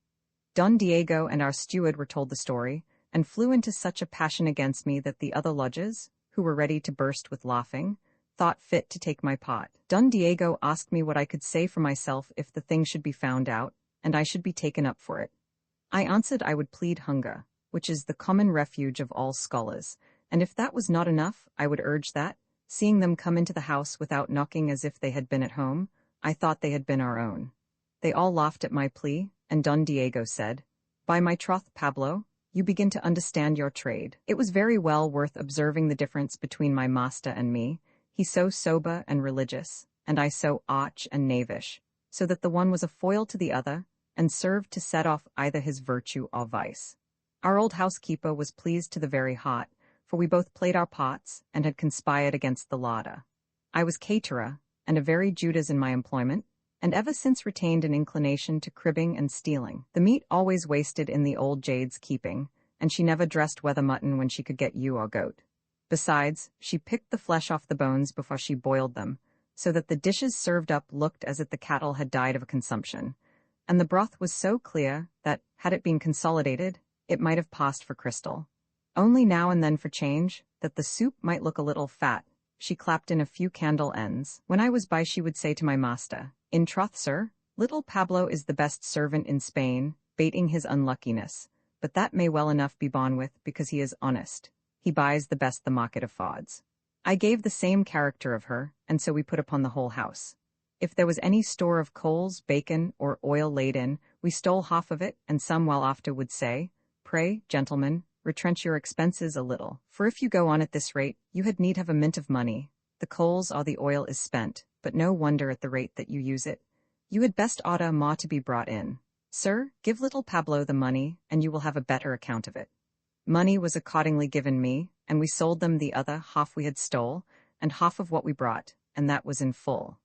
Don Diego and our steward were told the story, and flew into such a passion against me that the other lodgers, who were ready to burst with laughing, thought fit to take my part. Don Diego asked me what I could say for myself if the thing should be found out, and I should be taken up for it. I answered I would plead hunger, which is the common refuge of all scholars, and if that was not enough, I would urge that, seeing them come into the house without knocking as if they had been at home, I thought they had been our own. They all laughed at my plea, and Don Diego said, "By my troth, Pablo, you begin to understand your trade." It was very well worth observing the difference between my master and me, he so sober and religious, and I so arch and knavish, so that the one was a foil to the other, and served to set off either his virtue or vice. Our old housekeeper was pleased to the very heart, for we both played our parts, and had conspired against the larder. I was caterer, and a very Judas in my employment, and ever since retained an inclination to cribbing and stealing. The meat always wasted in the old jade's keeping, and she never dressed wether mutton when she could get ewe or goat. Besides, she picked the flesh off the bones before she boiled them, so that the dishes served up looked as if the cattle had died of a consumption, and the broth was so clear that, had it been consolidated, it might have passed for crystal. Only now and then for change, that the soup might look a little fat, she clapped in a few candle ends. When I was by she would say to my master, "In troth, sir, little Pablo is the best servant in Spain, bating his unluckiness, but that may well enough be borne with, because he is honest. He buys the best the market affords." I gave the same character of her, and so we put upon the whole house. If there was any store of coals, bacon, or oil laid in, we stole half of it, and some while after would say, "Pray, gentlemen, retrench your expenses a little, for if you go on at this rate, you had need have a mint of money. The coals or the oil is spent, but no wonder at the rate that you use it. You had best order more to be brought in. Sir, give little Pablo the money, and you will have a better account of it." Money was accordingly given me, and we sold them the other half we had stole, and half of what we brought, and that was in full.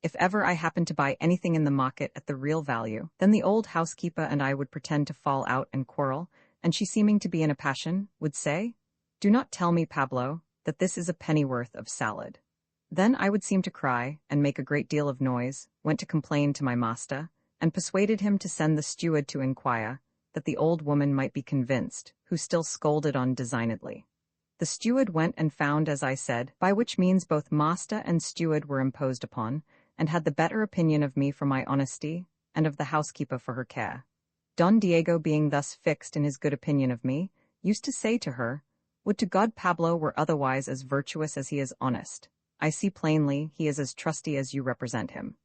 If ever I happened to buy anything in the market at the real value, then the old housekeeper and I would pretend to fall out and quarrel, and she, seeming to be in a passion, would say, "Do not tell me, Pablo, that this is a pennyworth of salad." Then I would seem to cry and make a great deal of noise, went to complain to my master, and persuaded him to send the steward to inquire, that the old woman might be convinced, who still scolded on designedly. The steward went and found as I said, by which means both master and steward were imposed upon, and had the better opinion of me for my honesty, and of the housekeeper for her care. Don Diego, being thus fixed in his good opinion of me, used to say to her, "Would to God Pablo were otherwise as virtuous as he is honest. I see plainly he is as trusty as you represent him."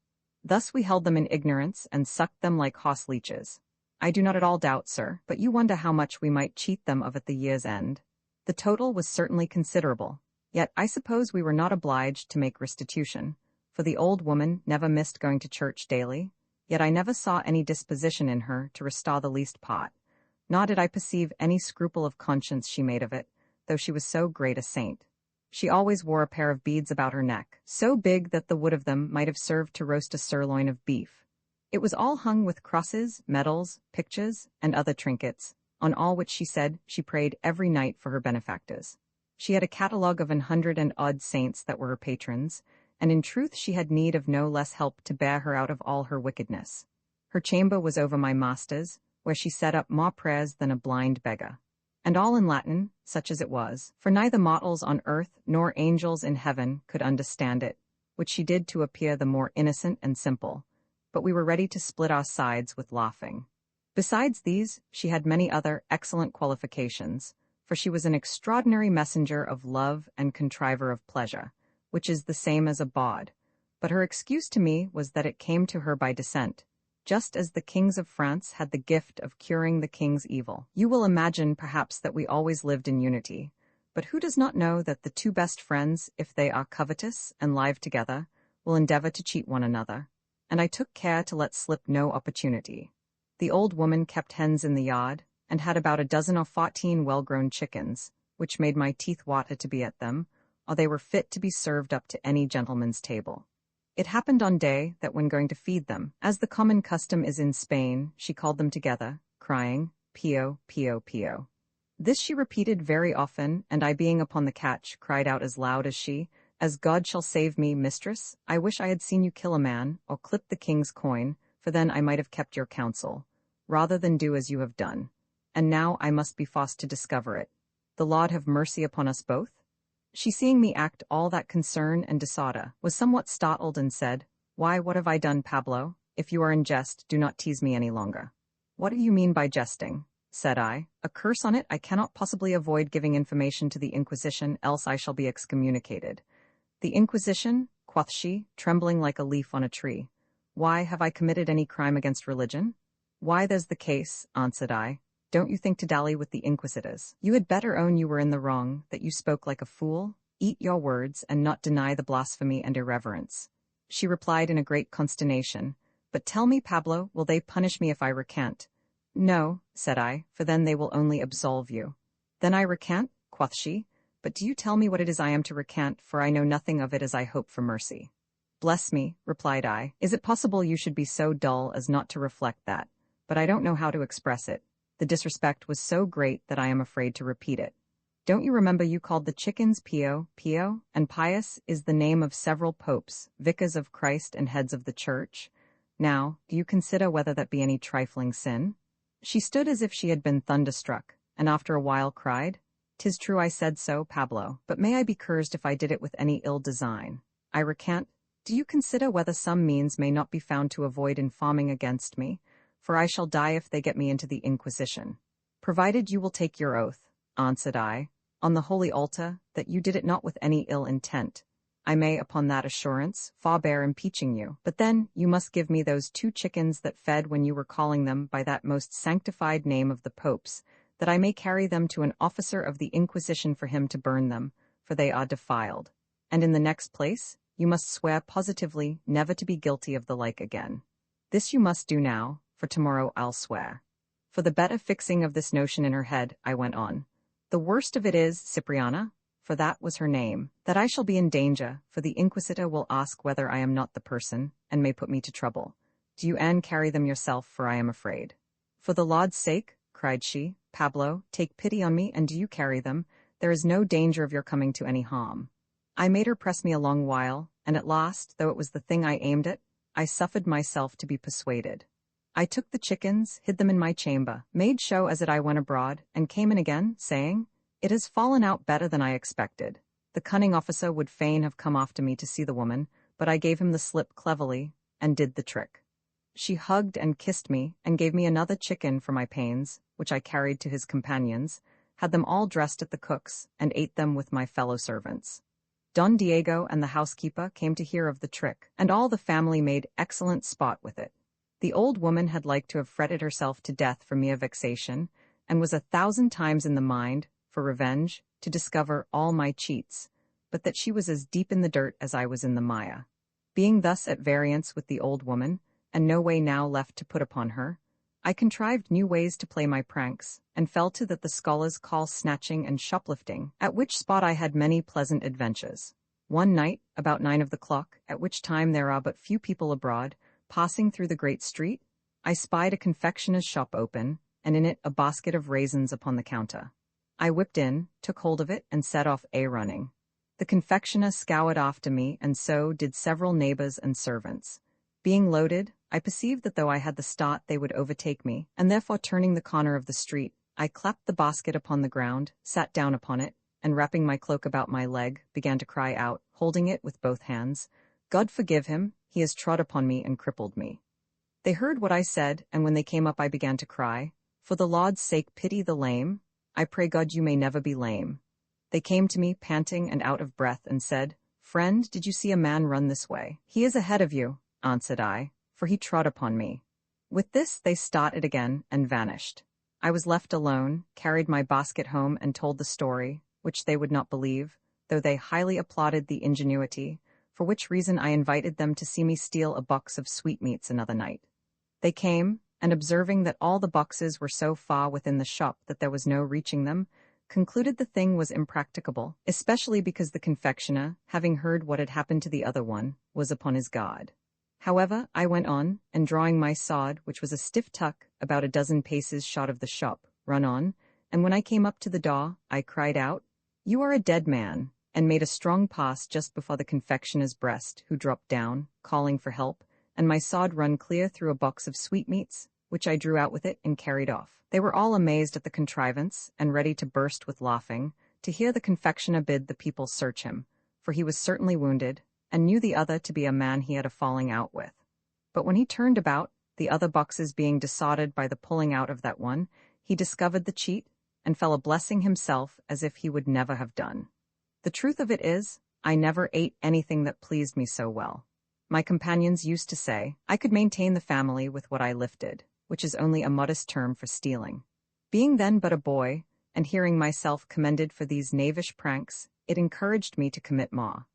Thus we held them in ignorance, and sucked them like hoss leeches. I do not at all doubt, sir, but you wonder how much we might cheat them of at the year's end. The total was certainly considerable, yet I suppose we were not obliged to make restitution, for the old woman never missed going to church daily, yet I never saw any disposition in her to restore the least part, nor did I perceive any scruple of conscience she made of it, though she was so great a saint. She always wore a pair of beads about her neck, so big that the wood of them might have served to roast a sirloin of beef. It was all hung with crosses, medals, pictures, and other trinkets, on all which she said she prayed every night for her benefactors. She had a catalogue of 100 and odd saints that were her patrons, and in truth she had need of no less help to bear her out of all her wickedness. Her chamber was over my master's, where she set up more prayers than a blind beggar. And all in Latin, such as it was, for neither mortals on earth nor angels in heaven could understand it, which she did to appear the more innocent and simple, but we were ready to split our sides with laughing. Besides these, she had many other excellent qualifications, for she was an extraordinary messenger of love and contriver of pleasure, which is the same as a bawd, but her excuse to me was that it came to her by descent, just as the kings of France had the gift of curing the king's evil. You will imagine, perhaps, that we always lived in unity, but who does not know that the two best friends, if they are covetous and live together, will endeavor to cheat one another? And I took care to let slip no opportunity. The old woman kept hens in the yard, and had about 12 or 14 well-grown chickens, which made my teeth water to be at them, or they were fit to be served up to any gentleman's table. It happened on day that when going to feed them, as the common custom is in Spain, she called them together, crying, "Pio, pio, pio." This she repeated very often, and I, being upon the catch, cried out as loud as she, "As God shall save me, mistress, I wish I had seen you kill a man, or clip the king's coin, for then I might have kept your counsel, rather than do as you have done. And now I must be forced to discover it. The Lord have mercy upon us both." She, seeing me act all that concern and disorder, was somewhat startled, and said, "Why, what have I done, Pablo? If you are in jest, do not tease me any longer." "What do you mean by jesting?" said I. "A curse on it, I cannot possibly avoid giving information to the Inquisition, else I shall be excommunicated." "The Inquisition?" quoth she, trembling like a leaf on a tree. "Why, have I committed any crime against religion?" "Why, there's the case," answered I. "Don't you think to dally with the inquisitors? You had better own you were in the wrong, that you spoke like a fool, eat your words, and not deny the blasphemy and irreverence." She replied in a great consternation, "But tell me, Pablo, will they punish me if I recant?" "No," said I, "for then they will only absolve you." "Then I recant?" quoth she. "But do you tell me what it is I am to recant, for I know nothing of it as I hope for mercy." "Bless me," replied I, "is it possible you should be so dull as not to reflect that? But I don't know how to express it. The disrespect was so great that I am afraid to repeat it. Don't you remember you called the chickens Pio, Pio, and Pius is the name of several popes, vicars of Christ and heads of the church? Now, do you consider whether that be any trifling sin?" She stood as if she had been thunderstruck, and after a while cried, "'Tis true I said so, Pablo, but may I be cursed if I did it with any ill design. I recant. Do you consider whether some means may not be found to avoid informing against me, for I shall die if they get me into the Inquisition." "Provided you will take your oath," answered I, "on the holy altar, that you did it not with any ill intent, I may, upon that assurance, forbear impeaching you. But then, you must give me those 2 chickens that fed when you were calling them by that most sanctified name of the popes, that I may carry them to an officer of the Inquisition for him to burn them, for they are defiled. And in the next place, you must swear positively never to be guilty of the like again. This you must do now, for tomorrow I'll swear." For the better fixing of this notion in her head, I went on. "The worst of it is, Cipriana, for that was her name, that I shall be in danger, for the Inquisitor will ask whether I am not the person, and may put me to trouble. Do you carry them yourself, for I am afraid. For the Lord's sake, cried she, Pablo, take pity on me, and do you carry them? There is no danger of your coming to any harm. I made her press me a long while, and at last, though it was the thing I aimed at, I suffered myself to be persuaded. I took the chickens, hid them in my chamber, made show as that I went abroad, and came in again, saying, It has fallen out better than I expected. The cunning officer would fain have come after me to see the woman, but I gave him the slip cleverly, and did the trick. She hugged and kissed me, and gave me another chicken for my pains, which I carried to his companions, had them all dressed at the cook's, and ate them with my fellow servants. Don Diego and the housekeeper came to hear of the trick, and all the family made excellent sport with it. The old woman had like to have fretted herself to death for mere vexation, and was 1,000 times in the mind, for revenge, to discover all my cheats, but that she was as deep in the dirt as I was in the mire. Being thus at variance with the old woman, and no way now left to put upon her, I contrived new ways to play my pranks, and fell to that the scholars call snatching and shoplifting, at which spot I had many pleasant adventures. One night, about 9 of the clock, at which time there are but few people abroad, passing through the great street, I spied a confectioner's shop open, and in it a basket of raisins upon the counter. I whipped in, took hold of it, and set off running. The confectioner scoured after me, and so did several neighbors and servants. Being loaded, I perceived that though I had the start they would overtake me, and therefore turning the corner of the street, I clapped the basket upon the ground, sat down upon it, and wrapping my cloak about my leg, began to cry out, holding it with both hands, God forgive him, he has trod upon me and crippled me. They heard what I said, and when they came up I began to cry, For the Lord's sake pity the lame, I pray God you may never be lame. They came to me, panting and out of breath, and said, Friend, did you see a man run this way? He is ahead of you, answered I, for he trod upon me. With this they started again, and vanished. I was left alone, carried my basket home, and told the story, which they would not believe, though they highly applauded the ingenuity, for which reason I invited them to see me steal a box of sweetmeats another night. They came, and observing that all the boxes were so far within the shop that there was no reaching them, concluded the thing was impracticable, especially because the confectioner, having heard what had happened to the other one, was upon his guard. However, I went on, and drawing my sword, which was a stiff tuck, about a dozen paces short of the shop, run on, and when I came up to the door, I cried out, You are a dead man, and made a strong pass just before the confectioner's breast, who dropped down, calling for help, and my sword run clear through a box of sweetmeats, which I drew out with it and carried off. They were all amazed at the contrivance, and ready to burst with laughing, to hear the confectioner bid the people search him, for he was certainly wounded, and knew the other to be a man he had a falling out with. But when he turned about, the other boxes being dissorted by the pulling out of that one, he discovered the cheat, and fell a blessing himself as if he would never have done. The truth of it is, I never ate anything that pleased me so well. My companions used to say, I could maintain the family with what I lifted, which is only a modest term for stealing. Being then but a boy, and hearing myself commended for these knavish pranks, it encouraged me to commit more.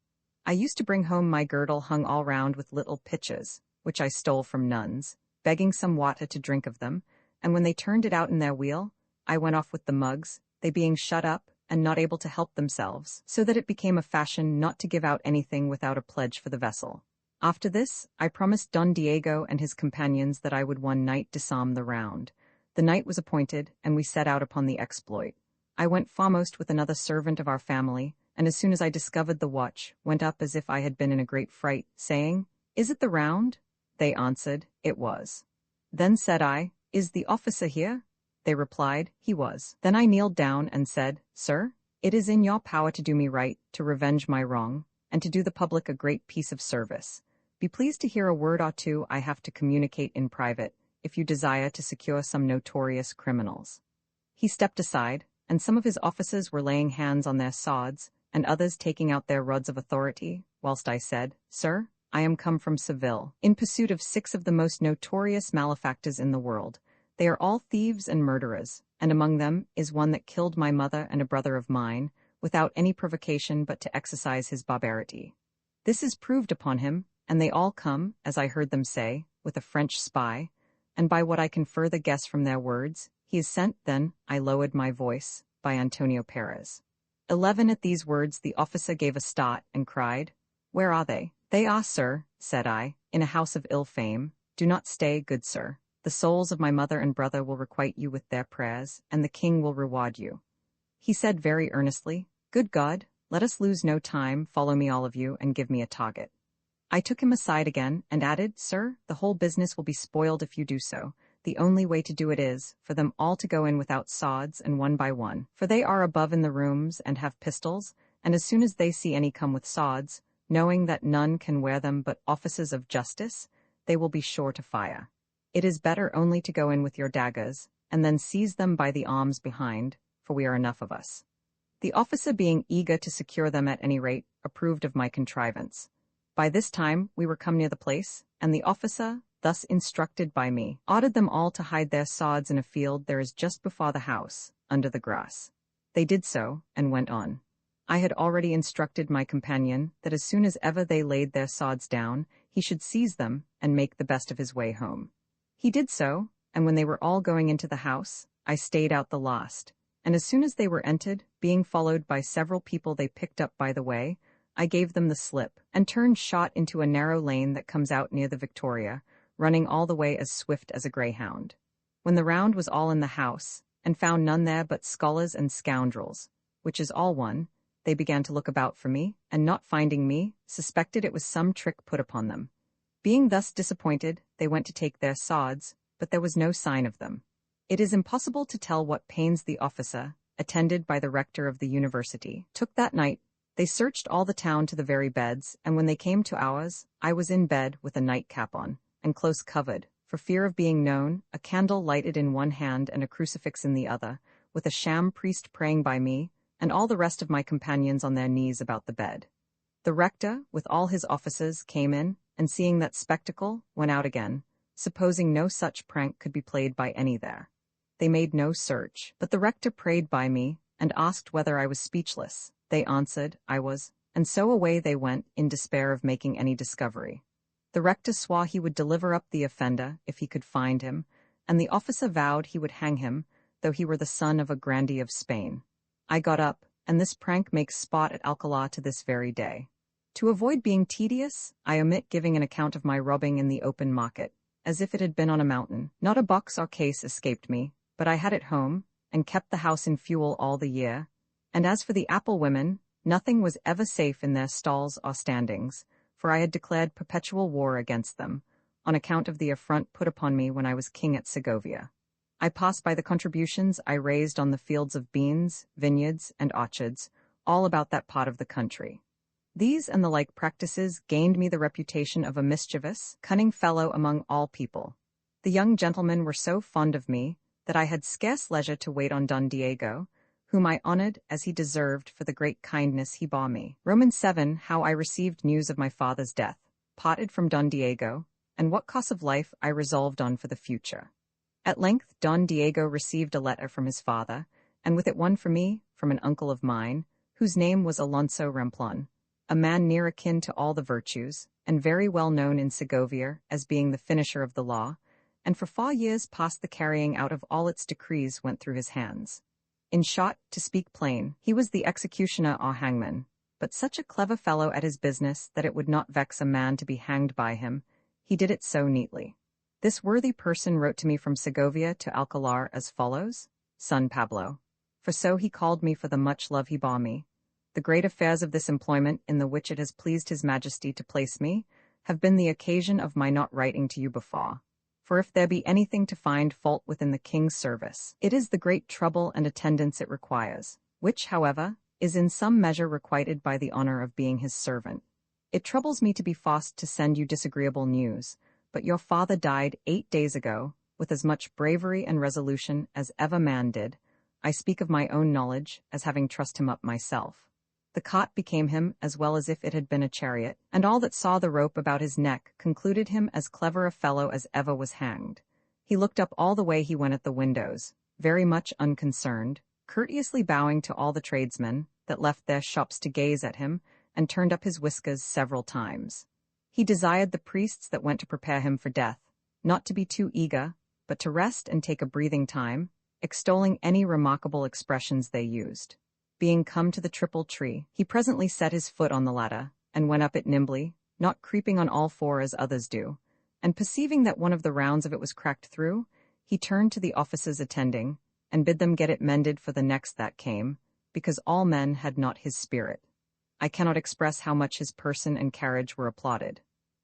I used to bring home my girdle hung all round with little pitchers, which I stole from nuns, begging some water to drink of them, and when they turned it out in their wheel, I went off with the mugs, they being shut up, and not able to help themselves, so that it became a fashion not to give out anything without a pledge for the vessel. After this, I promised Don Diego and his companions that I would one night disarm the round. The night was appointed, and we set out upon the exploit. I went foremost with another servant of our family, and as soon as I discovered the watch, went up as if I had been in a great fright, saying, Is it the round? They answered, It was. Then said I, Is the officer here? They replied, He was. Then I kneeled down and said, Sir, it is in your power to do me right, to revenge my wrong, and to do the public a great piece of service. Be pleased to hear a word or two I have to communicate in private, if you desire to secure some notorious criminals. He stepped aside, and some of his officers were laying hands on their swords, and others taking out their rods of authority, whilst I said, Sir, I am come from Seville, in pursuit of 6 of the most notorious malefactors in the world. They are all thieves and murderers, and among them is one that killed my mother and a brother of mine, without any provocation but to exercise his barbarity. This is proved upon him, and they all come, as I heard them say, with a French spy, and by what I can further guess from their words, he is sent, then, I lowered my voice, by Antonio Perez. 11 At these words the officer gave a start and cried, "Where are they?" "They are, sir," said I, "in a house of ill fame. Do not stay, good sir. The souls of my mother and brother will requite you with their prayers, and the king will reward you." He said very earnestly, "Good God, let us lose no time, follow me all of you, and give me a target." I took him aside again, and added, "Sir, the whole business will be spoiled if you do so. The only way to do it is, for them all to go in without swords and one by one, for they are above in the rooms and have pistols, and as soon as they see any come with swords, knowing that none can wear them but officers of justice, they will be sure to fire. It is better only to go in with your daggers, and then seize them by the arms behind, for we are enough of us." The officer, being eager to secure them at any rate, approved of my contrivance. By this time we were come near the place, and the officer, thus instructed by me, ordered them all to hide their swords in a field there is just before the house, under the grass. They did so, and went on. I had already instructed my companion that as soon as ever they laid their swords down, he should seize them and make the best of his way home. He did so, and when they were all going into the house, I stayed out the last, and as soon as they were entered, being followed by several people they picked up by the way, I gave them the slip, and turned shot into a narrow lane that comes out near the Victoria, running all the way as swift as a greyhound. When the round was all in the house, and found none there but scholars and scoundrels, which is all one, they began to look about for me, and not finding me, suspected it was some trick put upon them. Being thus disappointed, they went to take their swords, but there was no sign of them. It is impossible to tell what pains the officer, attended by the rector of the university, took that night. They searched all the town to the very beds, and when they came to ours, I was in bed with a nightcap on, and close covered, for fear of being known, a candle lighted in one hand and a crucifix in the other, with a sham priest praying by me, and all the rest of my companions on their knees about the bed. The rector, with all his officers, came in, and seeing that spectacle, went out again, supposing no such prank could be played by any there. They made no search, but the rector prayed by me, and asked whether I was speechless. They answered, I was, and so away they went, in despair of making any discovery. The rector swore he would deliver up the offender, if he could find him, and the officer vowed he would hang him, though he were the son of a grandee of Spain. I got up, and this prank makes spot at Alcalá to this very day. To avoid being tedious, I omit giving an account of my robbing in the open market, as if it had been on a mountain. Not a box or case escaped me, but I had it home, and kept the house in fuel all the year. And as for the apple women, nothing was ever safe in their stalls or standings, for I had declared perpetual war against them, on account of the affront put upon me when I was king at Segovia. I passed by the contributions I raised on the fields of beans, vineyards, and orchards, all about that part of the country. These and the like practices gained me the reputation of a mischievous, cunning fellow among all people. The young gentlemen were so fond of me that I had scarce leisure to wait on Don Diego, whom I honored as he deserved for the great kindness he bore me. Romans 7. How I received news of my father's death, parted from Don Diego, and what course of life I resolved on for the future. At length Don Diego received a letter from his father, and with it one for me, from an uncle of mine, whose name was Alonso Ramplon, a man near akin to all the virtues, and very well known in Segovia as being the finisher of the law, and for 4 years past the carrying out of all its decrees went through his hands. In short, to speak plain, he was the executioner or hangman, but such a clever fellow at his business that it would not vex a man to be hanged by him. He did it so neatly. This worthy person wrote to me from Segovia to Alcalá as follows: Son Pablo. For so he called me for the much love he bore me. The great affairs of this employment, in the which it has pleased his majesty to place me, have been the occasion of my not writing to you before. For if there be anything to find fault within the king's service, it is the great trouble and attendance it requires, which, however, is in some measure requited by the honor of being his servant. It troubles me to be forced to send you disagreeable news, but your father died 8 days ago, with as much bravery and resolution as ever man did. I speak of my own knowledge, as having trussed him up myself. The cot became him as well as if it had been a chariot, and all that saw the rope about his neck concluded him as clever a fellow as ever was hanged. He looked up all the way he went at the windows, very much unconcerned, courteously bowing to all the tradesmen that left their shops to gaze at him, and turned up his whiskers several times. He desired the priests that went to prepare him for death, not to be too eager, but to rest and take a breathing time, extolling any remarkable expressions they used. being come to the triple tree, he presently set his foot on the ladder, and went up it nimbly, not creeping on all four as others do, and perceiving that one of the rounds of it was cracked through, he turned to the officers attending, and bid them get it mended for the next that came, because all men had not his spirit. I cannot express how much his person and carriage were applauded.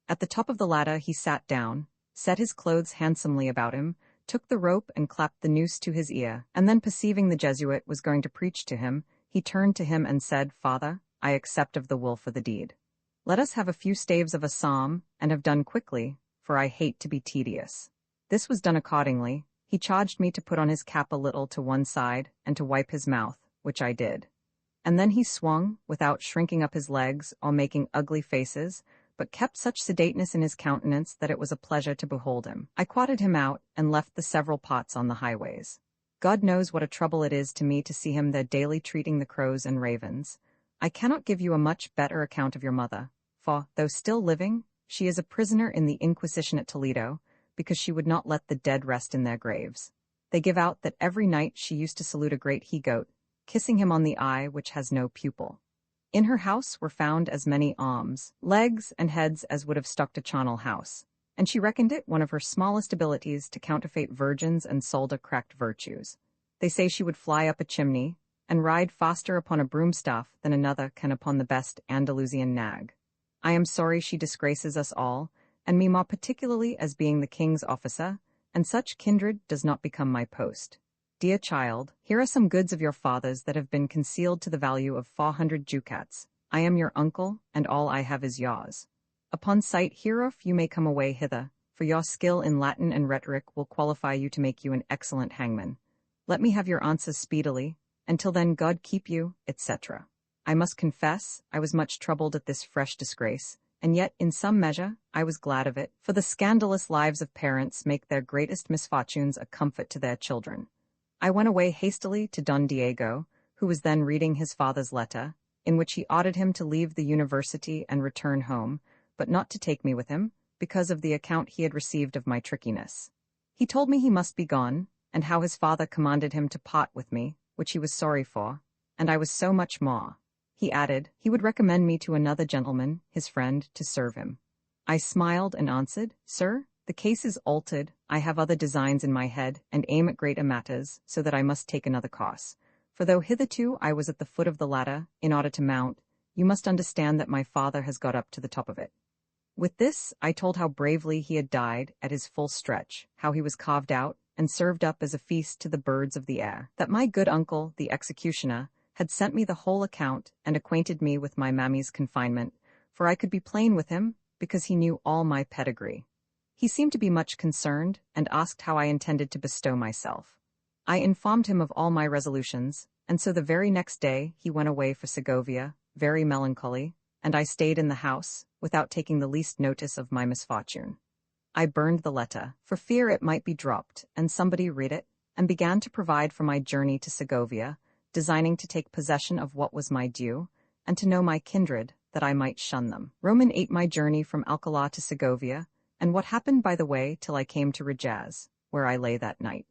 At the top of the ladder he sat down, set his clothes handsomely about him, took the rope and clapped the noose to his ear, and then perceiving the Jesuit was going to preach to him, he turned to him and said, "Father, I accept of the will for the deed. Let us have a few staves of a psalm, and have done quickly, for I hate to be tedious." This was done accordingly. He charged me to put on his cap a little to one side, and to wipe his mouth, which I did. And then he swung, without shrinking up his legs or making ugly faces, but kept such sedateness in his countenance that it was a pleasure to behold him. I quatted him out, and left the several pots on the highways. God knows what a trouble it is to me to see him there daily treating the crows and ravens. I cannot give you a much better account of your mother, for, though still living, she is a prisoner in the Inquisition at Toledo, because she would not let the dead rest in their graves. They give out that every night she used to salute a great he-goat, kissing him on the eye which has no pupil. In her house were found as many arms, legs, and heads as would have stocked a charnel house, and she reckoned it one of her smallest abilities to counterfeit virgins and solder cracked virtues. They say she would fly up a chimney, and ride faster upon a broomstaff than another can upon the best Andalusian nag. I am sorry she disgraces us all, and me more particularly as being the king's officer, and such kindred does not become my post. Dear child, here are some goods of your father's that have been concealed to the value of 400 ducats. I am your uncle, and all I have is yours. Upon sight hereof you may come away hither, for your skill in Latin and rhetoric will qualify you to make you an excellent hangman. Let me have your answers speedily. Until then, God keep you, etc. I must confess, I was much troubled at this fresh disgrace, and yet, in some measure, I was glad of it, for the scandalous lives of parents make their greatest misfortunes a comfort to their children. I went away hastily to Don Diego, who was then reading his father's letter, in which he ordered him to leave the university and return home, but not to take me with him, because of the account he had received of my trickiness. He told me he must be gone, and how his father commanded him to part with me, which he was sorry for, and I was so much more. He added, he would recommend me to another gentleman, his friend, to serve him. I smiled and answered, "Sir, the case is altered. I have other designs in my head, and aim at greater matters, so that I must take another course. For though hitherto I was at the foot of the ladder, in order to mount, you must understand that my father has got up to the top of it." With this, I told how bravely he had died at his full stretch, how he was carved out, and served up as a feast to the birds of the air, that my good uncle, the executioner, had sent me the whole account and acquainted me with my mammy's confinement, for I could be plain with him, because he knew all my pedigree. He seemed to be much concerned, and asked how I intended to bestow myself. I informed him of all my resolutions, and so the very next day he went away for Segovia, very melancholy, and I stayed in the house, without taking the least notice of my misfortune. I burned the letter, for fear it might be dropped, and somebody read it, and began to provide for my journey to Segovia, designing to take possession of what was my due, and to know my kindred, that I might shun them. Roman 8 my journey from Alcalá to Segovia, and what happened by the way till I came to Rejaz, where I lay that night.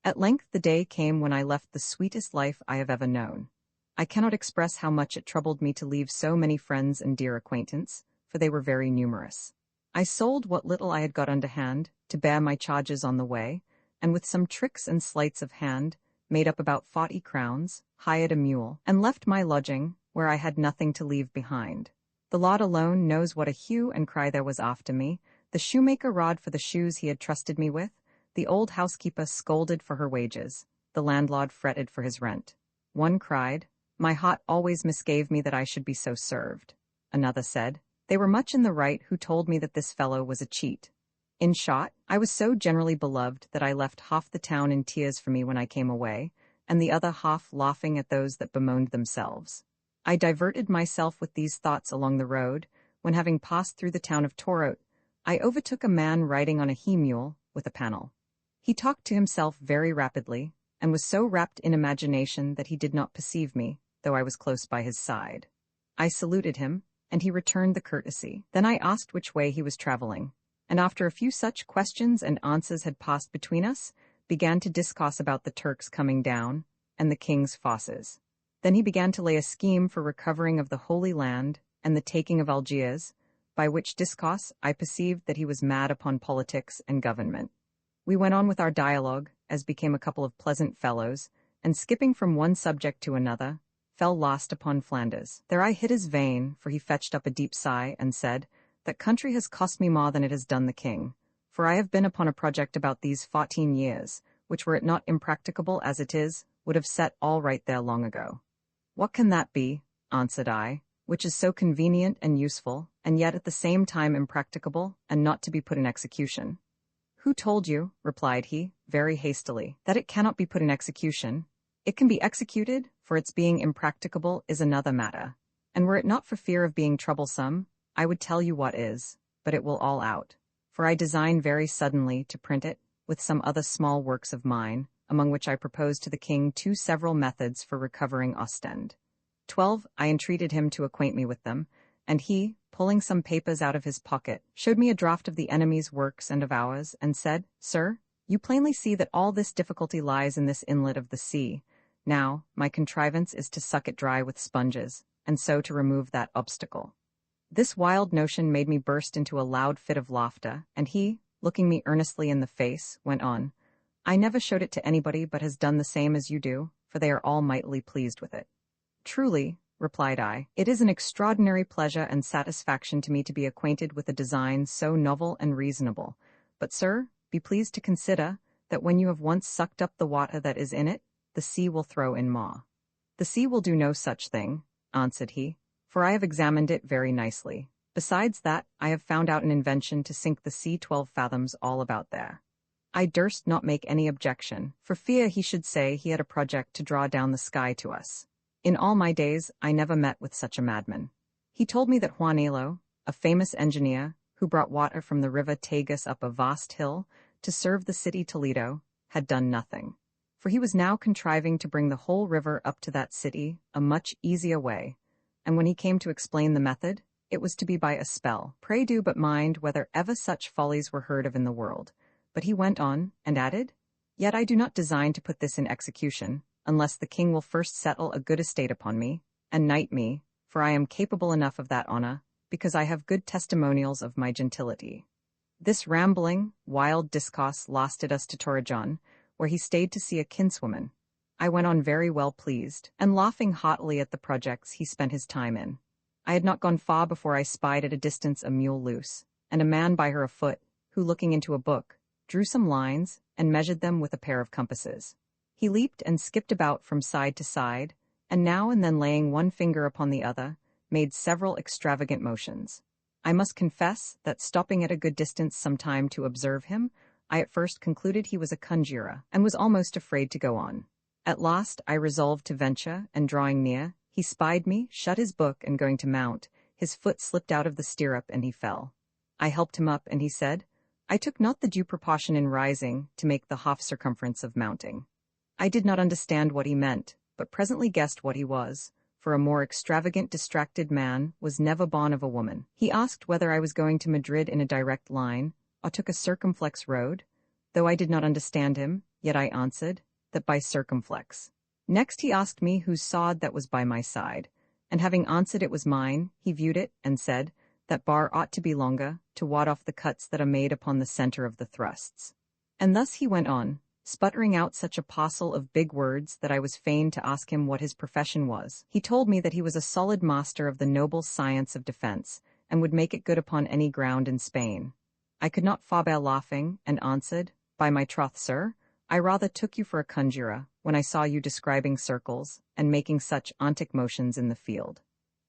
At length the day came when I left the sweetest life I have ever known. I cannot express how much it troubled me to leave so many friends and dear acquaintance, for they were very numerous. I sold what little I had got under hand, to bear my charges on the way, and with some tricks and sleights of hand, made up about 40 crowns, hired a mule, and left my lodging, where I had nothing to leave behind. The Lord alone knows what a hue and cry there was after me. The shoemaker rod for the shoes he had trusted me with, the old housekeeper scolded for her wages, the landlord fretted for his rent. One cried, "My heart always misgave me that I should be so served." Another said, "They were much in the right who told me that this fellow was a cheat." In short, I was so generally beloved that I left half the town in tears for me when I came away, and the other half laughing at those that bemoaned themselves. I diverted myself with these thoughts along the road, when having passed through the town of Torote, I overtook a man riding on a he-mule with a panel. He talked to himself very rapidly, and was so wrapped in imagination that he did not perceive me, though I was close by his side. I saluted him, and he returned the courtesy. Then I asked which way he was traveling, and after a few such questions and answers had passed between us, began to discourse about the Turks coming down, and the king's fosses. Then he began to lay a scheme for recovering of the Holy Land and the taking of Algiers, by which discourse I perceived that he was mad upon politics and government. We went on with our dialogue, as became a couple of pleasant fellows, and skipping from one subject to another, fell last upon Flanders. There I hit his vein, for he fetched up a deep sigh, and said, "That country has cost me more than it has done the king, for I have been upon a project about these 14 years, which were it not impracticable as it is, would have set all right there long ago." "What can that be," answered I, "which is so convenient and useful, and yet at the same time impracticable, and not to be put in execution?" "Who told you," replied he, very hastily, "that it cannot be put in execution? It can be executed, for its being impracticable is another matter, and were it not for fear of being troublesome, I would tell you what is, but it will all out. For I design very suddenly to print it, with some other small works of mine, among which I propose to the king 2 several methods for recovering Ostend. 12 I entreated him to acquaint me with them, and he, pulling some papers out of his pocket, showed me a draft of the enemy's works and of ours, and said, "Sir, you plainly see that all this difficulty lies in this inlet of the sea. Now, my contrivance is to suck it dry with sponges, and so to remove that obstacle." This wild notion made me burst into a loud fit of laughter, and he, looking me earnestly in the face, went on, "I never showed it to anybody but has done the same as you do, for they are all mightily pleased with it." "Truly," replied I, "it is an extraordinary pleasure and satisfaction to me to be acquainted with a design so novel and reasonable. But, sir, be pleased to consider, that when you have once sucked up the water that is in it, the sea will throw in more." "The sea will do no such thing," answered he, "for I have examined it very nicely. Besides that, I have found out an invention to sink the sea 12 fathoms all about there." I durst not make any objection, for fear he should say he had a project to draw down the sky to us. In all my days I never met with such a madman. He told me that Juanelo, a famous engineer, who brought water from the river Tagus up a vast hill to serve the city Toledo, had done nothing. For he was now contriving to bring the whole river up to that city a much easier way, and when he came to explain the method, it was to be by a spell. Pray do but mind whether ever such follies were heard of in the world. But he went on, and added, "Yet I do not design to put this in execution, unless the king will first settle a good estate upon me, and knight me, for I am capable enough of that honor, because I have good testimonials of my gentility." This rambling, wild discourse lasted us to Torrejon, where he stayed to see a kinswoman. I went on very well pleased, and laughing heartily at the projects he spent his time in. I had not gone far before I spied at a distance a mule loose, and a man by her afoot, who, looking into a book, drew some lines, and measured them with a pair of compasses. He leaped and skipped about from side to side, and now and then laying one finger upon the other, made several extravagant motions. I must confess that, stopping at a good distance some time to observe him, I at first concluded he was a conjurer, and was almost afraid to go on. At last I resolved to venture, and drawing near, he spied me, shut his book, and going to mount, his foot slipped out of the stirrup, and he fell. I helped him up, and he said, "I took not the due precaution in rising to make the half circumference of mounting." I did not understand what he meant, but presently guessed what he was, for a more extravagant, distracted man was never born of a woman. He asked whether I was going to Madrid in a direct line, or took a circumflex road. Though I did not understand him, yet I answered, that by circumflex. Next he asked me whose sword that was by my side, and having answered it was mine, he viewed it, and said, that bar ought to be longer, to ward off the cuts that are made upon the center of the thrusts. And thus he went on, sputtering out such a parcel of big words that I was fain to ask him what his profession was. He told me that he was a solid master of the noble science of defense, and would make it good upon any ground in Spain. I could not forbear laughing, and answered, "By my troth, sir, I rather took you for a conjurer, when I saw you describing circles, and making such antic motions in the field."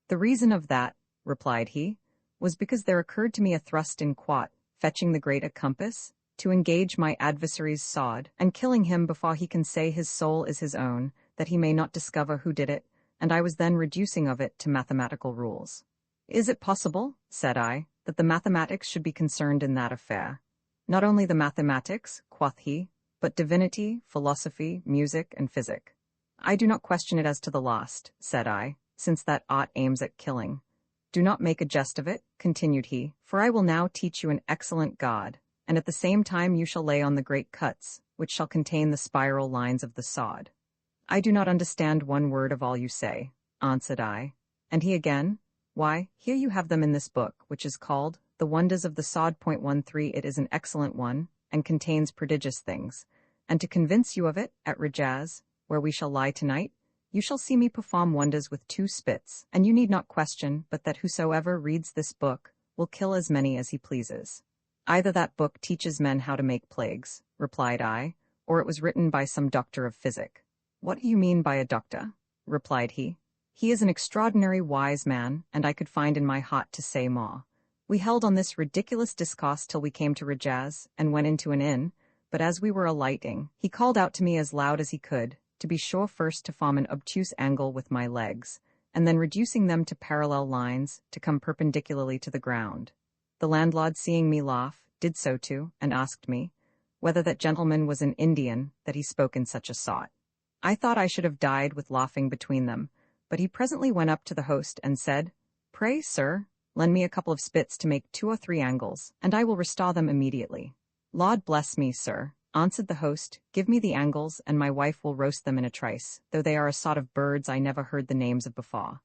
"The reason of that," replied he, "was because there occurred to me a thrust in quat, fetching the great a compass, to engage my adversary's sword, and killing him before he can say his soul is his own, that he may not discover who did it, and I was then reducing of it to mathematical rules." "Is it possible," said I, "that the mathematics should be concerned in that affair?" "Not only the mathematics," quoth he, "but divinity, philosophy, music, and physic." "I do not question it as to the last," said I, "since that art aims at killing. Do not make a jest of it," continued he, "for I will now teach you an excellent god, and at the same time you shall lay on the great cuts, which shall contain the spiral lines of the sod." "I do not understand one word of all you say," answered I. And he again, "Why, here you have them in this book, which is called The Wonders of the Sod.13. It is an excellent one, and contains prodigious things. And to convince you of it, at Rajaz, where we shall lie tonight, you shall see me perform wonders with 2 spits, and you need not question but that whosoever reads this book will kill as many as he pleases." "Either that book teaches men how to make plagues," replied I, "or it was written by some doctor of physic." "What do you mean by a doctor?" replied he. "He is an extraordinary wise man, and I could find in my heart to say more." We held on this ridiculous discourse till we came to Rajaz, and went into an inn, but as we were alighting, he called out to me as loud as he could, to be sure first to form an obtuse angle with my legs, and then reducing them to parallel lines, to come perpendicularly to the ground. The landlord, seeing me laugh, did so too, and asked me whether that gentleman was an Indian, that he spoke in such a sort. I thought I should have died with laughing between them, but he presently went up to the host and said, "Pray, sir, lend me a couple of spits to make 2 or 3 angles, and I will restore them immediately." "Lord bless me, sir," answered the host, "give me the angles, and my wife will roast them in a trice, though they are a sort of birds I never heard the names of before."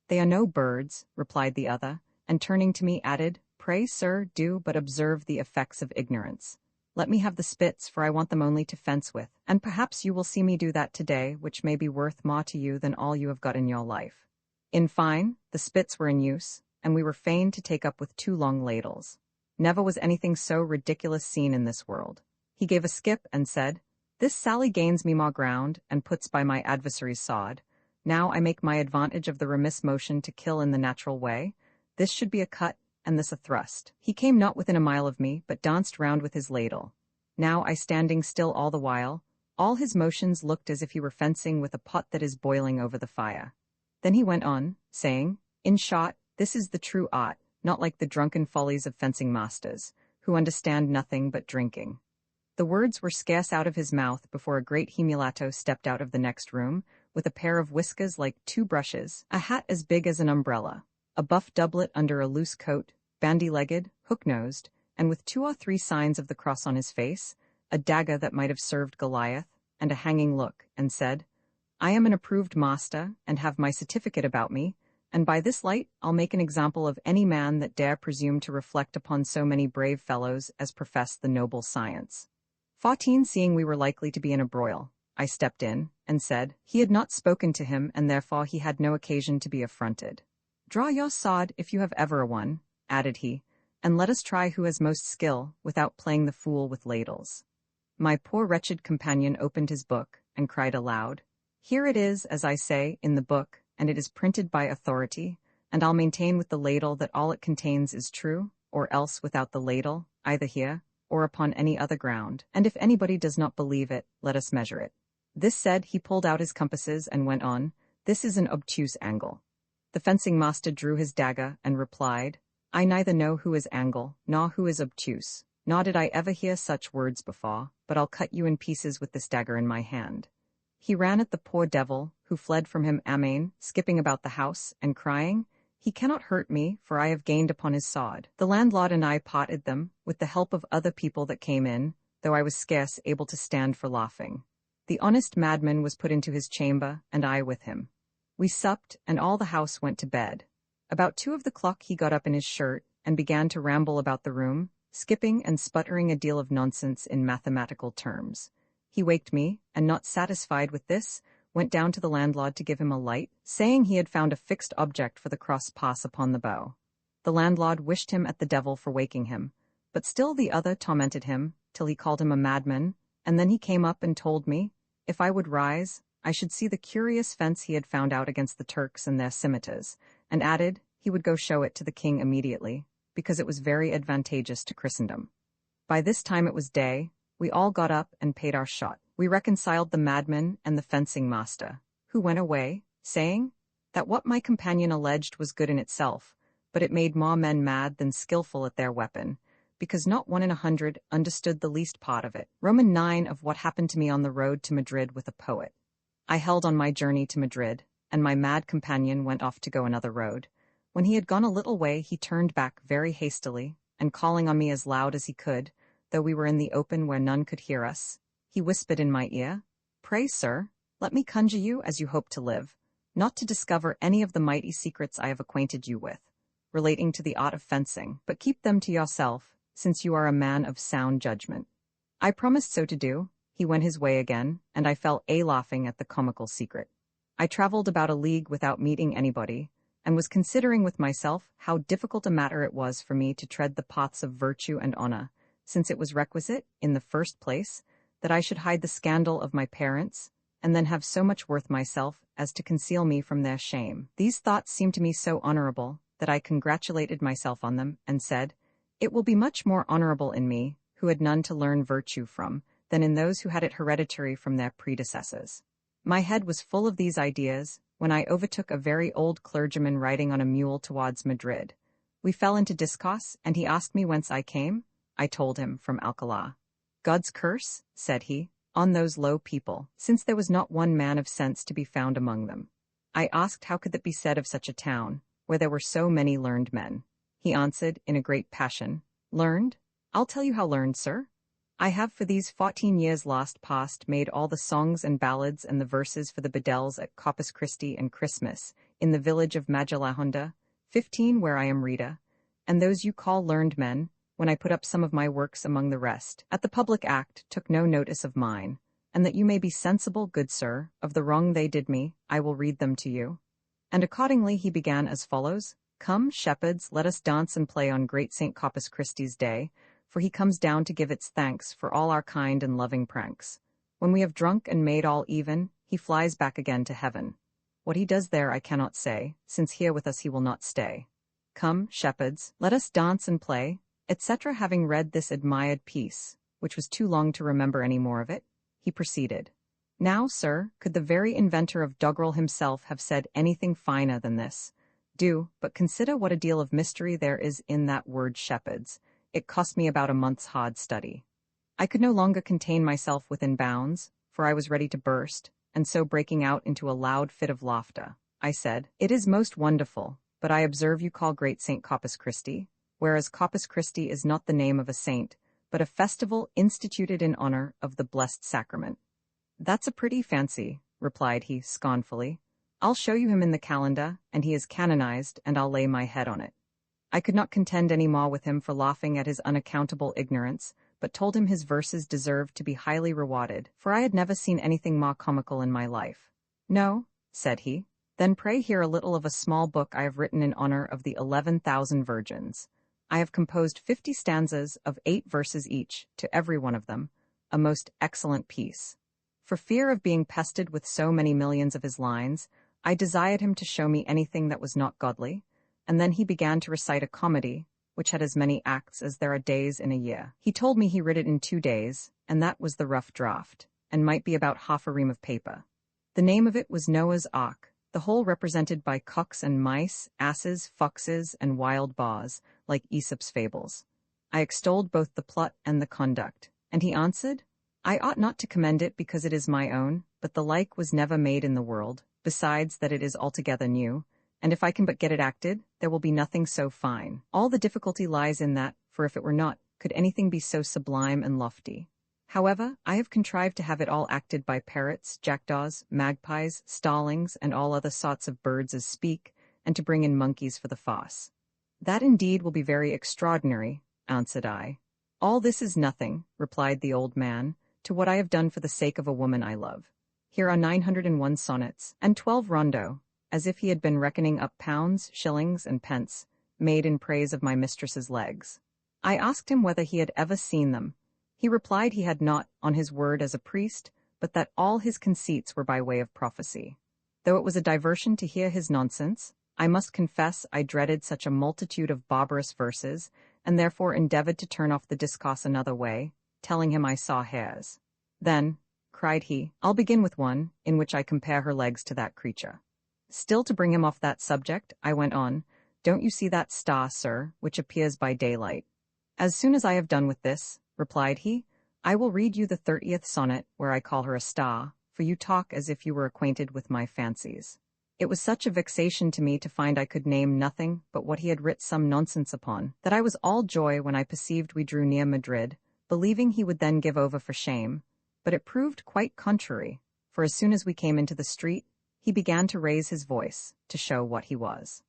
"They are no birds," replied the other, and turning to me added, "Pray, sir, do but observe the effects of ignorance. Let me have the spits, for I want them only to fence with, and perhaps you will see me do that today, which may be worth more to you than all you have got in your life." In fine, the spits were in use, and we were fain to take up with 2 long ladles. Never was anything so ridiculous seen in this world. He gave a skip and said, "This sally gains me more ground, and puts by my adversary's sword. Now I make my advantage of the remiss motion to kill in the natural way. This should be a cut, and this a thrust." He came not within a mile of me, but danced round with his ladle. Now I standing still all the while, all his motions looked as if he were fencing with a pot that is boiling over the fire. Then he went on, saying, "In short, this is the true art, not like the drunken follies of fencing masters, who understand nothing but drinking." The words were scarce out of his mouth before a great mulatto stepped out of the next room, with a pair of whiskers like 2 brushes, a hat as big as an umbrella, a buff doublet under a loose coat, bandy-legged, hook-nosed, and with 2 or 3 signs of the cross on his face, a dagger that might have served Goliath, and a hanging look, and said, "I am an approved master, and have my certificate about me, and by this light I'll make an example of any man that dare presume to reflect upon so many brave fellows as profess the noble science." 14. Seeing we were likely to be in a broil, I stepped in, and said, he had not spoken to him, and therefore he had no occasion to be affronted. "Draw your sword, if you have ever a one," added he, "and let us try who has most skill, without playing the fool with ladles." My poor wretched companion opened his book, and cried aloud, "Here it is, as I say, in the book, and it is printed by authority, and I'll maintain with the ladle that all it contains is true, or else without the ladle, either here, or upon any other ground, and if anybody does not believe it, let us measure it." This said, he pulled out his compasses and went on, "This is an obtuse angle." The fencing master drew his dagger, and replied, "I neither know who is angle, nor who is obtuse, nor did I ever hear such words before, but I'll cut you in pieces with this dagger in my hand." He ran at the poor devil, who fled from him amain, skipping about the house, and crying, "He cannot hurt me, for I have gained upon his sword." The landlord and I potted them, with the help of other people that came in, though I was scarce able to stand for laughing. The honest madman was put into his chamber, and I with him. We supped, and all the house went to bed. About 2 of the clock he got up in his shirt, and began to ramble about the room, skipping and sputtering a deal of nonsense in mathematical terms. He waked me, and not satisfied with this, went down to the landlord to give him a light, saying he had found a fixed object for the cross pass upon the bow. The landlord wished him at the devil for waking him, but still the other tormented him, till he called him a madman, and then he came up and told me, if I would rise, I should see the curious fence he had found out against the Turks and their scimitars, and added he would go show it to the king immediately, because it was very advantageous to Christendom. By this time it was day. We all got up and paid our shot. We reconciled the madman and the fencing master, who went away, saying that what my companion alleged was good in itself, but it made more men mad than skillful at their weapon, because not 1 in 100 understood the least part of it. Roman 9 of what happened to me on the road to Madrid with a poet. I held on my journey to Madrid, and my mad companion went off to go another road. When he had gone a little way, he turned back very hastily, and calling on me as loud as he could, though we were in the open where none could hear us, he whispered in my ear, "Pray, sir, Let me conjure you as you hope to live, not to discover any of the mighty secrets I have acquainted you with, relating to the art of fencing, but keep them to yourself, since you are a man of sound judgment. I promised so to do. He went his way again, and I fell laughing at the comical secret. I traveled about a league without meeting anybody, and was considering with myself how difficult a matter it was for me to tread the paths of virtue and honor, since it was requisite, in the first place, that I should hide the scandal of my parents, and then have so much worth myself as to conceal me from their shame. These thoughts seemed to me so honorable, that I congratulated myself on them, and said, "It will be much more honorable in me, who had none to learn virtue from, than in those who had it hereditary from their predecessors." My head was full of these ideas, when I overtook a very old clergyman riding on a mule towards Madrid. We fell into discourse, and he asked me whence I came. I told him, from Alcalá. "God's curse," said he, "on those low people, since there was not one man of sense to be found among them." I asked how could that be said of such a town, where there were so many learned men. He answered, in a great passion, "Learned? I'll tell you how learned, sir. I have for these 14 years last past made all the songs and ballads and the verses for the bedels at Corpus Christi and Christmas, in the village of Majellahonda, 15 where I am reader, and those you call learned men, when I put up some of my works among the rest, at the public act took no notice of mine, and that you may be sensible, good sir, of the wrong they did me, I will read them to you." And accordingly he began as follows: "Come, shepherds, let us dance and play on great St. Corpus Christi's day, for he comes down to give its thanks for all our kind and loving pranks. When we have drunk and made all even, he flies back again to heaven. What he does there I cannot say, since here with us he will not stay. Come, shepherds, let us dance and play," etc. Having read this admired piece, which was too long to remember any more of it, he proceeded. "Now, sir, could the very inventor of doggerel himself have said anything finer than this? Do but consider what a deal of mystery there is in that word shepherds. It cost me about a month's hard study. I could no longer contain myself within bounds, for I was ready to burst, and so breaking out into a loud fit of laughter, I said, "It is most wonderful, but I observe you call great St. Corpus Christi, whereas Corpus Christi is not the name of a saint, but a festival instituted in honor of the Blessed Sacrament." "That's a pretty fancy," replied he scornfully. "I'll show you him in the calendar, and he is canonized, and I'll lay my head on it." I could not contend any more with him for laughing at his unaccountable ignorance, but told him his verses deserved to be highly rewarded, for I had never seen anything more comical in my life. "No," said he, "then pray hear a little of a small book I have written in honor of the 11,000 virgins. I have composed 50 stanzas of 8 verses each, to every one of them, a most excellent piece. For fear of being pested with so many millions of his lines, I desired him to show me anything that was not godly, and then he began to recite a comedy, which had as many acts as there are days in a year. He told me he writ it in 2 days, and that was the rough draft, and might be about half a ream of paper. The name of it was Noah's Ark, the whole represented by cocks and mice, asses, foxes, and wild boars, like Aesop's fables. I extolled both the plot and the conduct, and he answered, "I ought not to commend it because it is my own, but the like was never made in the world, besides that it is altogether new, and if I can but get it acted, there will be nothing so fine. All the difficulty lies in that, for if it were not, could anything be so sublime and lofty? However, I have contrived to have it all acted by parrots, jackdaws, magpies, starlings, and all other sorts of birds as speak, and to bring in monkeys for the farce." "That indeed will be very extraordinary," answered I. "All this is nothing," replied the old man, "to what I have done for the sake of a woman I love. Here are 901 sonnets, and 12 rondeaux, as if he had been reckoning up pounds, shillings, and pence, made in praise of my mistress's legs." I asked him whether he had ever seen them. He replied he had not, on his word as a priest, but that all his conceits were by way of prophecy. Though it was a diversion to hear his nonsense, I must confess I dreaded such a multitude of barbarous verses, and therefore endeavored to turn off the discourse another way, telling him I saw hares. "Then," cried he, "I'll begin with one, in which I compare her legs to that creature." Still to bring him off that subject, I went on, "Don't you see that star, sir, which appears by daylight?" "As soon as I have done with this," replied he, "I will read you the 30th sonnet, where I call her a star, for you talk as if you were acquainted with my fancies." It was such a vexation to me to find I could name nothing but what he had writ some nonsense upon, that I was all joy when I perceived we drew near Madrid, believing he would then give over for shame, but it proved quite contrary, for as soon as we came into the street, he began to raise his voice, to show what he was.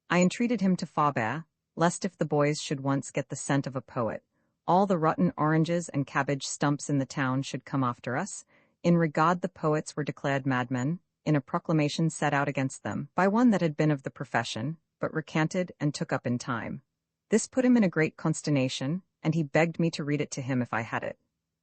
I entreated him to forbear, lest if the boys should once get the scent of a poet, all the rotten oranges and cabbage stumps in the town should come after us. In regard the poets were declared madmen, in a proclamation set out against them, by one that had been of the profession, but recanted and took up in time. This put him in a great consternation, and he begged me to read it to him if I had it.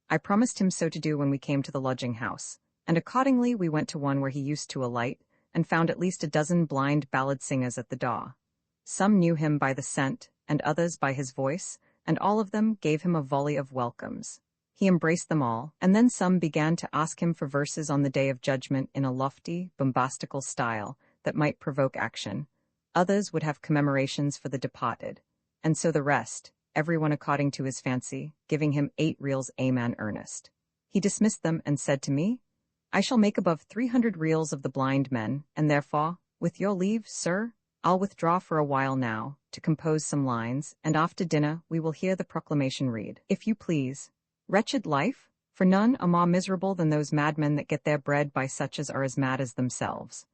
I promised him so to do when we came to the lodging-house, and accordingly we went to one where he used to alight, and found at least a dozen blind ballad singers at the door. Some knew him by the scent, and others by his voice, and all of them gave him a volley of welcomes. He embraced them all, and then some began to ask him for verses on the Day of Judgment in a lofty, bombastical style that might provoke action. Others would have commemorations for the departed, and so the rest, everyone according to his fancy, giving him 8 reals amen earnest. He dismissed them and said to me, I shall make above 300 reals of the blind men, and therefore, with your leave, sir, I'll withdraw for a while now, to compose some lines, and after dinner we will hear the proclamation read, if you please. Wretched life, for none are more miserable than those madmen that get their bread by such as are as mad as themselves.